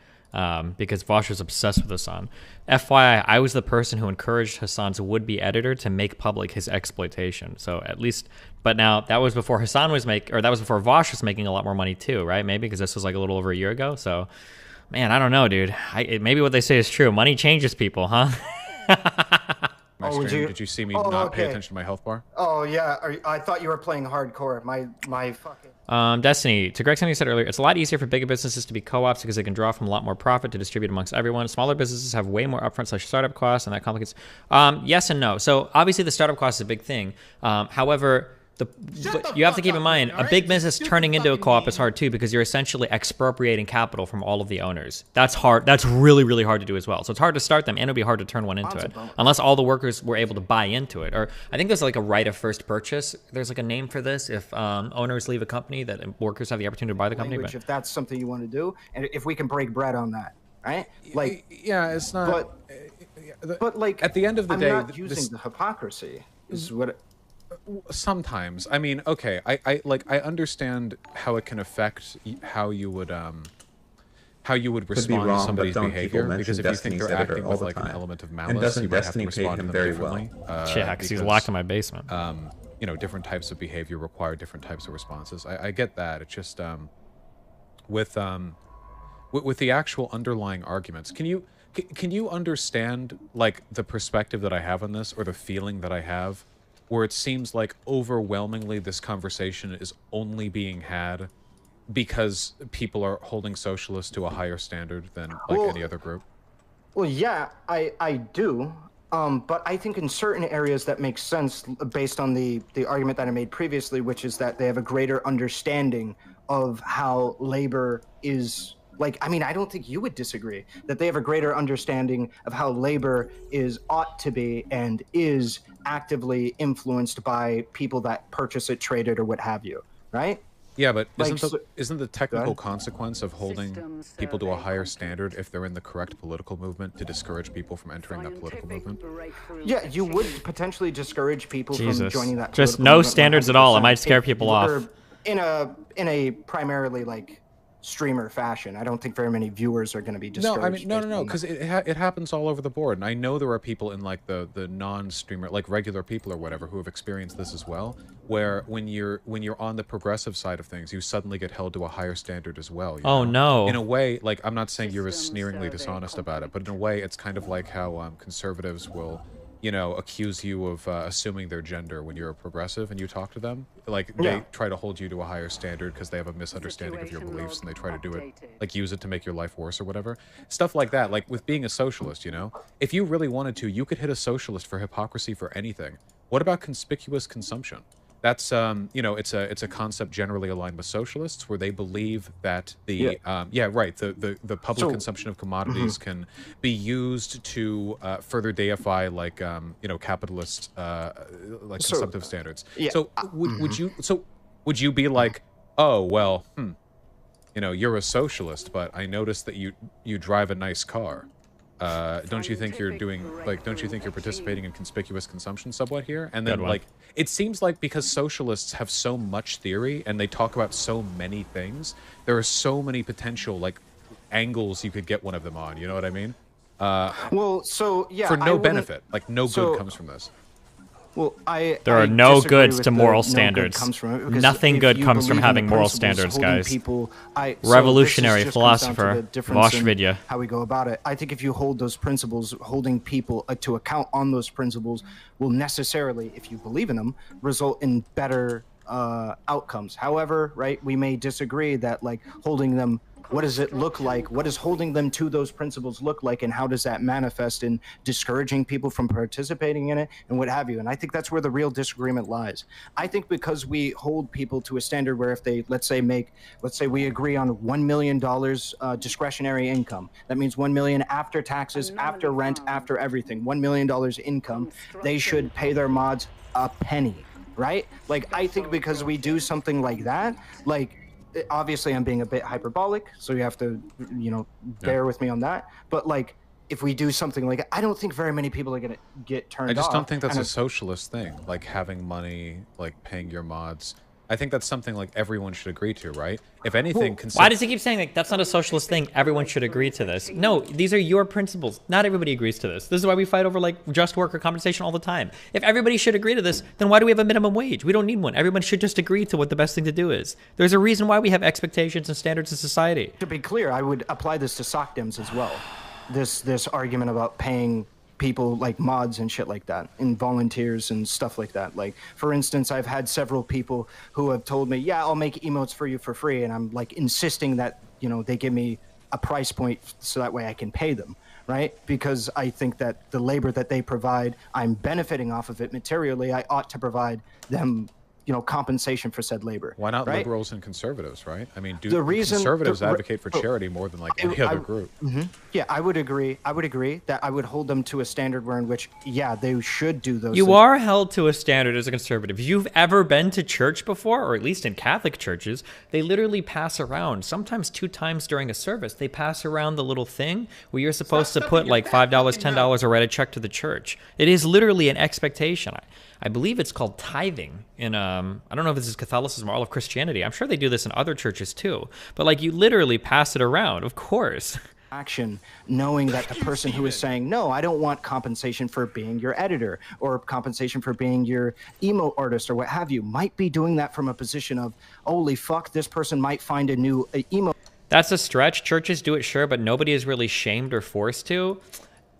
because Vosh was obsessed with Hassan. FYI, I was the person who encouraged Hassan's would-be editor to make public his exploitation, so at least... But now, that was before Hassan was that was before Vosh was making a lot more money too, right? Maybe, because this was like a little over a year ago, so... Man, I don't know, dude. Maybe what they say is true. Money changes people, huh? Did you see me not pay attention to my health bar? Oh, yeah. I thought you were playing hardcore. My fucking... Destiny, to correct something you said earlier, it's a lot easier for bigger businesses to be co-ops because they can draw from a lot more profit to distribute amongst everyone. Smaller businesses have way more upfront / startup costs, and that complicates... yes and no. So, obviously, the startup cost is a big thing. However... But you have to keep in mind, a big business turning into a co-op is hard too, because you're essentially expropriating capital from all of the owners. That's hard. That's really, really hard to do as well. So it's hard to start them, and it'll be hard to turn one into it, unless all the workers were able to buy into it. Or I think there's like a right of first purchase. There's like a name for this. If owners leave a company, that workers have the opportunity to buy the company. But if that's something you want to do, and if we can break bread on that, right? Like, yeah, it's not. But like, at the end of the day, I'm not using the hypocrisy. Is what. Sometimes, I mean, okay, I understand how it can affect how you would respond to somebody's behavior, because if you think they're acting with like an element of malice, you might have to respond to them differently. Yeah, because he's locked in my basement. You know, different types of behavior require different types of responses. I get that. It's just with with the actual underlying arguments. Can you understand like the perspective that I have on this, or the feeling that I have, where it seems like overwhelmingly this conversation is only being had because people are holding socialists to a higher standard than like any other group? Well, yeah, I do. But I think in certain areas that makes sense based on the argument that I made previously, which is that they have a greater understanding of how labor is. Like, I mean, I don't think you would disagree that they have a greater understanding of how labor ought to be and is actively influenced by people that purchase it, trade it, or what have you, right? Yeah, but Like, isn't the technical consequence of holding people to a higher standard if they're in the correct political movement to discourage people from entering that political movement? Yeah, you would potentially discourage people from joining that. Just political no movement standards at all. It might scare people off. Or in a primarily like streamer fashion. I don't think very many viewers are going to be discouraged. No, I mean, no, because it happens all over the board, and I know there are people in like the non-streamer, like regular people or whatever, who have experienced this as well. Where when you're on the progressive side of things, you suddenly get held to a higher standard as well. You Oh, know? no. In a way, like I'm not saying you're as sneeringly dishonest about it, but in a way, it's kind of like how conservatives will, accuse you of assuming their gender when you're a progressive and you talk to them. Like, they try to hold you to a higher standard because they have a misunderstanding of your beliefs and they try to do it, like, use it to make your life worse or whatever. Stuff like that. Like, with being a socialist, if you really wanted to, you could hit a socialist for hypocrisy for anything. What about conspicuous consumption? That's it's a concept generally aligned with socialists, where they believe that the public consumption of commodities can be used to further deify like capitalist consumptive standards. So would you be like, oh well, you're a socialist, but I noticed that you drive a nice car. Don't you think you're participating in conspicuous consumption somewhat here? And then like it seems like because socialists have so much theory and they talk about so many things, there are so many potential like angles you could get one of them on. You know what I mean? For no benefit, like no good comes from this. Well, there are no goods to moral standards. Nothing good comes from having moral standards, guys. Revolutionary philosopher, Vosh Vidya. How we go about it. I think if you hold those principles, holding people to account on those principles will necessarily, if you believe in them, result in better outcomes. However, right, we may disagree that like holding them. What does it look like? What does holding them to those principles look like? And how does that manifest in discouraging people from participating in it and what have you? And I think that's where the real disagreement lies. I think because we hold people to a standard where if they, let's say we agree on $1 million discretionary income. That means $1 million after taxes, after rent, after everything, $1 million income. They should pay their mods a penny, right? Like, I think because we do something like that, like, obviously I'm being a bit hyperbolic, so you have to, bear with me on that. But like, if we do something like, I don't think very many people are gonna get turned off. I just don't think that's a socialist thing, like having money, like paying your mods. I think that's something like everyone should agree to, right? If anything, why does he keep saying like that's not a socialist thing? Everyone should agree to this. No, these are your principles. Not everybody agrees to this. This is why we fight over like just worker compensation all the time. If everybody should agree to this, then why do we have a minimum wage? We don't need one. Everyone should just agree to what the best thing to do is. There's a reason why we have expectations and standards in society. To be clear, I would apply this to SOCDEMs as well. This argument about paying people like mods and shit like that, and volunteers and stuff like that. Like, for instance, I've had several people who have told me, yeah, I'll make emotes for you for free, and I'm like insisting that they give me a price point so that way I can pay them, right? Because I think that the labor that they provide, I'm benefiting off of it materially. I ought to provide them compensation for said labor. Why not liberals and conservatives, right? I mean, conservatives advocate for charity more than like any other group? Yeah, I would agree. I would agree that I would hold them to a standard where in which, yeah, they should do those You things. are held to a standard as a conservative. If you've ever been to church before, or at least in Catholic churches, they literally pass around, sometimes 2 times during a service, they pass around the little thing where you're supposed to put like $5, $10 or write a check to the church. It is literally an expectation. I believe it's called tithing in, I don't know if this is Catholicism or all of Christianity. I'm sure they do this in other churches too. But like, you literally pass it around, of course. Action, knowing that the person who is saying, no, I don't want compensation for being your editor or compensation for being your emo artist or what have you, might be doing that from a position of, holy fuck, this person might find a new emo. That's a stretch. Churches do it, sure, but nobody is really shamed or forced to.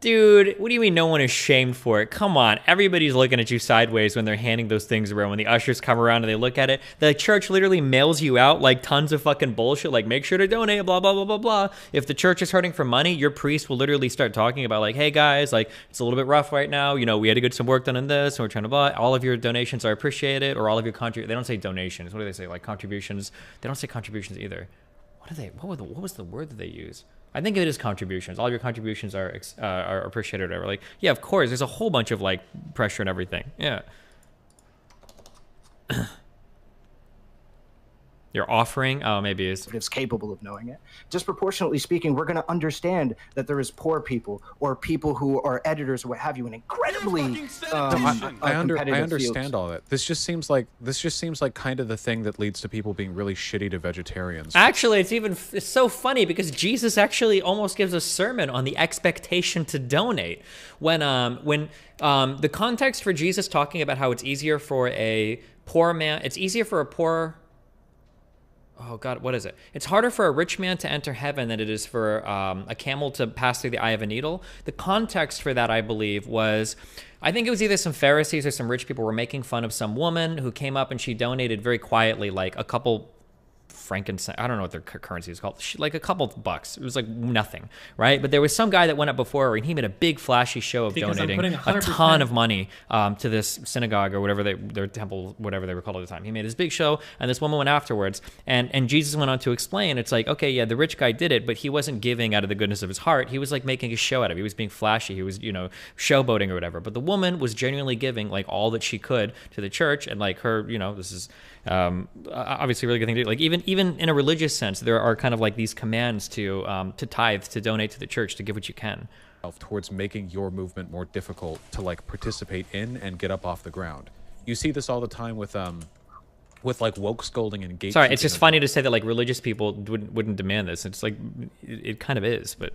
Dude, what do you mean no one is shamed for it? Come on. Everybody's looking at you sideways when they're handing those things around. When the ushers come around and they look at it, the church literally mails you out like tons of fucking bullshit, like make sure to donate, blah, blah, blah, blah, blah. If the church is hurting for money, your priest will literally start talking about like, hey guys, like it's a little bit rough right now. You know, we had to get some work done in this and we're trying to buy. All of your donations are appreciated, or all of your they don't say donations. What do they say? Like contributions. They don't say contributions either. What was the word that they use? I think it is contributions. All your contributions are appreciated or whatever. Like, yeah, of course. There's a whole bunch of like pressure and everything. Yeah. Your offering? Oh, maybe it's capable of knowing it. Disproportionately speaking, we're going to understand that there is poor people or people who are editors or what have you in incredibly I understand fields. all that. This just seems like kind of the thing that leads to people being really shitty to vegetarians. Actually, it's so funny because Jesus actually almost gives a sermon on the expectation to donate. When the context for Jesus talking about how it's easier for a poor man, oh God, what is it? It's harder for a rich man to enter heaven than it is for a camel to pass through the eye of a needle. The context for that, I believe, was, I think it was either some Pharisees or some rich people were making fun of some woman who came up and she donated very quietly, like a couple frankincense, I don't know what their currency is called, like a couple bucks. It was like nothing, right? But there was some guy that went up before her and he made a big flashy show of donating a ton of money to this synagogue or whatever their temple, whatever they were called at the time. He made this big show and this woman went afterwards, and Jesus went on to explain, it's like, okay, yeah, the rich guy did it, but he wasn't giving out of the goodness of his heart. He was like making a show out of it. He was being flashy. He was, showboating or whatever. But the woman was genuinely giving like all that she could to the church, and like her, this is obviously a really good thing to do. Like even in a religious sense, there are kind of like these commands to tithe, to donate to the church, to give what you can. Towards making your movement more difficult to like participate in and get up off the ground. You see this all the time with like woke scolding and gatekeeping. Sorry, it's just funny to say that like religious people wouldn't demand this. It's like it kind of is, but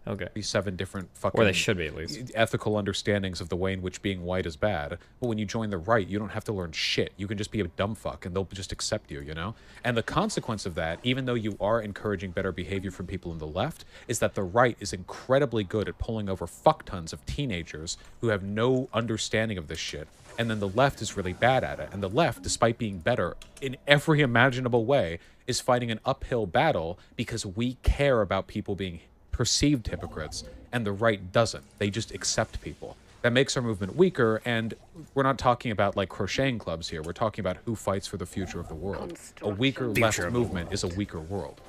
okay. 7 different fucking, or they should be at least, ethical understandings of the way in which being white is bad. But when you join the right, you don't have to learn shit. You can just be a dumb fuck and they'll just accept you, And the consequence of that, even though you are encouraging better behavior from people on the left, is that the right is incredibly good at pulling over fuck tons of teenagers who have no understanding of this shit. And then the left is really bad at it. And the left, despite being better in every imaginable way, is fighting an uphill battle because we care about people being perceived hypocrites, and the right doesn't. They just accept people. That makes our movement weaker, and we're not talking about like crocheting clubs here. We're talking about who fights for the future of the world. A weaker left movement is a weaker world,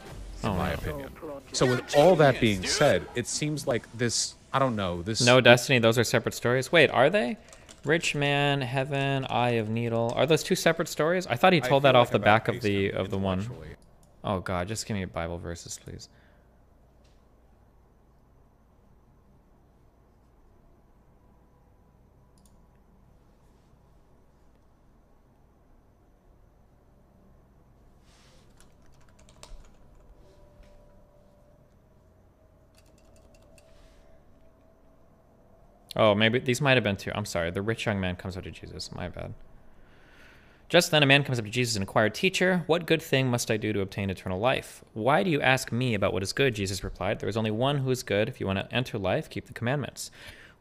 in my opinion. So with all that being said, it seems like this, I don't know, this... No Destiny, those are separate stories? Wait, are they? Rich Man, Heaven, Eye of Needle. Are those 2 separate stories? I thought he told that off the back of the one. Actually. Oh God, just give me Bible verses, please. Oh, maybe these might have been 2. I'm sorry. The rich young man comes up to Jesus. My bad. Just then a man comes up to Jesus and inquired, "Teacher, what good thing must I do to obtain eternal life?" "Why do you ask me about what is good?" Jesus replied. "There is only one who is good. If you want to enter life, keep the commandments."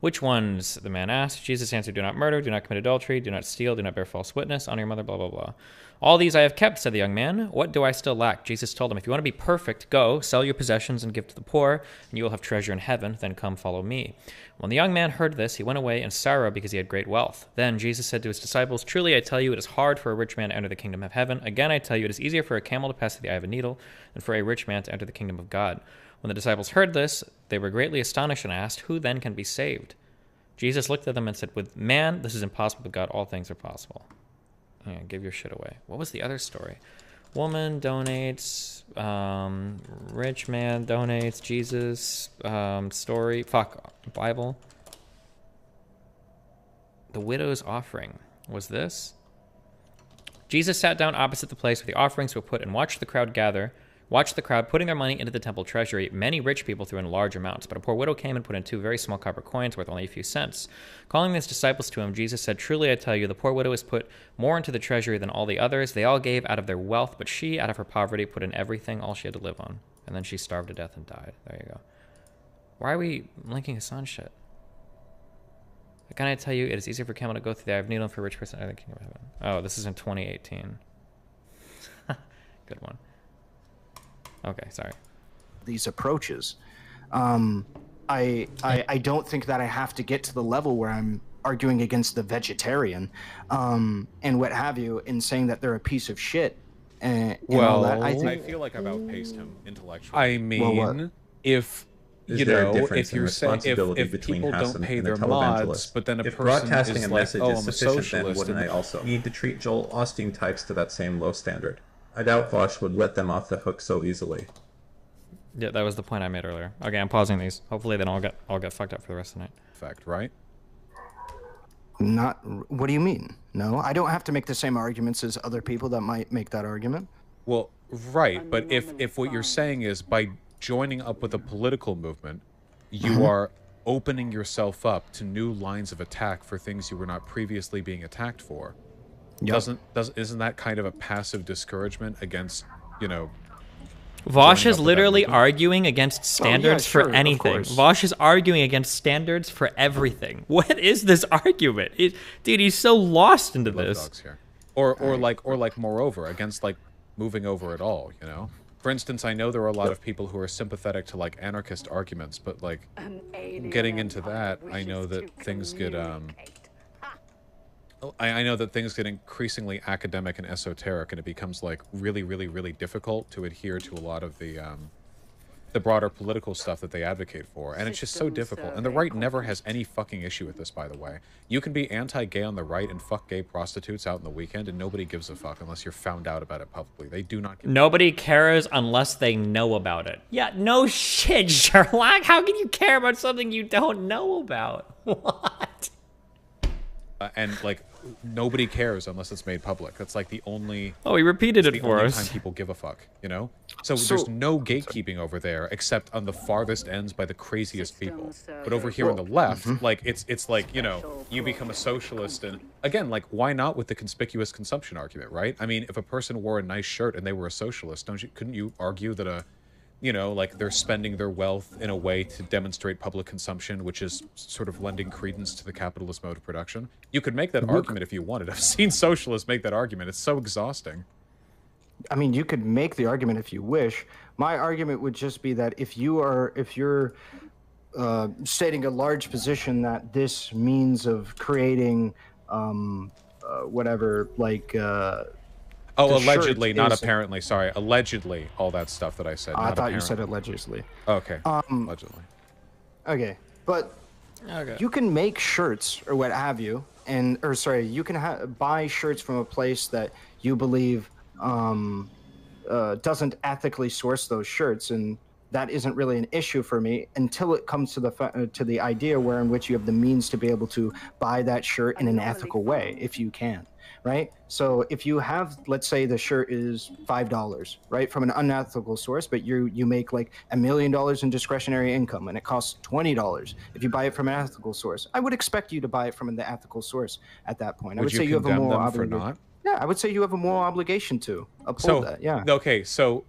"Which ones?" the man asked. Jesus answered, "Do not murder, do not commit adultery, do not steal, do not bear false witness, honor your mother, blah, blah, blah." "All these I have kept," said the young man. "What do I still lack?" Jesus told him, "If you want to be perfect, go, sell your possessions and give to the poor, and you will have treasure in heaven. Then come, follow me." When the young man heard this, he went away in sorrow because he had great wealth. Then Jesus said to his disciples, "Truly I tell you, it is hard for a rich man to enter the kingdom of heaven. Again, I tell you, it is easier for a camel to pass through the eye of a needle than for a rich man to enter the kingdom of God." When the disciples heard this, they were greatly astonished and asked, "Who then can be saved?" Jesus looked at them and said, "With man, this is impossible. With God, all things are possible." Yeah, give your shit away. What was the other story? Woman donates, rich man donates, Jesus, story, Bible. The widow's offering. Was this? Jesus sat down opposite the place where the offerings were put and watched the crowd putting their money into the temple treasury. Many rich people threw in large amounts, but a poor widow came and put in 2 very small copper coins worth only a few cents. Calling his disciples to him, Jesus said, "Truly I tell you, the poor widow has put more into the treasury than all the others. They all gave out of their wealth, but she, out of her poverty, put in everything, all she had to live on." And then she starved to death and died. There you go. Why are we linking Hassan shit? Can I tell you, it is easier for camel to go through there. I've needle for a rich person. I think Kingdom of Heaven. Oh, this is in 2018. Good one. Okay, sorry. These approaches. I don't think that I have to get to the level where I'm arguing against the vegetarian and what have you, and saying that they're a piece of shit. And all that. I feel like I've outpaced him intellectually. I mean, if you know, if you're saying if people don't pay their mods, but then a if person broadcasting is a like, message oh, is I'm a sufficient, then socialist, wouldn't I also need to treat Joel Osteen types to that same low standard? I doubt Vosh would let them off the hook so easily. Yeah, that was the point I made earlier. Okay, I'm pausing these. Hopefully they don't all get fucked up for the rest of the night. Fact, right? Not. What do you mean? No, I don't have to make the same arguments as other people that might make that argument. Well, right, but if what you're saying is by joining up with a political movement, you are opening yourself up to new lines of attack for things you were not previously being attacked for. Yep. Isn't that kind of a passive discouragement against, you know? Vosh is literally arguing against standards for anything. Vosh is arguing against standards for everything. What is this argument? Dude, he's so lost into this. Dogs here. Or like moreover, against like moving over at all, you know? For instance, I know there are a lot of people who are sympathetic to like anarchist arguments, but like getting into that, I know that things get I know that things get increasingly academic and esoteric, and it becomes like really, really, really difficult to adhere to a lot of the broader political stuff that they advocate for, and it's just so difficult. And the right never has any fucking issue with this, by the way. You can be anti-gay on the right and fuck gay prostitutes out in the weekend, and nobody gives a fuck unless you're found out about it publicly. They do not. Nobody cares unless they know about it. Yeah, no shit, Sherlock. How can you care about something you don't know about? What? And like, nobody cares unless it's made public. That's like the only. Oh, he repeated it for us. Time people give a fuck, you know. So there's no gatekeeping over there, except on the farthest ends by the craziest people. But over here on the left, like it's like, you know, you become a socialist, and again, like, why not with the conspicuous consumption argument, right? I mean, if a person wore a nice shirt and they were a socialist, couldn't you argue that you know, like they're spending their wealth in a way to demonstrate public consumption, which is sort of lending credence to the capitalist mode of production? You could make that argument if you wanted. I've seen socialists make that argument. It's so exhausting. I mean, you could make the argument if you wish. My argument would just be that if you're stating a large position that this means of creating whatever, like oh, allegedly, not apparently. Sorry, allegedly, all that stuff that I said. I thought you said allegedly. Okay. Allegedly. Okay, but you can make shirts or what have you, you can buy shirts from a place that you believe doesn't ethically source those shirts, and that isn't really an issue for me until it comes to the idea in which you have the means to be able to buy that shirt in an ethical way, if you can. Right? So if you have, let's say the shirt is $5, right, from an unethical source, but you make like $1 million in discretionary income and it costs $20 if you buy it from an ethical source, I would expect you to buy it from the ethical source at that point. I would say you have a moral obligation. Yeah, I would say you have a moral obligation to uphold that. Yeah. Okay, so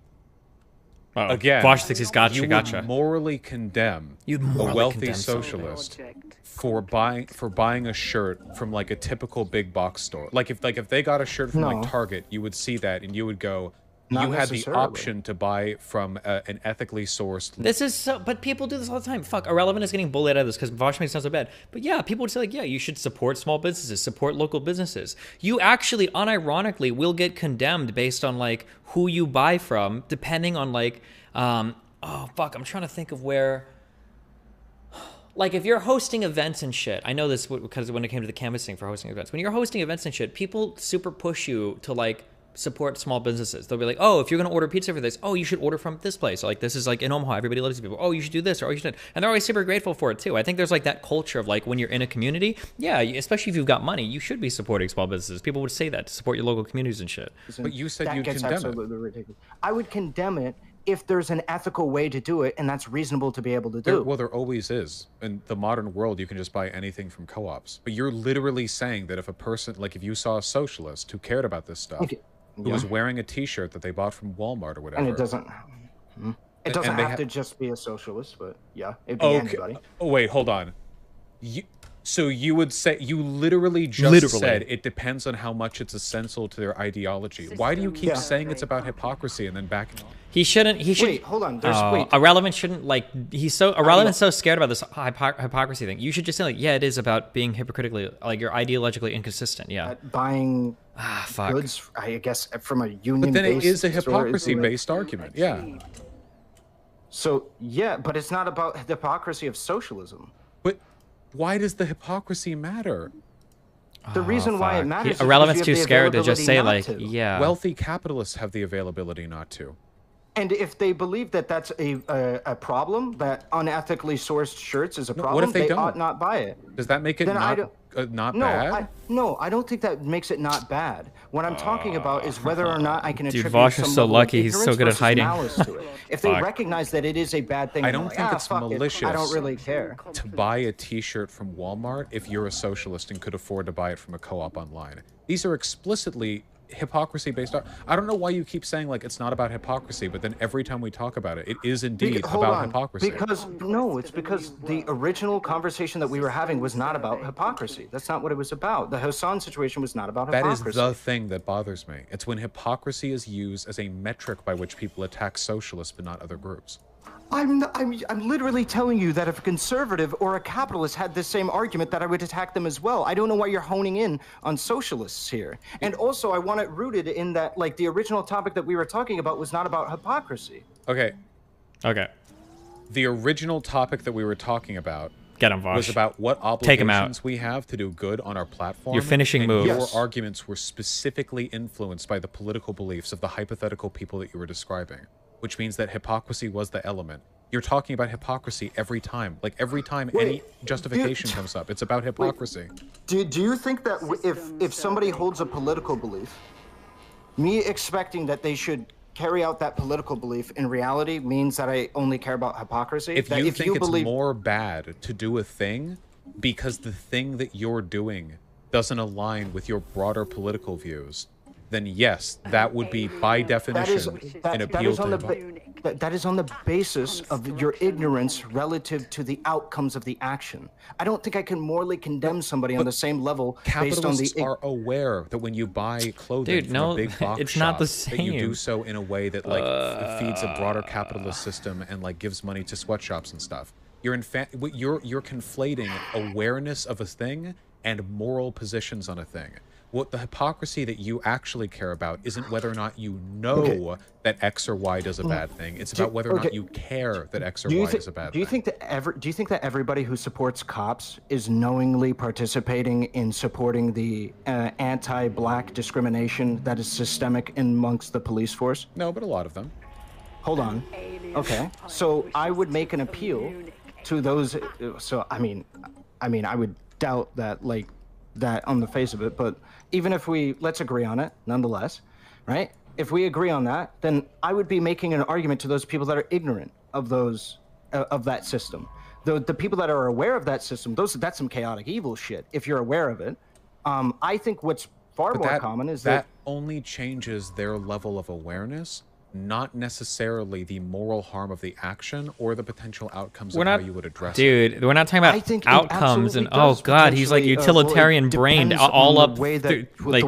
again, Vosh thinks he's gotcha. You would morally condemn a wealthy socialist for buying a shirt from like a typical big box store. Like if they got a shirt from like Target, you would see that and you would go, you had the option to buy from an ethically sourced. This is so, but people do this all the time. Fuck, Irrelevant is getting bullied out of this because Vosh makes it sound so bad. But yeah, people would say like, yeah, you should support small businesses, support local businesses. You actually, unironically, will get condemned based on like who you buy from, depending on like, oh fuck, I'm trying to think of where. Like, if you're hosting events and shit, I know this because when it came to the canvassing for hosting events, when you're hosting events and shit, people super push you to like support small businesses. They'll be like, oh, if you're going to order pizza for this, oh, you should order from this place. Or, like, this is like in Omaha, everybody loves these people. Oh, you should do this, or oh, you should. And they're always super grateful for it too. I think there's like that culture of like when you're in a community, yeah, especially if you've got money, you should be supporting small businesses. People would say that to support your local communities and shit. But you said you'd condemn it. Ridiculous. I would condemn it if there's an ethical way to do it, and that's reasonable to be able to do. Well, there always is. In the modern world, you can just buy anything from co-ops. But you're literally saying that if a person, like if you saw a socialist who cared about this stuff, who was wearing a T-shirt that they bought from Walmart or whatever, and it doesn't. It doesn't have to just be a socialist, but yeah, it'd be anybody. Oh, wait, hold on. So you would say, you literally just said it depends on how much it's essential to their ideology. Why do you keep saying it's about hypocrisy and then backing off? He shouldn't. He should. Wait, hold on. Irrelevant shouldn't Irrelevant's so scared about this hypocrisy thing. You should just say like, yeah, it is about being hypocritically, like you're ideologically inconsistent. Yeah. Buying goods, I guess, from a union. But then it is a hypocrisy-based argument. Yeah. So yeah, but it's not about the hypocrisy of socialism. But why does the hypocrisy matter? The reason why it matters is Irrelevant's because you too have the scared to just availability say not like, to. yeah. Wealthy capitalists have the availability not to. And if they believe that that's a problem, that unethically sourced shirts is a problem, what if they don't? ought not buy it. Does that make it not bad? No, I don't think that makes it not bad. What I'm talking about is whether or not I can attribute Vosh is some so level lucky. of He's so ignorance good at versus hiding. malice to it. If they recognize that it is a bad thing, I and don't they're think like, it's fuck it, malicious. I don't really care. To buy a T-shirt from Walmart if you're a socialist and could afford to buy it from a co-op online. These are explicitly hypocrisy-based. I don't know why you keep saying like it's not about hypocrisy, but then every time we talk about it, it is indeed about hypocrisy. It's because the original conversation that we were having was not about hypocrisy. That's not what it was about. The Hassan situation was not about hypocrisy. That is the thing that bothers me. It's when hypocrisy is used as a metric by which people attack socialists but not other groups. I'm literally telling you that if a conservative or a capitalist had this same argument, that I would attack them as well. I don't know why you're honing in on socialists here. And also, I want it rooted in that, like, the original topic that we were talking about was not about hypocrisy. Okay. Okay. The original topic that we were talking about Vosh. was about what obligations we have to do good on our platform. Your finishing move. Your arguments were specifically influenced by the political beliefs of the hypothetical people that you were describing, which means that hypocrisy was the element. You're talking about hypocrisy every time. Like, every time any justification comes up, it's about hypocrisy. Do you think that if somebody holds a political belief, me expecting that they should carry out that political belief in reality means that I only care about hypocrisy? If you think it's more bad to do a thing because the thing that you're doing doesn't align with your broader political views, then yes, that would be by definition an appeal to that is on the basis of your ignorance relative to the outcomes of the action. I don't think I can morally condemn somebody on the same level based on the... Capitalists are aware that when you buy clothing from a big box it's not the shop, same. that you do so in a way that like feeds a broader capitalist system and like gives money to sweatshops and stuff. You're conflating awareness of a thing and moral positions on a thing. What the hypocrisy that you actually care about isn't whether or not you know that X or Y does a bad thing. It's about whether or not you care that X or Y is a bad thing. Do you think that everybody who supports cops is knowingly participating in supporting the anti-black discrimination that is systemic amongst the police force? No, but a lot of them. Hold on. Okay, so I would make an appeal to those. So I mean, I would doubt that like that on the face of it, but even if let's agree on it nonetheless, right? If we agree on that, then I would be making an argument to those people that are ignorant of those of that system. The people that are aware of that system, that's some chaotic evil shit. If you're aware of it, I think what's far more common is that only changes their level of awareness, not necessarily the moral harm of the action or the potential outcomes of how you would address it. Dude, we're not talking about outcomes and oh god, he's like utilitarian brained all up like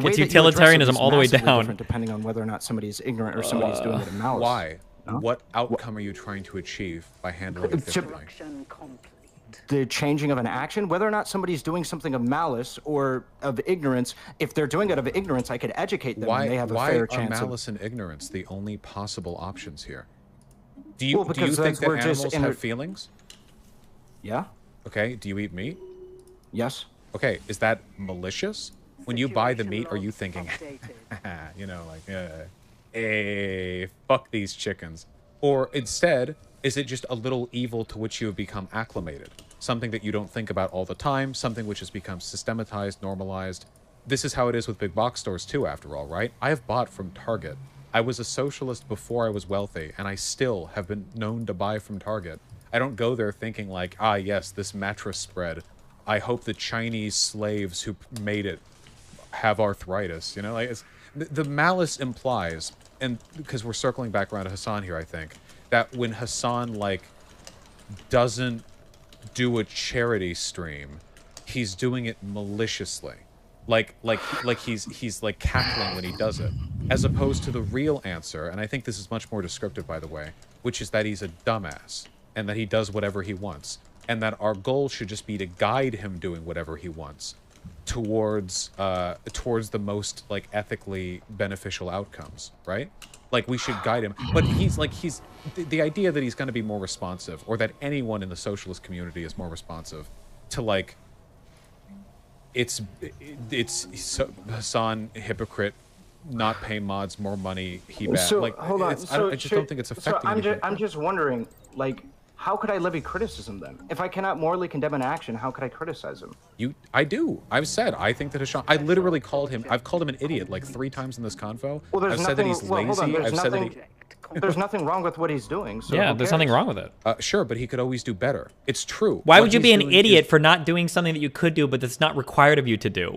it's utilitarianism all the way down. Depending on whether or not somebody's ignorant or somebody's doing it in malice. Why? No? What outcome are you trying to achieve by handling it differently? The changing of an action, whether or not somebody's doing something of malice or of ignorance. If they're doing it of ignorance, I could educate them and they have a fair chance. Why are malice and ignorance the only possible options here? Do you think that animals have feelings? Yeah. Okay, do you eat meat? Yes. Okay, is that malicious? When you buy the meat, are you thinking, you know, like, hey, fuck these chickens? Or instead, is it just a little evil to which you have become acclimated? Something that you don't think about all the time, something which has become systematized, normalized. This is how it is with big box stores too, after all, right? I have bought from Target. I was a socialist before I was wealthy, and I still have been known to buy from Target. I don't go there thinking like, ah, yes, this mattress spread. I hope the Chinese slaves who made it have arthritis, you know? Like, the malice implies, and because we're circling back around to Hassan here, I think, that when Hassan like doesn't do a charity stream, he's doing it maliciously. Like he's like cackling when he does it, as opposed to the real answer, and I think this is much more descriptive, by the way, which is that he's a dumbass and that he does whatever he wants, and that our goal should just be to guide him doing whatever he wants towards the most like ethically beneficial outcomes, right? Like we should guide him, but he's the idea that he's going to be more responsive, or that anyone in the socialist community is more responsive to like. It's Hassan, hypocrite, not pay mods more money, he bad. So, like, hold on. I just don't think it's affecting. So I'm just wondering, like, how could I levy criticism then? If I cannot morally condemn an action, how could I criticize him? I do. I've said I think that Hassan. I literally called him. I've called him an idiot like 3 times in this convo. Well, I've said that he's lazy. I've said that he. There's nothing wrong with what he's doing. So yeah, there's nothing wrong with it. Sure, but he could always do better. It's true. Why would you be an idiot for not doing something that you could do, but that's not required of you to do?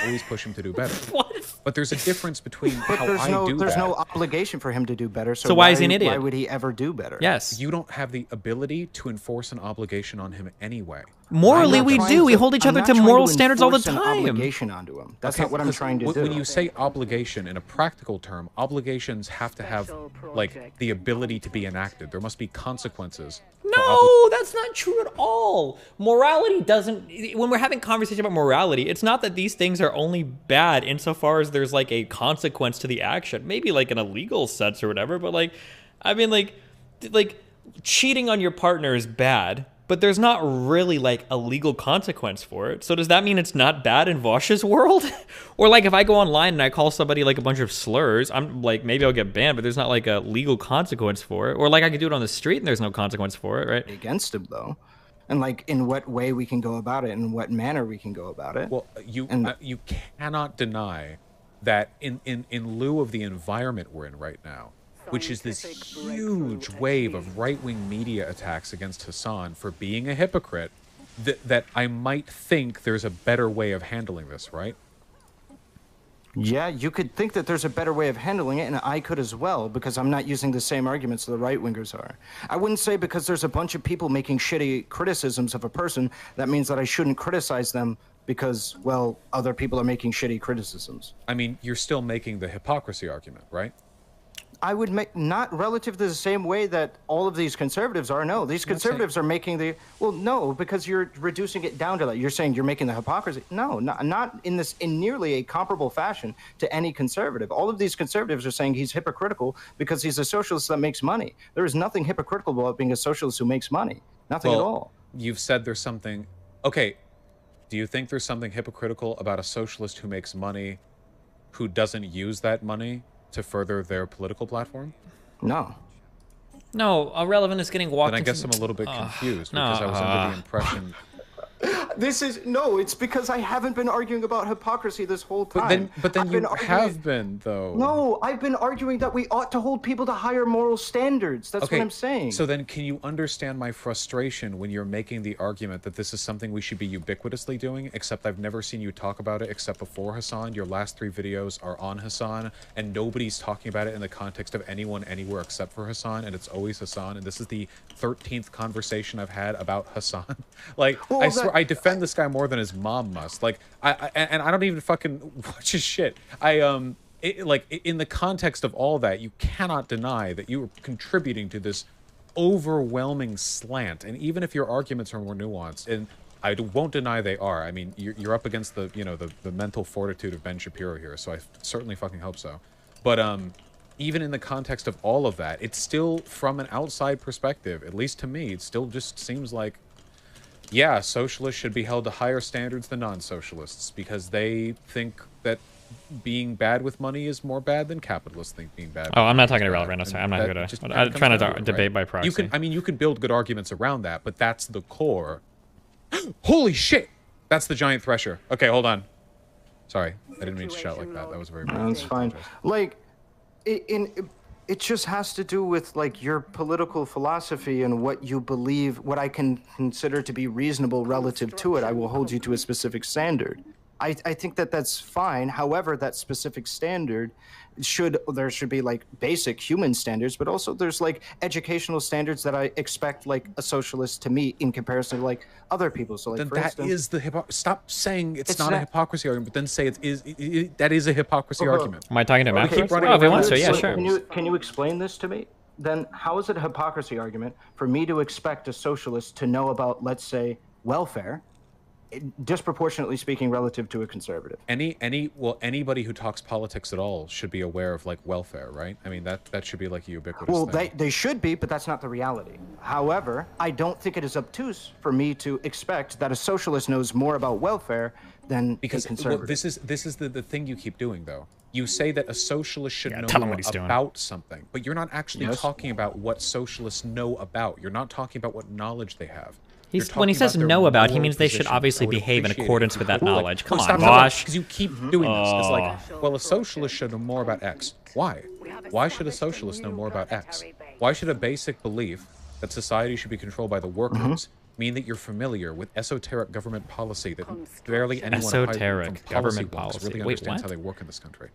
Always push him to do better. What? But there's a difference between how there's I do that. There's no obligation for him to do better. So why is he an idiot? Why would he ever do better? Yes. You don't have the ability to enforce an obligation on him anyway. Morally, we do. We hold each other to moral standards all the time. Obligation onto him. That's not what I'm trying to do. When you say obligation in a practical term, obligations have to have like the ability to be enacted. There must be consequences. No, that's not true at all. Morality doesn't. When we're having conversation about morality, it's not that these things are only bad insofar as there's like a consequence to the action. Maybe like in a legal sense or whatever. But like, I mean, like cheating on your partner is bad. But there's not really like a legal consequence for it. So does that mean it's not bad in Vosh's world? Or like if I go online and I call somebody like a bunch of slurs, I'm like, maybe I'll get banned, but there's not like a legal consequence for it. Or like I could do it on the street and there's no consequence for it, right? Against him though. And like in what way we can go about it, in what manner we can go about it. Well, you cannot deny that in lieu of the environment we're in right now, which is this huge wave of right-wing media attacks against Hassan for being a hypocrite, that I might think there's a better way of handling this, right? Yeah, you could think that there's a better way of handling it, and I could as well, because I'm not using the same arguments the right-wingers are. I wouldn't say because there's a bunch of people making shitty criticisms of a person, that means that I shouldn't criticize them because, well, other people are making shitty criticisms. I mean, you're still making the hypocrisy argument, right? I would make, not relative to the same way that all of these conservatives are. No, these conservatives are making the, well, no, because you're reducing it down to that. You're saying you're making the hypocrisy. No, not in nearly a comparable fashion to any conservative. All of these conservatives are saying he's hypocritical because he's a socialist that makes money. There is nothing hypocritical about being a socialist who makes money. Nothing at all. You've said there's something, okay, do you think there's something hypocritical about a socialist who makes money who doesn't use that money to further their political platform? No. No, Irrelevant is getting walked Then I guess I'm a little bit confused because I was under the impression... This is, no, it's because I haven't been arguing about hypocrisy this whole time. But then you have been, though. No, I've been arguing that we ought to hold people to higher moral standards. That's what I'm saying. So then can you understand my frustration when you're making the argument that this is something we should be ubiquitously doing, except I've never seen you talk about it except before Hassan. Your last 3 videos are on Hassan, and nobody's talking about it in the context of anyone anywhere except for Hassan, and it's always Hassan, and this is the 13th conversation I've had about Hassan. Like, well, I swear, I defend this guy more than his mom must. Like, and I don't even fucking watch his shit. Like, in the context of all that, you cannot deny that you are contributing to this overwhelming slant. And even if your arguments are more nuanced, and I won't deny they are. I mean, you're up against the, you know, the mental fortitude of Ben Shapiro here, so I certainly fucking hope so. But even in the context of all of that, it's still, from an outside perspective, at least to me, it still just seems like, yeah, socialists should be held to higher standards than non-socialists because they think that being bad with money is more bad than capitalists think being bad. Oh, I'm not talking about right now. Sorry, I'm not going to. I'm trying to debate by proxy. You can, I mean, you can build good arguments around that, but that's the core. Holy shit! That's the giant thresher. Okay, hold on. Sorry, I didn't mean to shout like that. That was very bad. That's fine. Like, it just has to do with like your political philosophy and what you believe, what I can consider to be reasonable relative to it. I will hold you to a specific standard. I think that that's fine. However, that specific standard there should be like basic human standards, but also there's like educational standards that I expect like a socialist to meet in comparison to like other people. So like Then for that instance, is the stop saying it's not a hypocrisy argument, but then say that is a hypocrisy argument. Am I talking to Matt? Keep running Oh, if he around wants to, it. yeah, sure. Can you explain this to me? Then how is it a hypocrisy argument for me to expect a socialist to know about, let's say, welfare, disproportionately speaking, relative to a conservative? Anybody who talks politics at all should be aware of like welfare, right? I mean that should be like a ubiquitous Well, thing. they should be, but that's not the reality. However, I don't think it is obtuse for me to expect that a socialist knows more about welfare than a conservative. Well, this is the thing you keep doing though. You say that a socialist should know tell him more what he's doing. about something, but you're not actually talking about what socialists know about. You're not talking about what knowledge they have. When he says know about, he means they should obviously behave in accordance with that knowledge. Come on, Bosch. Because you keep doing this. It's like, well, a socialist should know more about X. Why? Why should a socialist know more about X? Why should a basic belief that society should be controlled by the workers mean that you're familiar with esoteric government policy that barely anyone Esoteric from government policy policy. really Wait, understands what? how they work in this country?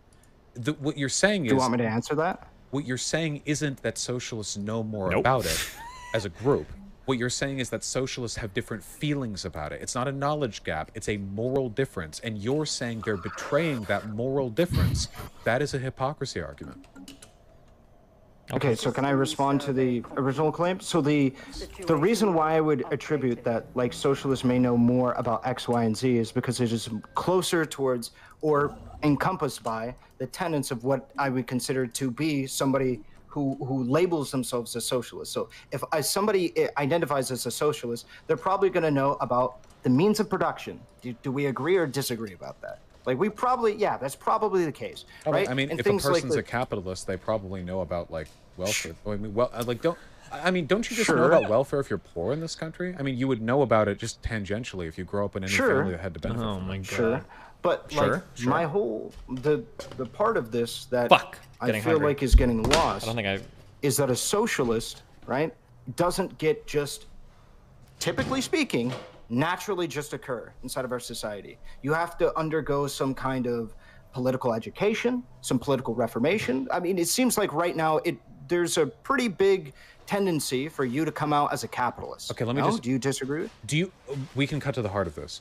What you're saying is... Do you want me to answer that? What you're saying isn't that socialists know more about it as a group. What you're saying is that socialists have different feelings about it. It's not a knowledge gap. It's a moral difference. And you're saying they're betraying that moral difference. That is a hypocrisy argument. Okay, so can I respond to the original claim? So the reason why I would attribute that like socialists may know more about X, Y, and Z is because it is closer towards or encompassed by the tenets of what I would consider to be somebody who labels themselves as socialist. So if somebody identifies as a socialist, they're probably going to know about the means of production. Do we agree or disagree about that? Like we probably, yeah, that's probably the case, right? I mean, and if a person's a capitalist, they probably know about like welfare. I mean, don't you just know about welfare if you're poor in this country? I mean, you would know about it just tangentially if you grow up in any family that had to benefit from it. Sure. But like my whole the part of this that I feel hungry. like is getting lost I don't think is that a socialist, right, doesn't get just, typically speaking, naturally just occur inside of our society. You have to undergo some kind of political education, some political reformation. I mean, it seems like right now there's a pretty big tendency for you to come out as a capitalist. Okay, let me just... Do you disagree? We can cut to the heart of this.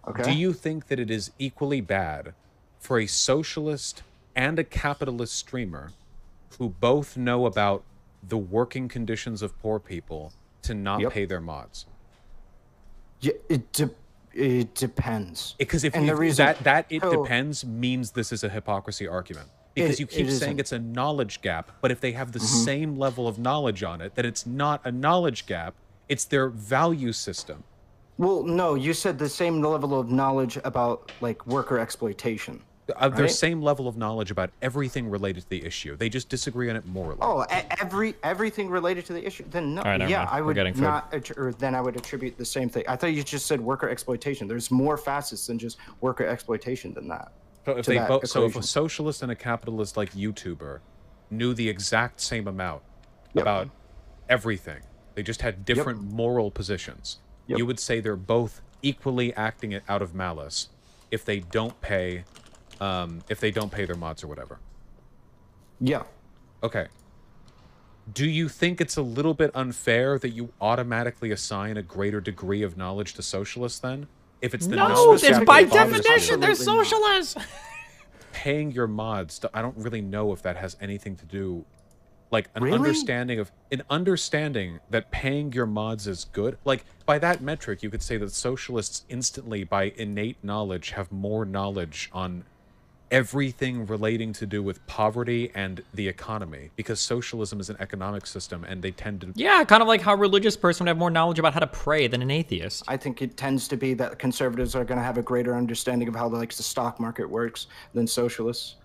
Okay. Do you think that it is equally bad for a socialist and a capitalist streamer who both know about the working conditions of poor people to not pay their mods? Yeah, it depends. Because if depends means this is a hypocrisy argument. Because you keep saying it's a knowledge gap, but if they have the same level of knowledge on it, that it's not a knowledge gap, it's their value system. Well, no, you said the same level of knowledge about like worker exploitation. Their same level of knowledge about everything related to the issue. They just disagree on it morally. Oh, everything related to the issue? Then no. Right, yeah, I would not, or then I would attribute the same thing. I thought you just said worker exploitation. There's more facets than just worker exploitation than that. So if a socialist and a capitalist like YouTuber knew the exact same amount about everything, they just had different moral positions. You would say they're both equally acting it out of malice if they don't pay their mods or whatever. Yeah. Okay. Do you think it's a little bit unfair that you automatically assign a greater degree of knowledge to socialists then? If it's the by definition they're socialists. Paying your mods, I don't really know if that has anything to do, like an understanding that paying your mods is good. Like by that metric, you could say that socialists instantly, by innate knowledge, have more knowledge on everything relating to do with poverty and the economy, because socialism is an economic system and they tend to... Yeah, kind of like how a religious person would have more knowledge about how to pray than an atheist. I think it tends to be that conservatives are going to have a greater understanding of how the stock market works than socialists.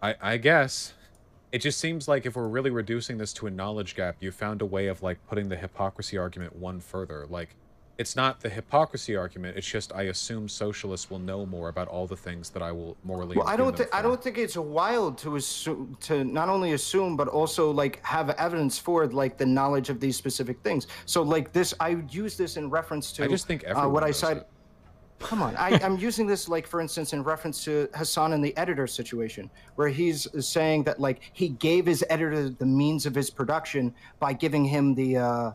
I guess it just seems like if we're really reducing this to a knowledge gap, you found a way of like putting the hypocrisy argument one further. Like It's not the hypocrisy argument. It's just I assume socialists will know more about all the things that I will morally. Well, I don't think it's wild to assume, to not only assume but also like have evidence for like the knowledge of these specific things. So like this, I use this in reference to. I just think everyone what I knows cited. it. Come on, I'm using this like for instance in reference to Hassan and the editor situation, where he's saying that like he gave his editor the means of his production by giving him the.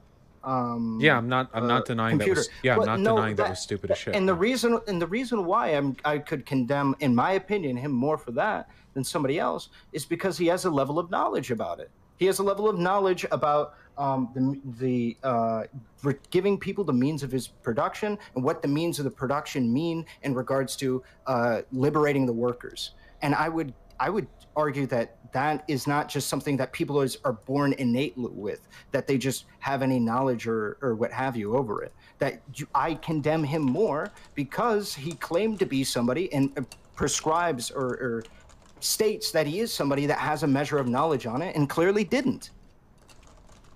Yeah, I'm not denying computer. that was. Yeah, I'm not denying that was stupid as shit. And the reason why I could condemn, in my opinion, him more for that than somebody else is because he has a level of knowledge about it. He has a level of knowledge about giving people the means of his production and what the means of the production mean in regards to liberating the workers. And I would argue that that is not just something that people are born innately with, that they just have any knowledge or what have you over it. I condemn him more because he claimed to be somebody and prescribes or states that he is somebody that has a measure of knowledge on it and clearly didn't.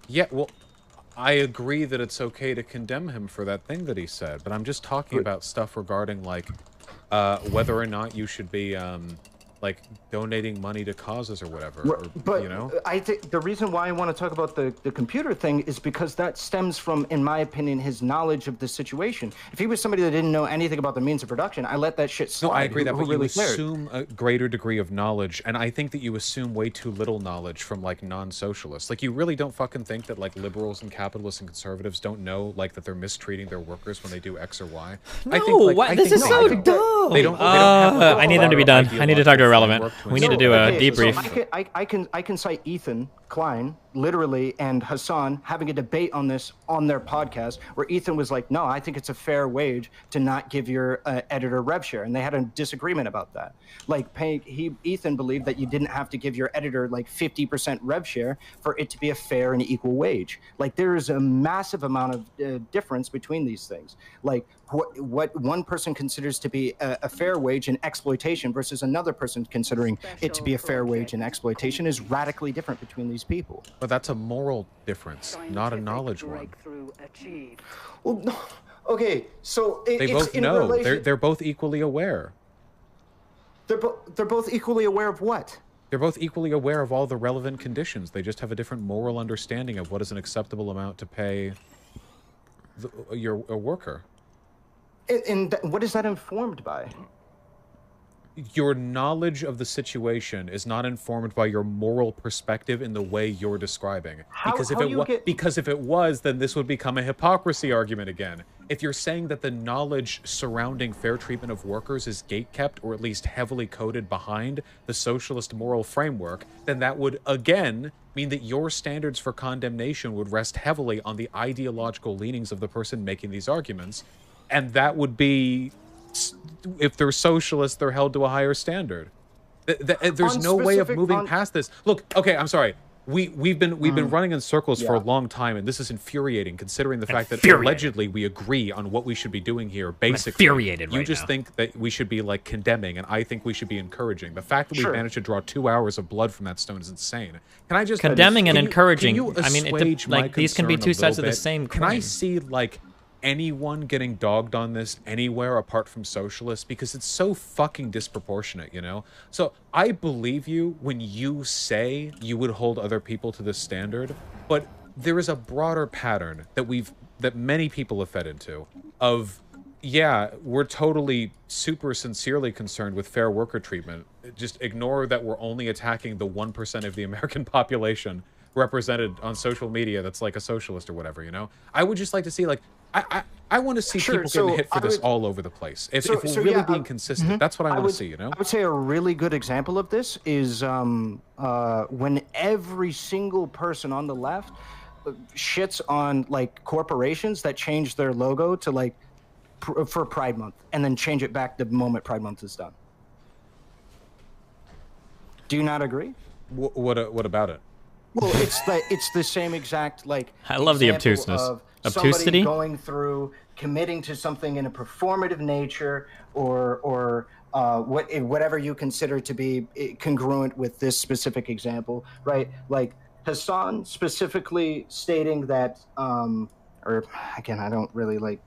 Yeah, well, I agree that it's okay to condemn him for that thing that he said, but I'm just talking about stuff regarding like whether or not you should be like donating money to causes or whatever. But you know, I think the reason why I want to talk about the computer thing is because that stems from, in my opinion, his knowledge of the situation. If he was somebody that didn't know anything about the means of production, I let that shit slide. No, I agree that, but really you assume a greater degree of knowledge, and I think that you assume way too little knowledge from like non-socialists. Like you really don't fucking think that like liberals and capitalists and conservatives don't know like that they're mistreating their workers when they do X or Y. No, I think, like, this is so dumb. They don't have I need them to be done. I need to talk to Irrelevant. We need to do a debrief. So I can cite Ethan Klein, literally, and Hassan having a debate on this on their podcast, where Ethan was like, no, I think it's a fair wage to not give your editor rev share. And they had a disagreement about that. Like, Ethan believed that you didn't have to give your editor like 50% rev share for it to be a fair and equal wage. Like, there is a massive amount of difference between these things. Like, what one person considers to be a fair wage and exploitation versus another person considering it to be a fair wage and exploitation is radically different between these people. But that's a moral difference, not a knowledge one. Well, no. Okay, so they both know. They're both equally aware. They're both equally aware of what? They're both equally aware of all the relevant conditions. They just have a different moral understanding of what is an acceptable amount to pay a worker. And what is that informed by? Your knowledge of the situation is not informed by your moral perspective in the way you're describing. Because if it was, then this would become a hypocrisy argument again. If you're saying that the knowledge surrounding fair treatment of workers is gatekept or at least heavily coded behind the socialist moral framework, then that would again mean that your standards for condemnation would rest heavily on the ideological leanings of the person making these arguments. And that would be, if they're socialists, they're held to a higher standard. There's no way of moving past this. Look, okay, I'm sorry. We've been running in circles for a long time, and this is infuriating, considering the fact that allegedly we agree on what we should be doing here. Basically, you just think that we should be like condemning, and I think we should be encouraging. The fact that we've managed to draw 2 hours of blood from that stone is insane. Can I just condemning and encouraging? I mean, like these can be two sides of the same coin. Can I see like anyone getting dogged on this anywhere apart from socialists, because it's so fucking disproportionate, you know? So I believe you when you say you would hold other people to this standard, but there is a broader pattern that many people have fed into of, yeah, we're totally super sincerely concerned with fair worker treatment. Just ignore that we're only attacking the 1% of the American population represented on social media that's like a socialist or whatever, you know? I would just like to see, like, I want to see people getting hit for this all over the place. If we're really being consistent, that's what I want to see, you know? I would say a really good example of this is when every single person on the left shits on, like, corporations that change their logo to, like, for Pride Month, and then change it back the moment Pride Month is done. Do you not agree? What about it? Well, it's the same exact, like, I love the obtuseness. Somebody going through, committing to something in a performative nature, or whatever you consider to be congruent with this specific example, right? Like Hassan specifically stating that, or again, I don't really like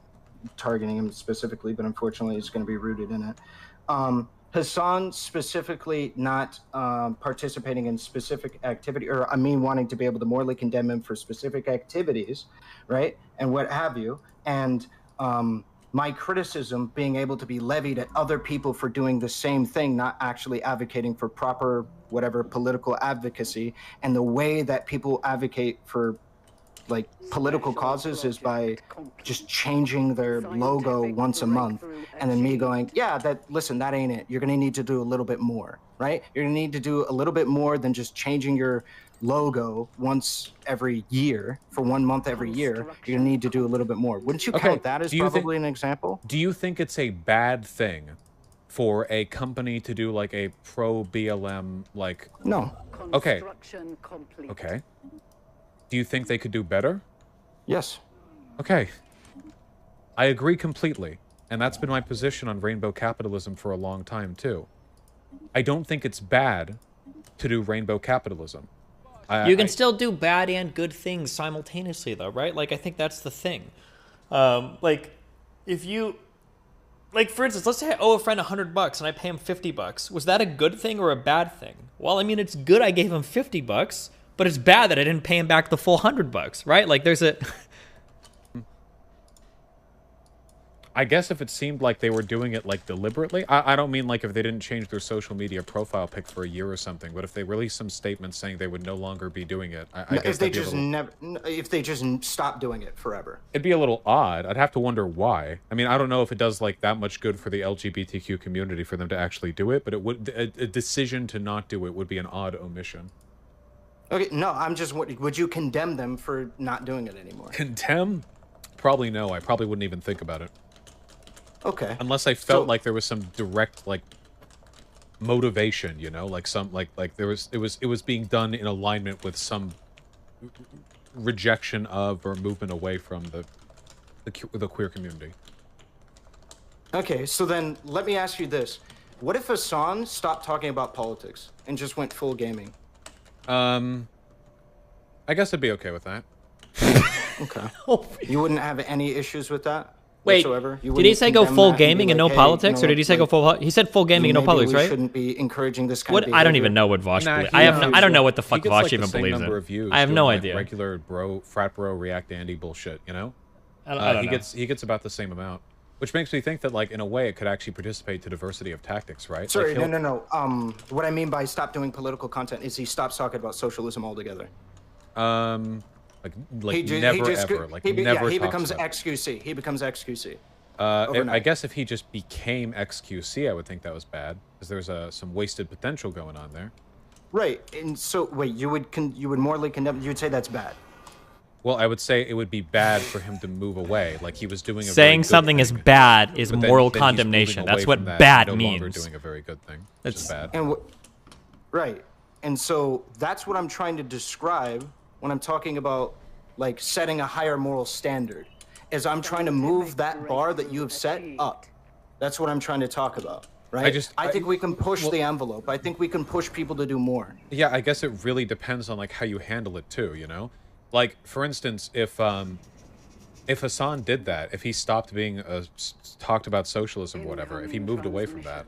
targeting him specifically, but unfortunately it's going to be rooted in it. Hassan specifically not participating in specific activity, or I mean wanting to be able to morally condemn him for specific activities, right, and what have you, and my criticism being able to be levied at other people for doing the same thing, not actually advocating for proper whatever political advocacy, and the way that people advocate for like political causes is by just changing their logo once a month, and then me going, yeah, listen, that ain't it. You're gonna need to do a little bit more, right? You're gonna need to do a little bit more than just changing your logo once every year for 1 month every year. You're gonna need to do a little bit more. Wouldn't you count that as probably an example? Do you think it's a bad thing for a company to do like a pro BLM like? No. Okay. Okay. Do you think they could do better? Yes. Okay. I agree completely. And that's been my position on rainbow capitalism for a long time, too. I don't think it's bad to do rainbow capitalism. You can still do bad and good things simultaneously, though, right? Like, I think that's the thing. Like, if you... Like, for instance, let's say I owe a friend $100 and I pay him $50. Was that a good thing or a bad thing? Well, I mean, it's good I gave him $50, but it's bad that I didn't pay him back the full $100, right? Like, there's a... I guess if it seemed like they were doing it, like, deliberately. I don't mean, like, if they didn't change their social media profile pic for a year or something, but if they released some statement saying they would no longer be doing it, I guess if they just stop doing it forever. It'd be a little odd. I'd have to wonder why. I mean, I don't know if it does, like, that much good for the LGBTQ community for them to actually do it, but it would a decision to not do it would be an odd omission. Okay, no, I'm just... Would you condemn them for not doing it anymore? Condemn? Probably no. I probably wouldn't even think about it. Okay. Unless I felt like there was some direct, like, motivation, you know? Like, some... Like there was... It was being done in alignment with some rejection of or movement away from the queer community. Okay, so then let me ask you this. What if Hassan stopped talking about politics and just went full gaming? I guess I'd be okay with that. Okay. You wouldn't have any issues with that Wait, whatsoever? Did he say go full gaming and no politics, or did he say go full... He said full gaming and no politics, right? We shouldn't be encouraging this kind of behavior. I don't even know what Vosh believes. I don't know what the fuck Vosh even believes in. I have no idea. Regular frat bro, React Andy bullshit, you know? I don't know. He gets about the same amount. Which makes me think that, like, in a way, it could actually participate to diversity of tactics, right? Sorry, like no. What I mean by stop doing political content is he stops talking about socialism altogether. Like never ever. Like he never. He becomes XQC. He becomes XQC. I guess if he just became XQC, I would think that was bad because there's some wasted potential going on there. Right, and so wait, you would morally condemn? You would say that's bad? Well, I would say it would be bad for him to move away, like he was doing. Saying something is bad is moral condemnation. That's what bad means. No longer doing a very good thing. It's bad. And right, and so that's what I'm trying to describe when I'm talking about like setting a higher moral standard. Is I'm trying to move that bar that you have set up. That's what I'm trying to talk about, right? I think we can push the envelope. I think we can push people to do more. Yeah, I guess it really depends on like how you handle it too, you know? Like, for instance, if Hassan did that, if he stopped being talked about socialism or whatever, if he moved away from that,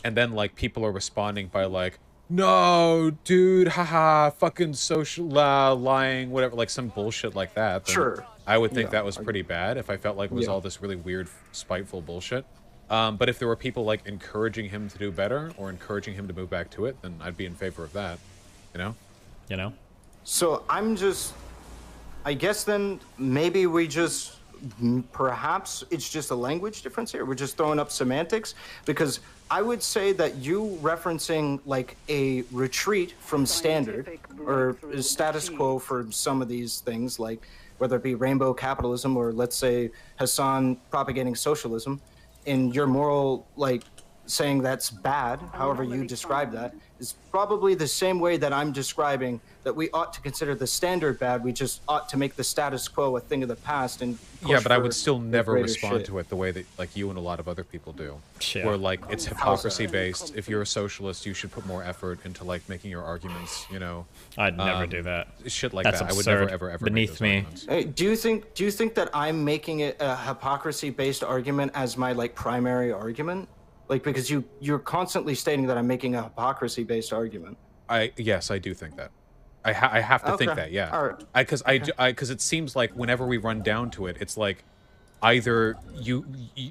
and then like people are responding by like, no, dude, haha, fucking social lying, whatever, like some bullshit like that. Then sure. I would think that was pretty bad if I felt like it was all this really weird, spiteful bullshit. But if there were people like encouraging him to do better or encouraging him to move back to it, then I'd be in favor of that. You know? You know? So I guess then maybe we just, perhaps it's just a language difference here. We're just throwing up semantics, because I would say that you referencing like a retreat from standard or status quo for some of these things, like whether it be rainbow capitalism or let's say Hassan propagating socialism, in your moral like saying that's bad, however you describe that, is probably the same way that I'm describing that we ought to consider the standard bad. We just ought to make the status quo a thing of the past and yeah, but I would still never respond to it the way that like you and a lot of other people do. Shit. Where like it's hypocrisy based. If you're a socialist, you should put more effort into like making your arguments. You know, I'd never do that. Shit like That's that. absurd. I would never ever Beneath me. Hey, do you think that I'm making it a hypocrisy-based argument as my like primary argument? Like because you're constantly stating that I'm making a hypocrisy-based argument. Yes, I do think that. I have to think that, yeah. All right. Because it seems like whenever we run down to it, it's like either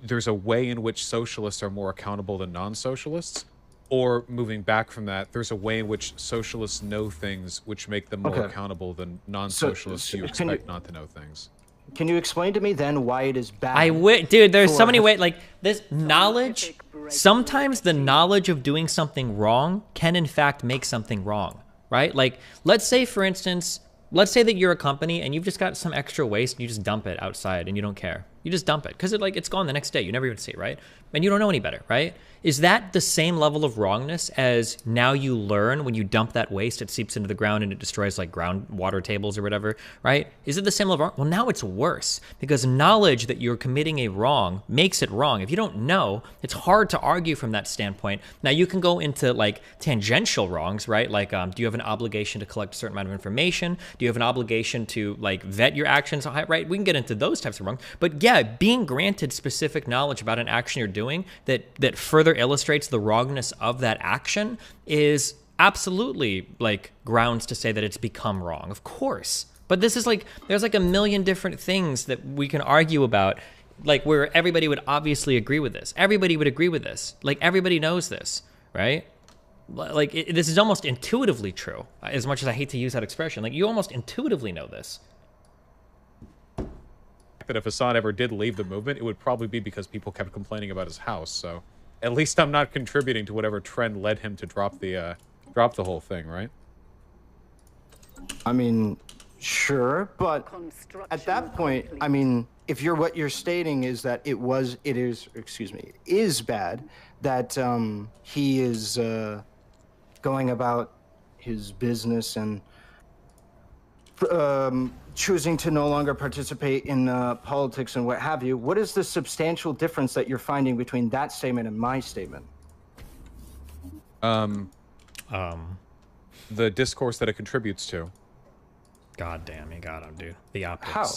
there's a way in which socialists are more accountable than non-socialists, or moving back from that, there's a way in which socialists know things which make them more accountable than non-socialists who expect not to know things. Can you explain to me then why it is bad? Dude, there's so many ways. Like this knowledge, sometimes the knowledge of doing something wrong can in fact make something wrong, right? Like let's say, for instance, let's say that you're a company and you've just got some extra waste and you just dump it outside and you don't care. You just dump it because it's gone the next day. You never even see it, right? And you don't know any better, right? Is that the same level of wrongness as now you learn when you dump that waste, it seeps into the ground and it destroys like groundwater tables or whatever, right? Is it the same level of wrong? Well, now it's worse because knowledge that you're committing a wrong makes it wrong. If you don't know, it's hard to argue from that standpoint. Now you can go into like tangential wrongs, right? Like, do you have an obligation to collect a certain amount of information? Do you have an obligation to like vet your actions, right? We can get into those types of wrongs. But yeah, being granted specific knowledge about an action you're doing that further illustrates the wrongness of that action is absolutely like grounds to say that it's become wrong, of course. But this is like, there's like a million different things that we can argue about, like where everybody would obviously agree with this. Everybody would agree with this. Like everybody knows this, right? Like this is almost intuitively true, as much as I hate to use that expression. Like you almost intuitively know this. That if Hassan ever did leave the movement, it would probably be because people kept complaining about his house. So at least I'm not contributing to whatever trend led him to drop the whole thing, right? I mean, sure, but at that point, I mean, if what you're stating is that it is bad that he is going about his business and choosing to no longer participate in politics and what have you, what is the substantial difference that you're finding between that statement and my statement? The discourse that it contributes to. God damn, you got him, dude. The optics. How?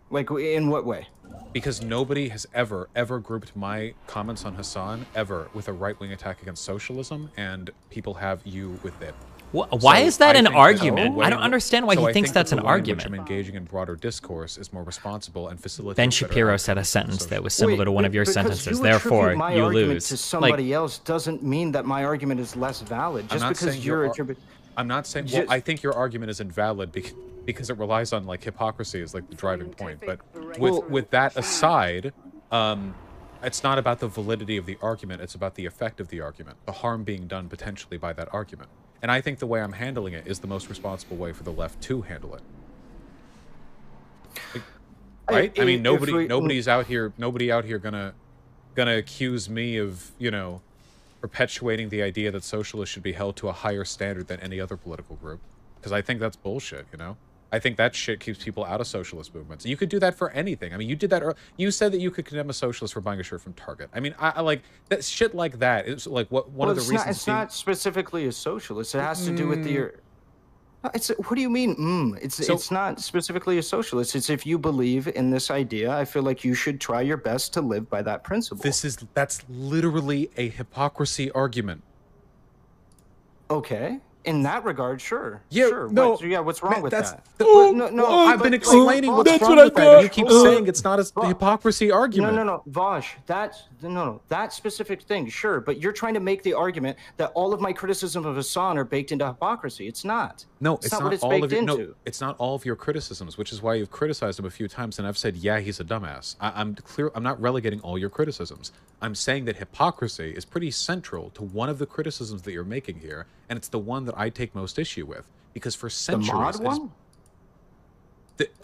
Like, in what way? Because nobody has ever grouped my comments on Hassan ever with a right-wing attack against socialism, and people have you with it. Why is that an argument? I don't understand why he thinks that's an argument. I'm engaging in broader discourse is more responsible and facilitates. Ben Shapiro said a sentence that was similar to one of your sentences. Therefore, you lose. To somebody else doesn't mean that my argument is less valid. Just because you're attributing. I'm not saying. Well, I think your argument is invalid because it relies on like hypocrisy as like the driving point. But with that aside, it's not about the validity of the argument. It's about the effect of the argument, the harm being done potentially by that argument. And I think the way I'm handling it is the most responsible way for the left to handle it. Right? I mean, nobody's out here gonna accuse me of, you know, perpetuating the idea that socialists should be held to a higher standard than any other political group. Because I think that's bullshit, you know? I think that shit keeps people out of socialist movements. You could do that for anything. I mean, you did that. You said that you could condemn a socialist for buying a shirt from Target. I mean, I like that shit like that. It's like one of the reasons. It's not specifically a socialist. It has to do with the. What do you mean? It's not specifically a socialist. It's if you believe in this idea, I feel like you should try your best to live by that principle. That's literally a hypocrisy argument. Okay. In that regard, sure. Yeah, sure. No, what's wrong with that? I've been explaining what's wrong with that, and you keep saying it's not a hypocrisy argument. No, Vosh, that specific thing, sure, but you're trying to make the argument that all of my criticism of Hassan are baked into hypocrisy. It's not. No, it's not what it's all baked of your, into. No, it's not all of your criticisms, which is why you've criticized him a few times, and I've said, yeah, he's a dumbass. I'm clear. I'm not relegating all your criticisms. I'm saying that hypocrisy is pretty central to one of the criticisms that you're making here, and it's the one that I take most issue with, because for centuries,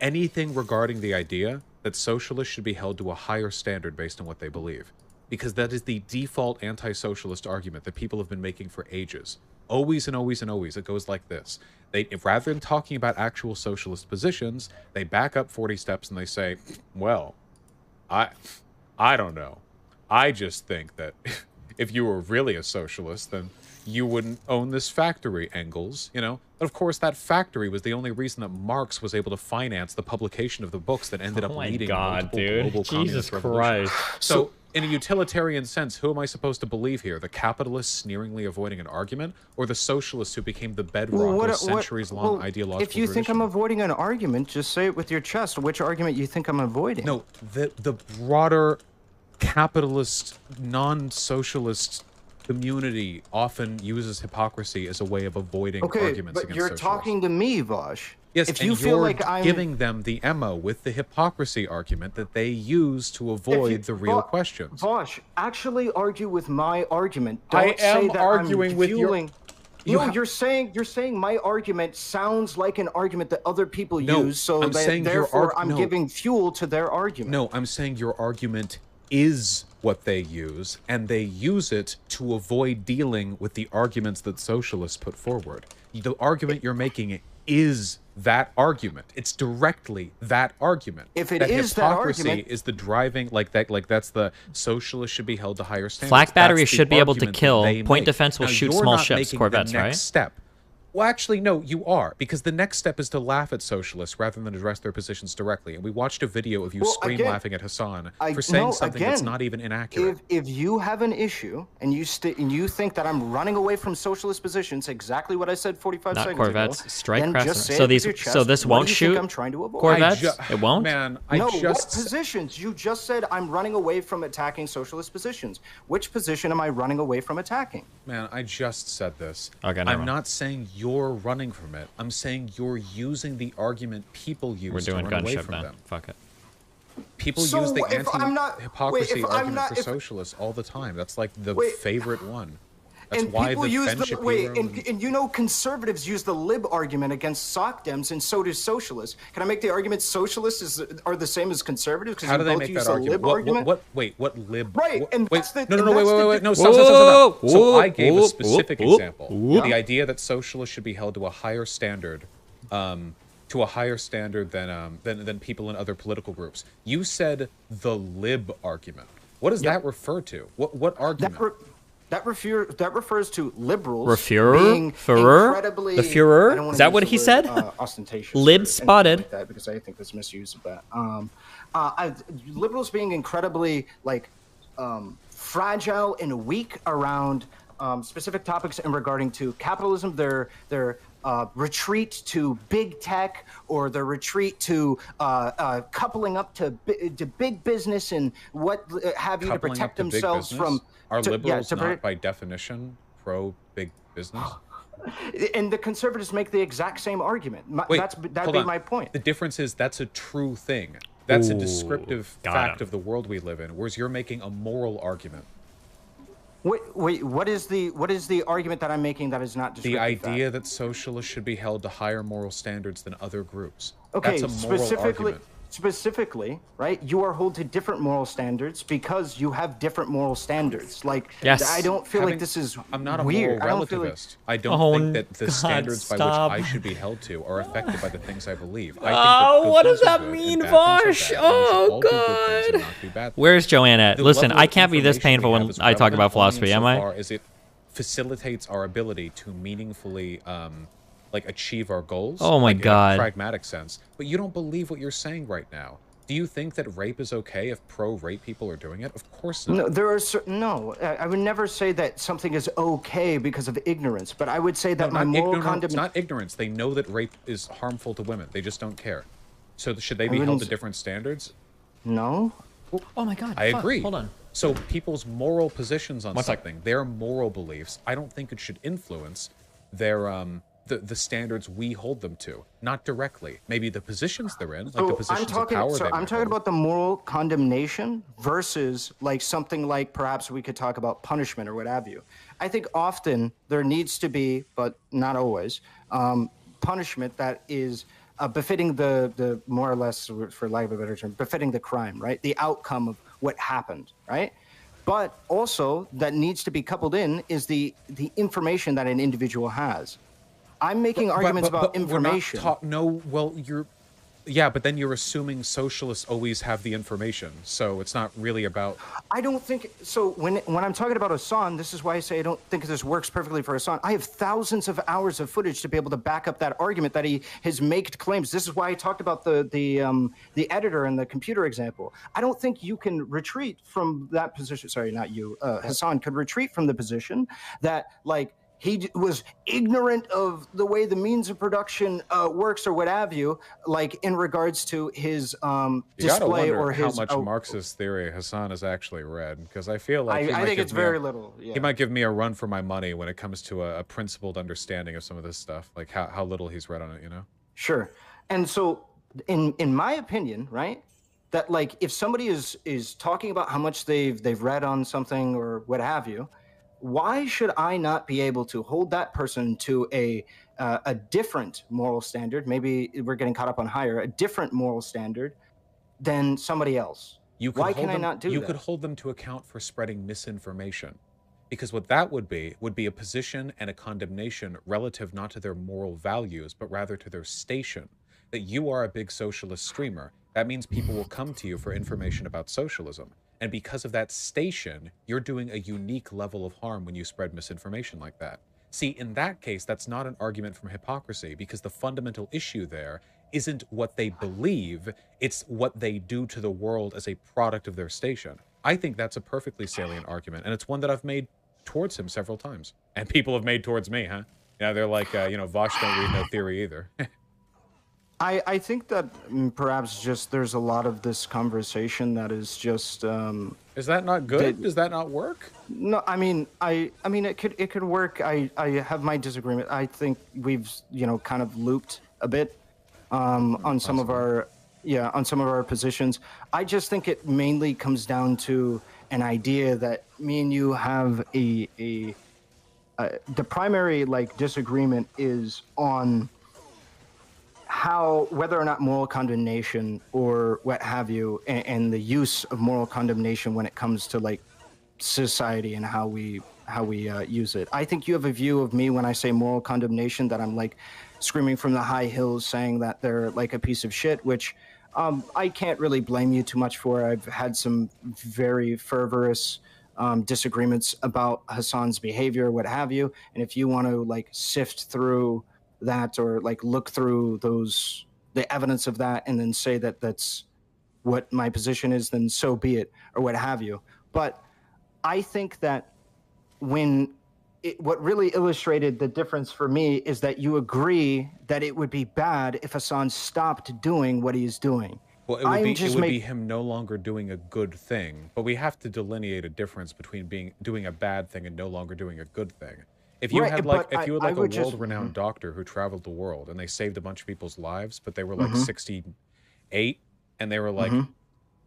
anything regarding the idea that socialists should be held to a higher standard based on what they believe, because that is the default anti-socialist argument that people have been making for ages. Always and always and always. It goes like this. Rather than talking about actual socialist positions, they back up 40 steps and they say, well, I don't know. I just think that if you were really a socialist, then you wouldn't own this factory, Engels, you know? But of course, that factory was the only reason that Marx was able to finance the publication of the books that ended up leading multiple global communist revolutions. So, in a utilitarian sense, who am I supposed to believe here? The capitalists sneeringly avoiding an argument, or the socialists who became the bedrock of centuries-long ideological If you think I'm avoiding an argument, just say it with your chest. Which argument you think I'm avoiding? No, the broader capitalist, non-socialist community often uses hypocrisy as a way of avoiding arguments against socialism. You're talking to me, Vosh. Yes, if and you feel like I'm giving them the ammo with the hypocrisy argument that they use to avoid the real questions. Vosh, actually argue with my argument. I Don't am say that arguing I'm with fueling... your... No, you're saying my argument sounds like an argument that other people use, so therefore I'm giving fuel to their argument. No, I'm saying your argument is what they use, and they use it to avoid dealing with the arguments that socialists put forward. The argument you're making is that argument. It's directly that argument. If it is that argument, is the driving, that's the socialists should be held to higher standards. Flak batteries should be able to kill. Point defense will shoot small ships, corvettes, right? Step. Well, actually, no, you are, because the next step is to laugh at socialists rather than address their positions directly. And we watched a video of you laughing at Hassan for saying something that's not even inaccurate. If you have an issue and you think that I'm running away from socialist positions, exactly what I said 45 seconds corvettes, ago, strike then just say so this won't shoot I'm trying to avoid? Corvettes? It won't? Man, what positions? You just said I'm running away from attacking socialist positions. Which position am I running away from attacking? Man, I just said this. Okay, I'm not saying you're running from it. I'm saying you're using the argument people use to run away from them. Fuck it. People use the anti-hypocrisy argument for socialists all the time. That's like the favorite one. That's why people the use Ben Shapiro and you know conservatives use the lib argument against SOCDEMs, and so do socialists. Can I make the argument socialists are the same as conservatives? How do they make that argument? What lib? Right, and wait, that's the... wait, no, stop. So I gave a specific example. The idea that socialists should be held to a higher standard, than people in other political groups. You said the lib argument. What does that refer to? What argument? That refers to liberals The being incredibly... Führer? Is that what he said? Ostentatious. Lib spotted. Like that, because I think there's misuse of that. Liberals being incredibly fragile and weak around specific topics in regarding to capitalism, their retreat to big tech, or their retreat to coupling up to big business and what have you, to protect themselves from... Are liberals not, by definition, pro-big business? And the conservatives make the exact same argument. That'd be my point. The difference is that's a true thing. That's a descriptive fact of the world we live in, whereas you're making a moral argument. Wait, what is the argument that I'm making that is not descriptive? The idea that socialists should be held to higher moral standards than other groups. Okay, that's a moral argument. Specifically, right? You are held to different moral standards because you have different moral standards. Yes. I don't feel like this is I'm not a weird. moral relativist. I don't think that the standards by which I should be held to are affected by the things I believe. What does that mean, Vosh? Oh, God. Where's Joanne at? Listen, I can't be this painful when I talk about philosophy, am I? As it facilitates our ability to meaningfully achieve our goals. Oh my God. In a pragmatic sense. But you don't believe what you're saying right now. Do you think that rape is okay if pro-rape people are doing it? Of course not. No, there are I would never say that something is okay because of ignorance, but I would say that my moral condemnation... It's not ignorance. They know that rape is harmful to women. They just don't care. So should they be held to different standards? No. Oh my God. I agree. Hold on. So people's moral positions on something, their moral beliefs, I don't think it should influence their the standards we hold them to, not directly. Maybe the positions they're in, like the positions of power. So I'm talking about the moral condemnation versus something like perhaps we could talk about punishment or what have you. I think often there needs to be, but not always, punishment that is befitting the more or less, for lack of a better term, befitting the crime, right? The outcome of what happened, right? But also that needs to be coupled in is the information that an individual has. I'm making arguments about information. Yeah, but then you're assuming socialists always have the information, so it's not really about... I don't think... So when I'm talking about Hassan, this is why I say I don't think this works perfectly for Hassan. I have thousands of hours of footage to be able to back up that argument that he has made claims. This is why I talked about the editor and the computer example. I don't think you can retreat from that position. Sorry, not you. Hassan could retreat from the position that, like, he was ignorant of the way the means of production works or what have you, like in regards to his display or his... how much Marxist theory Hassan has actually read, because I feel like I think it's very little. Yeah. He might give me a run for my money when it comes to a principled understanding of some of this stuff, like how little he's read on it, you know? Sure. And so in my opinion, right, that like if somebody is talking about how much they've read on something or what have you, why should I not be able to hold that person to a different moral standard? Maybe we're getting caught up on higher, a different moral standard than somebody else. Why can I not do that? You could hold them to account for spreading misinformation. Because what that would be a position and a condemnation relative not to their moral values, but rather to their station. That you are a big socialist streamer. That means people will come to you for information about socialism. And because of that station, you're doing a unique level of harm when you spread misinformation like that. See, in that case, that's not an argument from hypocrisy, because the fundamental issue there isn't what they believe, it's what they do to the world as a product of their station. I think that's a perfectly salient argument, and it's one that I've made towards him several times. And people have made towards me, huh? Yeah, they're like, Vosh don't read no theory either. I think that perhaps just there's a lot of this conversation that is just... is that not good? Does that not work? No, I mean it could work. I have my disagreement. I think we've kind of looped a bit on some of our positions. I just think it mainly comes down to an idea that me and you have the primary disagreement is on whether or not moral condemnation or what have you, and the use of moral condemnation when it comes to society and how we use it. I think you have a view of me when I say moral condemnation that I'm screaming from the high hills saying that they're a piece of shit, which I can't really blame you too much for. I've had some very fervorous disagreements about Hassan's behavior, what have you, and if you want to sift through that or look through the evidence of that and then say that that's what my position is, then so be it, or what have you. But I think that what really illustrated the difference for me is that you agree that it would be bad if Hassan stopped doing what he's doing. Well, it would be him no longer doing a good thing, but we have to delineate a difference between doing a bad thing and no longer doing a good thing. If you had a world-renowned doctor who traveled the world and they saved a bunch of people's lives, but they were 68 and they were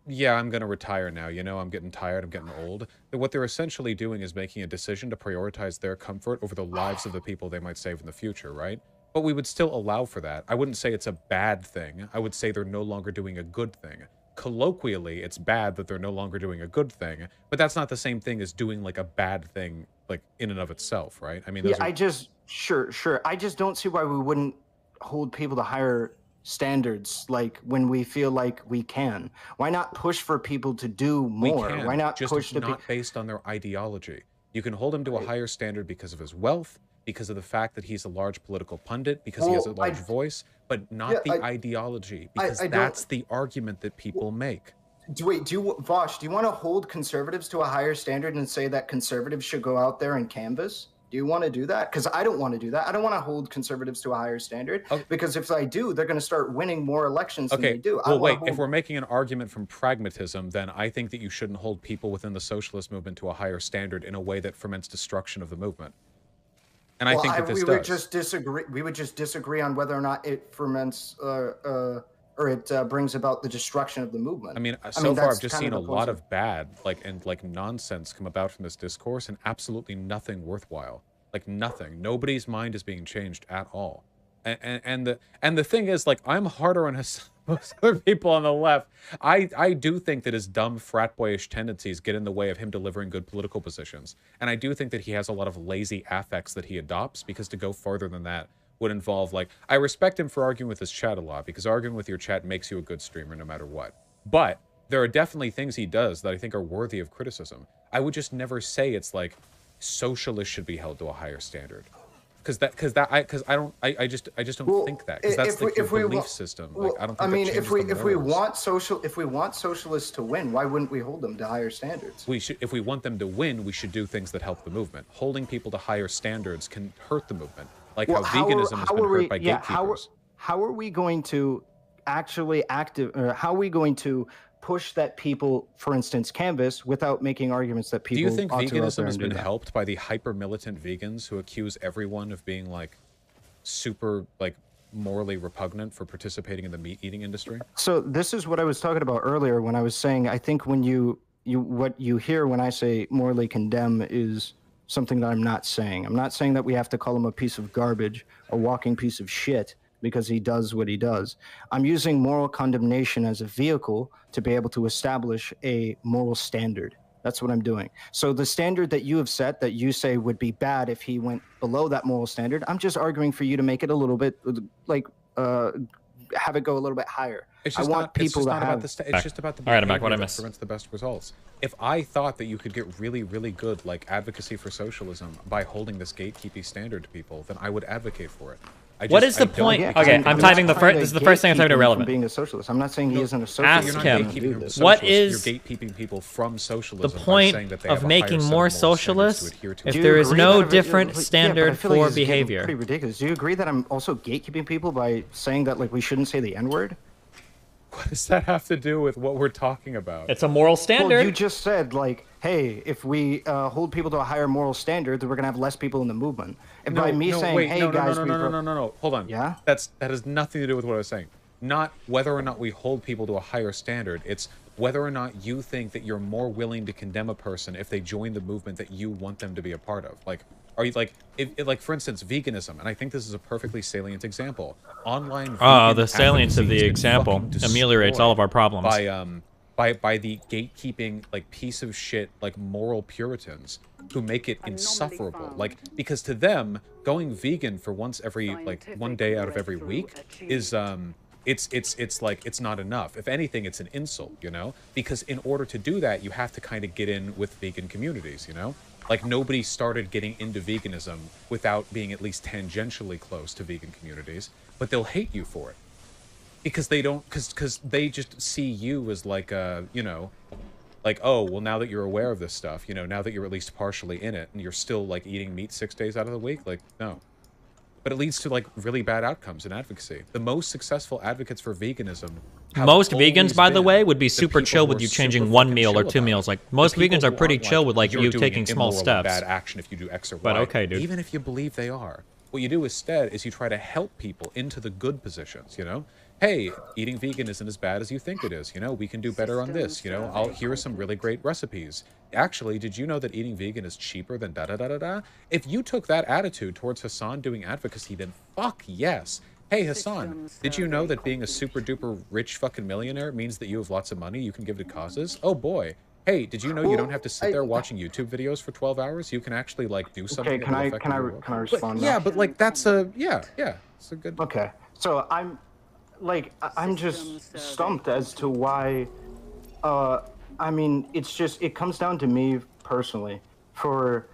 yeah, I'm going to retire now. I'm getting tired. I'm getting old. But what they're essentially doing is making a decision to prioritize their comfort over the lives of the people they might save in the future, right? But we would still allow for that. I wouldn't say it's a bad thing. I would say they're no longer doing a good thing. Colloquially, it's bad that they're no longer doing a good thing, but that's not the same thing as doing a bad thing in and of itself, right? I mean, sure. I just don't see why we wouldn't hold people to higher standards when we feel like we can. Why not push for people to do more? Why not push to not based on their ideology? You can hold him to a higher standard because of his wealth, because of the fact that he's a large political pundit, because he has a large voice, but not the ideology, because that's the argument that people make. Vosh, do you want to hold conservatives to a higher standard and say that conservatives should go out there and canvass? Do you want to do that? Because I don't want to do that. I don't want to hold conservatives to a higher standard, because if I do, they're going to start winning more elections than they do. Well, wait, if we're making an argument from pragmatism, then I think that you shouldn't hold people within the socialist movement to a higher standard in a way that foments destruction of the movement. And I think that this we would just disagree on whether or not it ferments or it brings about the destruction of the movement. I mean, so far I've just seen a lot of bad, nonsense come about from this discourse, and absolutely nothing worthwhile. Nothing. Nobody's mind is being changed at all. And the thing is, I'm harder on Hassan. most other people on the left. I do think that his dumb frat boyish tendencies get in the way of him delivering good political positions. And I do think that he has a lot of lazy affects that he adopts, because to go further than that would involve, like, I respect him for arguing with his chat a lot, because arguing with your chat makes you a good streamer no matter what. But there are definitely things he does that I think are worthy of criticism. I would just never say it's like socialists should be held to a higher standard. I just don't think that, because that's like your belief system. Like, I don't think if we want socialists to win, why wouldn't we hold them to higher standards? We should, if we want them to win, we should do things that help the movement. Holding people to higher standards can hurt the movement, like how veganism has been hurt by gatekeepers. How are we going to actually how are we going to push that people, for instance, canvas without making arguments that people? Do you think veganism has been helped by the hyper militant vegans who accuse everyone of being like super like morally repugnant for participating in the meat eating industry? So this is what I was talking about earlier when I was saying I think when what you hear when I say morally condemn is something that I'm not saying. I'm not saying that we have to call him a piece of garbage, a walking piece of shit, because he does what he does. I'm using moral condemnation as a vehicle to be able to establish a moral standard. That's what I'm doing. So the standard that you have set that you say would be bad if he went below that moral standard, I'm just arguing for you to make it a little bit like have it go a little bit higher. It's just it's just about the behavior that prevents the best results. If I thought that you could get really, really good like advocacy for socialism by holding this gatekeeping standard to people, then I would advocate for it. What is the point? Okay, I'm typing the first. This is the first thing I'm typing to relevant. Being a socialist, I'm not saying he isn't a socialist. Ask him what is you're gatekeeping people from socialism. The point of making more socialists if there is no different standard for behavior. Pretty ridiculous. Do you agree that I'm also gatekeeping people by saying that like we shouldn't say the N-word? What does that have to do with what we're talking about? It's a moral standard. Well, you just said like, hey, if we hold people to a higher moral standard, then we're gonna have less people in the movement. And by me saying, hey guys, no, hold on. Yeah. That has nothing to do with what I was saying. Not whether or not we hold people to a higher standard. It's whether or not you think that you're more willing to condemn a person if they join the movement that you want them to be a part of. Like, are you like, like for instance, veganism, and I think this is a perfectly salient example. Online. The salience of the example ameliorates all of our problems. By the gatekeeping like piece of shit like moral Puritans who make it insufferable. Like, because to them, going vegan for once every like one day out of every week is it's like it's not enough. If anything, it's an insult, you know? Because in order to do that, you have to kind of get in with vegan communities, you know? Like, nobody started getting into veganism without being at least tangentially close to vegan communities, but they'll hate you for it. Because they don't, because they just see you as like you know, like, oh, well, now that you're aware of this stuff, you know, now that you're at least partially in it, and you're still like eating meat 6 days out of the week, like, no. But it leads to like really bad outcomes in advocacy. The most successful advocates for veganism. Most vegans, by the way, would be super chill with you changing one meal or 2 meals. Like, most vegans are pretty chill with like you taking small steps. Bad action if you do X or Y. But okay, dude. Even if you believe they are, what you do instead is you try to help people into the good positions. You know. Hey, eating vegan isn't as bad as you think it is. You know, we can do better on this. You know, here are some really great recipes. Actually, did you know that eating vegan is cheaper than da-da-da-da-da? If you took that attitude towards Hassan doing advocacy, then fuck yes. Hey, Hassan, did you know that being a super duper rich fucking millionaire means that you have lots of money you can give to causes? Oh boy. Hey, did you know you don't have to sit there watching YouTube videos for 12 hours? You can actually like do something. Okay, can I respond? Yeah, but like that's a it's a good. Okay, so I'm just stumped as to why. I mean, it comes down to me personally. For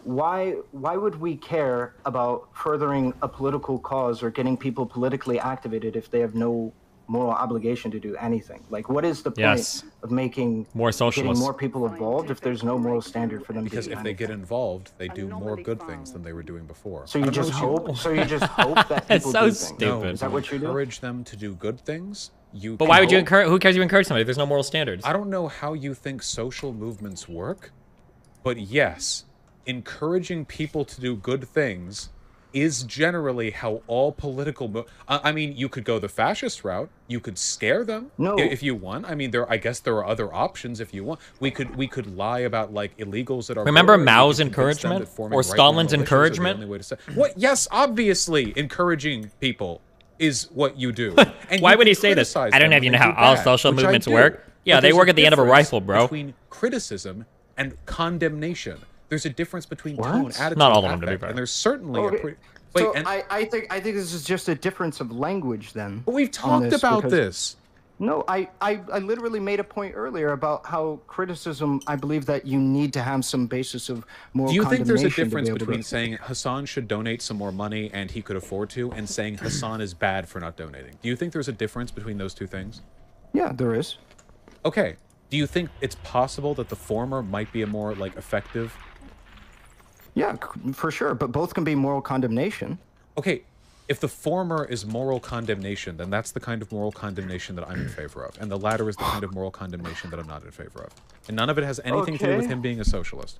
why would we care about furthering a political cause or getting people politically activated if they have no moral obligation to do anything? Like, what is the point of making getting more people involved if there's no moral standard for them? Because to do if they get involved, they do more good things than they were doing before. So you just hope. So you just hope that people it's so do stupid. things. No, is that what you do? Encourage them to do good things. But why would you encourage? Who cares? You encourage somebody if there's no moral standards. I don't know how you think social movements work, but yes, encouraging people to do good things is generally how all political I mean, you could go the fascist route. You could scare them if you want. I mean, I guess there are other options if you want. We could lie about like illegals that are. Remember Mao's encouragement or Stalin's encouragement? What? Yes, obviously, encouraging people is what you do. And Why you would can he say this? criticize I don't them have you when know they how do all bad, social which I movements do. work. Yeah, But they there's work a at the end of a difference rifle, bro. Between criticism and condemnation, there's a difference between tone, attitude, Not all of them, to be affect, fair. and there's certainly Okay. a pretty. So I think this is just a difference of language then. But we've talked about this. No, I literally made a point earlier about how criticism, I believe that you need to have some basis of moral Do you think there's a condemnation to be difference able to- between saying Hassan should donate some more money and he could afford to, and saying Hassan is bad for not donating? Do you think there's a difference between those two things? Yeah, there is. Okay. Do you think it's possible that the former might be a more like effective? Yeah, for sure, but both can be moral condemnation. Okay, if the former is moral condemnation, then that's the kind of moral condemnation that I'm in favor of, and the latter is the kind of moral condemnation that I'm not in favor of. And none of it has anything to do with Okay. him being a socialist.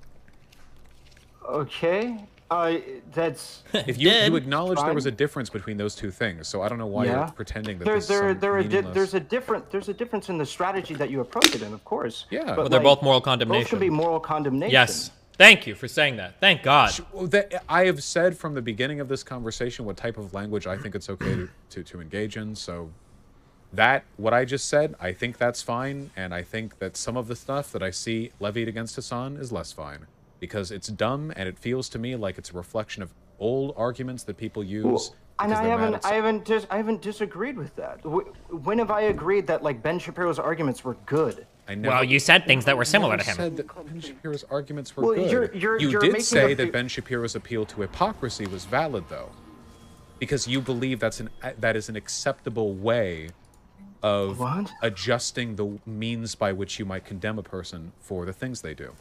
Okay, that's. If you acknowledge there was a difference between those two things, so I don't know why you're pretending that this is some meaningless... there's a difference in the strategy that you approach it in, of course. Yeah, Well, they're both moral condemnation. Both can be moral condemnation. Yes. Thank you for saying that. Thank God. I have said from the beginning of this conversation what type of language I think it's okay to engage in, so what I just said, I think that's fine, and I think that some of the stuff that I see levied against Hassan is less fine, because it's dumb, and it feels to me like it's a reflection of old arguments that people use. And I haven't disagreed with that. When have I agreed that like Ben Shapiro's arguments were good? Well, you said things that were similar to him. Said that Ben Shapiro's arguments were Well, good. you're You making did say a that Ben Shapiro's appeal to hypocrisy was valid, though, because you believe that is an acceptable way of adjusting the means by which you might condemn a person for the things they do.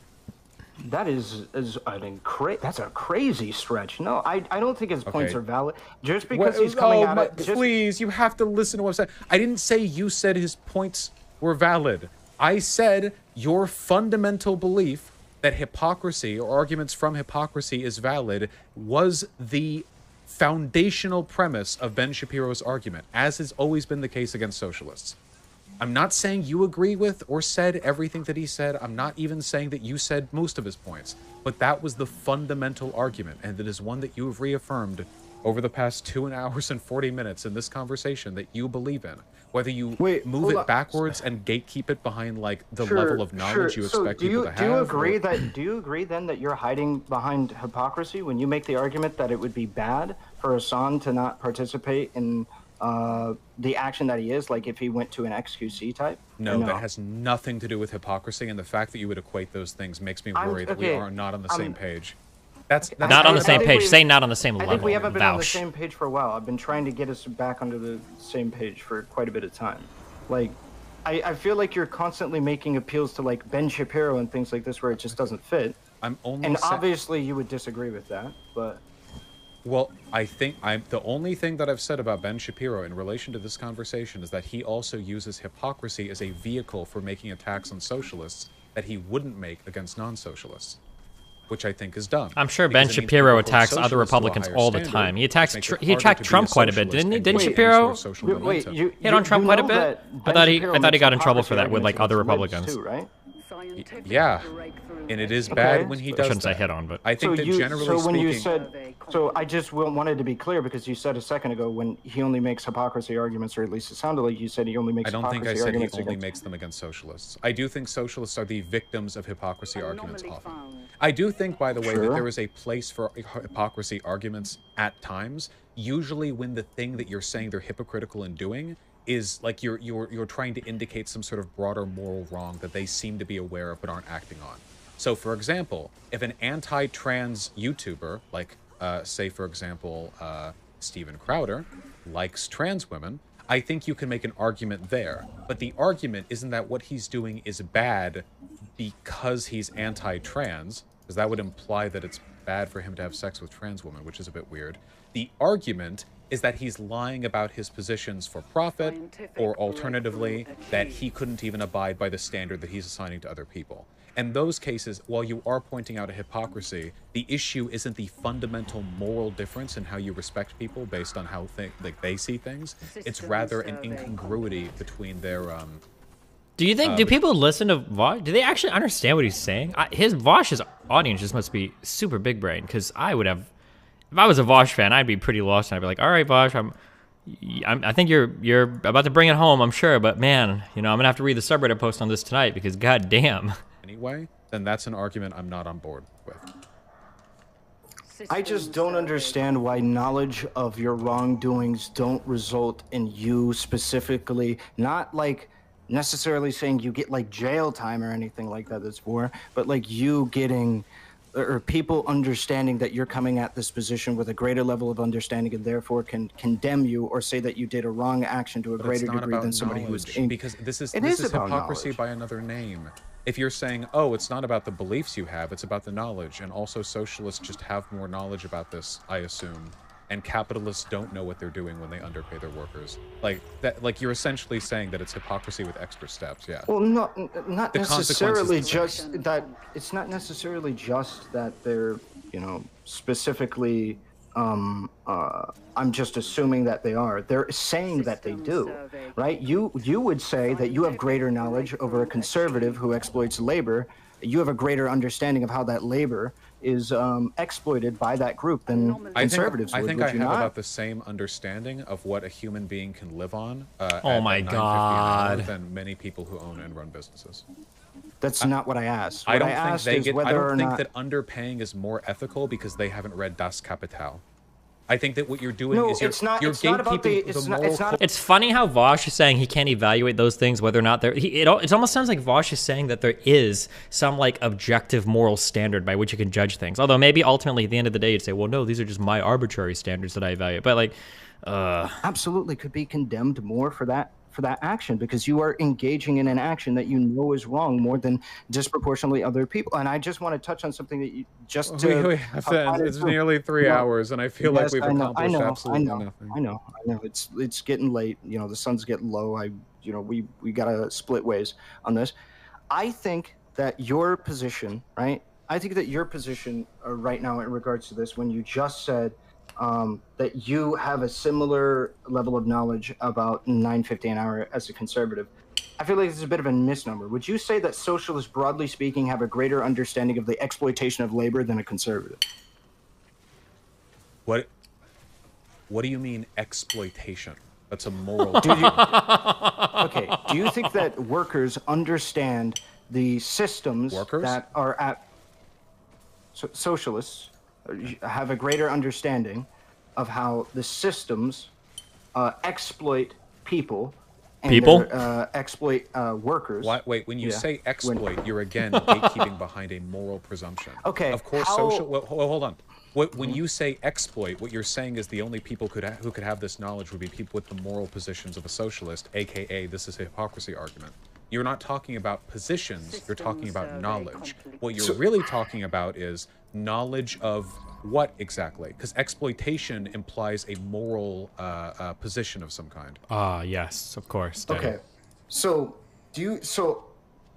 That is that's a crazy stretch. No, I don't think his points are valid. Just because he's coming at it. Please, you have to listen to what I'm saying. I didn't say you said his points were valid. I said your fundamental belief that hypocrisy or arguments from hypocrisy is valid was the foundational premise of Ben Shapiro's argument, as has always been the case against socialists. I'm not saying you agree with or said everything that he said. I'm not even saying that you said most of his points. But that was the fundamental argument, and it is one that you have reaffirmed over the past 2 hours and 40 minutes in this conversation that you believe in. Whether you move it backwards and gatekeep it behind like the level of knowledge you expect people to have. Do you agree then that you're hiding behind hypocrisy when you make the argument that it would be bad for Hassan to not participate in the action that he is, like if he went to an XQC type? No, that has nothing to do with hypocrisy, and the fact that you would equate those things makes me worry that we are not on the same page. That's not on the same page. Say not on the same level. I think we haven't been on the same page for a while. I've been trying to get us back onto the same page for quite a bit of time. Like, I feel like you're constantly making appeals to like Ben Shapiro and things like this where it just doesn't fit. Obviously you would disagree with that, but. Well, I think the only thing that I've said about Ben Shapiro in relation to this conversation is that he also uses hypocrisy as a vehicle for making attacks on socialists that he wouldn't make against non-socialists, which I think is dumb. I'm sure Ben Shapiro attacks other Republicans all the time. He attacked Trump quite a bit, didn't he? Didn't Shapiro hit on Trump quite a bit? I thought he got in trouble for that with like other Republicans. Yeah, and it is bad when he does. I shouldn't say hit on, but I think that generally speaking. When you said, so I just wanted to be clear because you said a second ago when he only makes hypocrisy arguments, or at least it sounded like you said he only makes. I don't think I hypocrisy said he arguments only makes them against socialists. I do think socialists are the victims of hypocrisy arguments often. I do think, by the way, that there is a place for hypocrisy arguments at times. Usually, when the thing that you're saying they're hypocritical in doing is like you're trying to indicate some sort of broader moral wrong that they seem to be aware of but aren't acting on. So, for example, if an anti-trans YouTuber, like, say, for example, Steven Crowder, likes trans women, I think you can make an argument there. But the argument isn't that what he's doing is bad because he's anti-trans, because that would imply that it's bad for him to have sex with trans women, which is a bit weird. The argument is that he's lying about his positions for profit, or alternatively, that he couldn't even abide by the standard that he's assigning to other people. In those cases, while you are pointing out a hypocrisy, the issue isn't the fundamental moral difference in how you respect people based on how they see things. It's rather an incongruity between their... Do you think, do people listen to Vosh? Do they actually understand what he's saying? Vosh's audience just must be super big brain, because I would have... If I was a Vosh fan, I'd be pretty lost, and I'd be like, all right, Vosh, I think you're about to bring it home, I'm sure, but man, you know, I'm gonna have to read the subreddit post on this tonight because goddamn. Anyway, then that's an argument I'm not on board with. I just don't understand why knowledge of your wrongdoings don't result in you specifically, not like necessarily saying you get like jail time or anything like that that's for, but like you getting, or people understanding that you're coming at this position with a greater level of understanding and therefore can condemn you or say that you did a wrong action to a greater degree than somebody who's because this is hypocrisy by another name. If you're saying, oh, it's not about the beliefs you have, it's about the knowledge, and also socialists just have more knowledge about this, I assume, and capitalists don't know what they're doing when they underpay their workers. Like that, like you're essentially saying that it's hypocrisy with extra steps, yeah. Well, not necessarily just that. It's not necessarily just that they're, you know, specifically. I'm just assuming that they are. They're saying that they do, right? You would say that you have greater knowledge over a conservative who exploits labor. You have a greater understanding of how that labor is exploited by that group than conservatives would. I think I have not? about the same understanding of what a human being can live on oh my God. than many people who own and run businesses. That's not what I asked. I don't think that underpaying is more ethical because they haven't read Das Kapital. I think that what you're doing is you're gatekeeping the moral. It's funny how Vosh is saying he can't evaluate those things, whether or not there. It almost sounds like Vosh is saying that there is some like objective moral standard by which you can judge things. Although maybe ultimately at the end of the day you'd say, well, no, these are just my arbitrary standards that I evaluate. But like, absolutely could be condemned more for that action because you are engaging in an action that you know is wrong more than disproportionately other people. And I just want to touch on something that you just it's nearly 3 hours, and I feel like we've accomplished absolutely nothing. I know. It's getting late. You know, the sun's getting low. We gotta split ways on this. I think that your position, right? I think that your position right now in regards to this, when you just said that you have a similar level of knowledge about $9.50 an hour as a conservative, I feel like this is a bit of a misnomer. Would you say that socialists, broadly speaking, have a greater understanding of the exploitation of labor than a conservative? What do you mean exploitation? That's a moral. Okay. Do you think that workers understand the systems that are at socialists? Have a greater understanding of how the systems exploit people and exploit workers. Wait, when you say exploit, you're again gatekeeping behind a moral presumption. Okay. Of course, hold on. When you say exploit, what you're saying is the only people who could have this knowledge would be people with the moral positions of a socialist, aka this is a hypocrisy argument. You're not talking about positions, you're talking about knowledge. What you're really talking about is knowledge of what exactly? Because exploitation implies a moral position of some kind. Yes, of course. Okay. So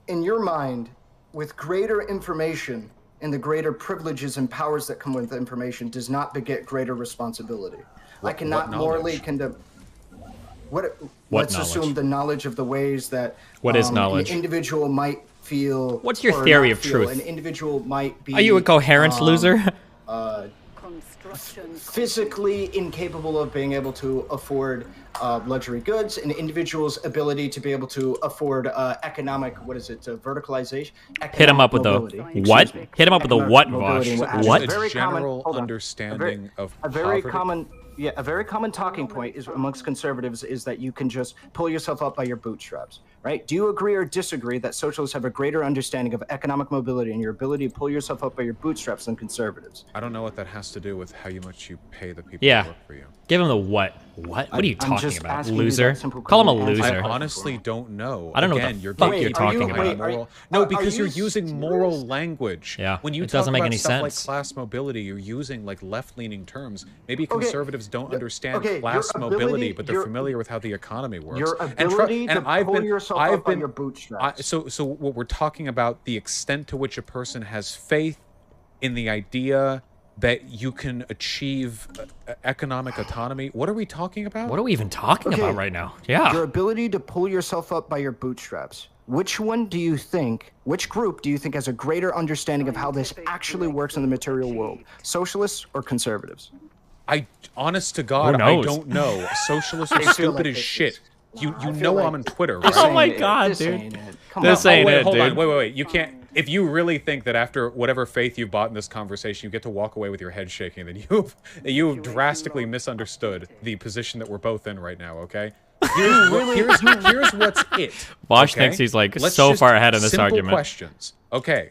in your mind, with greater information and the greater privileges and powers that come with information does not beget greater responsibility. I cannot morally condemn. Let's assume the knowledge of the ways that what is knowledge? An individual might feel. What's your theory of truth? An individual might be. Are you a coherence loser? Physically incapable of being able to afford luxury goods, an individual's ability to be able to afford economic, verticalization? Hit him up with the what? Hit him up with the what, Vosh? What? A general understanding of a very common. Yeah, a very common talking point is amongst conservatives is that you can just pull yourself up by your bootstraps, right? Do you agree or disagree that socialists have a greater understanding of economic mobility and your ability to pull yourself up by your bootstraps than conservatives? I don't know what that has to do with how much you pay the people who work for you. Give him the what? What? What are you talking about? Loser? Call him a loser. I honestly don't know. I don't know what the fuck you're talking about. No, because you're using moral language. Yeah, when you it doesn't make any sense. Like class mobility, you're using like left-leaning terms. Maybe conservatives don't understand class mobility, but they're familiar with how the economy works. Your ability to pull yourself up by your bootstraps. So what we're talking about, the extent to which a person has faith in the idea that you can achieve economic autonomy. What are we talking about? What are we even talking about right now? Yeah. Your ability to pull yourself up by your bootstraps. Which group do you think has a greater understanding of how this actually works in the material world? Socialists or conservatives? honest to God, I don't know. Socialists are stupid as shit. You know I'm on Twitter, right? Oh my God, dude. This ain't it, hold dude. on, wait. You can't. If you really think that after whatever faith you've bought in this conversation, you get to walk away with your head shaking, then you've drastically misunderstood the position that we're both in right now. Okay. Here's what's it. Vosh thinks he's like so far ahead in this argument. Simple questions. Okay.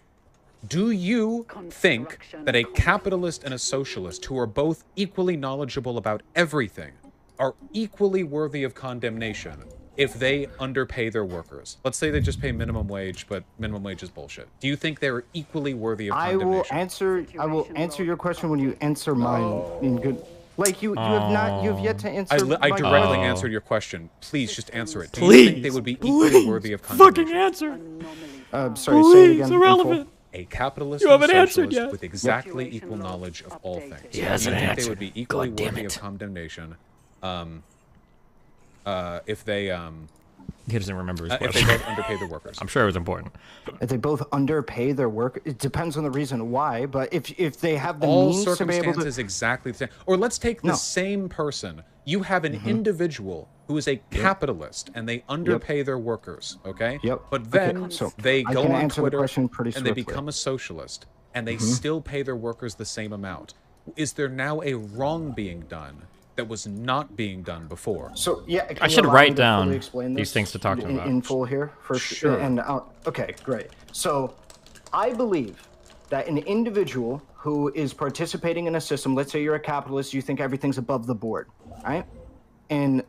Do you think that a capitalist and a socialist who are both equally knowledgeable about everything are equally worthy of condemnation if they underpay their workers? Let's say they just pay minimum wage, but minimum wage is bullshit. Do you think they're equally worthy of condemnation? I will answer your question when you answer mine in good. Like you have yet to answer. I directly answered your question. Please just answer it. Do you think they would be equally worthy of condemnation? Fucking answer. Sorry, say it again. Irrelevant. A capitalist You and haven't answered socialist yet. with exactly equal knowledge of all things. He hasn't Do you think answered. they would be equally God damn worthy it. of condemnation if they He doesn't remember his if question. they both underpay their workers? I'm sure it was important. If they both underpay their work, it depends on the reason why. But if they have the All means to be able to, circumstances exactly the same. Or let's take the same person. You have an individual who is a capitalist and they underpay their workers, okay? Yep. But then so they I go can on answer the Twitter question pretty and they swiftly. become a socialist and they still pay their workers the same amount. Is there now a wrong being done that was not being done before? So yeah, I should write down explain these things to talk to him about. in full here first. Sure. And okay, great. So I believe that an individual who is participating in a system, let's say you're a capitalist, you think everything's above the board, right? And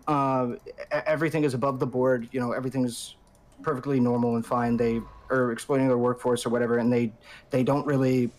everything is above the board. You know, everything's perfectly normal and fine. They are exploiting their workforce or whatever, and they don't really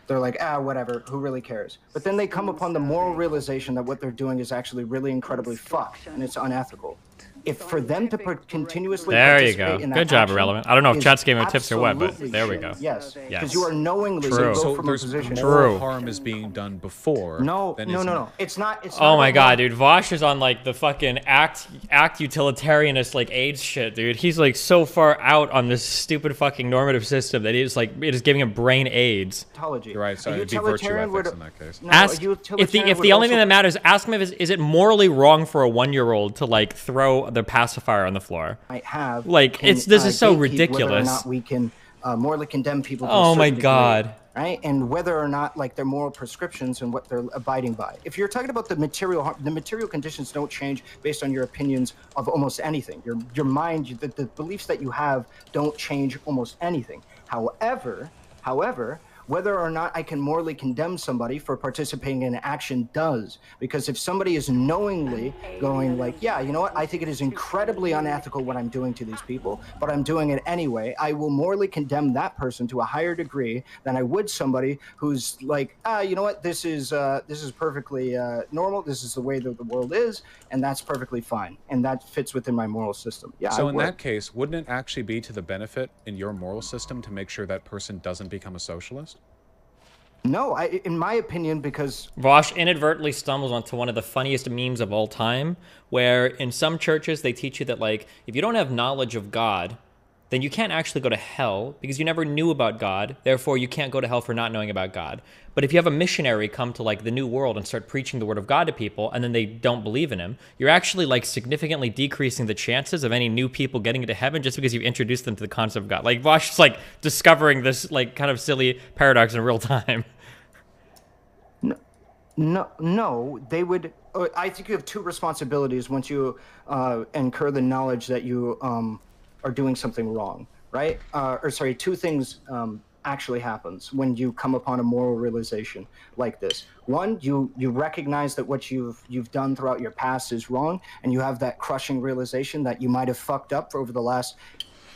they're like, whatever, who really cares? But then they come upon the moral realization that what they're doing is actually really incredibly fucked and it's unethical. If for them to continuously There you go. participate in that Good job, action Irrelevant. I don't know if is chat's giving tips or what, but absolutely there we shit. go. Yes, Yes. because you are knowingly True. go So from a there's position. more harm is being done before. No, than no, is no, now. no. It's not. It's Oh not my like God, dude. Vosh is on like the fucking act utilitarianist like AIDS shit, dude. He's like so far out on this stupid fucking normative system that it is giving him brain AIDS. Utilitarian. You're right. So it'd be virtue ethics in that case. No, Ask a if utilitarian the would only thing also- that matters, ask him if is it morally wrong for a 1-year-old to like throw the pacifier on the floor? might have Like, can, this is so gatekeep whether or ridiculous. not we can morally condemn people to a Oh my certain degree, God. right? And whether or not like their moral prescriptions and what they're abiding by. If you're talking about the material conditions don't change based on your opinions of almost anything. Your mind, the beliefs that you have don't change almost anything. However, whether or not I can morally condemn somebody for participating in an action does. Because if somebody is knowingly going like, yeah, you know what, I think it is incredibly unethical what I'm doing to these people, but I'm doing it anyway, I will morally condemn that person to a higher degree than I would somebody who's like, you know what, this is perfectly normal, this is the way that the world is, and that's perfectly fine. And that fits within my moral system. Yeah. So I in would. that case, wouldn't it actually be to the benefit in your moral system to make sure that person doesn't become a socialist? No, in my opinion, because Vosh inadvertently stumbles onto one of the funniest memes of all time, where in some churches they teach you that like if you don't have knowledge of God, then you can't actually go to hell because you never knew about God. Therefore, you can't go to hell for not knowing about God. But if you have a missionary come to like the new world and start preaching the word of God to people, and then they don't believe in him, you're actually like significantly decreasing the chances of any new people getting into heaven just because you've introduced them to the concept of God. Like Vosh is like discovering this like kind of silly paradox in real time. No, they would. I think you have two responsibilities once you incur the knowledge that you are doing something wrong, right? Two things actually happens when you come upon a moral realization like this. One, you recognize that what you've done throughout your past is wrong, and you have that crushing realization that you might have fucked up for over the last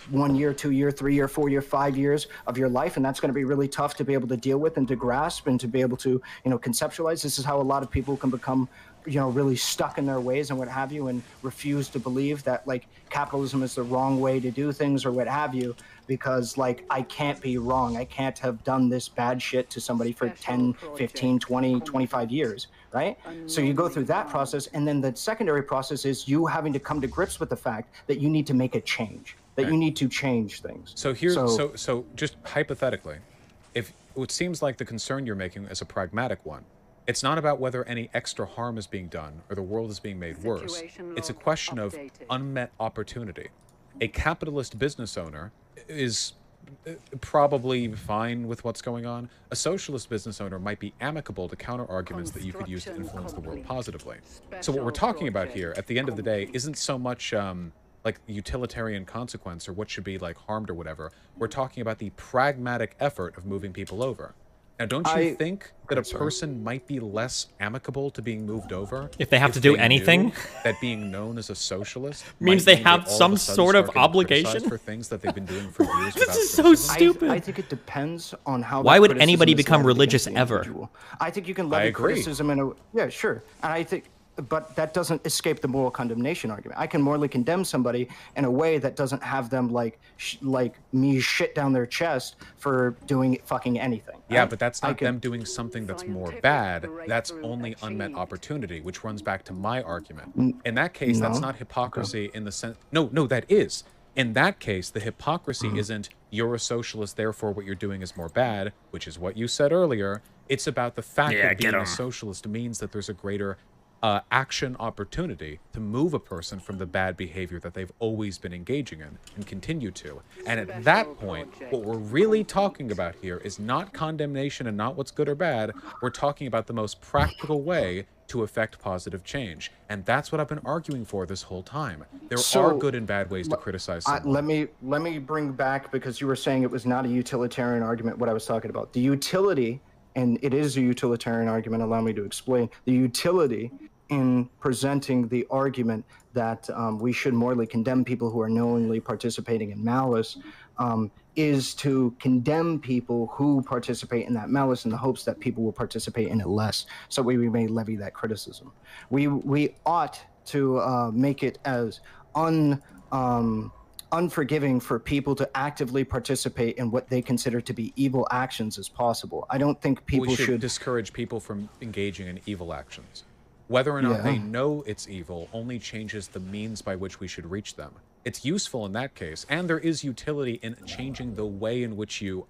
1 year, 2 year, 3 year, 4 year, 5 years of your life, and that's going to be really tough to be able to deal with and to grasp and to be able to, conceptualize. This is how a lot of people can become, really stuck in their ways and what have you, and refuse to believe that like capitalism is the wrong way to do things or what have you, because like I can't be wrong. I can't have done this bad shit to somebody for 10, 15, 20, 25 years, right? So you go through that process, and then the secondary process is you having to come to grips with the fact that you need to make a change. That you need to change things. So here, so just hypothetically, if it seems like the concern you're making is a pragmatic one, It's not about whether any extra harm is being done or the world is being made worse. It's a question of unmet opportunity. A capitalist business owner is probably fine with what's going on. A socialist business owner might be amicable to counter arguments that you could use to influence the world positively. So what we're talking about here, at the end of the day, isn't so much like utilitarian consequence or what should be like harmed or whatever. We're talking about the pragmatic effort of moving people over. Now, don't you think that a person might be less amicable to being moved over if they have to do anything? That being known as a socialist means they have some sort of obligation for things that they've been doing for years. This is so stupid. I think it depends on how. Why would anybody become religious ever? I think you can levy criticism in a sure, and I think. But that doesn't escape the moral condemnation argument. I can morally condemn somebody in a way that doesn't have them like me shit down their chest for doing fucking anything. Yeah, right? But that's not them doing something that's more bad. That's only unmet opportunity, which runs back to my argument. In that case, that's not hypocrisy in the sense. No, that is. In that case, the hypocrisy isn't you're a socialist, therefore what you're doing is more bad, which is what you said earlier. It's about the fact that being a socialist means that there's a greater action opportunity to move a person from the bad behavior that they've always been engaging in and continue to. And at that point, what we're really talking about here is not condemnation and not what's good or bad. We're talking about the most practical way to affect positive change. And that's what I've been arguing for this whole time. There are good and bad ways to criticize someone. Let me bring back, because you were saying it was not a utilitarian argument, what I was talking about. The utility, and it is a utilitarian argument, allow me to explain, the utility in presenting the argument that we should morally condemn people who are knowingly participating in malice is to condemn people who participate in that malice in the hopes that people will participate in it less, so we may levy that criticism. We ought to make it as unforgiving for people to actively participate in what they consider to be evil actions as possible. I don't think people should discourage people from engaging in evil actions. Whether or not they know it's evil only changes the means by which we should reach them. It's useful in that case, and there is utility in changing the way in which you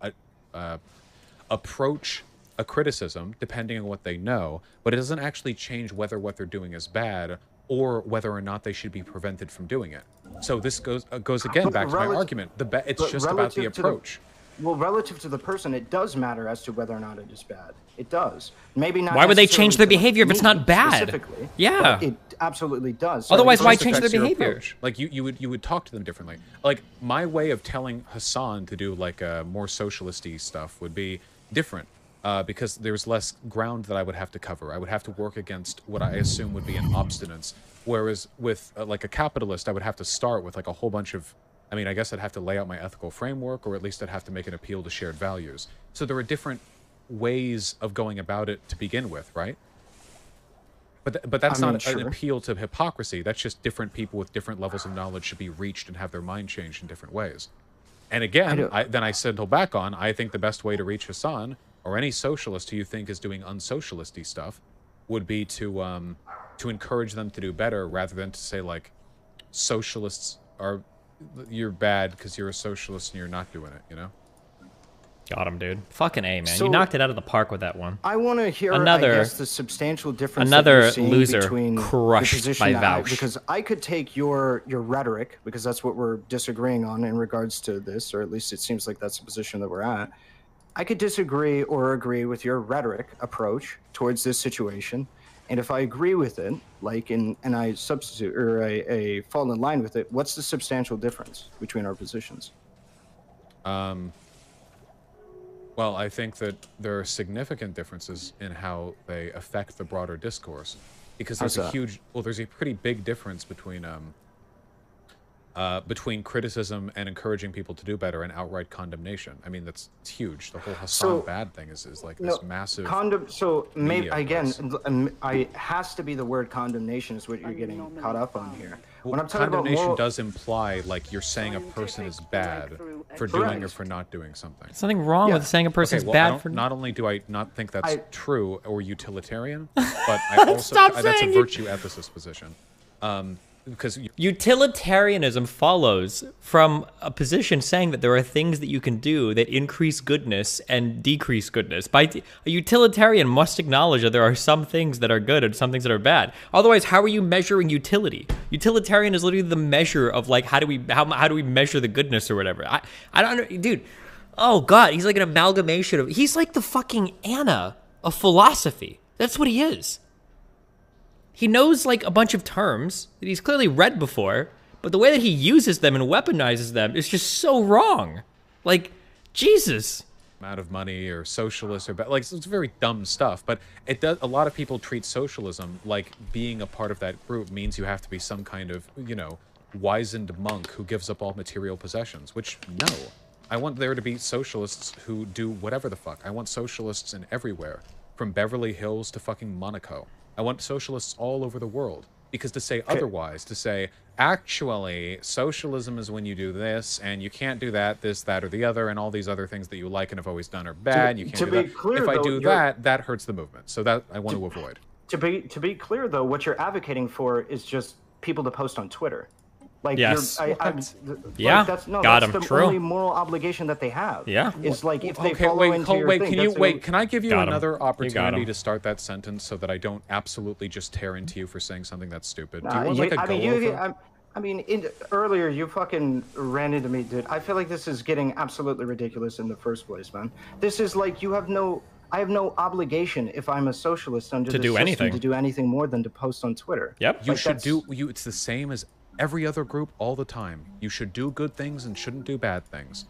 approach a criticism, depending on what they know, but it doesn't actually change whether what they're doing is bad or whether or not they should be prevented from doing it. So this goes again back to my argument. It's just about the approach. Well, relative to the person, it does matter as to whether or not it is bad. It does. Maybe not. Why would they change their behavior if it's not bad? Yeah. It absolutely does. Otherwise, why change their behavior? Like you would talk to them differently. Like my way of telling Hassan to do like more socialist-y stuff would be different because there's less ground that I would have to cover. I would have to work against what I assume would be an obstinance. Whereas with like a capitalist, I would have to start with like a whole bunch of. I mean, I guess I'd have to lay out my ethical framework, or at least I'd have to make an appeal to shared values. So there are different ways of going about it to begin with, right? But that's not an appeal to hypocrisy. That's just different people with different levels of knowledge should be reached and have their mind changed in different ways. And again, then I settle back on, I think the best way to reach Hassan, or any socialist who you think is doing unsocialisty stuff, would be to encourage them to do better, rather than to say, like, socialists are... you're bad because you're a socialist and you're not doing it, you know? Got him, dude. Fucking A, man. So, you knocked it out of the park with that one. I want to hear, I guess, the substantial difference another that you're loser between crushed by Vouch. Because I could take your rhetoric, because that's what we're disagreeing on in regards to this, or at least it seems like that's the position that we're at. I could disagree or agree with your rhetoric approach towards this situation. And if I agree with it, like, and I substitute, or I fall in line with it, what's the substantial difference between our positions? Well, I think that there are significant differences in how they affect the broader discourse, because there's there's a pretty big difference between criticism and encouraging people to do better and outright condemnation. I mean, it's huge. The whole Hassan bad thing is like this massive. So maybe again, it has to be the word condemnation is what you're getting caught up on here. Well, when I'm talking condemnation does imply like you're saying a person is bad for doing or for not doing something. There's nothing wrong with saying a person's bad for. Not only do I not think that's true or utilitarian, but I also that's a virtue ethicist position. because utilitarianism follows from a position saying that there are things that you can do that increase goodness and decrease goodness. A utilitarian must acknowledge that there are some things that are good and some things that are bad. Otherwise, how are you measuring utility? Utilitarian is literally the measure of like how do we measure the goodness or whatever. I don't know, dude. Oh God, he's like an amalgamation of. He's like the fucking Anna of philosophy. That's what he is. He knows like a bunch of terms that he's clearly read before, but the way that he uses them and weaponizes them is just so wrong. Like, Jesus. Amount of money or socialist or like it's very dumb stuff, but it does. A lot of people treat socialism like being a part of that group means you have to be some kind of, you know, wizened monk who gives up all material possessions, which no. I want there to be socialists who do whatever the fuck. I want socialists in everywhere, from Beverly Hills to fucking Monaco. I want socialists all over the world, because to say otherwise, to say, actually, socialism is when you do this, and you can't do that, this, that, or the other, and all these other things that you like and have always done are bad, you can't do that. If I do that, that hurts the movement. So that I want to avoid. To be clear, though, what you're advocating for is just people to post on Twitter. Like, yes. Yeah, that's the True. only moral obligation that they have. Yeah. Is like if they okay, follow into your thing, can I give you another Got opportunity him. to start that sentence so that I don't absolutely just tear into you for saying something that's stupid? Do you Nah, want like a go-over? I mean, earlier you fucking ran into me, dude. I feel like this is getting absolutely ridiculous in the first place, man. This is like I have no obligation if I'm a socialist under the system to do anything more than to post on Twitter. Yep. You should do. It's the same as every other group all the time. You should do good things and shouldn't do bad things.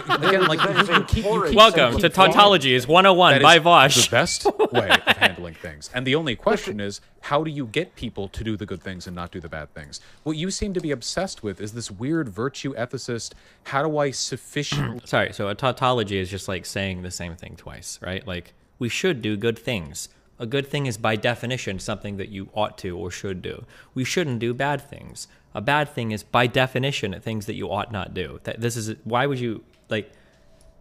Again, like you keep welcome to Tautology is 101 by Vosh. The best way of handling things. And the only question is, how do you get people to do the good things and not do the bad things? What you seem to be obsessed with is this weird virtue ethicist, how do I sufficiently... Sorry, so a tautology is just like saying the same thing twice, right? Like, we should do good things. A good thing is by definition something that you ought to or should do. We shouldn't do bad things. A bad thing is by definition things that you ought not do. Why would you like?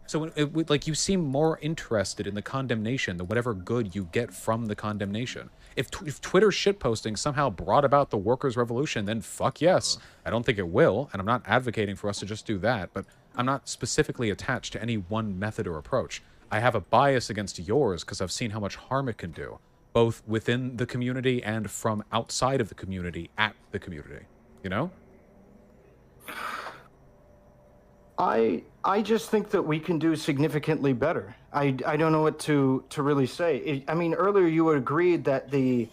So like you seem more interested in the condemnation than whatever good you get from the condemnation. If Twitter shitposting somehow brought about the workers' revolution, then fuck yes. I don't think it will, and I'm not advocating for us to just do that, but I'm not specifically attached to any one method or approach. I have a bias against yours because I've seen how much harm it can do, both within the community and from outside of the community at the community, you know? I just think that we can do significantly better. I don't know what to really say. I mean, earlier you agreed that the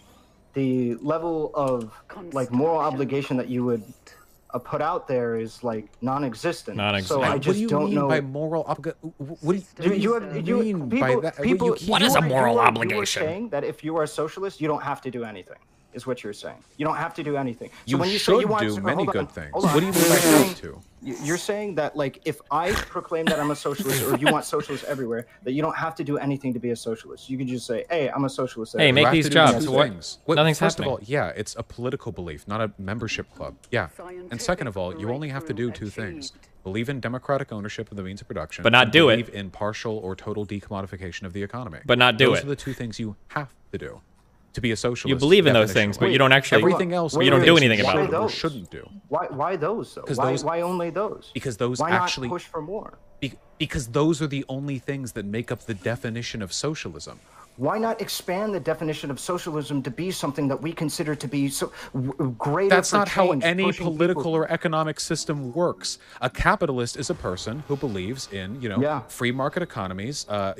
level of like moral obligation that you would put out there is like non-existent. So I just what do you don't mean know by moral obligation? What do you mean by that? What is a moral obligation? You were saying that if you are a socialist, you don't have to do anything. Is what you're saying. You don't have to do anything. So you when you should say you want do many good things. Hold on. What do you mean by have to? You're saying that like if I proclaim that I'm a socialist, or you want socialists everywhere, that you don't have to do anything to be a socialist. You can just say, "Hey, I'm a socialist." Hey, make these jobs. Nothing's First of all, yeah, it's a political belief, not a membership club. Yeah, and second of all, you only have to do two things: believe in democratic ownership of the means of production, but not do it. Believe in partial or total decommodification of the economy, but not do it. Those are the two things you have to do. To be a socialist, you believe in those things, but you don't actually. Everything else, you don't do anything about it. Shouldn't do. Why those though? Why only those? Because those why actually not push for more. Because those are the only things that make up the definition of socialism. Why not expand the definition of socialism to be something that we consider to be so greater? That's not how change, any political people. or economic system works. A capitalist is a person who believes in, free market economies, or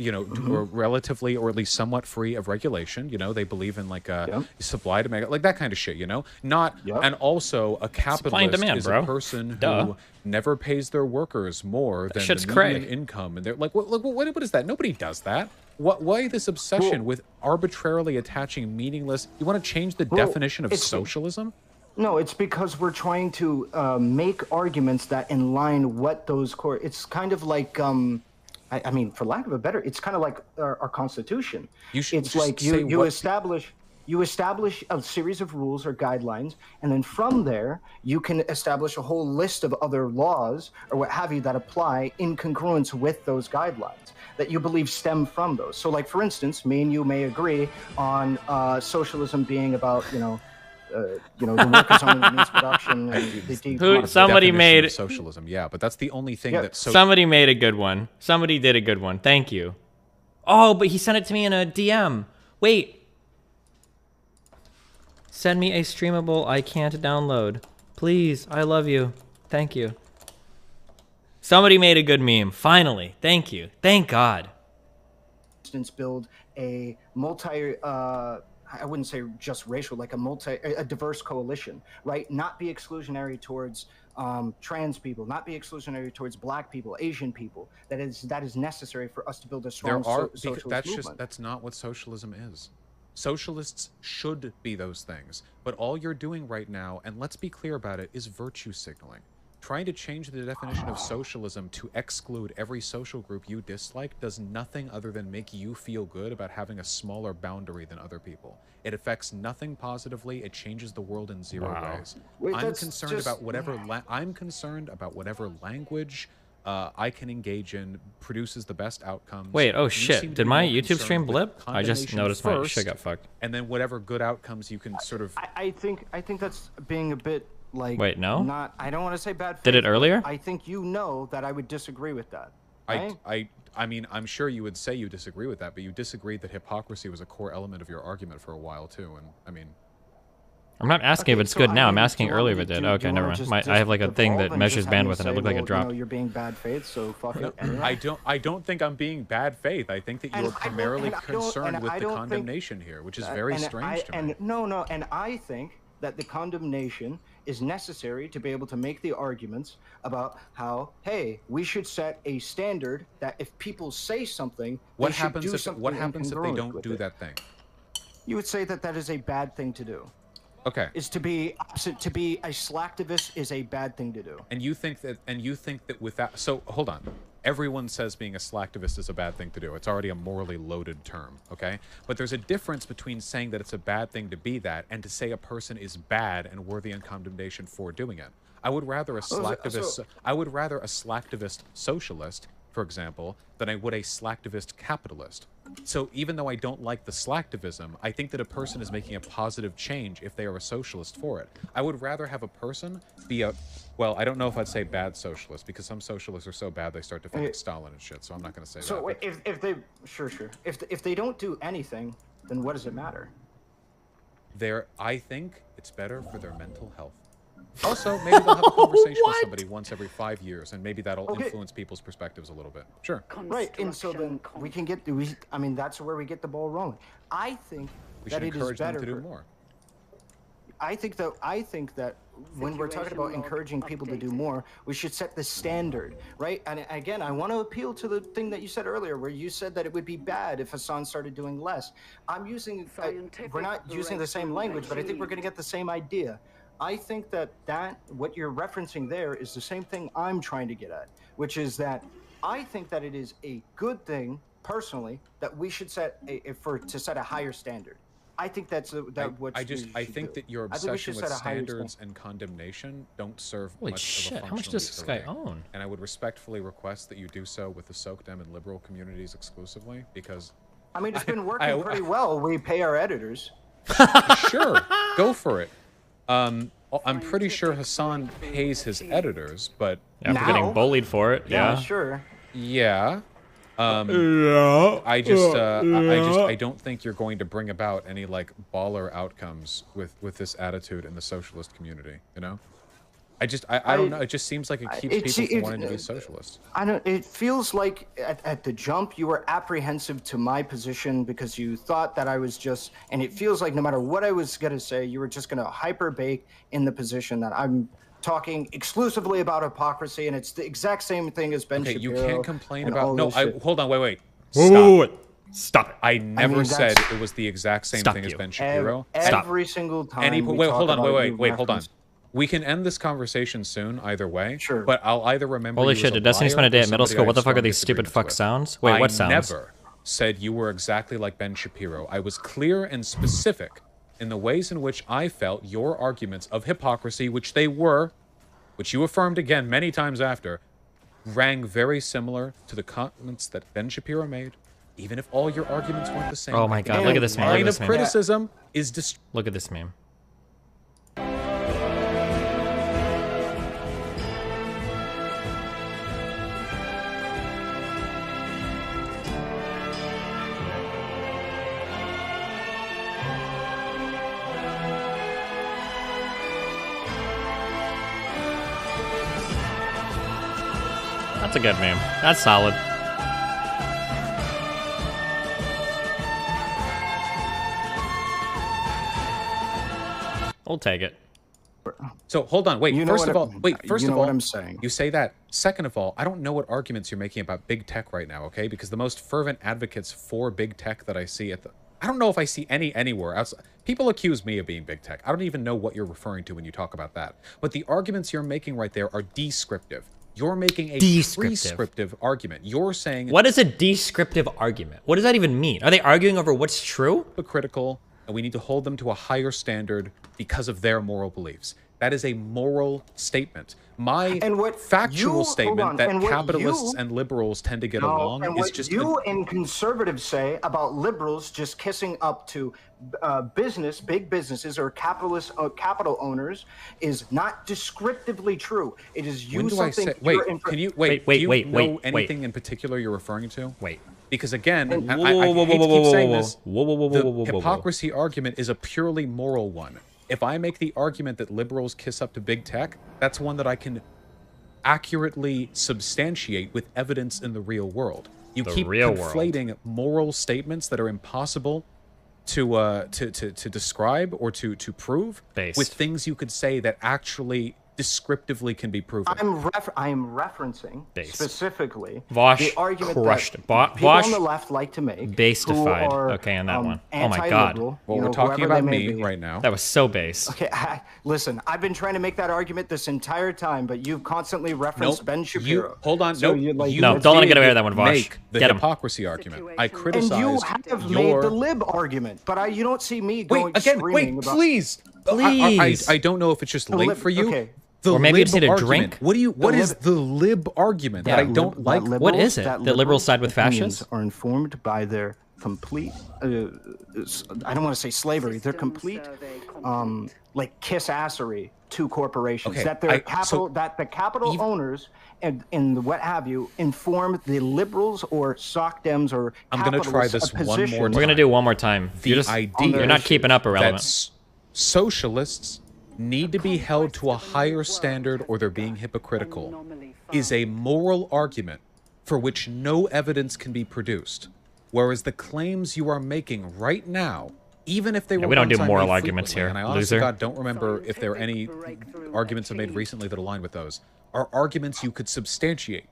relatively or at least somewhat free of regulation. They believe in like supply demand, like that kind of shit. And also a capitalist is a person who never pays their workers more than the median income, and they're like, what is that? Nobody does that. Why this obsession with arbitrarily attaching meaningless? You want to change the definition of socialism? No, it's because we're trying to make arguments that inline what those core. It's kind of like, I mean, for lack of a better, it's kind of like our Constitution. It's like you establish a series of rules or guidelines, and then from there, you can establish a whole list of other laws or what have you that apply in congruence with those guidelines that you believe stem from those. So like, for instance, me and you may agree on socialism being about, you know, the workers only means production. And Somebody made socialism. Yeah, but that's the only thing that. Somebody made a good one. Somebody did a good one. Thank you. Oh, but he sent it to me in a DM. Wait. Send me a streamable I can't download. Please, I love you. Thank you. Somebody made a good meme. Finally. Thank you. Thank God. Build a I wouldn't say just racial, like a diverse coalition, right? Not be exclusionary towards trans people, not be exclusionary towards black people, Asian people. That is necessary for us to build a strong socialist movement. That's not what socialism is. Socialists should be those things, but all you're doing right now, and let's be clear about it, is virtue signaling. Trying to change the definition of socialism to exclude every social group you dislike does nothing other than make you feel good about having a smaller boundary than other people. It affects nothing positively. It changes the world in zero ways. I'm concerned about whatever language I can engage in produces the best outcomes. Wait, oh shit. Did my YouTube stream blip? I just noticed my shit got fucked. And then whatever good outcomes you can sort of... I think that's being a bit... Like, wait, no? Not, I don't want to say bad faith. Did it earlier? I think you know that I would disagree with that. Right? I mean, I'm sure you would say you disagree with that, but you disagreed that hypocrisy was a core element of your argument for a while, too. And, I mean... I'm not asking if it's good now. I'm asking earlier if it did. Okay, never mind. I have, like, a thing that measures bandwidth, and it looked like it dropped. You know, you're being bad faith, so fuck it. Anyway. I don't think I'm being bad faith. I think that you're primarily concerned with the condemnation here, which is very strange to me. And I think that the condemnation is necessary to be able to make the arguments about how, hey, we should set a standard that if people say something, what happens if they don't do that thing? You would say that that is a bad thing to do. Okay. Is to be a slacktivist is a bad thing to do. And you think that with that, so hold on. Everyone says being a slacktivist is a bad thing to do. It's already a morally loaded term, okay? But there's a difference between saying that it's a bad thing to be that and to say a person is bad and worthy of condemnation for doing it. I would rather a slacktivist socialist, for example, than I would a slacktivist capitalist. So even though I don't like the slacktivism, I think that a person is making a positive change if they are a socialist for it. I would rather have a person be a, well, I don't know if I'd say bad socialist, because some socialists are so bad they start defending Stalin and shit, so I'm not going to say that. So if they, sure. If they don't do anything, then what does it matter? I think it's better for their mental health. Also, maybe they'll have a conversation with somebody once every 5 years, and maybe that'll influence people's perspectives a little bit. Sure. Right, and so then we can get, I mean, that's where we get the ball rolling. I think that it is better them to do more. I think that when we're talking about encouraging people to do more, we should set the standard, right? And again, I want to appeal to the thing that you said earlier, where you said that it would be bad if Hassan started doing less. I'm using, we're not using the same language, but I think we're going to get the same idea. I think that what you're referencing there is the same thing I'm trying to get at, which is that I think that it is a good thing, personally, that we should set a higher standard. I think that's I think that your obsession with standards and condemnation don't serve Holy much shit, of a how much does this guy own? And I would respectfully request that you do so with the SOCDEM and liberal communities exclusively, because I mean, it's been working pretty well. We pay our editors. Sure, go for it. I'm pretty sure Hassan pays his editors, but after getting bullied for it, yeah. Sure. Yeah. I don't think you're going to bring about any like baller outcomes with this attitude in the socialist community. You know, I don't know. It just seems like it keeps people from wanting to be socialists. I don't. It feels like at the jump you were apprehensive to my position because you thought that I was just, and it feels like no matter what I was gonna say, you were just gonna hyper bake in the position that I'm talking exclusively about hypocrisy, and it's the exact same thing as Ben Shapiro. You can't complain about. No, hold on, wait. Stop it. I never said it was the exact same thing as Ben Shapiro. Every single time. Wait, hold on. We can end this conversation soon, either way. Sure. But I'll either remember. Holy shit! Did Destiny spend a day at middle school? What the fuck are these stupid fuck sounds? Wait, what sounds? I never said you were exactly like Ben Shapiro. I was clear and specific in the ways in which I felt your arguments of hypocrisy, which they were, which you affirmed again many times after, rang very similar to the comments that Ben Shapiro made, even if all your arguments weren't the same. Oh my god, look at this meme. Line of criticism is look at this meme. That's a good meme. That's solid. We'll take it. So hold on, wait. First of all, what I'm saying. You say that. Second of all, I don't know what arguments you're making about big tech right now, okay? Because the most fervent advocates for big tech that I see I don't know if I see anywhere else. People accuse me of being big tech. I don't even know what you're referring to when you talk about that. But the arguments you're making right there are descriptive. You're making a prescriptive argument. You're saying... What is a descriptive argument? What does that even mean? Are they arguing over what's true? Hypocritical, and we need to hold them to a higher standard because of their moral beliefs. That is a moral statement. My factual statement that capitalists and liberals tend to get along is just... you and conservatives say about liberals just kissing up to big businesses or capital owners is not descriptively true. It is you something... Can you... Wait, anything in particular you're referring to? Wait. Because again, I hate to keep saying this, the hypocrisy argument is a purely moral one. If I make the argument that liberals kiss up to big tech, that's one that I can accurately substantiate with evidence in the real world. You keep conflating moral statements that are impossible to describe or to prove with things you could say that actually descriptively can be proven. I am referencing specifically Vosh the argument crushed that it. people on the left like to make. Base-ified. Okay, on that one. Oh my god. Well, we're talking about me right now. That was so base. Okay, listen, I've been trying to make that argument this entire time, but you've constantly referenced Ben Shapiro. Hold on. So no, don't let him get away with that one, Vosh. Make the hypocrisy argument. I criticize and you have made the lib argument, but you don't see me going screaming about... please. I don't know if it's just late for you. Okay. Or maybe you just need a drink. What is the lib argument that I don't like? What is it? The liberals side with fascists? Are informed by their complete, I don't want to say slavery, their complete, like kiss-assery to corporations. Okay, that their capital, that the capital owners and what have you inform the liberals or soc dems or I'm going to try this one more time. We're going to do one more time. You're not keeping up, Irrelevant. That socialists need to be held to a higher standard or they're being hypocritical is a moral argument for which no evidence can be produced. Whereas the claims you are making right now, even if they were... we don't do moral arguments here, and I honestly don't remember if there are any arguments I've made recently that align with those, are arguments you could substantiate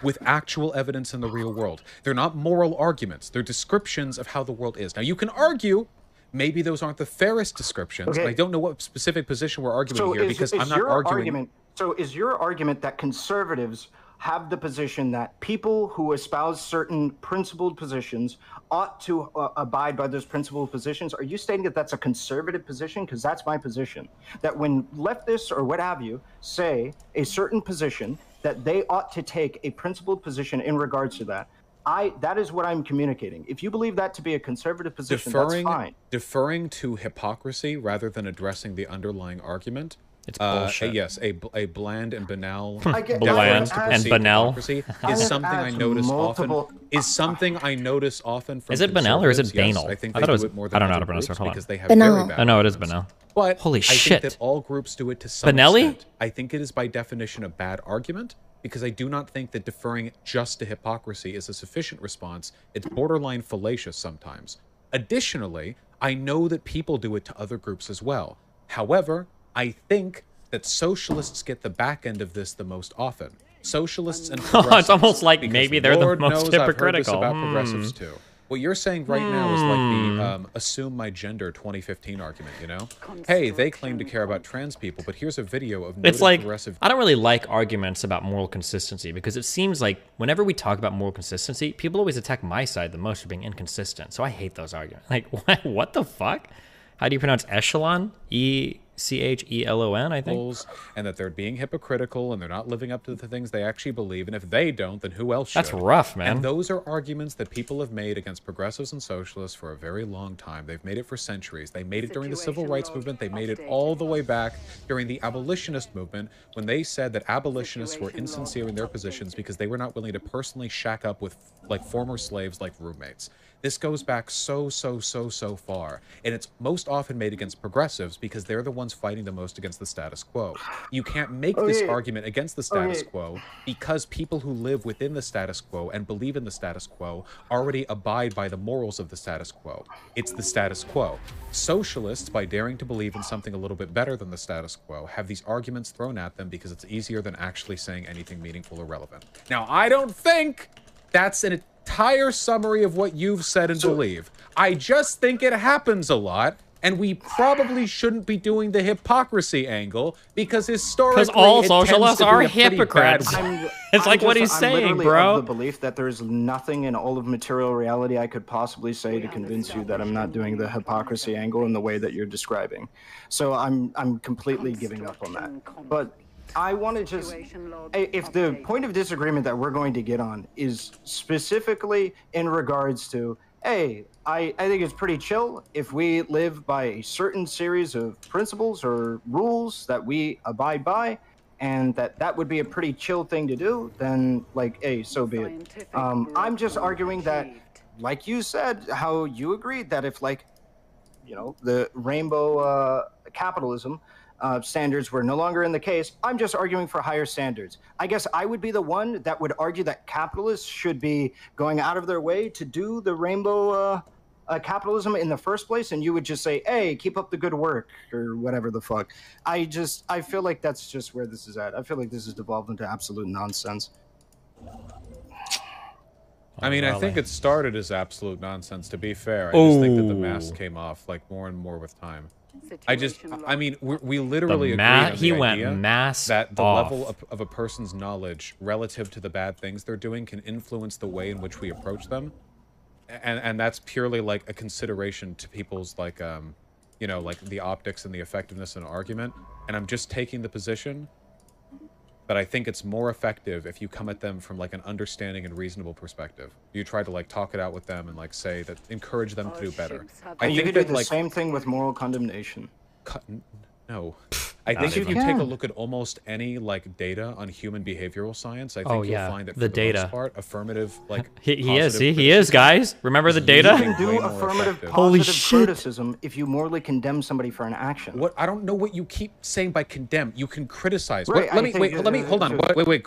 with actual evidence in the real world. They're not moral arguments. They're descriptions of how the world is. Now, you can argue maybe those aren't the fairest descriptions. Okay. I don't know what specific position we're arguing here because I'm not arguing... So is your argument that conservatives have the position that people who espouse certain principled positions ought to abide by those principled positions? Are you stating that that's a conservative position? Because that's my position. That when leftists or what have you say a certain position, that they ought to take a principled position in regards to that. That is what I'm communicating. If you believe that to be a conservative position, that's fine. Deferring to hypocrisy rather than addressing the underlying argument. It's bullshit. Yes, a bland and banal bland and banal is something I notice often. Is something I notice often from... Is it banal or is it banal? Yes, I think I thought it was... I don't know how to pronounce it. Hold on. Because they have very bad... Oh, no, it is banal. But holy shit. I think that all groups do it to some extent. I think it is by definition a bad argument, because I do not think that deferring just to hypocrisy is a sufficient response. It's borderline fallacious sometimes. Additionally, I know that people do it to other groups as well. However, I think that socialists get the back end of this the most often. Socialists and progressives. It's almost like maybe they're Lord the most knows hypocritical. I've heard this about progressives too. What you're saying right now is like the assume my gender 2015 argument, you know? Hey, they claim to care about trans people, but here's a video of it's like, progressive... I don't really like arguments about moral consistency because it seems like whenever we talk about moral consistency, people always attack my side the most for being inconsistent. So I hate those arguments. Like, what the fuck? How do you pronounce echelon? E-C-H-E-L-O-N, I think. And that they're being hypocritical and they're not living up to the things they actually believe. And if they don't, then who else should? That's rough, man. And those are arguments that people have made against progressives and socialists for a very long time. They've made it for centuries. They made it during the civil rights movement. They made it all the way back during the abolitionist movement when they said that abolitionists were insincere in their positions because they were not willing to personally shack up with like former slaves like roommates. This goes back so far. And it's most often made against progressives because they're the ones ones fighting the most against the status quo. You can't make this argument against the status quo because people who live within the status quo and believe in the status quo already abide by the morals of the status quo. It's the status quo. Socialists, by daring to believe in something a little bit better than the status quo, have these arguments thrown at them because it's easier than actually saying anything meaningful or relevant. Now, I don't think that's an entire summary of what you've said and believe. I just think it happens a lot, and we probably shouldn't be doing the hypocrisy angle because historically, because all socialists are hypocrites. It's like what he's saying, bro. I'm of the belief that there is nothing in all of material reality I could possibly say to convince you that I'm not doing the hypocrisy angle in the way that you're describing. So I'm completely giving up on that. But I want to just, if the point of disagreement that we're going to get on is specifically in regards to, hey, I think it's pretty chill if we live by a certain series of principles or rules that we abide by, and that would be a pretty chill thing to do, then, like, hey, so be it. I'm just arguing that, like you said, how you agreed that if, like, you know, the rainbow capitalism standards were no longer in the case, I'm just arguing for higher standards. I guess I would be the one that would argue that capitalists should be going out of their way to do the rainbow capitalism in the first place, and you would just say, hey, keep up the good work, or whatever the fuck. I feel like that's just where this is at. I feel like this has devolved into absolute nonsense. I mean, I think it started as absolute nonsense, to be fair. I just think that the mask came off, like, more and more with time. I mean, we literally agree on the idea that the level of a person's knowledge relative to the bad things they're doing can influence the way in which we approach them. And that's purely, like, a consideration to people's, like, you know, like, the optics and the effectiveness in an argument. And I'm just taking the position that I think it's more effective if you come at them from, like, an understanding and reasonable perspective. You try to, like, talk it out with them and, like, say that, encourage them to do better. I think you could do the same thing with moral condemnation. No. I think if you take a look at almost any, like, data on human behavioral science, I think you'll find that for the most part, affirmative, like, he is, guys. Remember the data? You can do affirmative positive criticism if you morally condemn somebody for an action. What? I don't know what you keep saying by condemn. You can criticize. Right, Let me hold on. Wait.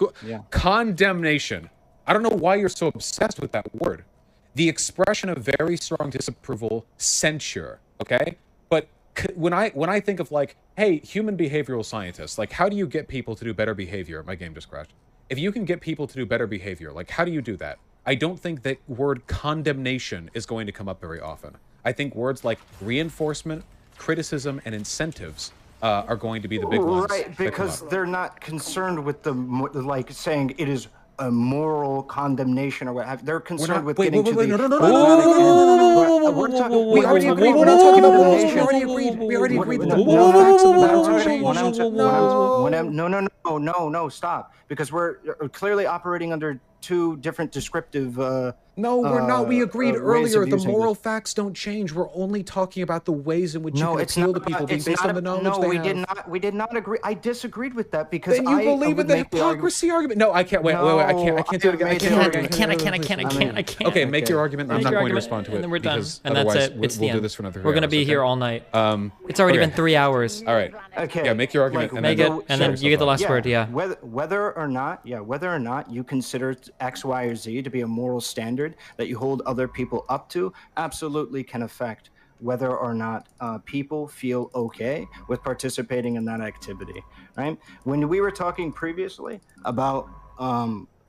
Condemnation. I don't know why you're so obsessed with that word. The expression of very strong disapproval, censure, okay? But when I think of, like, hey, human behavioral scientists, like, how do you get people to do better behavior? My game just crashed. If you can get people to do better behavior, like, how do you do that? I don't think that word condemnation is going to come up very often. I think words like reinforcement, criticism, and incentives are going to be the big ones. Right, because they're not concerned with the, like, saying it is a moral condemnation or what have you. They're concerned with getting to the... We already agreed. We're not talking about moral. We already agreed that the moral facts of the matter change. No, stop. Because we're clearly operating under two different descriptive... No, we're not. We agreed earlier the moral facts don't change. We're only talking about the ways in which you can appeal to people based on the knowledge they have. We did not agree. I disagreed with that because then you believe in the hypocrisy argument. No, I can't. Wait. I can't do it again. I can't. Okay, make your argument. I'm not going to respond to it. And then we're done. And that's it. We'll do this for another 3 hours. We're going to be here all night. It's already been 3 hours. All right. Okay. Yeah, make your argument. Make it, and then you get the last word. Yeah. Whether or not you consider X, Y, or Z to be a moral standard that you hold other people up to, absolutely can affect whether or not people feel okay with participating in that activity, right? When we were talking previously about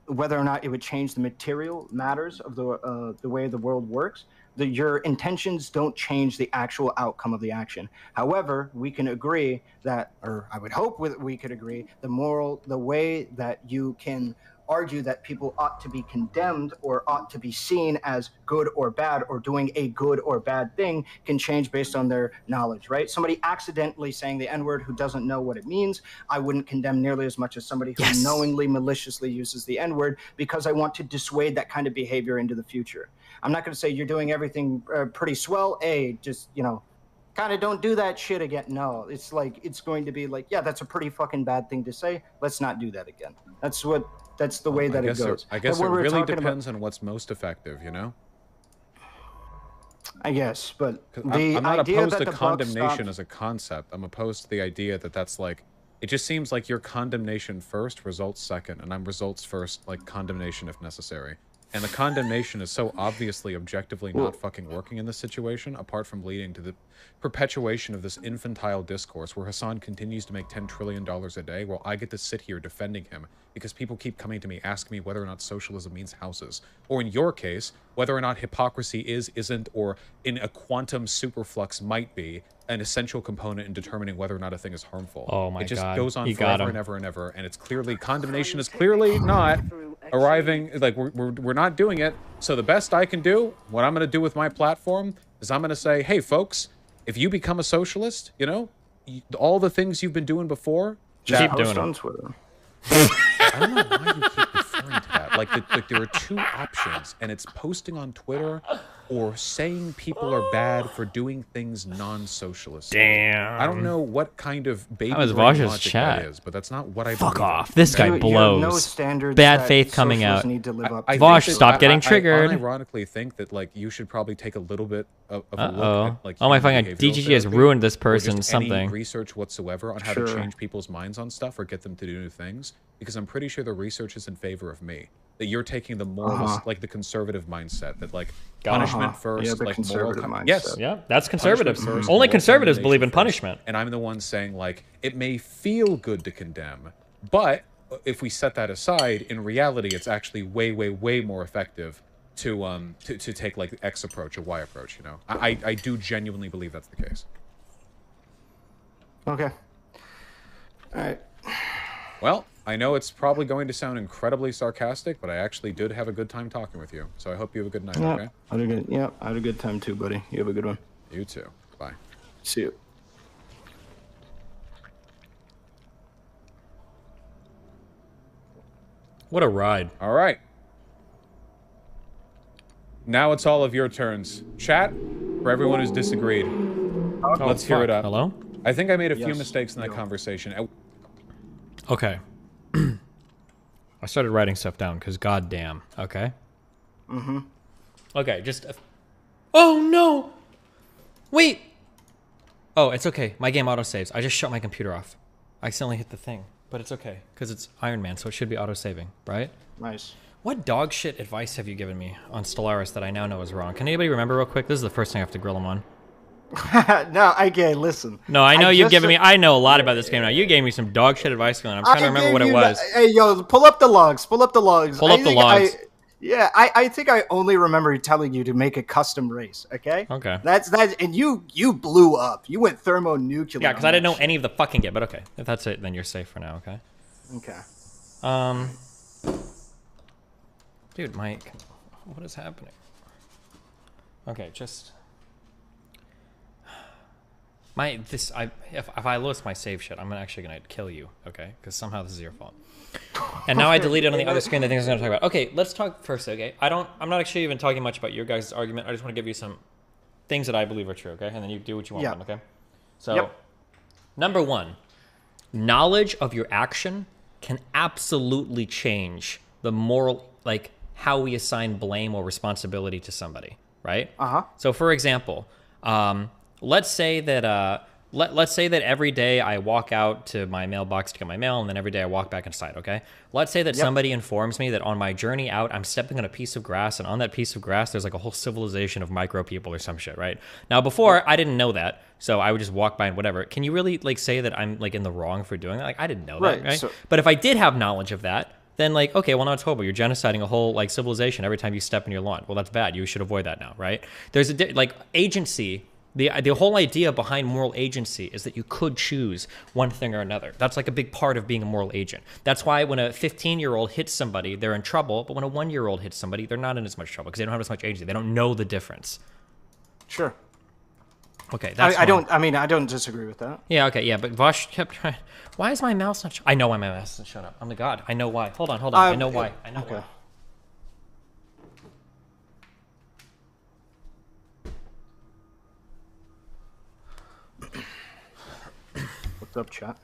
whether or not it would change the material matters of the way the world works, your intentions don't change the actual outcome of the action. However, we can agree that, or I would hope we could agree, the way that you can argue that people ought to be condemned or ought to be seen as good or bad or doing a good or bad thing can change based on their knowledge, right? Somebody accidentally saying the N-word who doesn't know what it means, I wouldn't condemn nearly as much as somebody who knowingly, maliciously uses the N-word because I want to dissuade that kind of behavior into the future. I'm not going to say you're doing everything pretty swell. Just, you know, kind of don't do that shit again. No, it's like, it's going to be like, yeah, that's a pretty fucking bad thing to say. Let's not do that again. That's the way that it goes. I guess it really depends on what's most effective, you know? I guess, but I'm not idea opposed that to the buck condemnation stopped- as a concept. I'm opposed to the idea that that's like, it just seems like your condemnation first, results second, and I'm results first, like condemnation if necessary. And the condemnation is so obviously objectively not fucking working in this situation, apart from leading to the perpetuation of this infantile discourse where Hassan continues to make $10 trillion a day while I get to sit here defending him because people keep coming to me asking me whether or not socialism means houses. Or in your case, whether or not hypocrisy is, isn't, or in a quantum superflux might be an essential component in determining whether or not a thing is harmful. Oh my God. It just God. goes on You got forever him. and ever and ever, and it's clearly, condemnation is clearly not arriving, like we're not doing it. So the best I can do, what I'm going to do with my platform, is I'm going to say, hey folks, if you become a socialist, you know, all the things you've been doing before, keep doing on Twitter. I don't know why you keep referring to that. Like there are two options, and it's posting on Twitter or saying people are bad for doing things non-socialist. Damn. I don't know what kind of baby That was brain Vaj's logic chat. that is, but that's not what I Fuck believe in. off. This guy blows. Bad faith coming out. Vosh, stop getting triggered. I unironically think that like you should probably take a little bit of a look at like oh my fucking behavioral DGG has therapy ruined this or just person something. any research whatsoever on how to change people's minds on stuff or get them to do new things, because I'm pretty sure the research is in favor of me. That you're taking the moralist, like the conservative mindset that like punishment first, like moral. Yes, yeah, that's conservative. Punishment first, Only moral conservatives believe in condemnation punishment. first. And I'm the one saying like it may feel good to condemn, but if we set that aside, in reality, it's actually way more effective to take like the X approach or Y approach. You know, I do genuinely believe that's the case. Okay. All right. Well, I know it's probably going to sound incredibly sarcastic, but I actually did have a good time talking with you. So I hope you have a good night, okay? I had a good time too, buddy. You have a good one. You too. Bye. See you. What a ride. All right. Now it's all of your turns. Chat, for everyone who's disagreed. Let's hear it up. Hello? I think I made a few mistakes in that conversation. Okay. I started writing stuff down because goddamn. Okay. Mm-hmm. Okay, just. Oh no! Wait! Oh, it's okay. My game autosaves. I just shut my computer off. I accidentally hit the thing. But it's okay, because it's Iron Man, so it should be autosaving, right? Nice. What dog shit advice have you given me on Stellaris that I now know is wrong? Can anybody remember real quick? This is the first thing I have to grill him on. No, okay, listen. No, I know you've given me. I know a lot about this game now. You gave me some dog shit advice, and I'm trying to remember what it was. Hey, yo, pull up the logs. Pull up the logs. Pull up the logs. I think I only remember telling you to make a custom race. Okay. Okay. That's and you blew up. You went thermonuclear. Yeah, because I didn't know any of the fucking game. But okay, if that's it, then you're safe for now. Okay. Okay. Dude, Mike, what is happening? Okay, just. If I lose my save shit, I'm actually gonna kill you, okay? Because somehow this is your fault. And now I deleted on the other screen the things I was gonna talk about. Okay, let's talk first, okay? I'm not actually even talking much about your guys' argument. I just want to give you some things that I believe are true, okay? And then you do what you want with them, okay? So, number one, knowledge of your action can absolutely change the moral, like how we assign blame or responsibility to somebody, right? So, for example, let's say that let's say that every day I walk out to my mailbox to get my mail, and then every day I walk back inside, okay? Let's say that somebody informs me that on my journey out, I'm stepping on a piece of grass, and on that piece of grass, there's like a whole civilization of micro people or some shit, right? Now, before, I didn't know that, so I would just walk by and whatever. Can you really, like, say that I'm, like, in the wrong for doing that? Like, I didn't know that, right? But if I did have knowledge of that, then, like, okay, well, now it's horrible. You're genociding a whole, like, civilization every time you step in your lawn. Well, that's bad. You should avoid that now, right? There's a, like, agency. The whole idea behind moral agency is that you could choose one thing or another. That's like a big part of being a moral agent. That's why when a 15-year-old hits somebody, they're in trouble. But when a 1-year-old hits somebody, they're not in as much trouble because they don't have as much agency. They don't know the difference. Sure. Okay, that's I don't disagree with that. Yeah, okay, yeah, but Vosh kept trying. Why is my mouse not? I know why my mouse isn't shut up. I'm the god. I know why. Hold on. I know why. I know why. What's up, chat?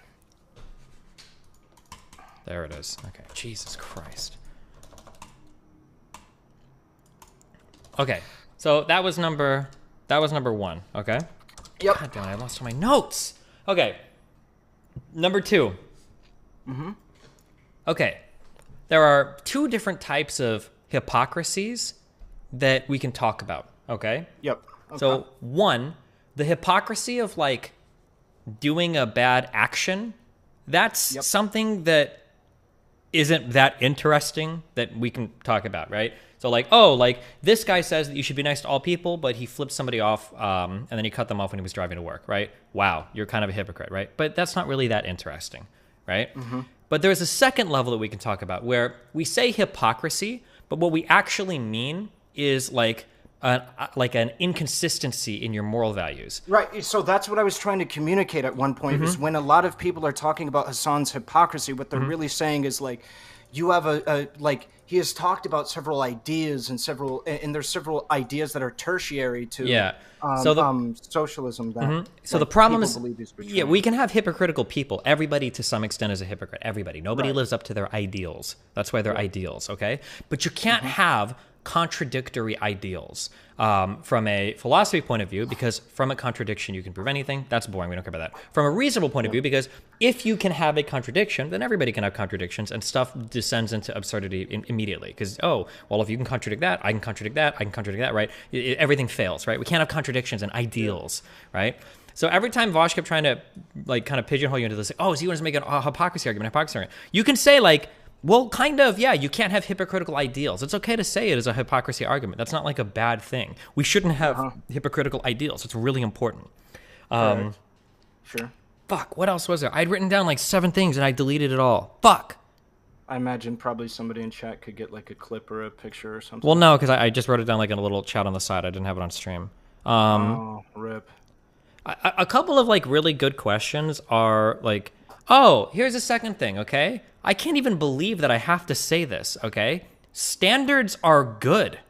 There it is. Okay. Jesus Christ. Okay. So that was number That was number 1. Okay. Yep. God damn it! I lost all my notes. Okay. Number 2. Mm-hmm. Okay. There are 2 different types of hypocrisies that we can talk about. Okay. Yep. Okay. So 1, the hypocrisy of like doing a bad action. That's something that isn't that interesting that we can talk about, right? So like, oh, like this guy says that you should be nice to all people, but he flipped somebody off and then he cut them off when he was driving to work, right? Wow, you're kind of a hypocrite, right? But that's not really that interesting, right? Mm-hmm. But there's a second level that we can talk about where we say hypocrisy, but what we actually mean is like an inconsistency in your moral values. Right. So that's what I was trying to communicate at one point. Is when a lot of people are talking about Hassan's hypocrisy, what they're really saying is like, you have like he has talked about several ideas and there's several ideas that are tertiary to socialism. That so the problem is, we can have hypocritical people. Everybody to some extent is a hypocrite. Everybody. Nobody lives up to their ideals. That's why they're ideals. Okay, but you can't have contradictory ideals from a philosophy point of view, because from a contradiction you can prove anything. That's boring. We don't care about that. From a reasonable point of view, because if you can have a contradiction, then everybody can have contradictions, and stuff descends into absurdity immediately. Because, oh, well, if you can contradict that, I can contradict that, I can contradict that, right? Everything fails, right? We can't have contradictions and ideals, right? So every time Vosh kept trying to like kind of pigeonhole you into this, like, oh, so you want to make a hypocrisy argument, you can say like, well, kind of, yeah, you can't have hypocritical ideals. It's okay to say it as a hypocrisy argument. That's not like a bad thing. We shouldn't have hypocritical ideals. It's really important. Sure. Fuck, what else was there? I'd written down like 7 things and I deleted it all. Fuck. I imagine probably somebody in chat could get like a clip or a picture or something. Well, no, because I just wrote it down like in a little chat on the side. I didn't have it on stream. Rip. A couple of like really good questions are like, oh, here's a second thing, okay? I can't even believe that I have to say this, okay? Standards are good,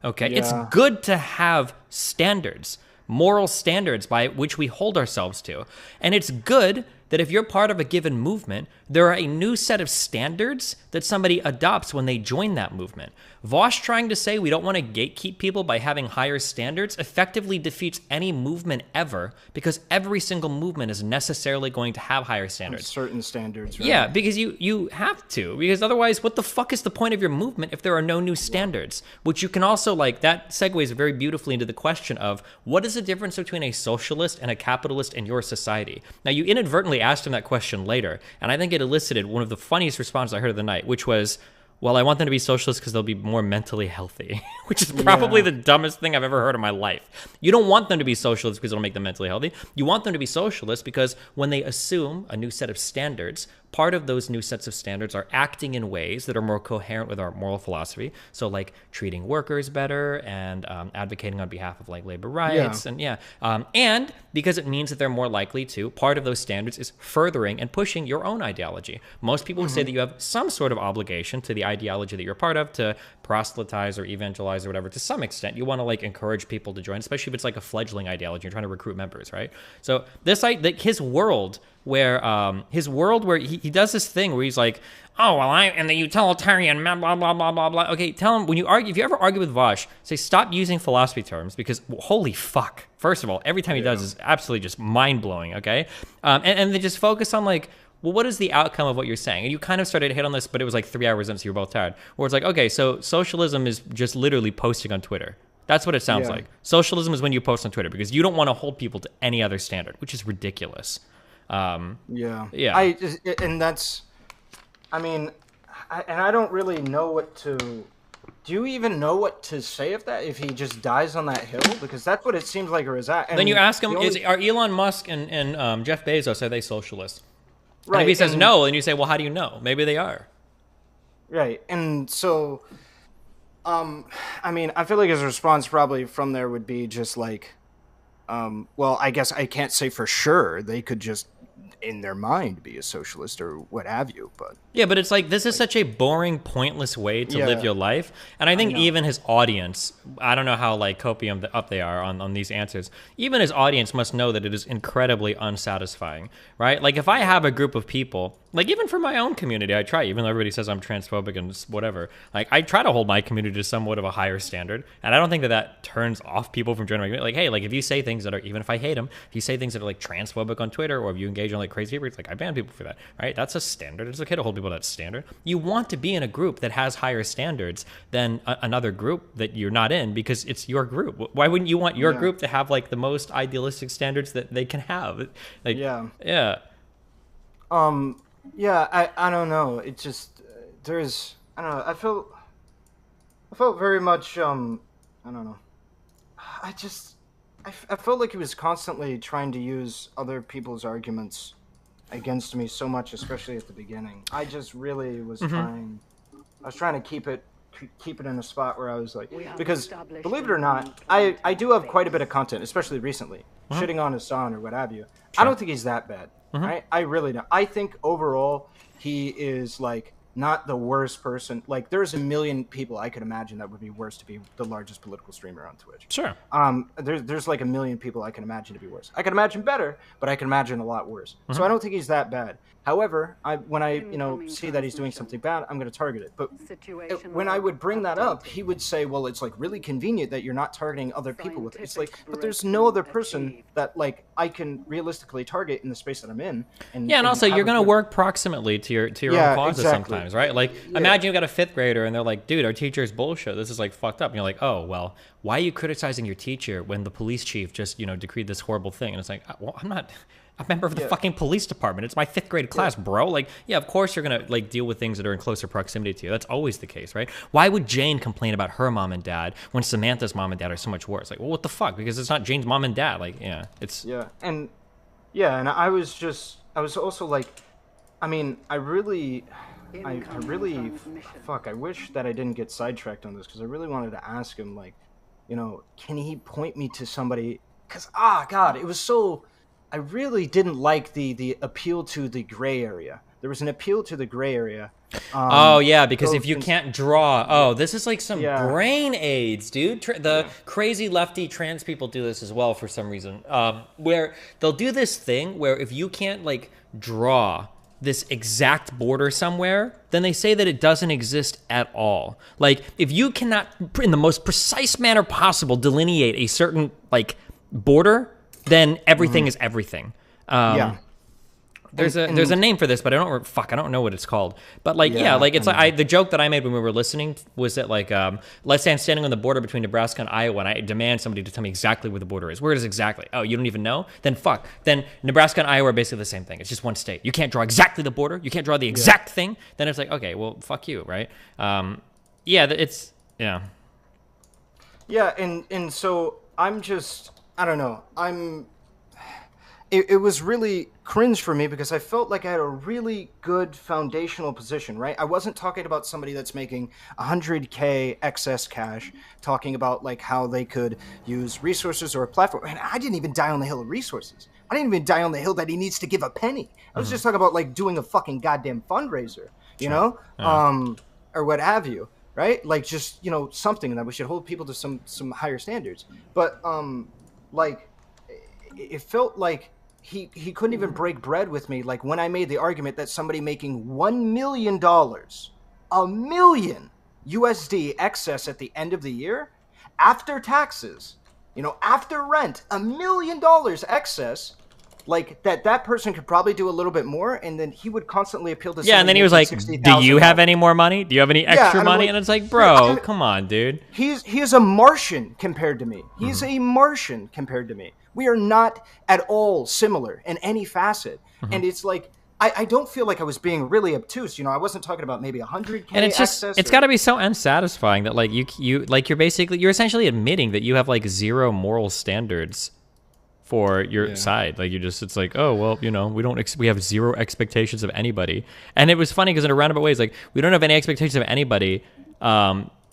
okay? Yeah. It's good to have standards, moral standards by which we hold ourselves to. And it's good that if you're part of a given movement, there are a new set of standards that somebody adopts when they join that movement. Vosh trying to say we don't want to gatekeep people by having higher standards effectively defeats any movement ever, because every single movement is necessarily going to have higher standards. Certain standards, right? Yeah, because you have to, because otherwise what the fuck is the point of your movement if there are no new standards? Which you can also, like, that segues very beautifully into the question of what is the difference between a socialist and a capitalist in your society? Now, you inadvertently asked him that question later, and I think it elicited one of the funniest responses I heard of the night, which was, well, I want them to be socialists because they'll be more mentally healthy, which is probably the dumbest thing I've ever heard in my life. You don't want them to be socialists because it'll make them mentally healthy. You want them to be socialists because when they assume a new set of standards, part of those new sets of standards are acting in ways that are more coherent with our moral philosophy. So like treating workers better and advocating on behalf of like labor rights and because it means that they're more likely to, part of those standards is furthering and pushing your own ideology. Most people would say that you have some sort of obligation to the ideology that you're part of to proselytize or evangelize or whatever. To some extent, you want to like encourage people to join, especially if it's like a fledgling ideology. You're trying to recruit members, right? So this, his world where he does this thing where he's like, oh, well, I am the utilitarian, blah, blah, blah, blah, blah, blah. Okay, tell him, when you argue, if you ever argue with Vosh, say, stop using philosophy terms, because holy fuck. First of all, every time he does is absolutely just mind-blowing, okay? And then just focus on like, well, what is the outcome of what you're saying? And you kind of started to hit on this, but it was like 3 hours in, so you were both tired. Where it's like, okay, so socialism is just literally posting on Twitter. That's what it sounds like. Socialism is when you post on Twitter, because you don't want to hold people to any other standard, which is ridiculous. And that's, I mean, I don't really know what to. Do you even know what to say if he just dies on that hill? Because that's what it seems like, or is that? And then you ask him, are Elon Musk and Jeff Bezos, are they socialists? Right. And if he says no, and you say, well, how do you know? Maybe they are. Right. And so, I mean, I feel like his response probably from there would be just like, well, I guess I can't say for sure. They could just in their mind be a socialist or what have you. But yeah, but it's like, this is such a boring, pointless way to live your life. And I think even his audience, I don't know how like copium up they are on these answers, even his audience must know that it is incredibly unsatisfying, right? Like if I have a group of people, like even for my own community, I try, even though everybody says I'm transphobic and whatever, like I try to hold my community to somewhat of a higher standard. And I don't think that turns off people from joining my community. Like, hey, like if you say things that are, even if I hate them, if you say things that are like transphobic on Twitter, or if you engage on like crazy people, it's like I ban people for that, right? That's a standard. It's okay to hold people to that standard. You want to be in a group that has higher standards than another group that you're not in, because it's your group. Why wouldn't you want your group to have like the most idealistic standards that they can have? Like, yeah. I don't know. It just there's I don't know. I felt very much I don't know. I felt like he was constantly trying to use other people's arguments against me so much, especially at the beginning. I just really was trying to keep it in a spot where I was like, because believe it or not, I do have quite a bit of content, especially recently, shitting on Hassan or what have you. I don't think he's that bad. I really don't. I think overall he is like not the worst person. Like there's a million people I could imagine that would be worse to be the largest political streamer on Twitch. Sure. There's like a million people I can imagine to be worse. I can imagine better, but I can imagine a lot worse. So I don't think he's that bad. However, when I see that he's doing something bad, I'm going to target it. But when I would bring that up, he would say, well, it's like really convenient that you're not targeting other people with it. It's like, but there's no other person that like I can realistically target in the space that I'm in. And also you're going to work proximately to your own causes sometimes, right? Like imagine you've got a 5th grader and they're like, dude, our teacher is bullshit. This is like fucked up. And you're like, oh, well, why are you criticizing your teacher when the police chief just, decreed this horrible thing? And it's like, well, I'm not a member of the fucking police department. It's my 5th grade class, bro. Like, yeah, of course you're gonna like deal with things that are in closer proximity to you. That's always the case, right? Why would Jane complain about her mom and dad when Samantha's mom and dad are so much worse? Like, well, what the fuck? Because it's not Jane's mom and dad. Like, it's and I was also like, I mean, I really fuck. I wish that I didn't get sidetracked on this because I really wanted to ask him, like, can he point me to somebody? Because God, it was so. I really didn't like the appeal to the gray area. There was an appeal to the gray area. Because if you can't draw, this is like some brain aids, dude. The crazy lefty trans people do this as well for some reason, where they'll do this thing where if you can't like draw this exact border somewhere, then they say that it doesn't exist at all. Like if you cannot, in the most precise manner possible, delineate a certain like border, then everything is everything. There's a name for this, but I don't know what it's called. But like it's like the joke that I made when we were listening was that like let's say I'm standing on the border between Nebraska and Iowa and I demand somebody to tell me exactly where the border is. Where it is exactly? Oh, you don't even know? Then fuck. Then Nebraska and Iowa are basically the same thing. It's just one state. You can't draw exactly the border. You can't draw the exact thing. Then it's like, okay, well, fuck you, right? And so I'm just, I don't know. It was really cringe for me because I felt like I had a really good foundational position, right? I wasn't talking about somebody that's making 100K excess cash, talking about like how they could use resources or a platform. And I didn't even die on the hill of resources. I didn't even die on the hill that he needs to give a penny. I was just talking about like doing a fucking goddamn fundraiser, or what have you, right? Like just, something that we should hold people to some higher standards. But like it felt like he couldn't even break bread with me. Like when I made the argument that somebody making $1 million, $1 million USD excess at the end of the year, after taxes, after rent, $1 million excess, like that person could probably do a little bit more, and then he would constantly appeal to. Yeah, and then he was like, "Do you have any more money? Do you have any extra money?" And it's like, bro, come on, dude. He is a Martian compared to me. He's a Martian compared to me. We are not at all similar in any facet, and it's like I don't feel like I was being really obtuse. I wasn't talking about maybe 100K. And it's just it's got to be so unsatisfying that like you're essentially admitting that you have like zero moral standards for your side. Like it's like, oh well, we have zero expectations of anybody. And it was funny because in a roundabout way, it's like we don't have any expectations of anybody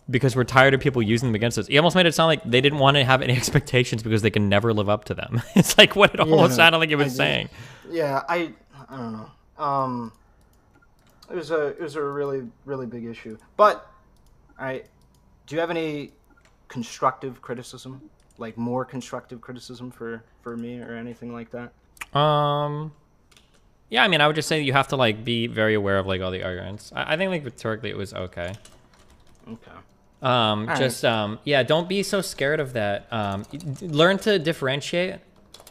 because we're tired of people using them against us. He almost made it sound like they didn't want to have any expectations because they can never live up to them. It's like what it almost sounded like it was saying. Yeah, I I don't know. It was a really big issue. But, all right, do you have any constructive criticism, like more constructive criticism for me or anything like that? Yeah, I mean, I would just say you have to like be very aware of like all the arguments. I think like rhetorically it was okay. Okay. Yeah, don't be so scared of that. Learn to differentiate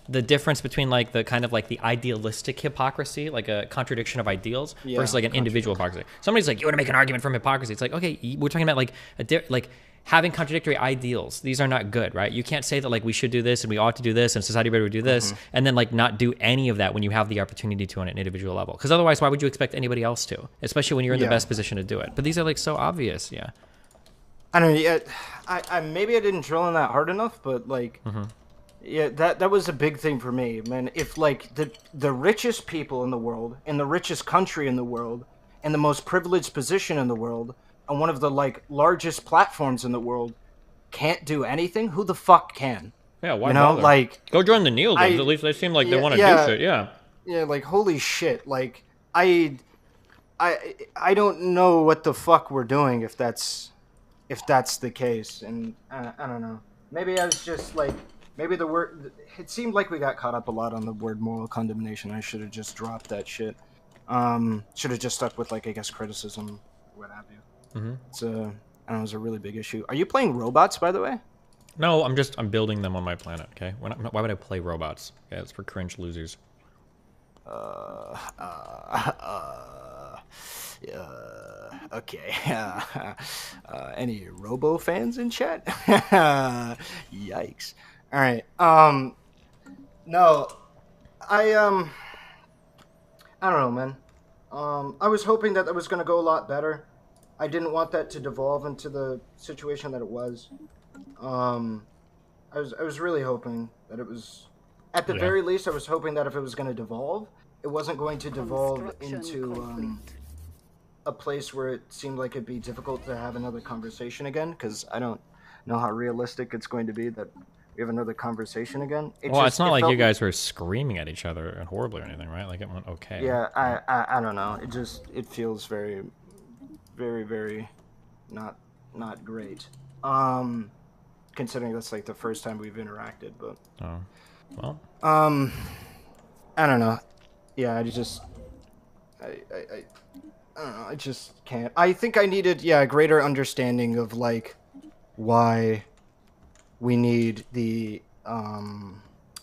the difference between like the kind of like the idealistic hypocrisy, like a contradiction of ideals, versus like an individual hypocrisy. Somebody's like, you want to make an argument from hypocrisy. It's like, okay, we're talking about like having contradictory ideals. These are not good, right? You can't say that like we should do this and we ought to do this and society better do this, and then like not do any of that when you have the opportunity to on an individual level. Because otherwise, why would you expect anybody else to? Especially when you're in the best position to do it. But these are like so obvious, yeah. I don't know. Yeah, I maybe I didn't drill in that hard enough, but like, yeah, that was a big thing for me, man. If like the richest people in the world, in the richest country in the world, in the most privileged position in the world, on one of the like largest platforms in the world, can't do anything, who the fuck can? Yeah, why you know, bother? like go join the Neil games. At least they seem like they want to do shit. Yeah. Yeah, like holy shit. Like I don't know what the fuck we're doing if that's the case, and I don't know. Maybe I was just like, maybe the word. It seemed like we got caught up a lot on the word moral condemnation. I should have just dropped that shit. Should have just stuck with like I guess criticism, what have you. It's I don't know, it was a really big issue. Are you playing robots, by the way? No, I'm building them on my planet. Okay, why would I play robots? Yeah, it's for cringe losers. Okay. Any Robo fans in chat? Yikes. All right. No, I don't know, man. I was hoping that was going to go a lot better. I didn't want that to devolve into the situation that it was. I was really hoping that it was, at the very least, I was hoping that if it was going to devolve, it wasn't going to devolve into a place where it seemed like it'd be difficult to have another conversation again, because I don't know how realistic it's going to be that we have another conversation again. It's not like you guys were screaming at each other horribly or anything, right? Like it went okay. Yeah, I don't know. It feels very, very, very not great. Considering that's like the first time we've interacted, but I don't know. Yeah, I don't know. I just can't. I think I needed a greater understanding of like why we need the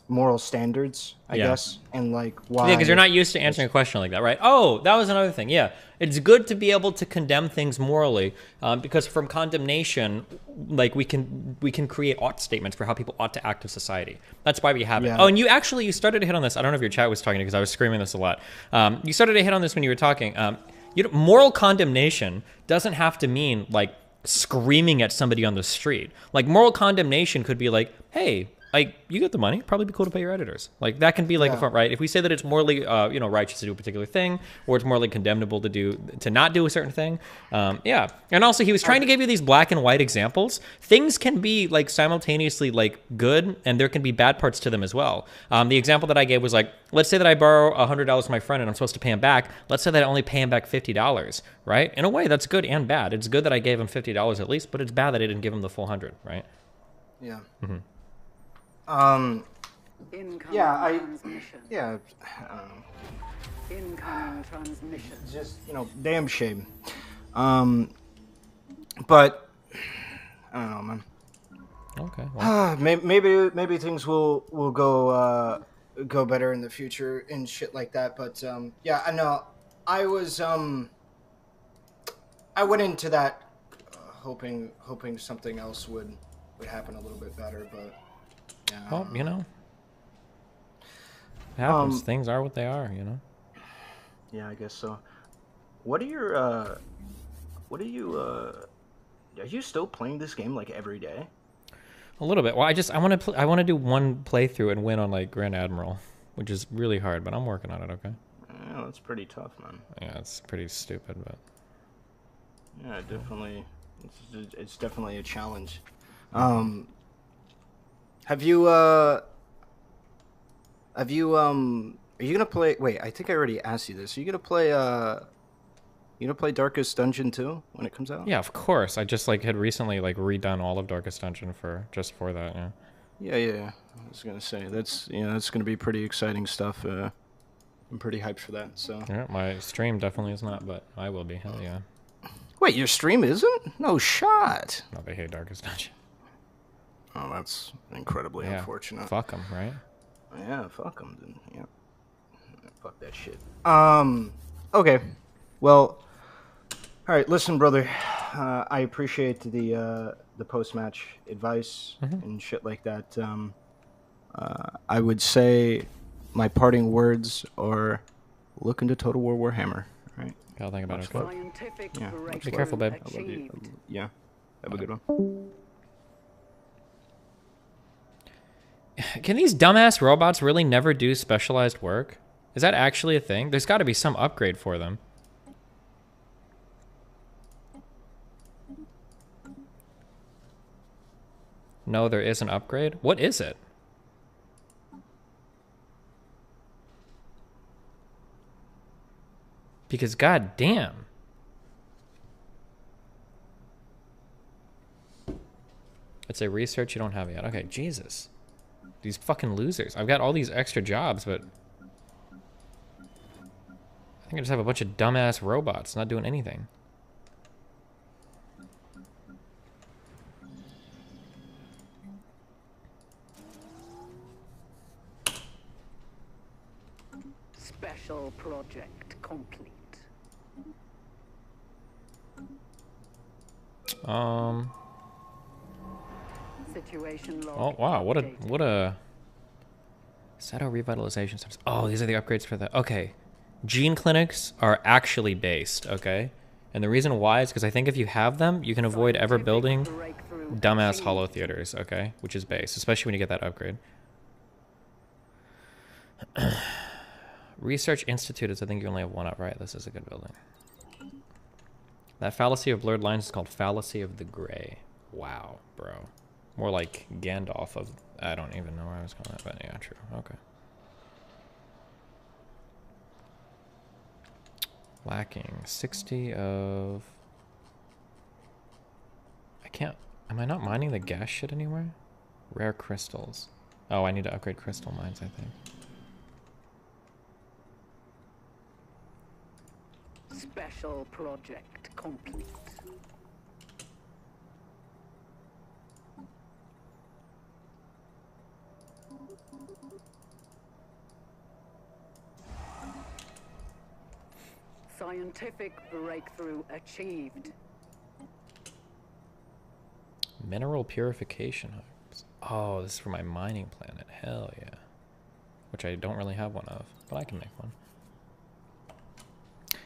moral standards, I guess, and like why. Yeah, because you're not used to answering a question like that, right? Oh, that was another thing. Yeah, it's good to be able to condemn things morally, because from condemnation, like we can create ought statements for how people ought to act in society. That's why we have it. Oh, and you started to hit on this. I don't know if your chat was talking to because I was screaming this a lot. You started to hit on this when you were talking. Moral condemnation doesn't have to mean like screaming at somebody on the street. Like moral condemnation could be like, hey, like you get the money, probably be cool to pay your editors. Like that can be like a front, right? If we say that it's morally righteous to do a particular thing, or it's morally condemnable to not do a certain thing, and also he was trying to give you these black and white examples. Things can be like simultaneously like good, and there can be bad parts to them as well. The example that I gave was like, let's say that I borrow $100 from my friend and I'm supposed to pay him back. Let's say that I only pay him back $50, right? In a way, that's good and bad. It's good that I gave him $50 at least, but it's bad that I didn't give him the full 100, right? Yeah. Incoming transmission. I don't know. Incoming transmission. Just damn shame. But I don't know, man. Okay. Well. maybe things will go better in the future and shit like that. But yeah, I know. I went into that hoping something else would happen a little bit better, but. Yeah. Well, it happens. Things are what they are, Yeah, I guess so. Are you still playing this game like every day? A little bit. Well, I want to do one playthrough and win on like Grand Admiral, which is really hard, but I'm working on it. Okay. Yeah, that's pretty tough, man. Yeah, it's pretty stupid, but. Yeah, definitely. It's definitely a challenge. Have you Are you gonna play? Wait, I think I already asked you this. Are you gonna play? Darkest Dungeon 2 when it comes out? Yeah, of course. I just like had recently like redone all of Darkest Dungeon for that. Yeah. Yeah. I was gonna say that's that's gonna be pretty exciting stuff. I'm pretty hyped for that. So. Yeah, my stream definitely is not, but I will be. Hell yeah. Wait, your stream isn't? No shot. No, they hate Darkest Dungeon. Oh, that's incredibly unfortunate. Fuck them, right? Yeah, fuck them. Then. Yeah. Fuck that shit. Okay. Well. All right, listen, brother. I appreciate the post-match advice and shit like that. I would say my parting words are look into Total War Warhammer. All right. Gotta think about it. Yeah. Be careful, babe. I love you. Yeah. Have a good one. Can these dumbass robots really never do specialized work? Is that actually a thing? There's got to be some upgrade for them. No, there is an upgrade? What is it? Because goddamn. It's a research you don't have yet. Okay, Jesus. These fucking losers. I've got all these extra jobs, but I think I just have a bunch of dumbass robots not doing anything. Special project complete. Situation log. Oh wow, what a Sato revitalization service. Oh, these are the upgrades for the okay. Gene clinics are actually based, okay? And the reason why is because I think if you have them, you can avoid ever building dumbass hollow theaters, okay? Which is base, especially when you get that upgrade. Research Institute is, I think you only have one up, right? This is a good building. That fallacy of blurred lines is called fallacy of the gray. Wow, bro. More like Gandalf of... I don't even know where I was going with that, but yeah, true. Okay. Lacking 60 of... I can't... Am I not mining the gas shit anywhere? Rare crystals. Oh, I need to upgrade crystal mines, I think. Special project complete. Scientific breakthrough achieved. Mineral purification hubs. Oh, this is for my mining planet. Hell yeah. Which I don't really have one of, but I can make one.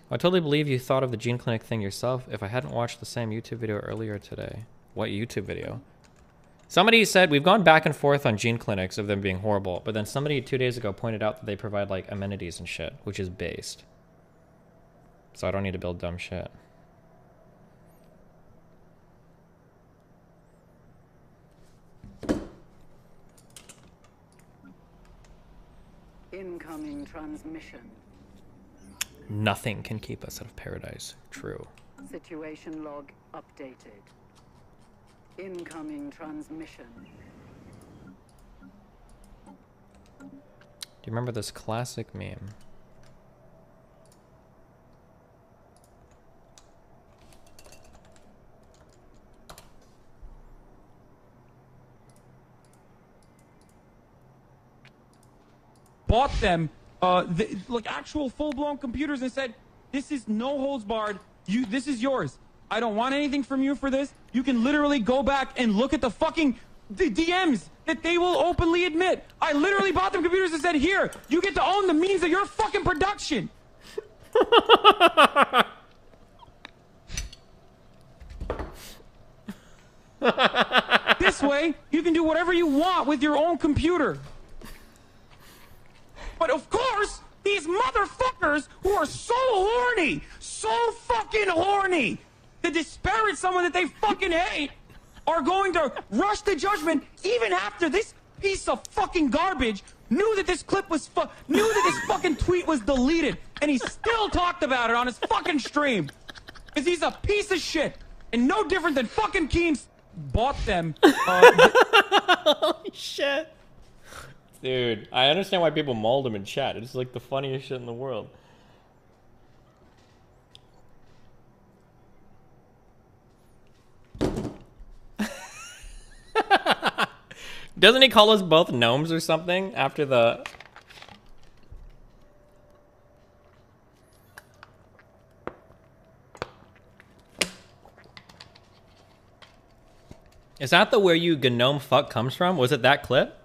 I totally believe you thought of the gene clinic thing yourself if I hadn't watched the same YouTube video earlier today. What YouTube video? Somebody said we've gone back and forth on gene clinics of them being horrible, but then somebody 2 days ago pointed out that they provide like amenities and shit, which is based. So I don't need to build dumb shit. Incoming transmission. Nothing can keep us out of paradise. True. Situation log updated. Incoming transmission. Do you remember this classic meme? Bought them like actual full-blown computers and said, this is no holds barred. This is yours. I don't want anything from you for this. You can literally go back and look at the fucking DMs that they will openly admit. I literally bought them computers and said, here, you get to own the means of your fucking production. This way, you can do whatever you want with your own computer. But of course, these motherfuckers who are so horny, so fucking horny, to disparage someone that they fucking hate, are going to rush to judgment even after this piece of fucking garbage knew that this clip was knew that this fucking tweet was deleted, and he still talked about it on his fucking stream. Because he's a piece of shit, and no different than fucking Keems bought them. Holy shit. Dude, I understand why people mauled him in chat. It's like the funniest shit in the world. Doesn't he call us both gnomes or something after the... Is that the where you gnome fuck comes from? Was it that clip?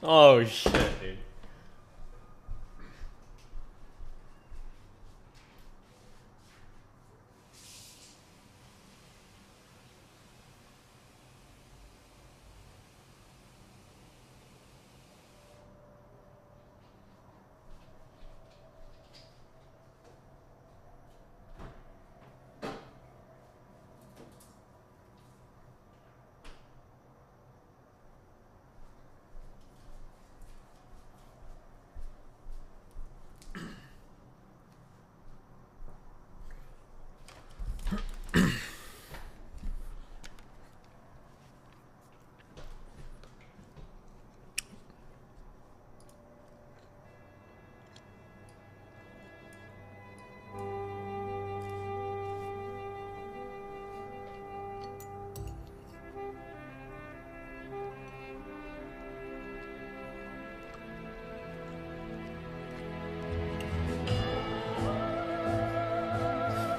Oh shit, dude.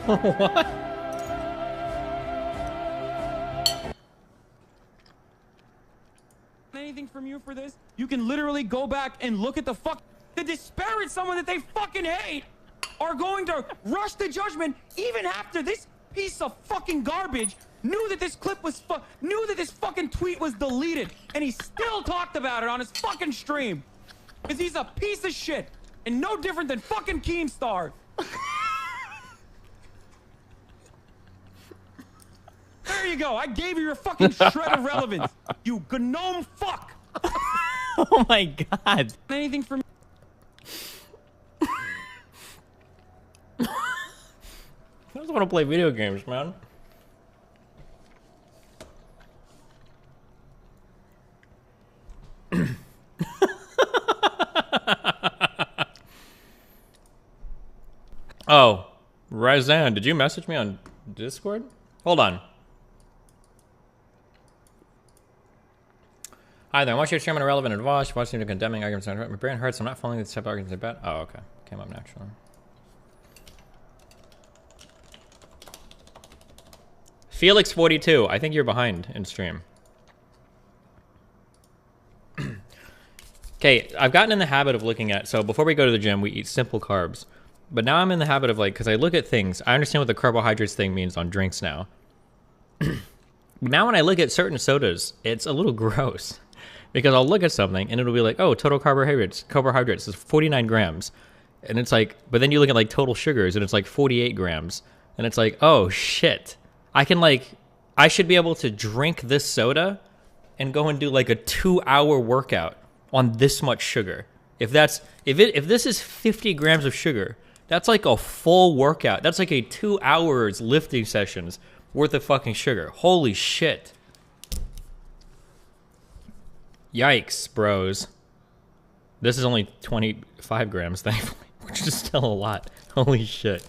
What? Anything from you for this? You can literally go back and look at the disparage someone that they fucking hate are going to rush to judgment even after this piece of fucking garbage knew that this clip was knew that this fucking tweet was deleted, and he still talked about it on his fucking stream. Because he's a piece of shit and no different than fucking Keemstar. There you go. I gave you your fucking shred of relevance. You gnome fuck. Oh my god. Anything from... I just want to play video games, man. Oh, Razan, did you message me on Discord? Hold on. Hi there, I watch your stream on Irrelevant and Vosh, watching the condemning arguments. My brain hurts, I'm not following the step arguments I bet. Oh, okay. Came up naturally. Felix42, I think you're behind in stream. Okay, I've gotten in the habit of looking at, so before we go to the gym, we eat simple carbs. But now I'm in the habit of like, because I look at things, I understand what the carbohydrates thing means on drinks now. Now when I look at certain sodas, it's a little gross. Because I'll look at something and it'll be like, oh, total carbohydrates is 49 grams. And it's like, but then you look at like total sugars and it's like 48 grams. And it's like, oh shit. I should be able to drink this soda and go and do like a 2-hour workout on this much sugar. If this is 50 grams of sugar, that's like a full workout. That's like a 2 hours lifting sessions worth of fucking sugar. Holy shit. Yikes, bros. This is only 25 grams, thankfully, which is still a lot. Holy shit.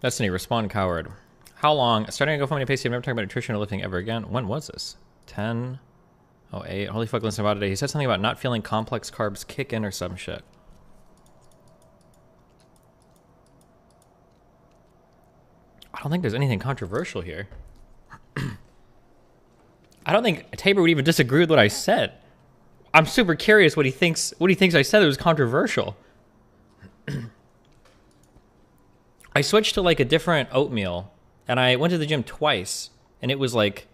Destiny, respond, coward. How long? Starting to go for many pace. I'm never talking about nutrition or lifting ever again. When was this? 10? Oh, 8. Holy fuck, listen about it today. He said something about not feeling complex carbs kick in or some shit. I don't think there's anything controversial here. I don't think Tabor would even disagree with what I said. I'm super curious what he thinks I said that was controversial. I switched to like a different oatmeal, and I went to the gym twice, and it was like,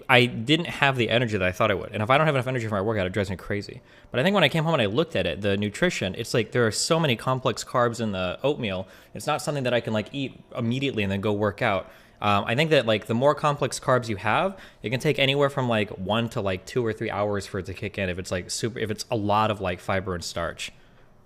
I didn't have the energy that I thought I would. And if I don't have enough energy for my workout, it drives me crazy. But I think when I came home and I looked at it, the nutrition, it's like there are so many complex carbs in the oatmeal. It's not something that I can like eat immediately and then go work out. I think that like the more complex carbs you have, it can take anywhere from like 1 to like 2 or 3 hours for it to kick in if it's like if it's a lot of like fiber and starch.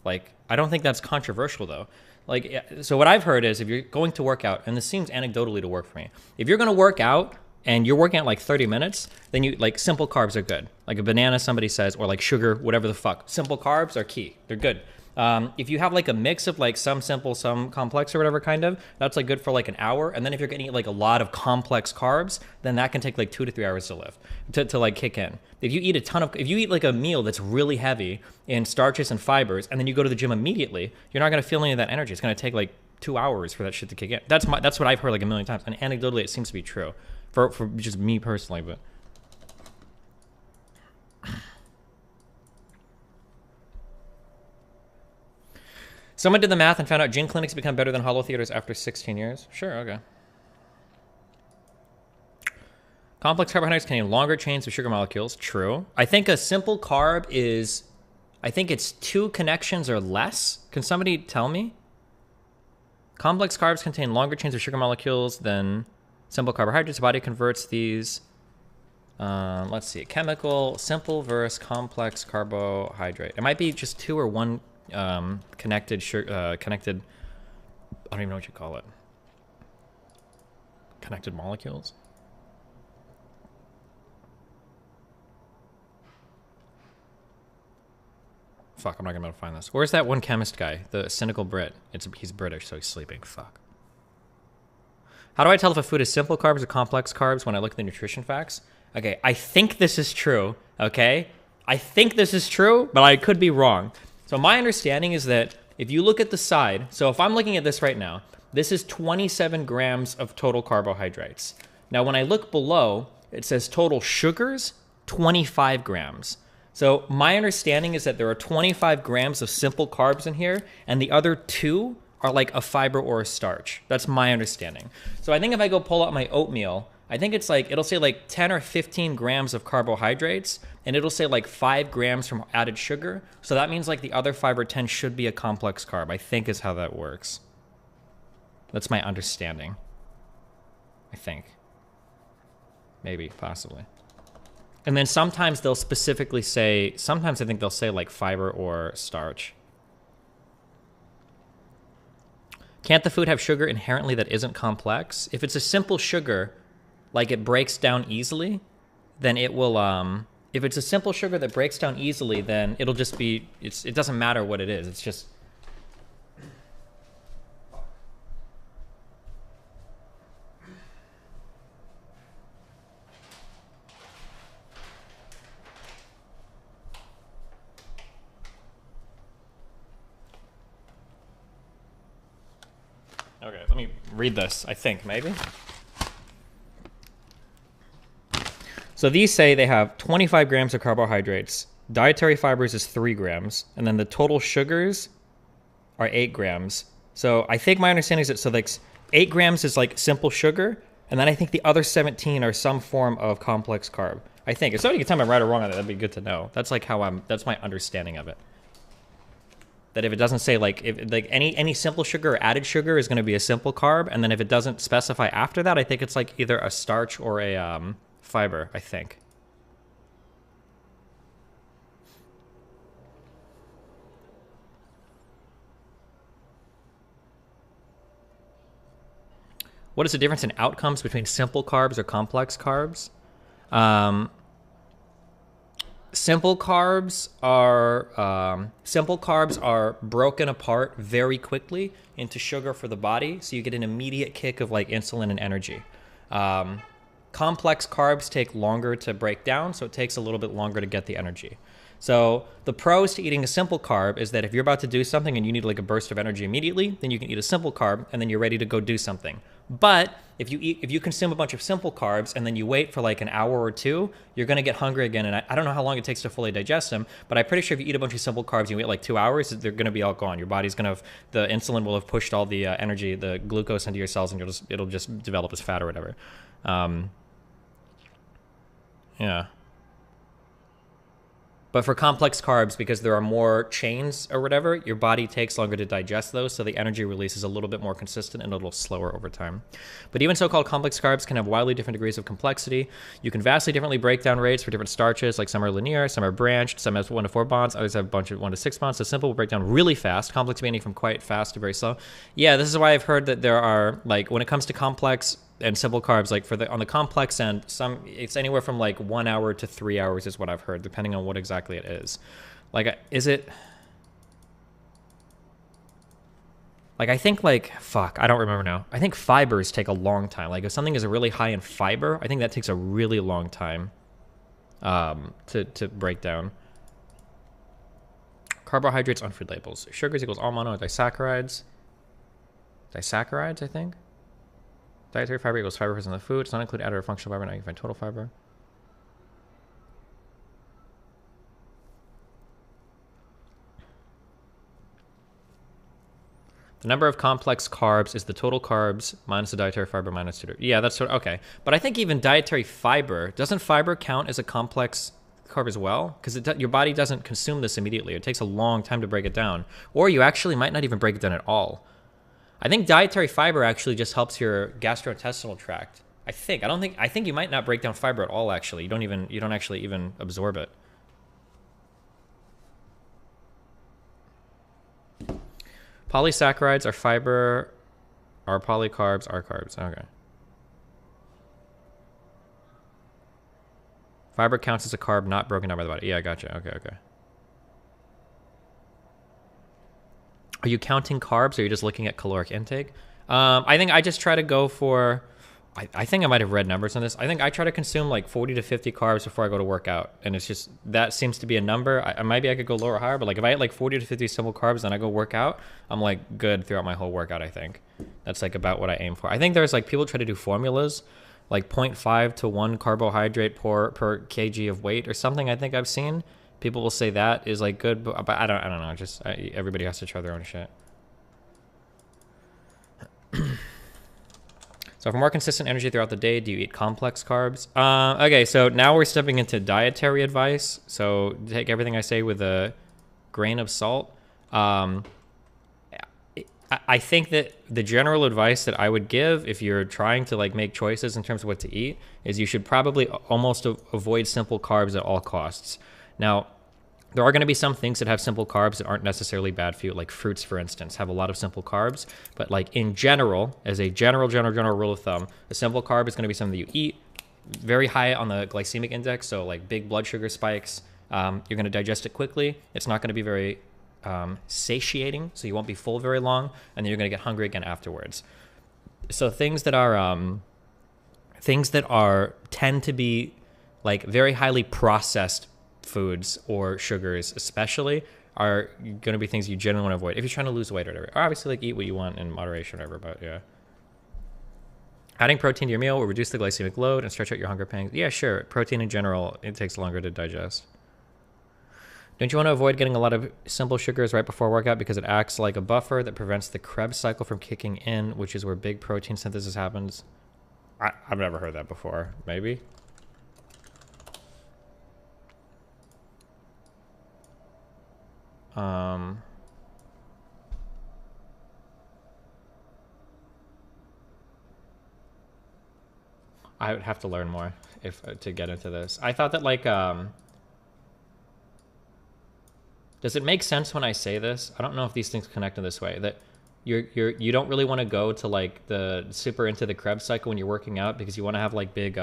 Like, I don't think that's controversial though. Like, so what I've heard is if you're going to work out, and this seems anecdotally to work for me, if you're going to work out and you're working out like 30 minutes, then you like simple carbs are good. Like a banana, somebody says, or like sugar, whatever the fuck. Simple carbs are key. They're good. If you have like a mix of like some simple, some complex or whatever kind of, that's like good for like an hour. And then if you're getting like a lot of complex carbs, then that can take like 2 to 3 hours to lift, to like kick in. If you eat if you eat like a meal that's really heavy in starches and fibers, and then you go to the gym immediately, you're not going to feel any of that energy. It's going to take like 2 hours for that shit to kick in. That's what I've heard like a million times. And anecdotally, it seems to be true for just me personally, but. Someone did the math and found out gym clinics become better than holo theaters after 16 years. Sure, okay. Complex carbohydrates contain longer chains of sugar molecules. True. I think a simple carb is, I think it's 2 connections or less. Can somebody tell me? Complex carbs contain longer chains of sugar molecules than simple carbohydrates. The body converts these. Let's see. Chemical, simple versus complex carbohydrate. It might be just 2 or 1 connected, I don't even know what you call it. Connected molecules? Fuck, I'm not gonna be able to find this. Where's that one chemist guy? The cynical Brit. He's British, so he's sleeping. Fuck. How do I tell if a food is simple carbs or complex carbs when I look at the nutrition facts? Okay, I think this is true, okay? I think this is true, but I could be wrong. So my understanding is that if you look at the side, so if I'm looking at this right now, this is 27 grams of total carbohydrates. Now, when I look below, it says total sugars, 25 grams. So my understanding is that there are 25 grams of simple carbs in here, and the other 2 are like a fiber or a starch. That's my understanding. So I think if I go pull out my oatmeal, I think it's like, it'll say like 10 or 15 grams of carbohydrates, and it'll say like 5 grams from added sugar. So that means like the other 5 or 10 should be a complex carb, I think is how that works. That's my understanding. I think. Maybe, possibly. And then sometimes they'll specifically say, sometimes I think they'll say like fiber or starch. Can't the food have sugar inherently that isn't complex? If it's a simple sugar, like it breaks down easily, then it will, if it's a simple sugar that breaks down easily, then it'll just be, it doesn't matter what it is. It's just, okay, let me read this, I think, maybe. So these say they have 25 grams of carbohydrates. Dietary fibers is 3 grams. And then the total sugars are 8 grams. So I think my understanding is that, so like 8 grams is like simple sugar. And then I think the other 17 are some form of complex carb. I think. If somebody can tell me I'm right or wrong on that, that'd be good to know. That's like how that's my understanding of it. That if it doesn't say like, if like any simple sugar or added sugar is going to be a simple carb. And then if it doesn't specify after that, I think it's like either a starch or a, fiber, I think. What is the difference in outcomes between simple carbs or complex carbs? Simple carbs are broken apart very quickly into sugar for the body, so you get an immediate kick of like insulin and energy. Complex carbs take longer to break down, so it takes a little bit longer to get the energy. So the pros to eating a simple carb is that if you're about to do something and you need like a burst of energy immediately, then you can eat a simple carb and then you're ready to go do something. But if you consume a bunch of simple carbs and then you wait for like an hour or two, you're going to get hungry again. And I don't know how long it takes to fully digest them, but I'm pretty sure if you eat a bunch of simple carbs and you wait like 2 hours, they're going to be all gone. Your body's going to have, the insulin will have pushed all the energy, the glucose into your cells, and it'll just develop as fat or whatever. Yeah. But for complex carbs, because there are more chains or whatever, your body takes longer to digest those, so the energy release is a little bit more consistent and a little slower over time. But even so-called complex carbs can have wildly different degrees of complexity. You can vastly differently break down rates for different starches, like some are linear, some are branched, some have 1 to 4 bonds, others have a bunch of 1 to 6 bonds. So simple will break down really fast, complex meaning from quite fast to very slow. Yeah, this is why I've heard that there are, like, when it comes to complex and simple carbs, like on the complex end, it's anywhere from like 1 hour to 3 hours is what I've heard, depending on what exactly it is. Like, is it like, I think like, fuck, I don't remember now. I think fibers take a long time. Like if something is really high in fiber, I think that takes a really long time to break down. Carbohydrates on food labels. Sugars equals all mono disaccharides. Disaccharides, I think. Dietary fiber equals fiber present in the food. Does not include added or functional fiber. Now you can find total fiber. The number of complex carbs is the total carbs minus the dietary fiber minus 2. Yeah, that's sort of, okay. But I think even dietary fiber, doesn't fiber count as a complex carb as well? Because your body doesn't consume this immediately. It takes a long time to break it down. Or you actually might not even break it down at all. I think dietary fiber actually just helps your gastrointestinal tract. I think you might not break down fiber at all, actually. You don't actually even absorb it. Polysaccharides are fiber, are polycarbs, are carbs. Okay. Fiber counts as a carb not broken down by the body. Yeah, I gotcha. Okay, okay. Are you counting carbs, or are you just looking at caloric intake? I think I just try to go for, I think I might have read numbers on this. I think I try to consume like 40 to 50 carbs before I go to work out. And it's just, that seems to be a number. Maybe I could go lower or higher, but like if I had like 40 to 50 simple carbs and I go work out, I'm like good throughout my whole workout, I think. That's like about what I aim for. I think there's like, people try to do formulas, like 0.5 to 1 carbohydrate per kg of weight or something, I think I've seen. People will say that is like good, but I don't know. Just everybody has to try their own shit. So for more consistent energy throughout the day, do you eat complex carbs? Okay, so now we're stepping into dietary advice. So take everything I say with a grain of salt. I think that the general advice that I would give if you're trying to like make choices in terms of what to eat is you should probably almost avoid simple carbs at all costs. Now, there are going to be some things that have simple carbs that aren't necessarily bad for you, like fruits, for instance, have a lot of simple carbs. But like in general, as a general rule of thumb, a simple carb is going to be something that you eat, very high on the glycemic index, so like big blood sugar spikes. You're going to digest it quickly. It's not going to be very satiating, so you won't be full very long, and then you're going to get hungry again afterwards. So things that tend to be like very highly processed foods or sugars especially are going to be things you generally want to avoid if you're trying to lose weight or whatever. Or obviously like eat what you want in moderation or whatever, but yeah. Adding protein to your meal will reduce the glycemic load and stretch out your hunger pangs. Yeah, sure. Protein in general, it takes longer to digest. Don't you want to avoid getting a lot of simple sugars right before workout because it acts like a buffer that prevents the Krebs cycle from kicking in, which is where big protein synthesis happens? I've never heard that before. Maybe? I would have to learn more to get into this. I thought that like does it make sense when I say this? I don't know if these things connect in this way, that you don't really want to go to like the super into the Krebs cycle when you're working out because you want to have like big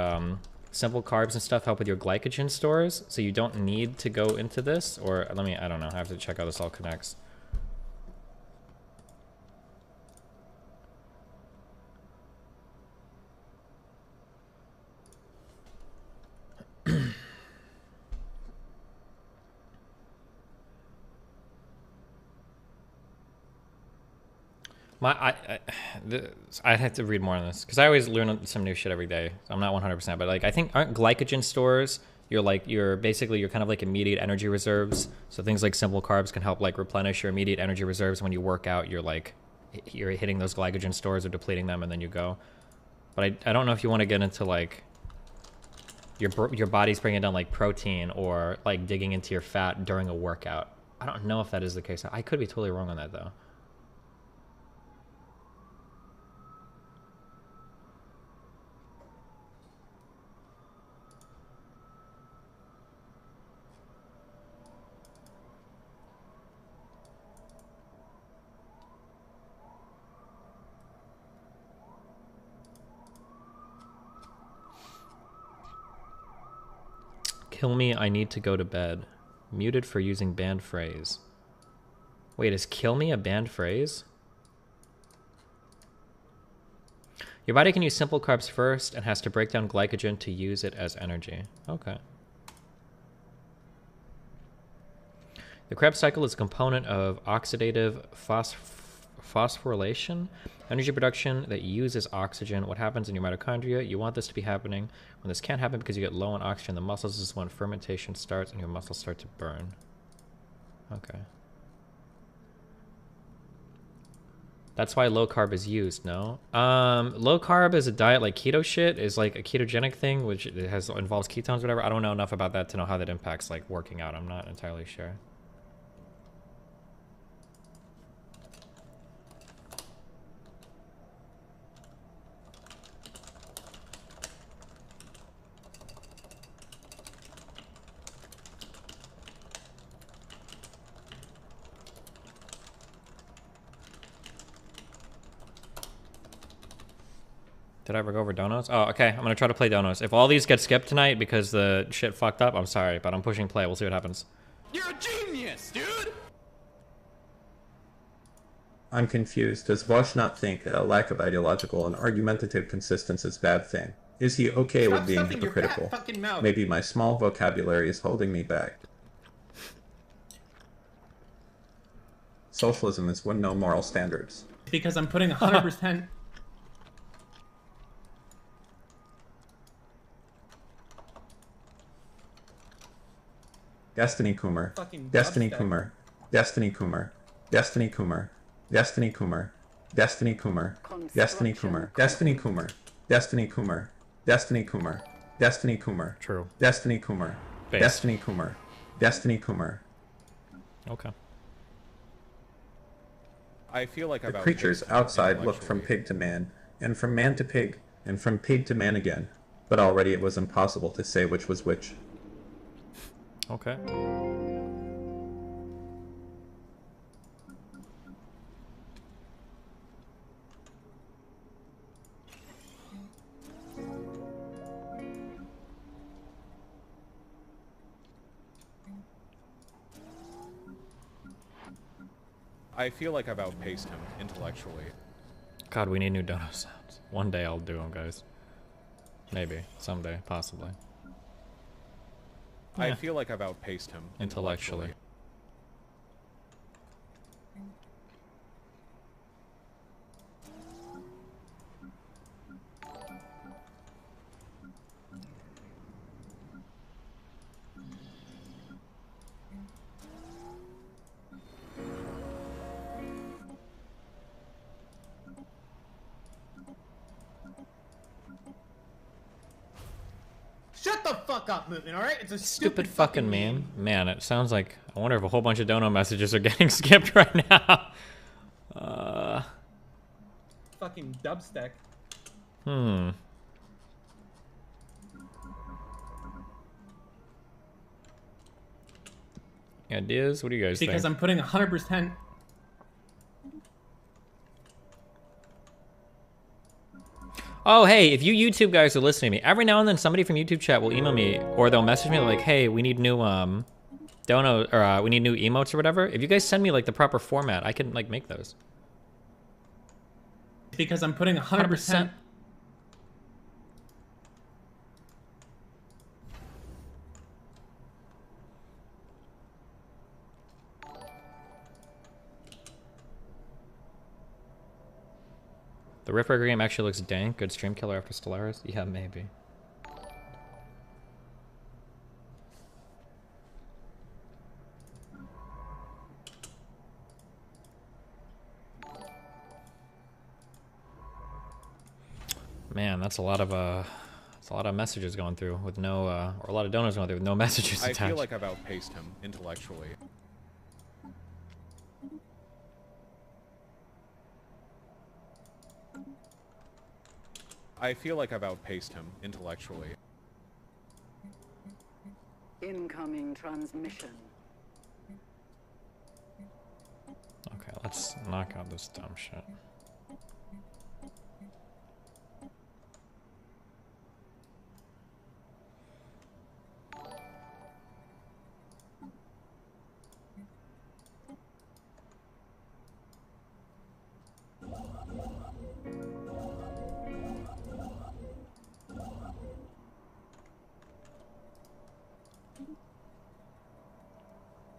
simple carbs and stuff help with your glycogen stores, so you don't need to go into this. Or I don't know, I have to check how this all connects. I'd have to read more on this because I always learn some new shit every day. So I'm not 100%, but like I think aren't glycogen stores? You're basically kind of like immediate energy reserves. So things like simple carbs can help like replenish your immediate energy reserves. When you work out, you're hitting those glycogen stores or depleting them, and then you go. But I don't know if you want to get into like your body's bringing down like protein or like digging into your fat during a workout. I don't know if that is the case. I could be totally wrong on that though. Kill me, I need to go to bed. Muted for using banned phrase. Wait, is kill me a banned phrase? Your body can use simple carbs first and has to break down glycogen to use it as energy. Okay. The Krebs cycle is a component of oxidative phosphorylation, energy production that uses oxygen. What happens in your mitochondria? You want this to be happening. When this can't happen because you get low on oxygen in the muscles, this is when fermentation starts and your muscles start to burn. Okay. That's why low carb is used, no? Low carb is a diet like keto shit, is like a ketogenic thing, which involves ketones, whatever. I don't know enough about that to know how that impacts like working out. I'm not entirely sure. Did I ever go over donos? Oh, okay. I'm going to try to play donos. If all these get skipped tonight because the shit fucked up, I'm sorry, but I'm pushing play. We'll see what happens. You're a genius, dude! I'm confused. Does Bosch not think that a lack of ideological and argumentative consistency is a bad thing? Is he okay with being hypocritical? Maybe my small vocabulary is holding me back. Socialism is when no moral standards. Because I'm putting 100%... Destiny Coomer. Destiny Coomer. Destiny Coomer. Destiny Coomer. Destiny Coomer. Destiny Coomer. Destiny Coomer. Destiny Coomer. Destiny Coomer. Destiny Coomer. Destiny Coomer. True. Destiny Coomer. Destiny Coomer. Destiny Coomer. Okay. I feel like the creatures outside looked from pig to man, and from man to pig, and from pig to man again, but already it was impossible to say which was which. Okay. I feel like I've outpaced him intellectually. God, we need new dono sounds. One day I'll do them, guys. Maybe. Someday. Possibly. I feel like I've outpaced him intellectually. Shut the fuck up, Movement, alright? It's a Stupid fucking meme. Man, it sounds like... I wonder if a whole bunch of dono messages are getting skipped right now. Fucking dubstep. Ideas? What do you guys think? Because I'm putting 100%... Oh, hey, if you YouTube guys are listening to me, every now and then somebody from YouTube chat will email me or they'll message me like, hey, we need new dono or we need new emotes or whatever. If you guys send me like the proper format, I can like make those. Because I'm putting 100%. The Ripper game actually looks dank. Good stream killer after Stellaris? Yeah, maybe. Man, that's a lot of messages going through with no, or a lot of donors going through with no messages attached. I feel like I've outpaced him intellectually. I feel like I've outpaced him intellectually. Incoming transmission. Okay, let's knock out this dumb shit.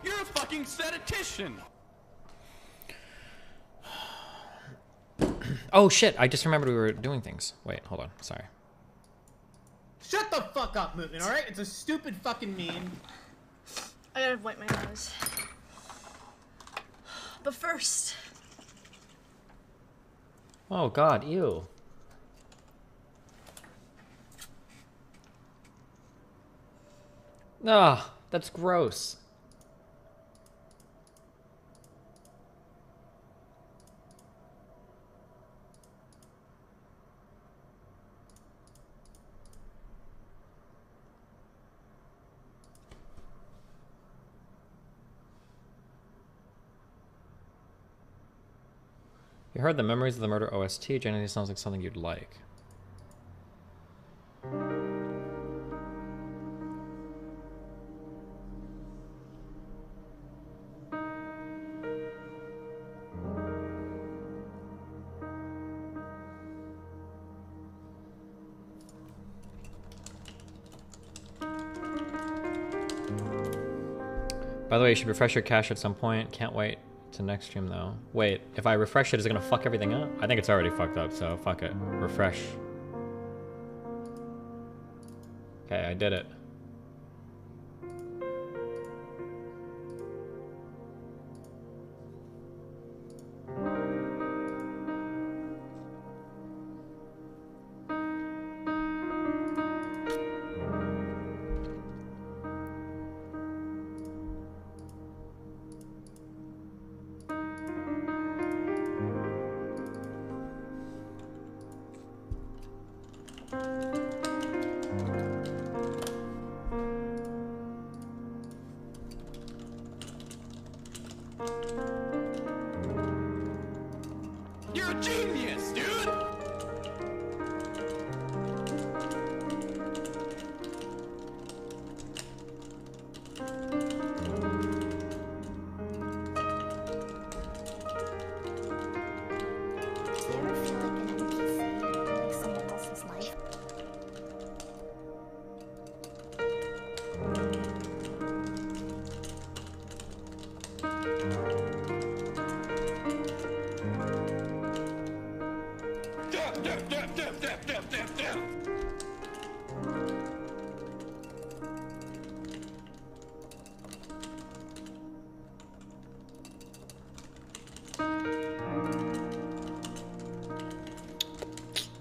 You're a fucking statistician! Oh shit, I just remembered we were doing things. Wait, hold on, sorry. Shut the fuck up, Movement, alright? It's a stupid fucking meme. I gotta wipe my nose. But first... Oh god, ew. Ah, that's gross. You heard the Memories of the Murder OST. Genuinely sounds like something you'd like. By the way, you should refresh your cache at some point. Can't wait to next stream though. Wait, if I refresh it, is it gonna fuck everything up? I think it's already fucked up, so fuck it. Refresh. Okay, I did it. You're a genius, dude!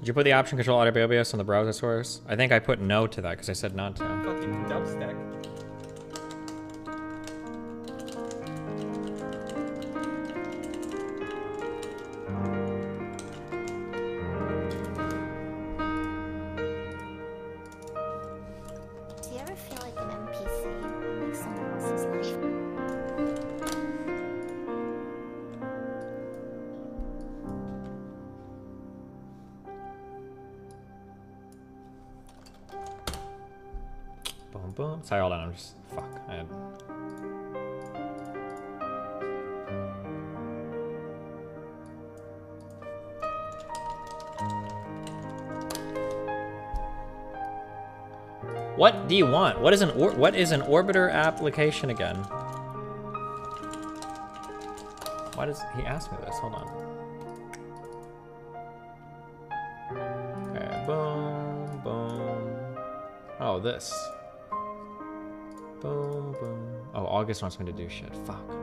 Did you put the option control auto OBS on the browser source? I think I put no to that because I said not to. Fucking dubstep. Do you ever feel like an NPC who makes someone else's life? Boom, boom. Sorry, hold on. I'm just... Fuck. I had... What do you want? What is an orbiter application again? Why does he ask me this? Hold on. this. Boom, boom. Oh, August wants me to do shit. Fuck.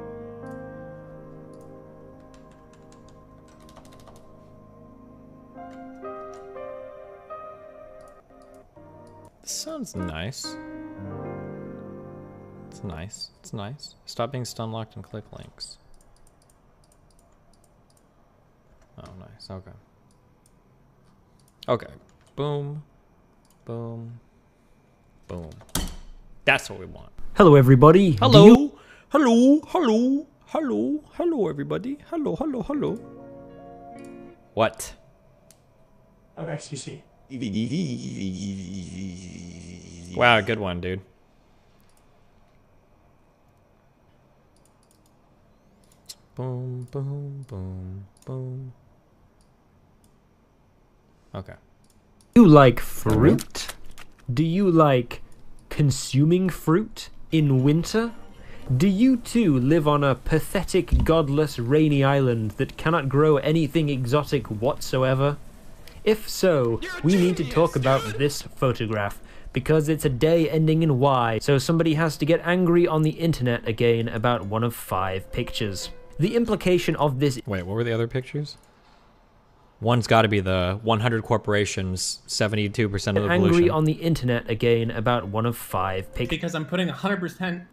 This sounds nice. It's nice. It's nice. Stop being stun locked and click links. Oh, nice. Okay. Okay. Boom. Boom. Boom. That's what we want. Hello, everybody. Hello. Hello. Hello. Hello. Hello, everybody. Hello. Hello. Hello. What? Oh, XQC. Wow, good one, dude. Boom, boom, boom, boom. Okay. Do you like fruit? Do you like consuming fruit in winter? Do you too live on a pathetic, godless, rainy island that cannot grow anything exotic whatsoever? If so, we need to talk about this photograph, because it's a day ending in Y, so somebody has to get angry on the internet again about one of 5 pictures. The implication of this... Wait, what were the other pictures? One's got to be the 100 corporations, 72% of the pollution. Angry on the internet again about one of 5 pictures. Because I'm putting 100%.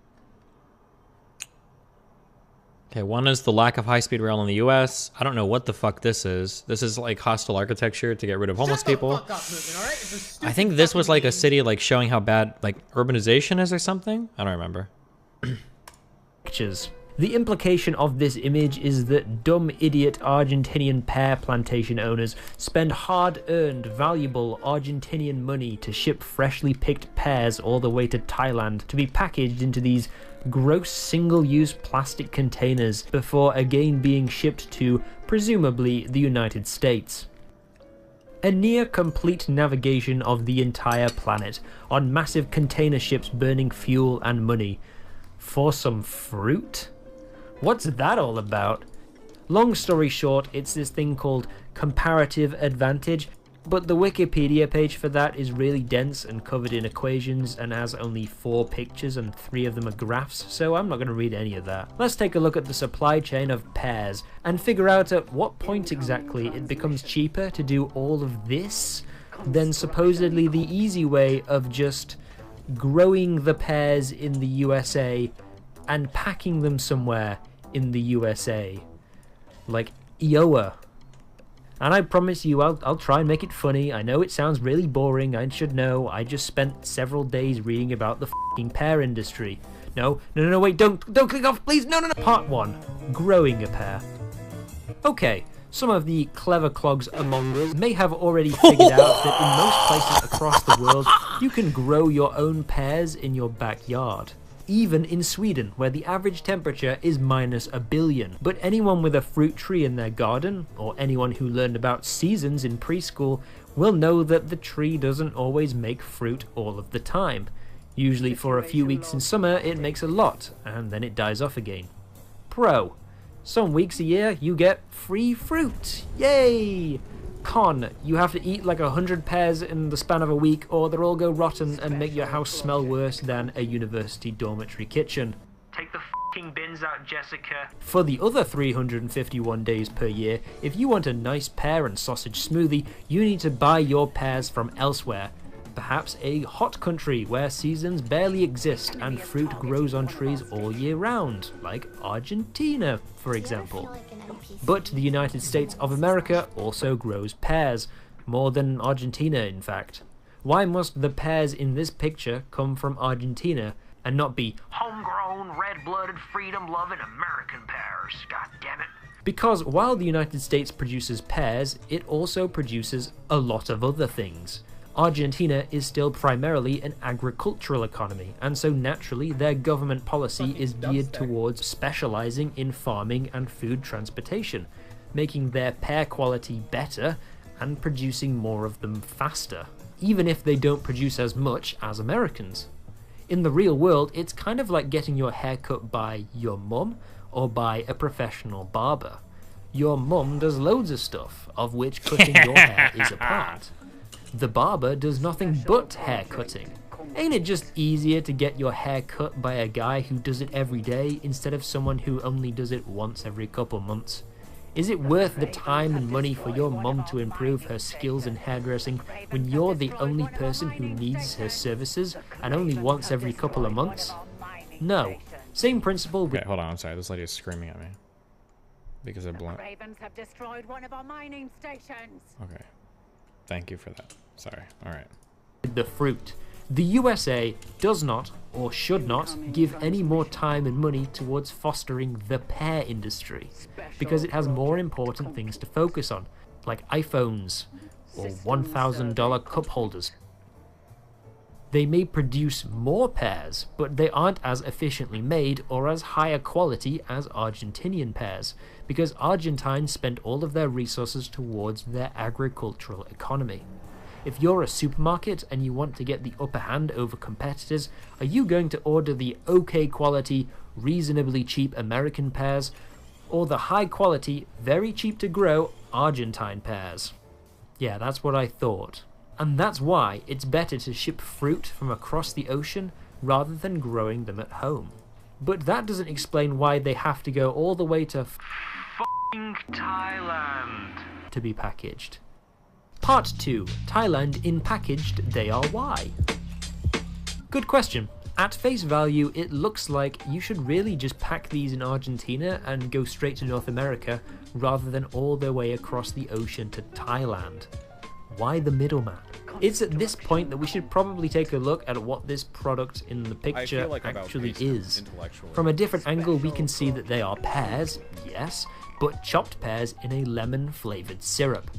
Okay, one is the lack of high-speed rail in the U.S. I don't know what the fuck this is. This is like hostile architecture to get rid of homeless people. Fuck up, movement, all right? I think this was like a city like showing how bad like urbanization is or something. I don't remember. Pictures. The implication of this image is that dumb idiot Argentinian pear plantation owners spend hard-earned, valuable Argentinian money to ship freshly picked pears all the way to Thailand to be packaged into these gross single-use plastic containers before again being shipped to, presumably, the United States. A near-complete navigation of the entire planet on massive container ships burning fuel and money. For some fruit? What's that all about? Long story short, it's this thing called comparative advantage, but the Wikipedia page for that is really dense and covered in equations and has only 4 pictures and 3 of them are graphs, so I'm not going to read any of that. Let's take a look at the supply chain of pears and figure out at what point exactly it becomes cheaper to do all of this than supposedly the easy way of just growing the pears in the USA and packing them somewhere in the USA. Like Iowa. And I promise you, I'll try and make it funny. I know it sounds really boring, I should know. I just spent several days reading about the f***ing pear industry. No, wait, don't click off, please, no. Part 1, growing a pear. Okay, some of the clever clogs among us may have already figured out that in most places across the world, you can grow your own pears in your backyard. Even in Sweden, where the average temperature is -1 billion. But anyone with a fruit tree in their garden, or anyone who learned about seasons in preschool, will know that the tree doesn't always make fruit all of the time. Usually for a few weeks in summer it makes a lot, and then it dies off again. Pro. Some weeks a year you get free fruit. Yay! Con, you have to eat like 100 pears in the span of a week or they'll all go rotten and make your house smell worse than a university dormitory kitchen. Take the f***ing bins out, Jessica. For the other 351 days per year, if you want a nice pear and sausage smoothie, you need to buy your pears from elsewhere. Perhaps a hot country where seasons barely exist and fruit grows on trees all year round, like Argentina, for example. But the United States of America also grows pears, more than Argentina in fact. Why must the pears in this picture come from Argentina and not be homegrown, red-blooded, freedom-loving American pears? God damn it. Because while the United States produces pears, it also produces a lot of other things. Argentina is still primarily an agricultural economy, and so naturally their government policy is geared towards specializing in farming and food transportation, making their pear quality better and producing more of them faster, even if they don't produce as much as Americans. In the real world, it's kind of like getting your hair cut by your mum or by a professional barber. Your mum does loads of stuff, of which cutting your hair is a part. The barber does nothing but hair cutting. Ain't it just easier to get your hair cut by a guy who does it every day instead of someone who only does it once every couple months? Is it worth the time and money for your mum to improve her skills in hairdressing when you're the only person who needs her services and only once every couple of months? No. Same principle with— Okay, hold on, I'm sorry. This lady is screaming at me. Because of blunt. Ravens have destroyed one of our mining stations. Okay. Thank you for that. Sorry. Alright. the fruit. The USA does not, or should not, give any more time and money towards fostering the pear industry, because it has more important things to focus on, like iPhones or $1,000 cup holders. They may produce more pears, but they aren't as efficiently made or as higher quality as Argentinian pears, because Argentines spend all of their resources towards their agricultural economy. If you're a supermarket and you want to get the upper hand over competitors, are you going to order the okay quality, reasonably cheap American pears, or the high quality, very cheap to grow Argentine pears? Yeah, that's what I thought. And that's why it's better to ship fruit from across the ocean rather than growing them at home. But that doesn't explain why they have to go all the way to f***ing Thailand to be packaged. Part 2. Thailand in packaged they are why. Good question. At face value, it looks like you should really just pack these in Argentina and go straight to North America rather than all the way across the ocean to Thailand. Why the middleman? It's at this point that we should probably take a look at what this product in the picture actually is. From a different angle, we can see that they are pears, yes, but chopped pears in a lemon-flavored syrup.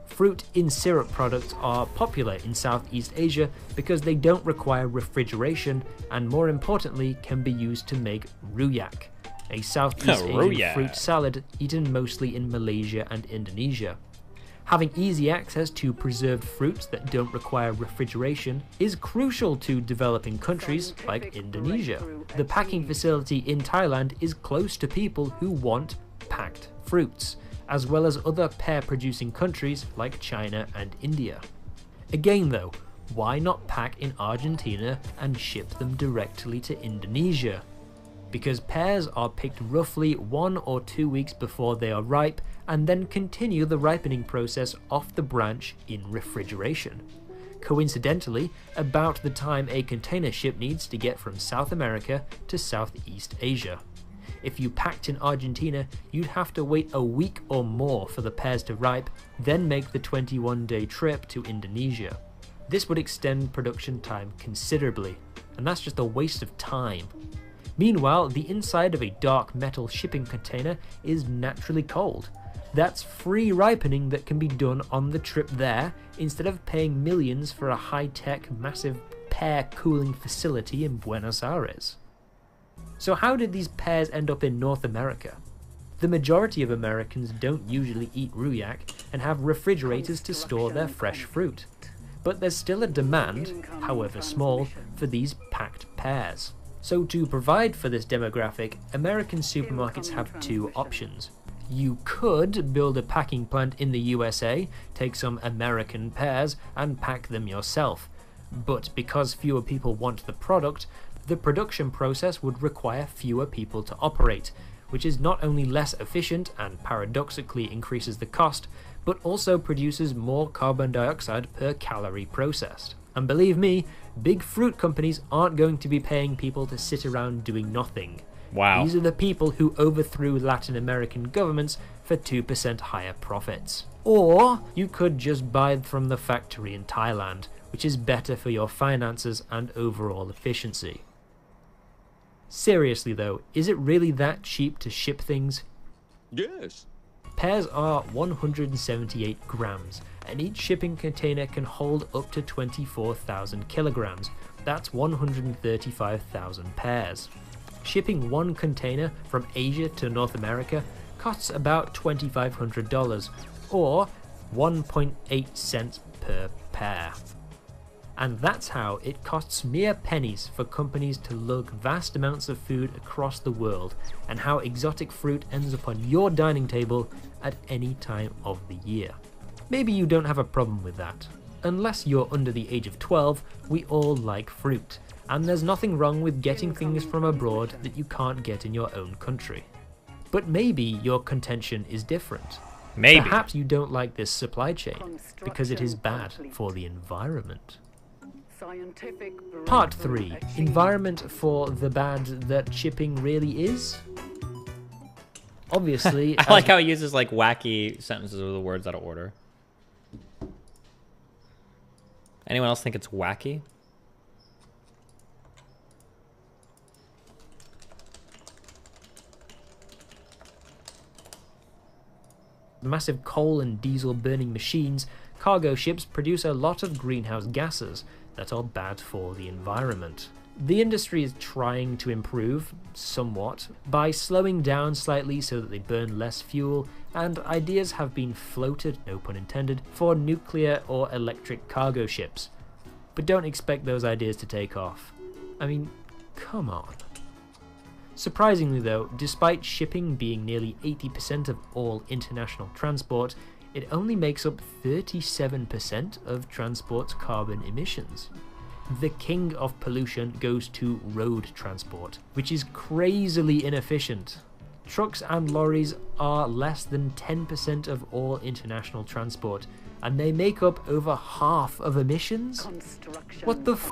Fruit in syrup products are popular in Southeast Asia because they don't require refrigeration and, more importantly, can be used to make rujak, a Southeast Asian fruit salad eaten mostly in Malaysia and Indonesia. Having easy access to preserved fruits that don't require refrigeration is crucial to developing countries like Indonesia. The packing facility in Thailand is close to people who want packed fruits, as well as other pear-producing countries like China and India. Again though, why not pack in Argentina and ship them directly to Indonesia? Because pears are picked roughly 1 or 2 weeks before they are ripe and then continue the ripening process off the branch in refrigeration. Coincidentally, about the time a container ship needs to get from South America to Southeast Asia. If you packed in Argentina, you'd have to wait a week or more for the pears to ripe, then make the 21-day trip to Indonesia. This would extend production time considerably, and that's just a waste of time. Meanwhile, the inside of a dark metal shipping container is naturally cold. That's free ripening that can be done on the trip there, instead of paying millions for a high-tech, massive pear cooling facility in Buenos Aires. So how did these pears end up in North America? The majority of Americans don't usually eat rujak and have refrigerators to store their fresh fruit. But there's still a demand, however small, for these packed pears. So to provide for this demographic, American supermarkets have two options. You could build a packing plant in the USA, take some American pears, and pack them yourself. But because fewer people want the product, the production process would require fewer people to operate, which is not only less efficient and paradoxically increases the cost, but also produces more carbon dioxide per calorie processed. And believe me, big fruit companies aren't going to be paying people to sit around doing nothing. Wow. These are the people who overthrew Latin American governments for 2% higher profits. Or you could just buy from the factory in Thailand, which is better for your finances and overall efficiency. Seriously though, is it really that cheap to ship things? Yes. Pears are 178 grams, and each shipping container can hold up to 24,000 kilograms. That's 135,000 pears. Shipping one container from Asia to North America costs about $2,500, or 1.8 cents per pear. And that's how it costs mere pennies for companies to lug vast amounts of food across the world, and how exotic fruit ends up on your dining table at any time of the year. Maybe you don't have a problem with that. Unless you're under the age of 12, we all like fruit, and there's nothing wrong with getting things from abroad that you can't get in your own country. But maybe your contention is different. Maybe. Perhaps you don't like this supply chain because it is bad for the environment. Part 3. Environment for the bad that shipping really is? Obviously... I like how he uses like wacky sentences with the words out of order. Anyone else think it's wacky? Massive coal and diesel burning machines, cargo ships produce a lot of greenhouse gases that are bad for the environment. The industry is trying to improve, somewhat, by slowing down slightly so that they burn less fuel, and ideas have been floated, no pun intended, for nuclear or electric cargo ships. But don't expect those ideas to take off. I mean, come on. Surprisingly though, despite shipping being nearly 80% of all international transport, it only makes up 37% of transport's carbon emissions. The king of pollution goes to road transport, which is crazily inefficient. Trucks and lorries are less than 10% of all international transport, and they make up over half of emissions? What the f***?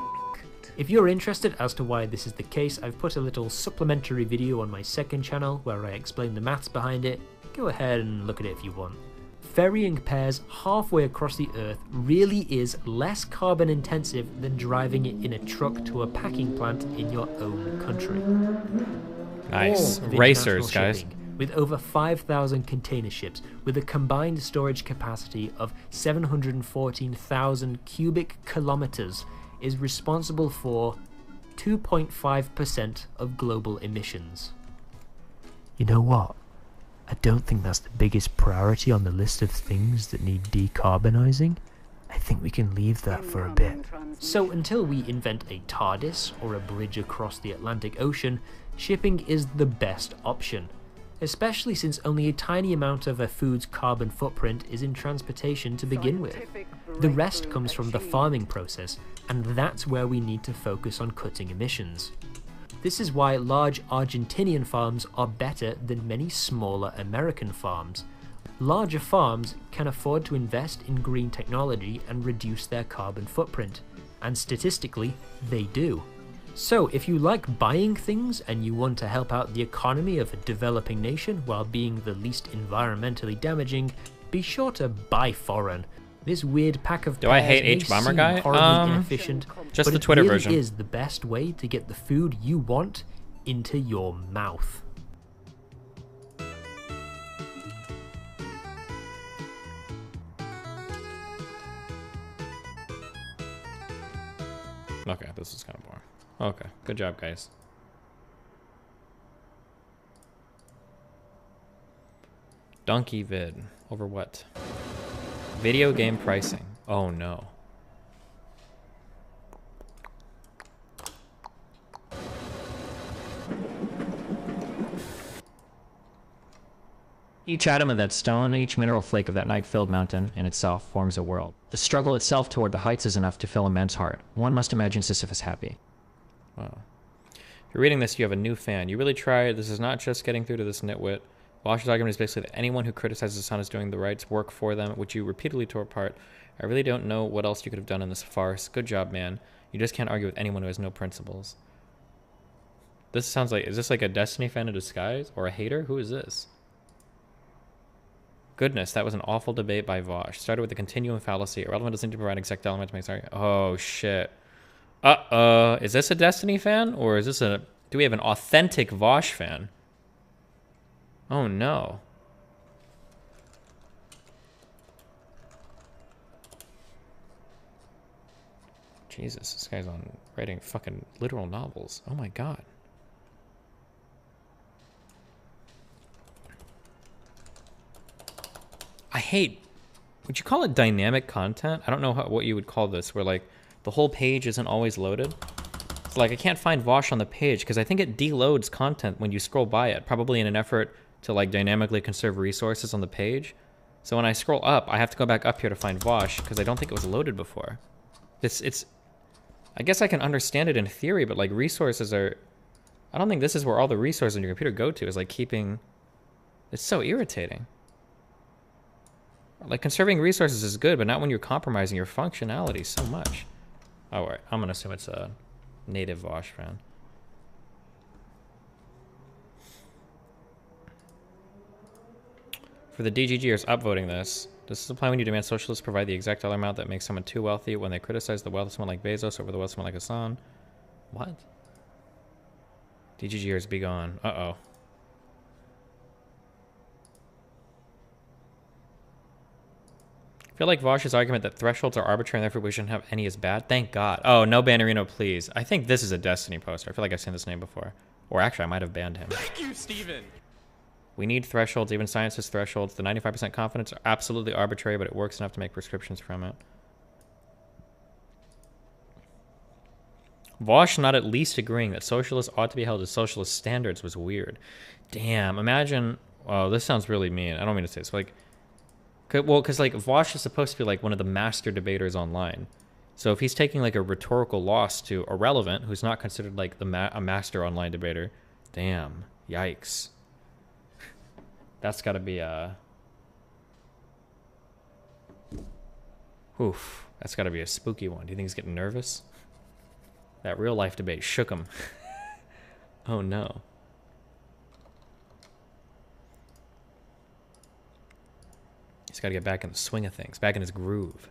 If you're interested as to why this is the case, I've put a little supplementary video on my second channel where I explain the maths behind it. Go ahead and look at it if you want. Ferrying pairs halfway across the Earth really is less carbon intensive than driving it in a truck to a packing plant in your own country. Nice. Racers, guys. With over 5,000 container ships, with a combined storage capacity of 714,000 cubic kilometers, is responsible for 2.5% of global emissions. You know what? I don't think that's the biggest priority on the list of things that need decarbonizing. I think we can leave that for a bit. So until we invent a TARDIS or a bridge across the Atlantic Ocean, shipping is the best option. Especially since only a tiny amount of a food's carbon footprint is in transportation to begin with. The rest comes from the farming process, and that's where we need to focus on cutting emissions. This is why large Argentinian farms are better than many smaller American farms. Larger farms can afford to invest in green technology and reduce their carbon footprint, and statistically, they do. So if you like buying things and you want to help out the economy of a developing nation while being the least environmentally damaging, be sure to buy foreign. This weird pack of Do I hate H-Bomber guy? Inefficient, just but the Twitter it really version. is the best way to get the food you want into your mouth. Okay, this is kind of boring. Okay, good job, guys. Donkey vid. Over what? Video game pricing. Oh no. Each atom of that stone, each mineral flake of that night-filled mountain in itself forms a world. The struggle itself toward the heights is enough to fill a man's heart. One must imagine Sisyphus happy. Wow. If you're reading this, you have a new fan. You really tried. This is not just getting through to this nitwit. Wash's argument is basically that anyone who criticizes the sun is doing the right's work for them, which you repeatedly tore apart. I really don't know what else you could have done in this farce. Good job, man. You just can't argue with anyone who has no principles. This sounds like, is this like a Destiny fan in disguise? Or a hater? Who is this? Goodness, that was an awful debate by Vosh. Started with the continuum fallacy. Irrelevant doesn't need to provide exact element to make sorry. Oh, shit. Is this a Destiny fan? Or is this a... Do we have an authentic Vosh fan? Oh, no. Jesus, this guy's on writing fucking literal novels. Oh, my God. I hate... Would you call it dynamic content? I don't know what you would call this, where, like, the whole page isn't always loaded. It's like, I can't find Vosh on the page, because I think it deloads content when you scroll by it, probably in an effort to, like, dynamically conserve resources on the page. So when I scroll up, I have to go back up here to find Vosh because I don't think it was loaded before. I guess I can understand it in theory, but like resources are, I don't think this is where all the resources on your computer go to, is like keeping, it's so irritating. Like conserving resources is good, but not when you're compromising your functionality so much. Oh, all right, I'm gonna assume it's a native Vosh fan. For the DGGers upvoting this, does this apply when you demand socialists provide the exact dollar amount that makes someone too wealthy when they criticize the wealth of someone like Bezos over the wealth of someone like Hassan? What? DGGers be gone. Uh-oh. I feel like Vosh's argument that thresholds are arbitrary and therefore we shouldn't have any is bad. Thank God. Oh, no Bannerino, please. I think this is a Destiny poster. I feel like I've seen this name before. Or actually, I might have banned him. Thank you, Steven. We need thresholds. Even science has thresholds. The 95% confidence are absolutely arbitrary, but it works enough to make prescriptions from it. Vosh not at least agreeing that socialists ought to be held to socialist standards was weird. Damn, imagine... Oh, this sounds really mean. I don't mean to say this. Like, well, because like Vosh is supposed to be like one of the master debaters online. So if he's taking like a rhetorical loss to Irrelevant, who's not considered like a master online debater, damn, yikes. That's got to be a... Oof, that's got to be a spooky one. Do you think he's getting nervous? That real life debate shook him. Oh no. He's got to get back in the swing of things, back in his groove.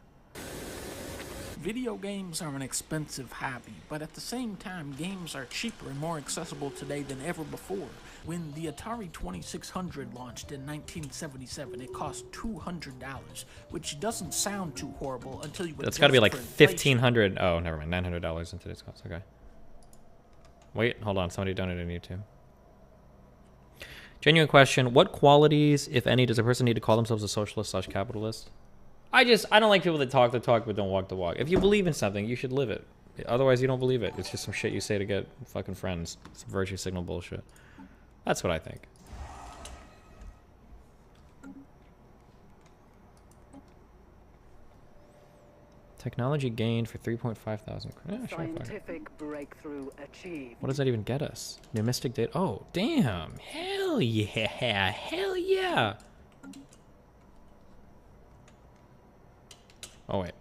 Video games are an expensive hobby, but at the same time, games are cheaper and more accessible today than ever before. When the Atari 2600 launched in 1977, it cost $200, which doesn't sound too horrible until you... That's got to be like $1,500. Oh, never mind. $900 in today's cost. Okay. Wait, hold on. Somebody donated on YouTube. Genuine question. What qualities, if any, does a person need to call themselves a socialist/capitalist? I don't like people that talk the talk but don't walk the walk. If you believe in something, you should live it. Otherwise, you don't believe it. It's just some shit you say to get fucking friends. Some virtue signal bullshit. That's what I think. Technology gained for 3,500. Yeah, Scientific breakthrough achieved. What does that even get us? New mystic data. Oh, damn. Hell yeah. Hell yeah. Oh, wait.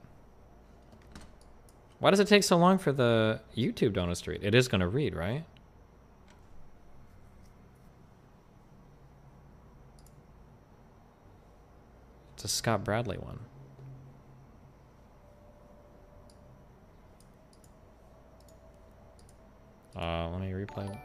Why does it take so long for the YouTube donut street? It is going to read, right? It's a Scott Bradley one. Let me replay it.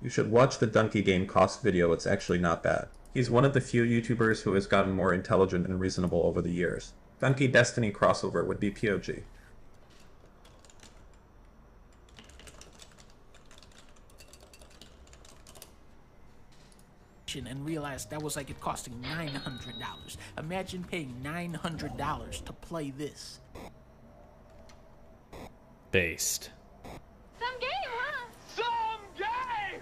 You should watch the Donkey Game cost video. It's actually not bad. He's one of the few YouTubers who has gotten more intelligent and reasonable over the years. Donkey Destiny crossover would be POG. And realized that was like it costing $900. Imagine paying $900 to play this. Based. Some game, huh? Some game!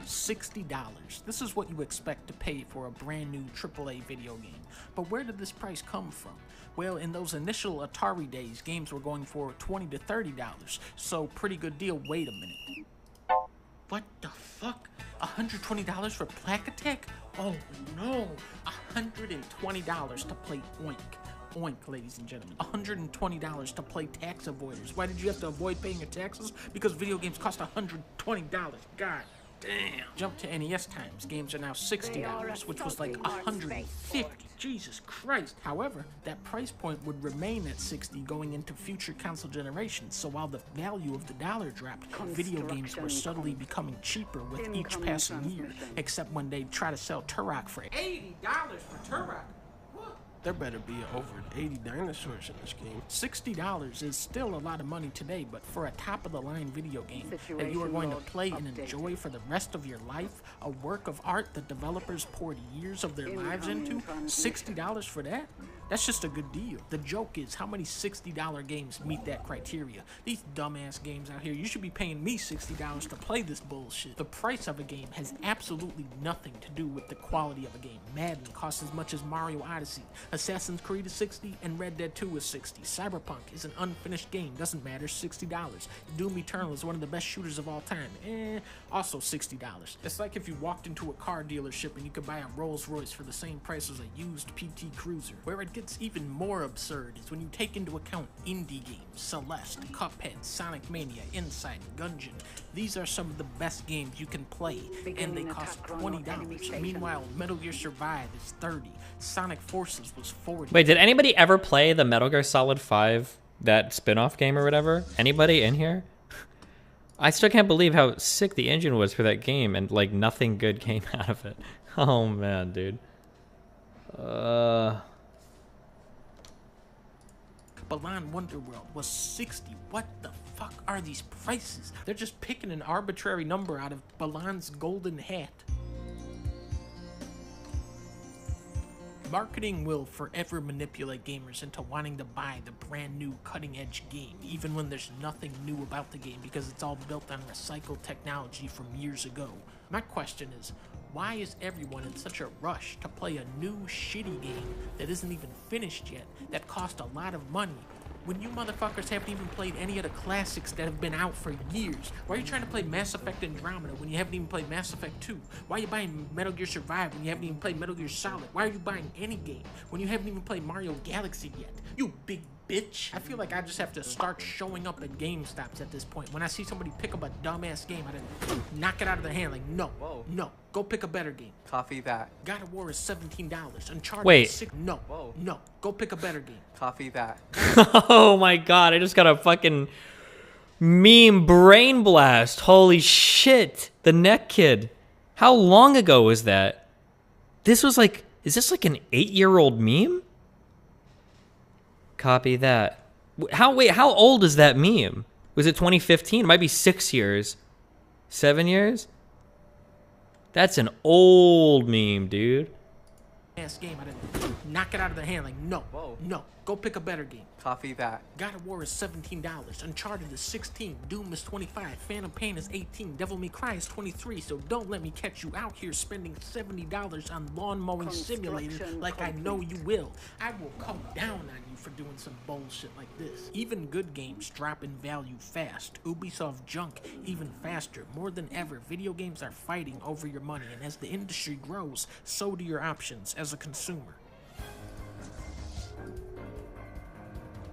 $60. This is what you expect to pay for a brand new AAA video game. But where did this price come from? Well, in those initial Atari days, games were going for $20 to $30. So pretty good deal. Wait a minute. What the fuck? $120 for Plaque Attack? Oh no! $120 to play Oink. Oink, ladies and gentlemen. $120 to play Tax Avoiders. Why did you have to avoid paying your taxes? Because video games cost $120. God damn. Jump to NES times. Games are now $60, which was like $150. Jesus Christ. However, that price point would remain at $60 going into future console generations. So while the value of the dollar dropped, video games were subtly becoming cheaper with each passing year. Except when they try to sell Turok for $80 for Turok. There better be over 80 dinosaurs in this game. $60 is still a lot of money today, but for a top-of-the-line video game that you are going to play and enjoy for the rest of your life, a work of art that developers poured years of their lives into, $60 for that? That's just a good deal. The joke is, how many $60 games meet that criteria? These dumbass games out here, you should be paying me $60 to play this bullshit. The price of a game has absolutely nothing to do with the quality of a game. Madden costs as much as Mario Odyssey, Assassin's Creed is $60, and Red Dead 2 is $60. Cyberpunk is an unfinished game, doesn't matter, $60. Doom Eternal is one of the best shooters of all time, also $60. It's like if you walked into a car dealership and you could buy a Rolls Royce for the same price as a used PT Cruiser. Where it gets even more absurd is when you take into account indie games, Celeste, Cuphead, Sonic Mania, Inside, Gungeon. These are some of the best games you can play, and they cost $20. Meanwhile, Metal Gear Survive is $30. Sonic Forces was $40. Wait, did anybody ever play the Metal Gear Solid 5, that spin-off game or whatever? Anybody in here? I still can't believe how sick the engine was for that game, and like nothing good came out of it. Oh man, dude. Balan Wonderworld was $60. What the fuck are these prices? They're just picking an arbitrary number out of Balan's golden hat. Marketing will forever manipulate gamers into wanting to buy the brand new cutting edge game, even when there's nothing new about the game because it's all built on recycled technology from years ago. My question is, why is everyone in such a rush to play a new shitty game that isn't even finished yet, that cost a lot of money, when you motherfuckers haven't even played any of the classics that have been out for years? Why are you trying to play Mass Effect Andromeda when you haven't even played Mass Effect 2? Why are you buying Metal Gear Survive when you haven't even played Metal Gear Solid? Why are you buying any game when you haven't even played Mario Galaxy yet? You big bitch. I feel like I just have to start showing up at GameStops at this point. When I see somebody pick up a dumbass game, I just knock it out of their hand like, no, whoa, no, go pick a better game. Coffee that. God of War is $17. Uncharted Wait. is $6. No, whoa, no, go pick a better game. Coffee that. Oh my god, I just got a fucking meme brain blast. Holy shit. The Neck Kid. How long ago was that? This was like, is this like an 8-year-old meme? Copy that. How old is that meme? Was it 2015? It might be 6 years. 7 years? That's an old meme, dude. Game, I didn't knock it out of their hand like, no, whoa, no, go pick a better game. Coffee that. God of War is $17. Uncharted is $16. Doom is $25. Phantom Pain is $18. Devil May Cry is $23. So don't let me catch you out here spending $70 on lawn mowing simulator like I know you will. I will come down on you for doing some bullshit like this. Even good games drop in value fast. Ubisoft junk even faster. More than ever, video games are fighting over your money, and as the industry grows, so do your options as a consumer.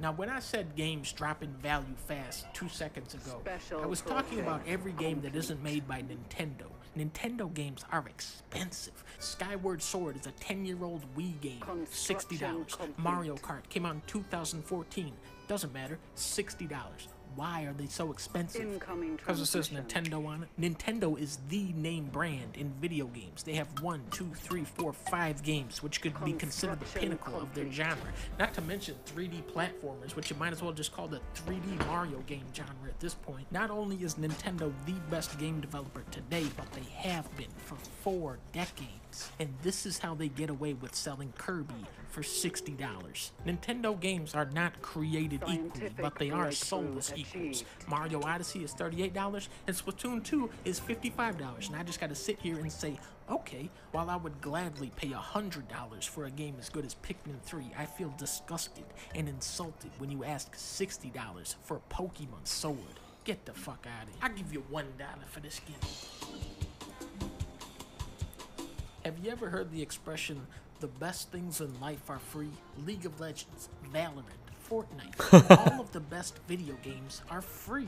Now, when I said games drop in value fast 2 seconds ago, I was talking about every game that isn't made by Nintendo. Nintendo games are expensive. Skyward Sword is a 10-year-old Wii game, $60. Mario Kart came out in 2014, doesn't matter, $60. Why are they so expensive? Because it says Nintendo on it. Nintendo is the name brand in video games. They have 1, 2, 3, 4, 5 games, which could be considered the pinnacle of their genre. Not to mention 3D platformers, which you might as well just call the 3D Mario game genre at this point. Not only is Nintendo the best game developer today, but they have been for 4 decades. And this is how they get away with selling Kirby for $60. Nintendo games are not created equally, but they are sold as equals. Mario Odyssey is $38, and Splatoon 2 is $55. And I just gotta sit here and say, okay, while I would gladly pay $100 for a game as good as Pikmin 3, I feel disgusted and insulted when you ask $60 for Pokemon Sword. Get the fuck out of here. I'll give you $1 for this game. Have you ever heard the expression, the best things in life are free? League of Legends, Valorant, Fortnite, all of the best video games are free.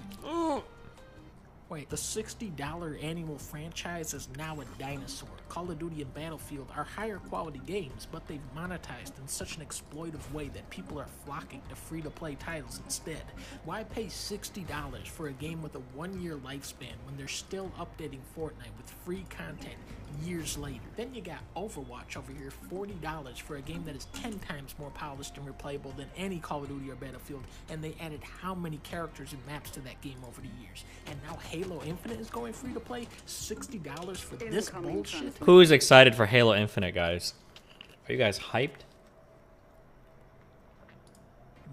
Wait, the $60 annual franchise is now a dinosaur. Call of Duty and Battlefield are higher quality games, but they've monetized in such an exploitive way that people are flocking to free-to-play titles instead. Why pay $60 for a game with a 1-year lifespan when they're still updating Fortnite with free content years later? Then you got Overwatch over here, $40 for a game that is 10 times more polished and replayable than any Call of Duty or Battlefield, and they added how many characters and maps to that game over the years. And now Halo Infinite is going free to play, $60 for this bullshit? Who is excited for Halo Infinite, guys? Are you guys hyped?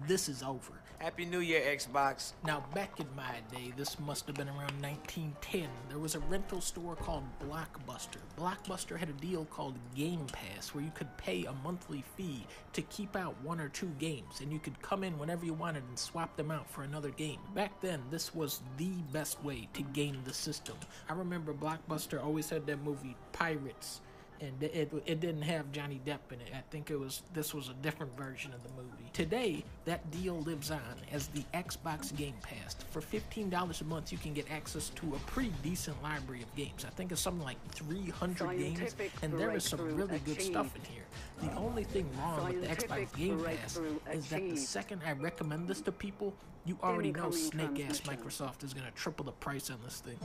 this is over. Happy New Year, Xbox. Now, back in my day, this must have been around 1910, there was a rental store called Blockbuster. Blockbuster had a deal called Game Pass, where you could pay a monthly fee to keep out 1 or 2 games, and you could come in whenever you wanted and swap them out for another game. Back then, this was the best way to game the system. I remember Blockbuster always had that movie Pirates, and it didn't have Johnny Depp in it. I think this was a different version of the movie. Today, that deal lives on as the Xbox Game Pass. For $15 a month, you can get access to a pretty decent library of games. I think it's something like 300 games, and there is some really good stuff in here. The only thing wrong with the Xbox Game Pass is that the second I recommend this to people, you already know snake-ass Microsoft is going to triple the price on this thing.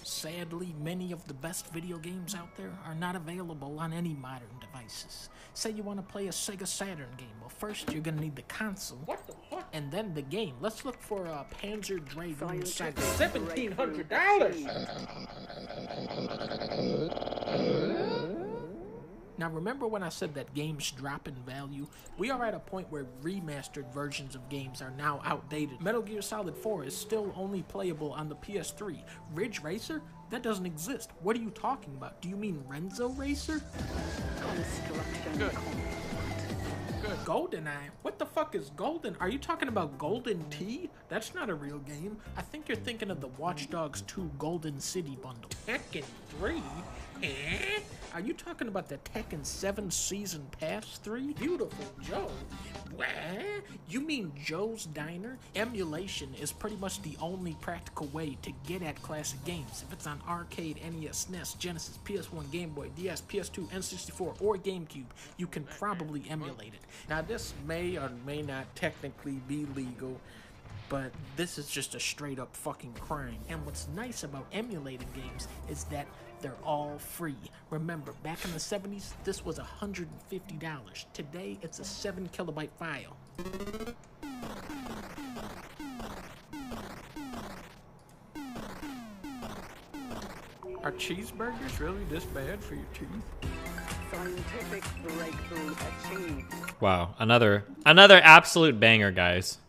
Sadly, many of the best video games out there are not available on any modern devices. Say you want to play a Sega Saturn game. Well, first you're going to need the console, and then the game. Let's look for a Panzer Dragoon Saga. $1,700. Now, remember when I said that games drop in value? We are at a point where remastered versions of games are now outdated. Metal Gear Solid 4 is still only playable on the PS3. Ridge Racer? That doesn't exist. What are you talking about? Do you mean Renzo Racer? Good. GoldenEye? What the fuck is Golden? Are you talking about Golden Tee? That's not a real game. I think you're thinking of the Watch Dogs 2 Golden City bundle. Tekken 3? Eh? Are you talking about the Tekken 7 Season Pass 3? Beautiful Joe. What? You mean Joe's Diner? Emulation is pretty much the only practical way to get at classic games. If it's on arcade, NES, SNES, Genesis, PS1, Game Boy, DS, PS2, N64, or GameCube, you can probably emulate it. Now, this may or may not technically be legal, but this is just a straight up fucking crime. And what's nice about emulating games is that they're all free. Remember, back in the 70s, this was $150. Today, it's a 7 kilobyte file. Are cheeseburgers really this bad for your teeth? Scientific breakthrough achieved. Wow, another absolute banger, guys.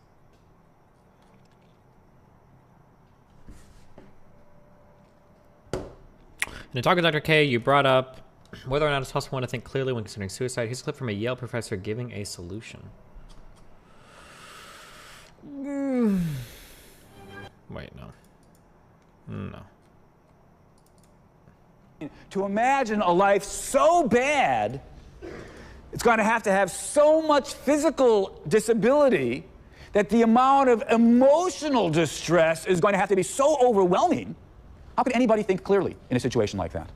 In the talk with Dr. K, you brought up whether or not it's possible to think clearly when considering suicide. Here's a clip from a Yale professor giving a solution. Wait, no. To imagine a life so bad, it's going to have so much physical disability that the amount of emotional distress is going to have to be so overwhelming. How could anybody think clearly in a situation like that?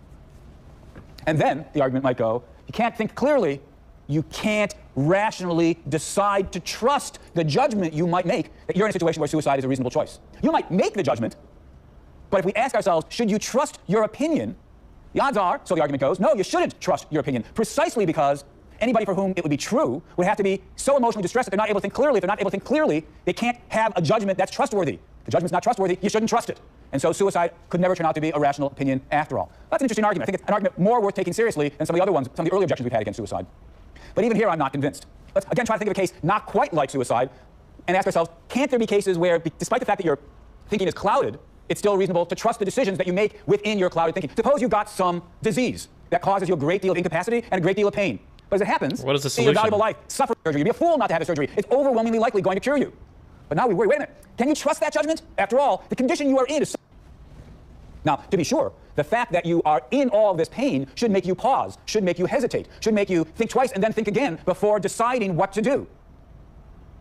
And then the argument might go, you can't think clearly, you can't rationally decide to trust the judgment you might make that you're in a situation where suicide is a reasonable choice. You might make the judgment, but if we ask ourselves, should you trust your opinion? The odds are, so the argument goes, no, you shouldn't trust your opinion, precisely because anybody for whom it would be true would have to be so emotionally distressed that they're not able to think clearly. If they're not able to think clearly, they can't have a judgment that's trustworthy. If the judgment's not trustworthy, you shouldn't trust it. And so suicide could never turn out to be a rational opinion after all. That's an interesting argument. I think it's an argument more worth taking seriously than some of the other ones, some of the early objections we've had against suicide. But even here, I'm not convinced. Let's again try to think of a case not quite like suicide and ask ourselves, can't there be cases where, despite the fact that your thinking is clouded, it's still reasonable to trust the decisions that you make within your clouded thinking? Suppose you've got some disease that causes you a great deal of incapacity and a great deal of pain. But as it happens, what is the in solution? your valuable life, suffer surgery. You'd be a fool not to have a surgery. It's overwhelmingly likely going to cure you. But now we worry, wait a minute. Can you trust that judgment? After all, the condition you are in is... Now, to be sure, the fact that you are in all of this pain should make you pause, should make you hesitate, should make you think twice and then think again before deciding what to do.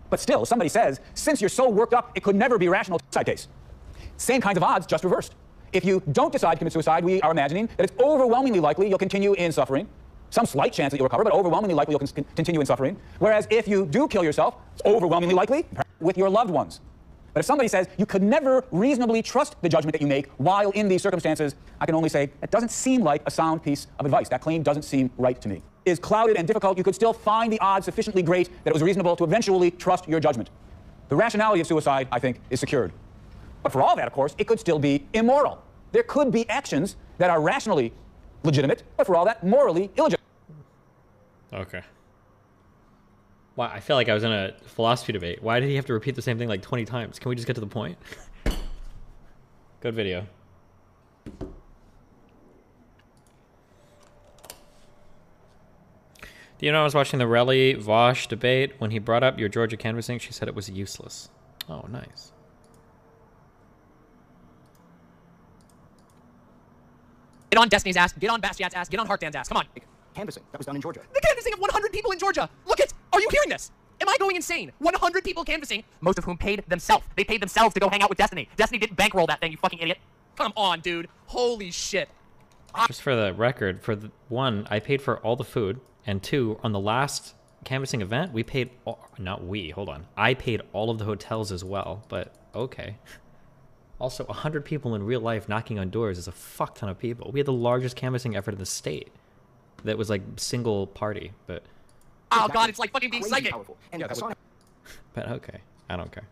But still, somebody says, since you're so worked up, it could never be a rational suicide case. Same kinds of odds, just reversed. If you don't decide to commit suicide, we are imagining that it's overwhelmingly likely you'll continue in suffering. Some slight chance that you'll recover, but overwhelmingly likely you'll continue in suffering. Whereas if you do kill yourself, it's overwhelmingly likely with your loved ones. But if somebody says you could never reasonably trust the judgment that you make while in these circumstances, I can only say that doesn't seem like a sound piece of advice. That claim doesn't seem right to me. It is clouded and difficult. You could still find the odds sufficiently great that it was reasonable to eventually trust your judgment. The rationality of suicide, I think, is secured. But for all that, of course, it could still be immoral. There could be actions that are rationally legitimate, but for all that, morally illegitimate. Okay. Wow, I feel like I was in a philosophy debate. Why did he have to repeat the same thing like 20 times? Can we just get to the point? Good video. Do you know I was watching the Relly Vosh debate? When he brought up your Georgia canvassing, she said it was useless. Oh, nice. Get on Destiny's ass, get on Bastiat's ass, get on Harkdan's ass. Come on. Canvassing. That was done in Georgia. The canvassing of 100 people in Georgia. Look at, are you hearing this? Am I going insane? 100 people canvassing, most of whom paid themselves. They paid themselves to go hang out with Destiny. Destiny didn't bankroll that thing, you fucking idiot. Come on, dude. Holy shit. Just for the record, for the one, I paid for all the food, and two, on the last canvassing event, we paid, hold on. I paid all of the hotels as well, but okay. Also, 100 people in real life knocking on doors is a fuck ton of people. We had the largest canvassing effort in the state. That was like single party, but... Oh god, it's like fucking being psychic. And yeah, but okay, I don't care.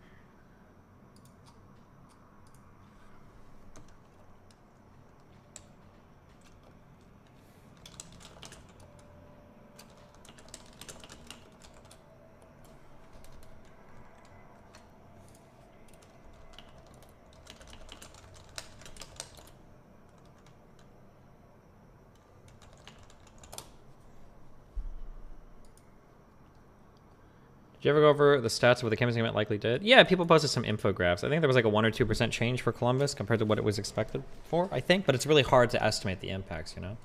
Did you ever go over the stats of what the canvassing event likely did? Yeah, people posted some infographics. I think there was like a 1 or 2% change for Columbus compared to what it was expected for, I think. But it's really hard to estimate the impacts, you know?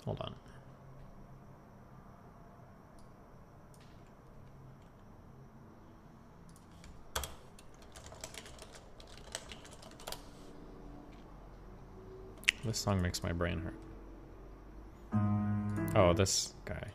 Hold on. This song makes my brain hurt. Oh, this guy.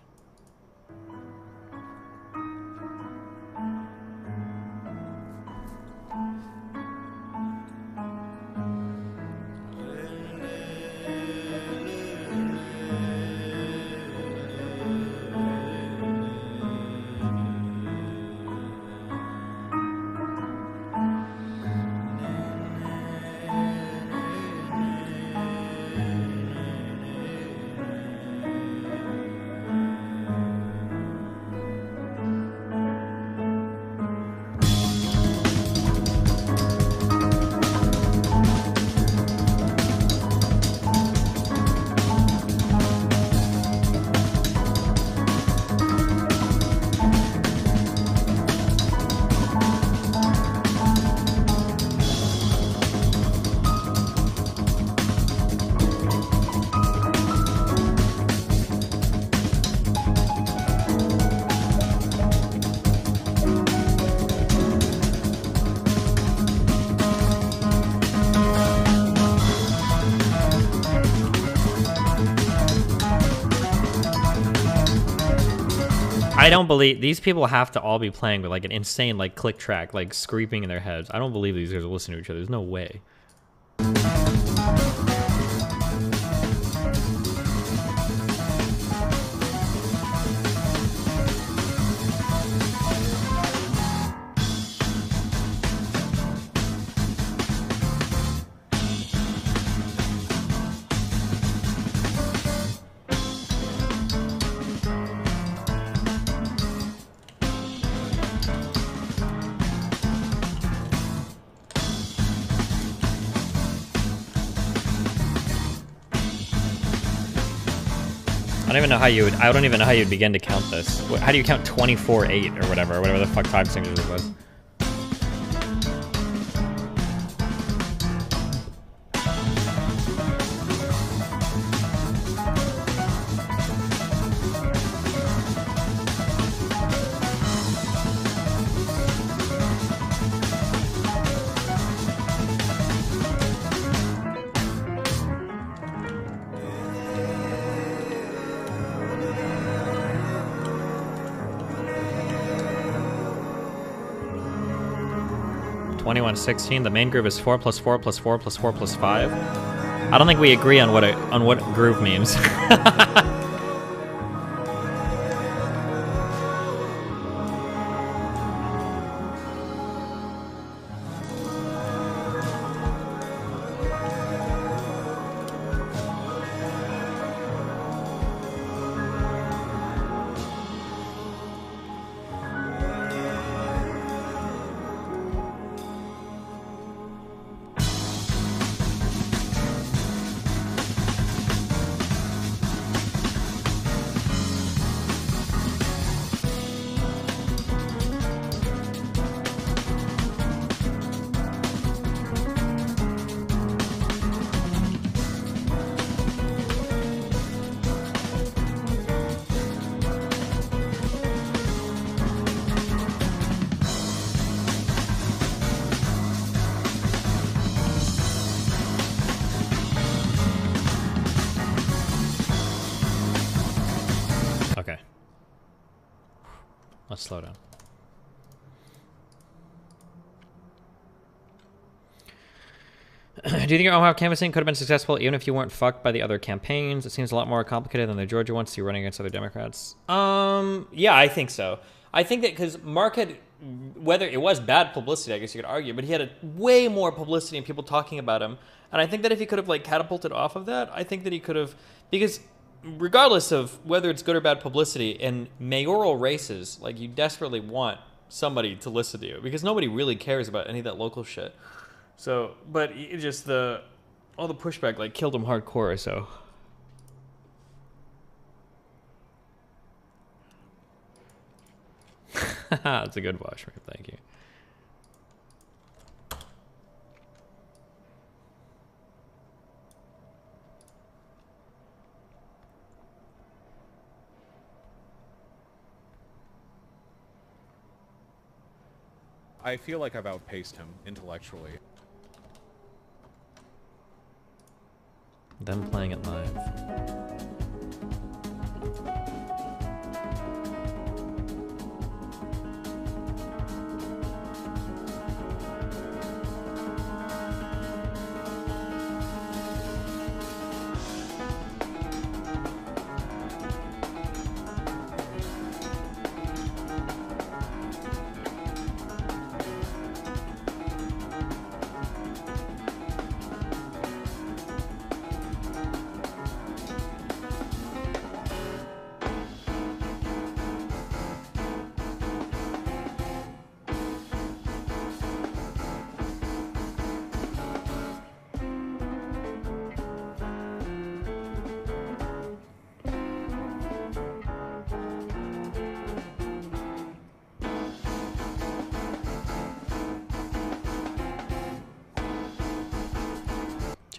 I don't believe these people have to all be playing with like an insane like click track, like screaming in their heads. I don't believe these guys are listening to each other. There's no way. I don't even know how you would. I don't even know how you'd begin to count this. How do you count 24-8 or whatever the fuck time signatures it was? $21.16. The main groove is 4 plus 4 plus 4 plus 4 plus 5. I don't think we agree on what groove means. Let's slow down. Do you think your Ohio canvassing could have been successful even if you weren't fucked by the other campaigns? It seems a lot more complicated than the Georgia one, so you're running against other Democrats. Yeah, I think so. I think that because Mark had, whether it was bad publicity, I guess you could argue, but he had a way more publicity and people talking about him. And I think that if he could have like catapulted off of that, I think that he could have, because regardless of whether it's good or bad publicity, in mayoral races, like you desperately want somebody to listen to you because nobody really cares about any of that local shit. So, but it just all the pushback like killed him hardcore. So, that's a good wash, man. Thank you. I feel like I've outpaced him intellectually. Them playing it live.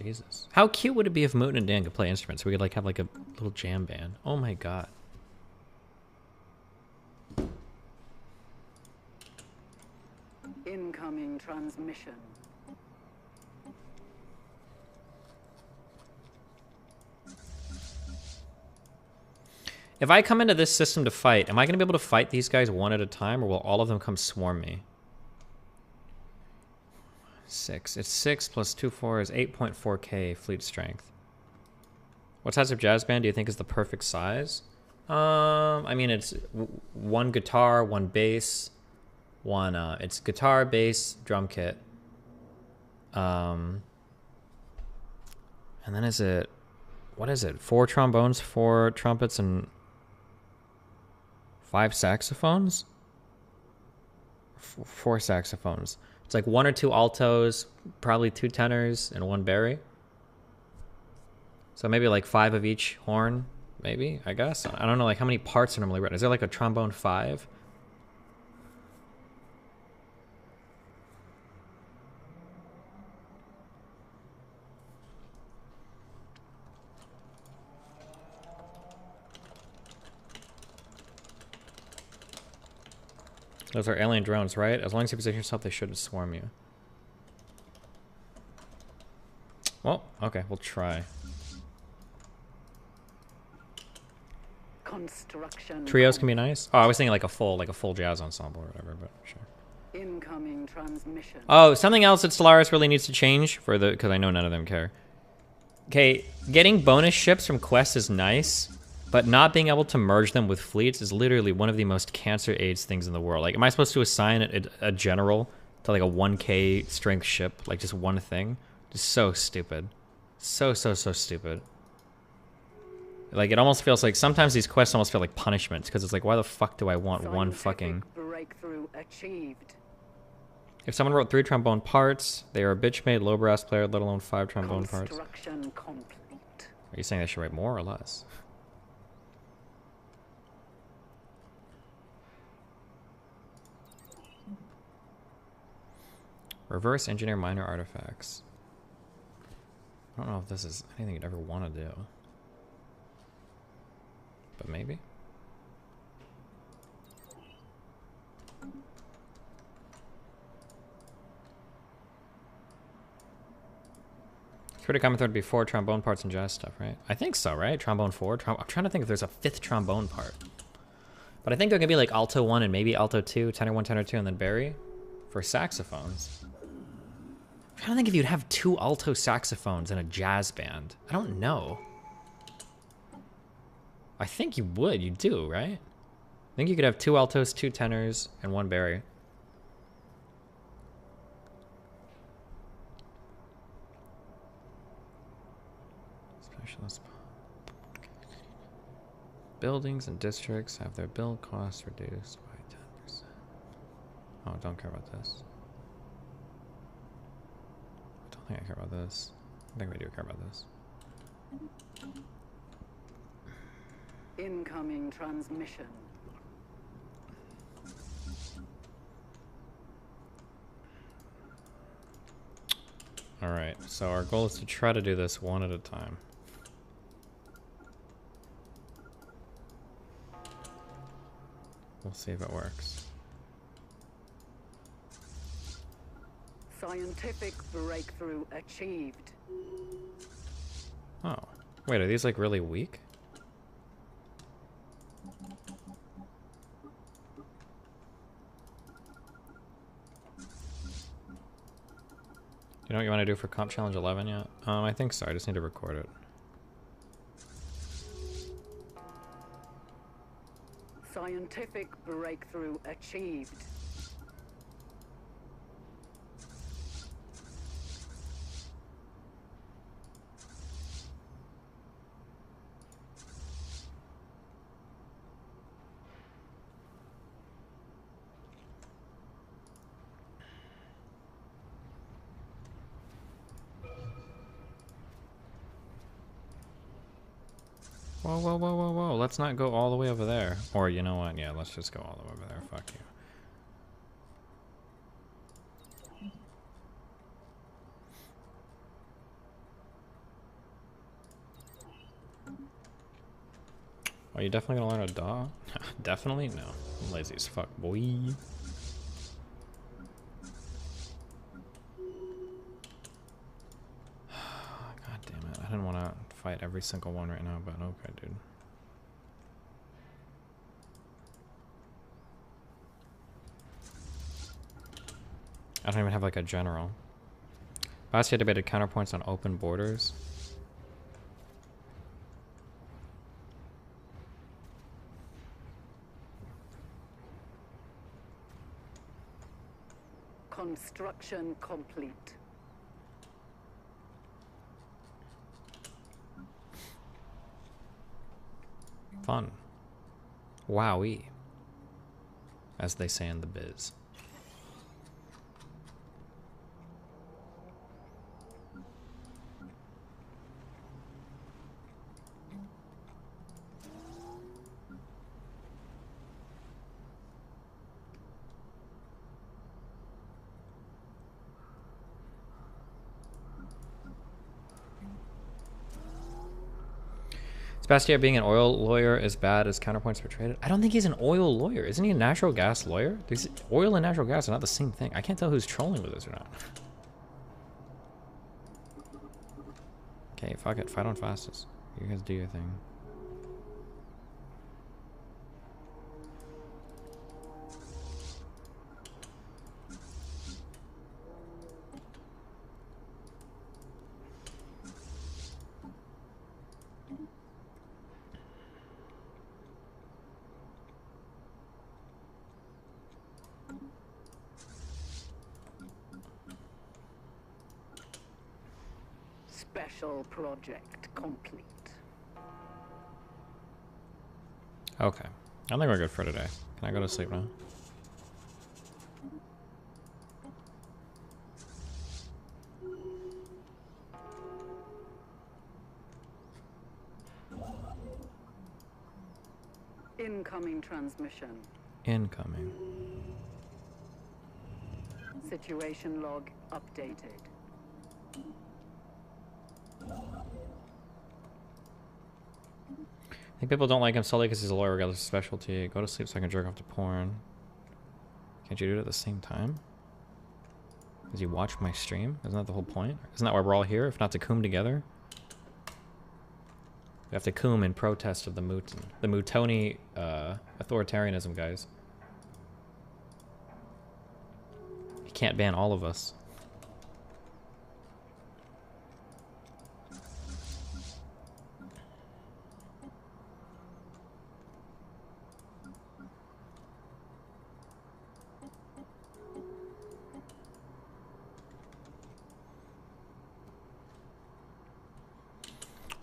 Jesus. How cute would it be if Mooten and Dan could play instruments? We could like have like a little jam band. Oh my god. Incoming transmission. If I come into this system to fight, am I going to be able to fight these guys one at a time, or will all of them come swarm me? 6. It's 6 plus 2 4 is 8.4k fleet strength. What size of jazz band do you think is the perfect size? I mean, it's one guitar, one bass, one. It's guitar, bass, drum kit. And then is it? What is it? 4 trombones, 4 trumpets, and 5 saxophones. 4 saxophones. It's like 1 or 2 altos, probably 2 tenors, and 1 bari. So maybe like 5 of each horn, maybe, I guess. I don't know like how many parts are normally written. Is there like a trombone 5? Those are alien drones, right? As long as you position yourself, they shouldn't swarm you. Well, okay, we'll try. Construction. Trios can be nice. Oh, I was thinking like a full jazz ensemble or whatever, but sure. Incoming transmission. Oh, something else that Stellaris really needs to change for the, because I know none of them care. Okay, getting bonus ships from quests is nice, but not being able to merge them with fleets is literally one of the most cancer AIDS things in the world. Like, am I supposed to assign a general to like a 1k strength ship, like just one thing? Just so stupid. So stupid. Like, it almost feels like sometimes these quests almost feel like punishments, because it's like, why the fuck do I want one fucking... Breakthrough achieved. If someone wrote 3 trombone parts, they are a bitch-made low brass player, let alone 5 trombone parts. Construction complete. Are you saying they should write more or less? Reverse engineer minor artifacts. I don't know if this is anything you'd ever want to do. But maybe? Critic comment there would be 4 trombone parts and jazz stuff, right? I think so, right? Trombone 4? I'm trying to think if there's a 5th trombone part. But I think there can be like alto 1 and maybe alto 2, tenor 1, tenor 2, and then bari for saxophones. I'm trying to think if you'd have 2 alto saxophones in a jazz band. I don't know. I think you would. You do, right? I think you could have 2 altos, 2 tenors, and 1 bari. Specialist. Buildings and districts have their build costs reduced by 10%. Oh, don't care about this. I don't think I care about this. I think we do care about this. Incoming transmission. Alright, so our goal is to try to do this one at a time. We'll see if it works. Scientific breakthrough achieved. Oh. Wait, are these like really weak? You know what you want to do for Comp Challenge 11 yet? I think so. I just need to record it. Scientific breakthrough achieved. Whoa, whoa, whoa, whoa, whoa. Let's not go all the way over there. Or you know what? Yeah, let's just go all the way over there. Fuck you. Are you definitely gonna learn a DAW? Definitely? No. I'm lazy as fuck, boy. God damn it. I didn't want to fight every single one right now, but okay, dude. I don't even have like a general. Bastia debated counterpoints on open borders. Construction complete. Fun. Wowie. As they say in the biz. Sebastian being an oil lawyer as bad as counterpoints portrayed. I don't think he's an oil lawyer. Isn't he a natural gas lawyer? Oil and natural gas are not the same thing. I can't tell who's trolling with this or not. Okay, fuck it. Fight on fastest. You guys do your thing. Special project complete. Okay. I think we're good for today. Can I go to sleep now? Incoming transmission. Incoming. Situation log updated. I think people don't like him solely because he's a lawyer regardless of specialty. Go to sleep so I can jerk off to porn. Can't you do it at the same time? Does he watch my stream? Isn't that the whole point? Isn't that why we're all here? If not to coom together? We have to coom in protest of the Mutoni authoritarianism, guys. You can't ban all of us.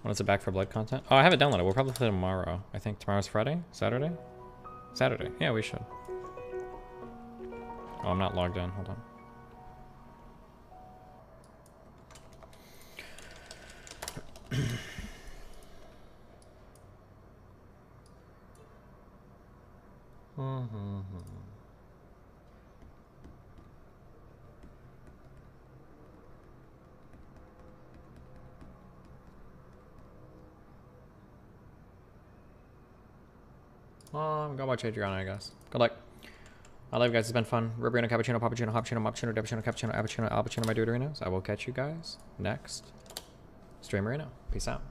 When is it back for blood content? Oh, I have it downloaded. We'll probably play tomorrow. I think tomorrow's Friday? Saturday? Saturday. Yeah, we should. Oh, I'm not logged in. Hold on. Go watch Adriana, I guess. Good luck. I love you guys. It's been fun. Rubriano, Cappuccino, Pappuccino, Hoppuccino, Moppuccino, Deppuccino, Cappuccino, Appuccino, Alpuccino, my dude arenas. I will catch you guys next stream arena. Peace out.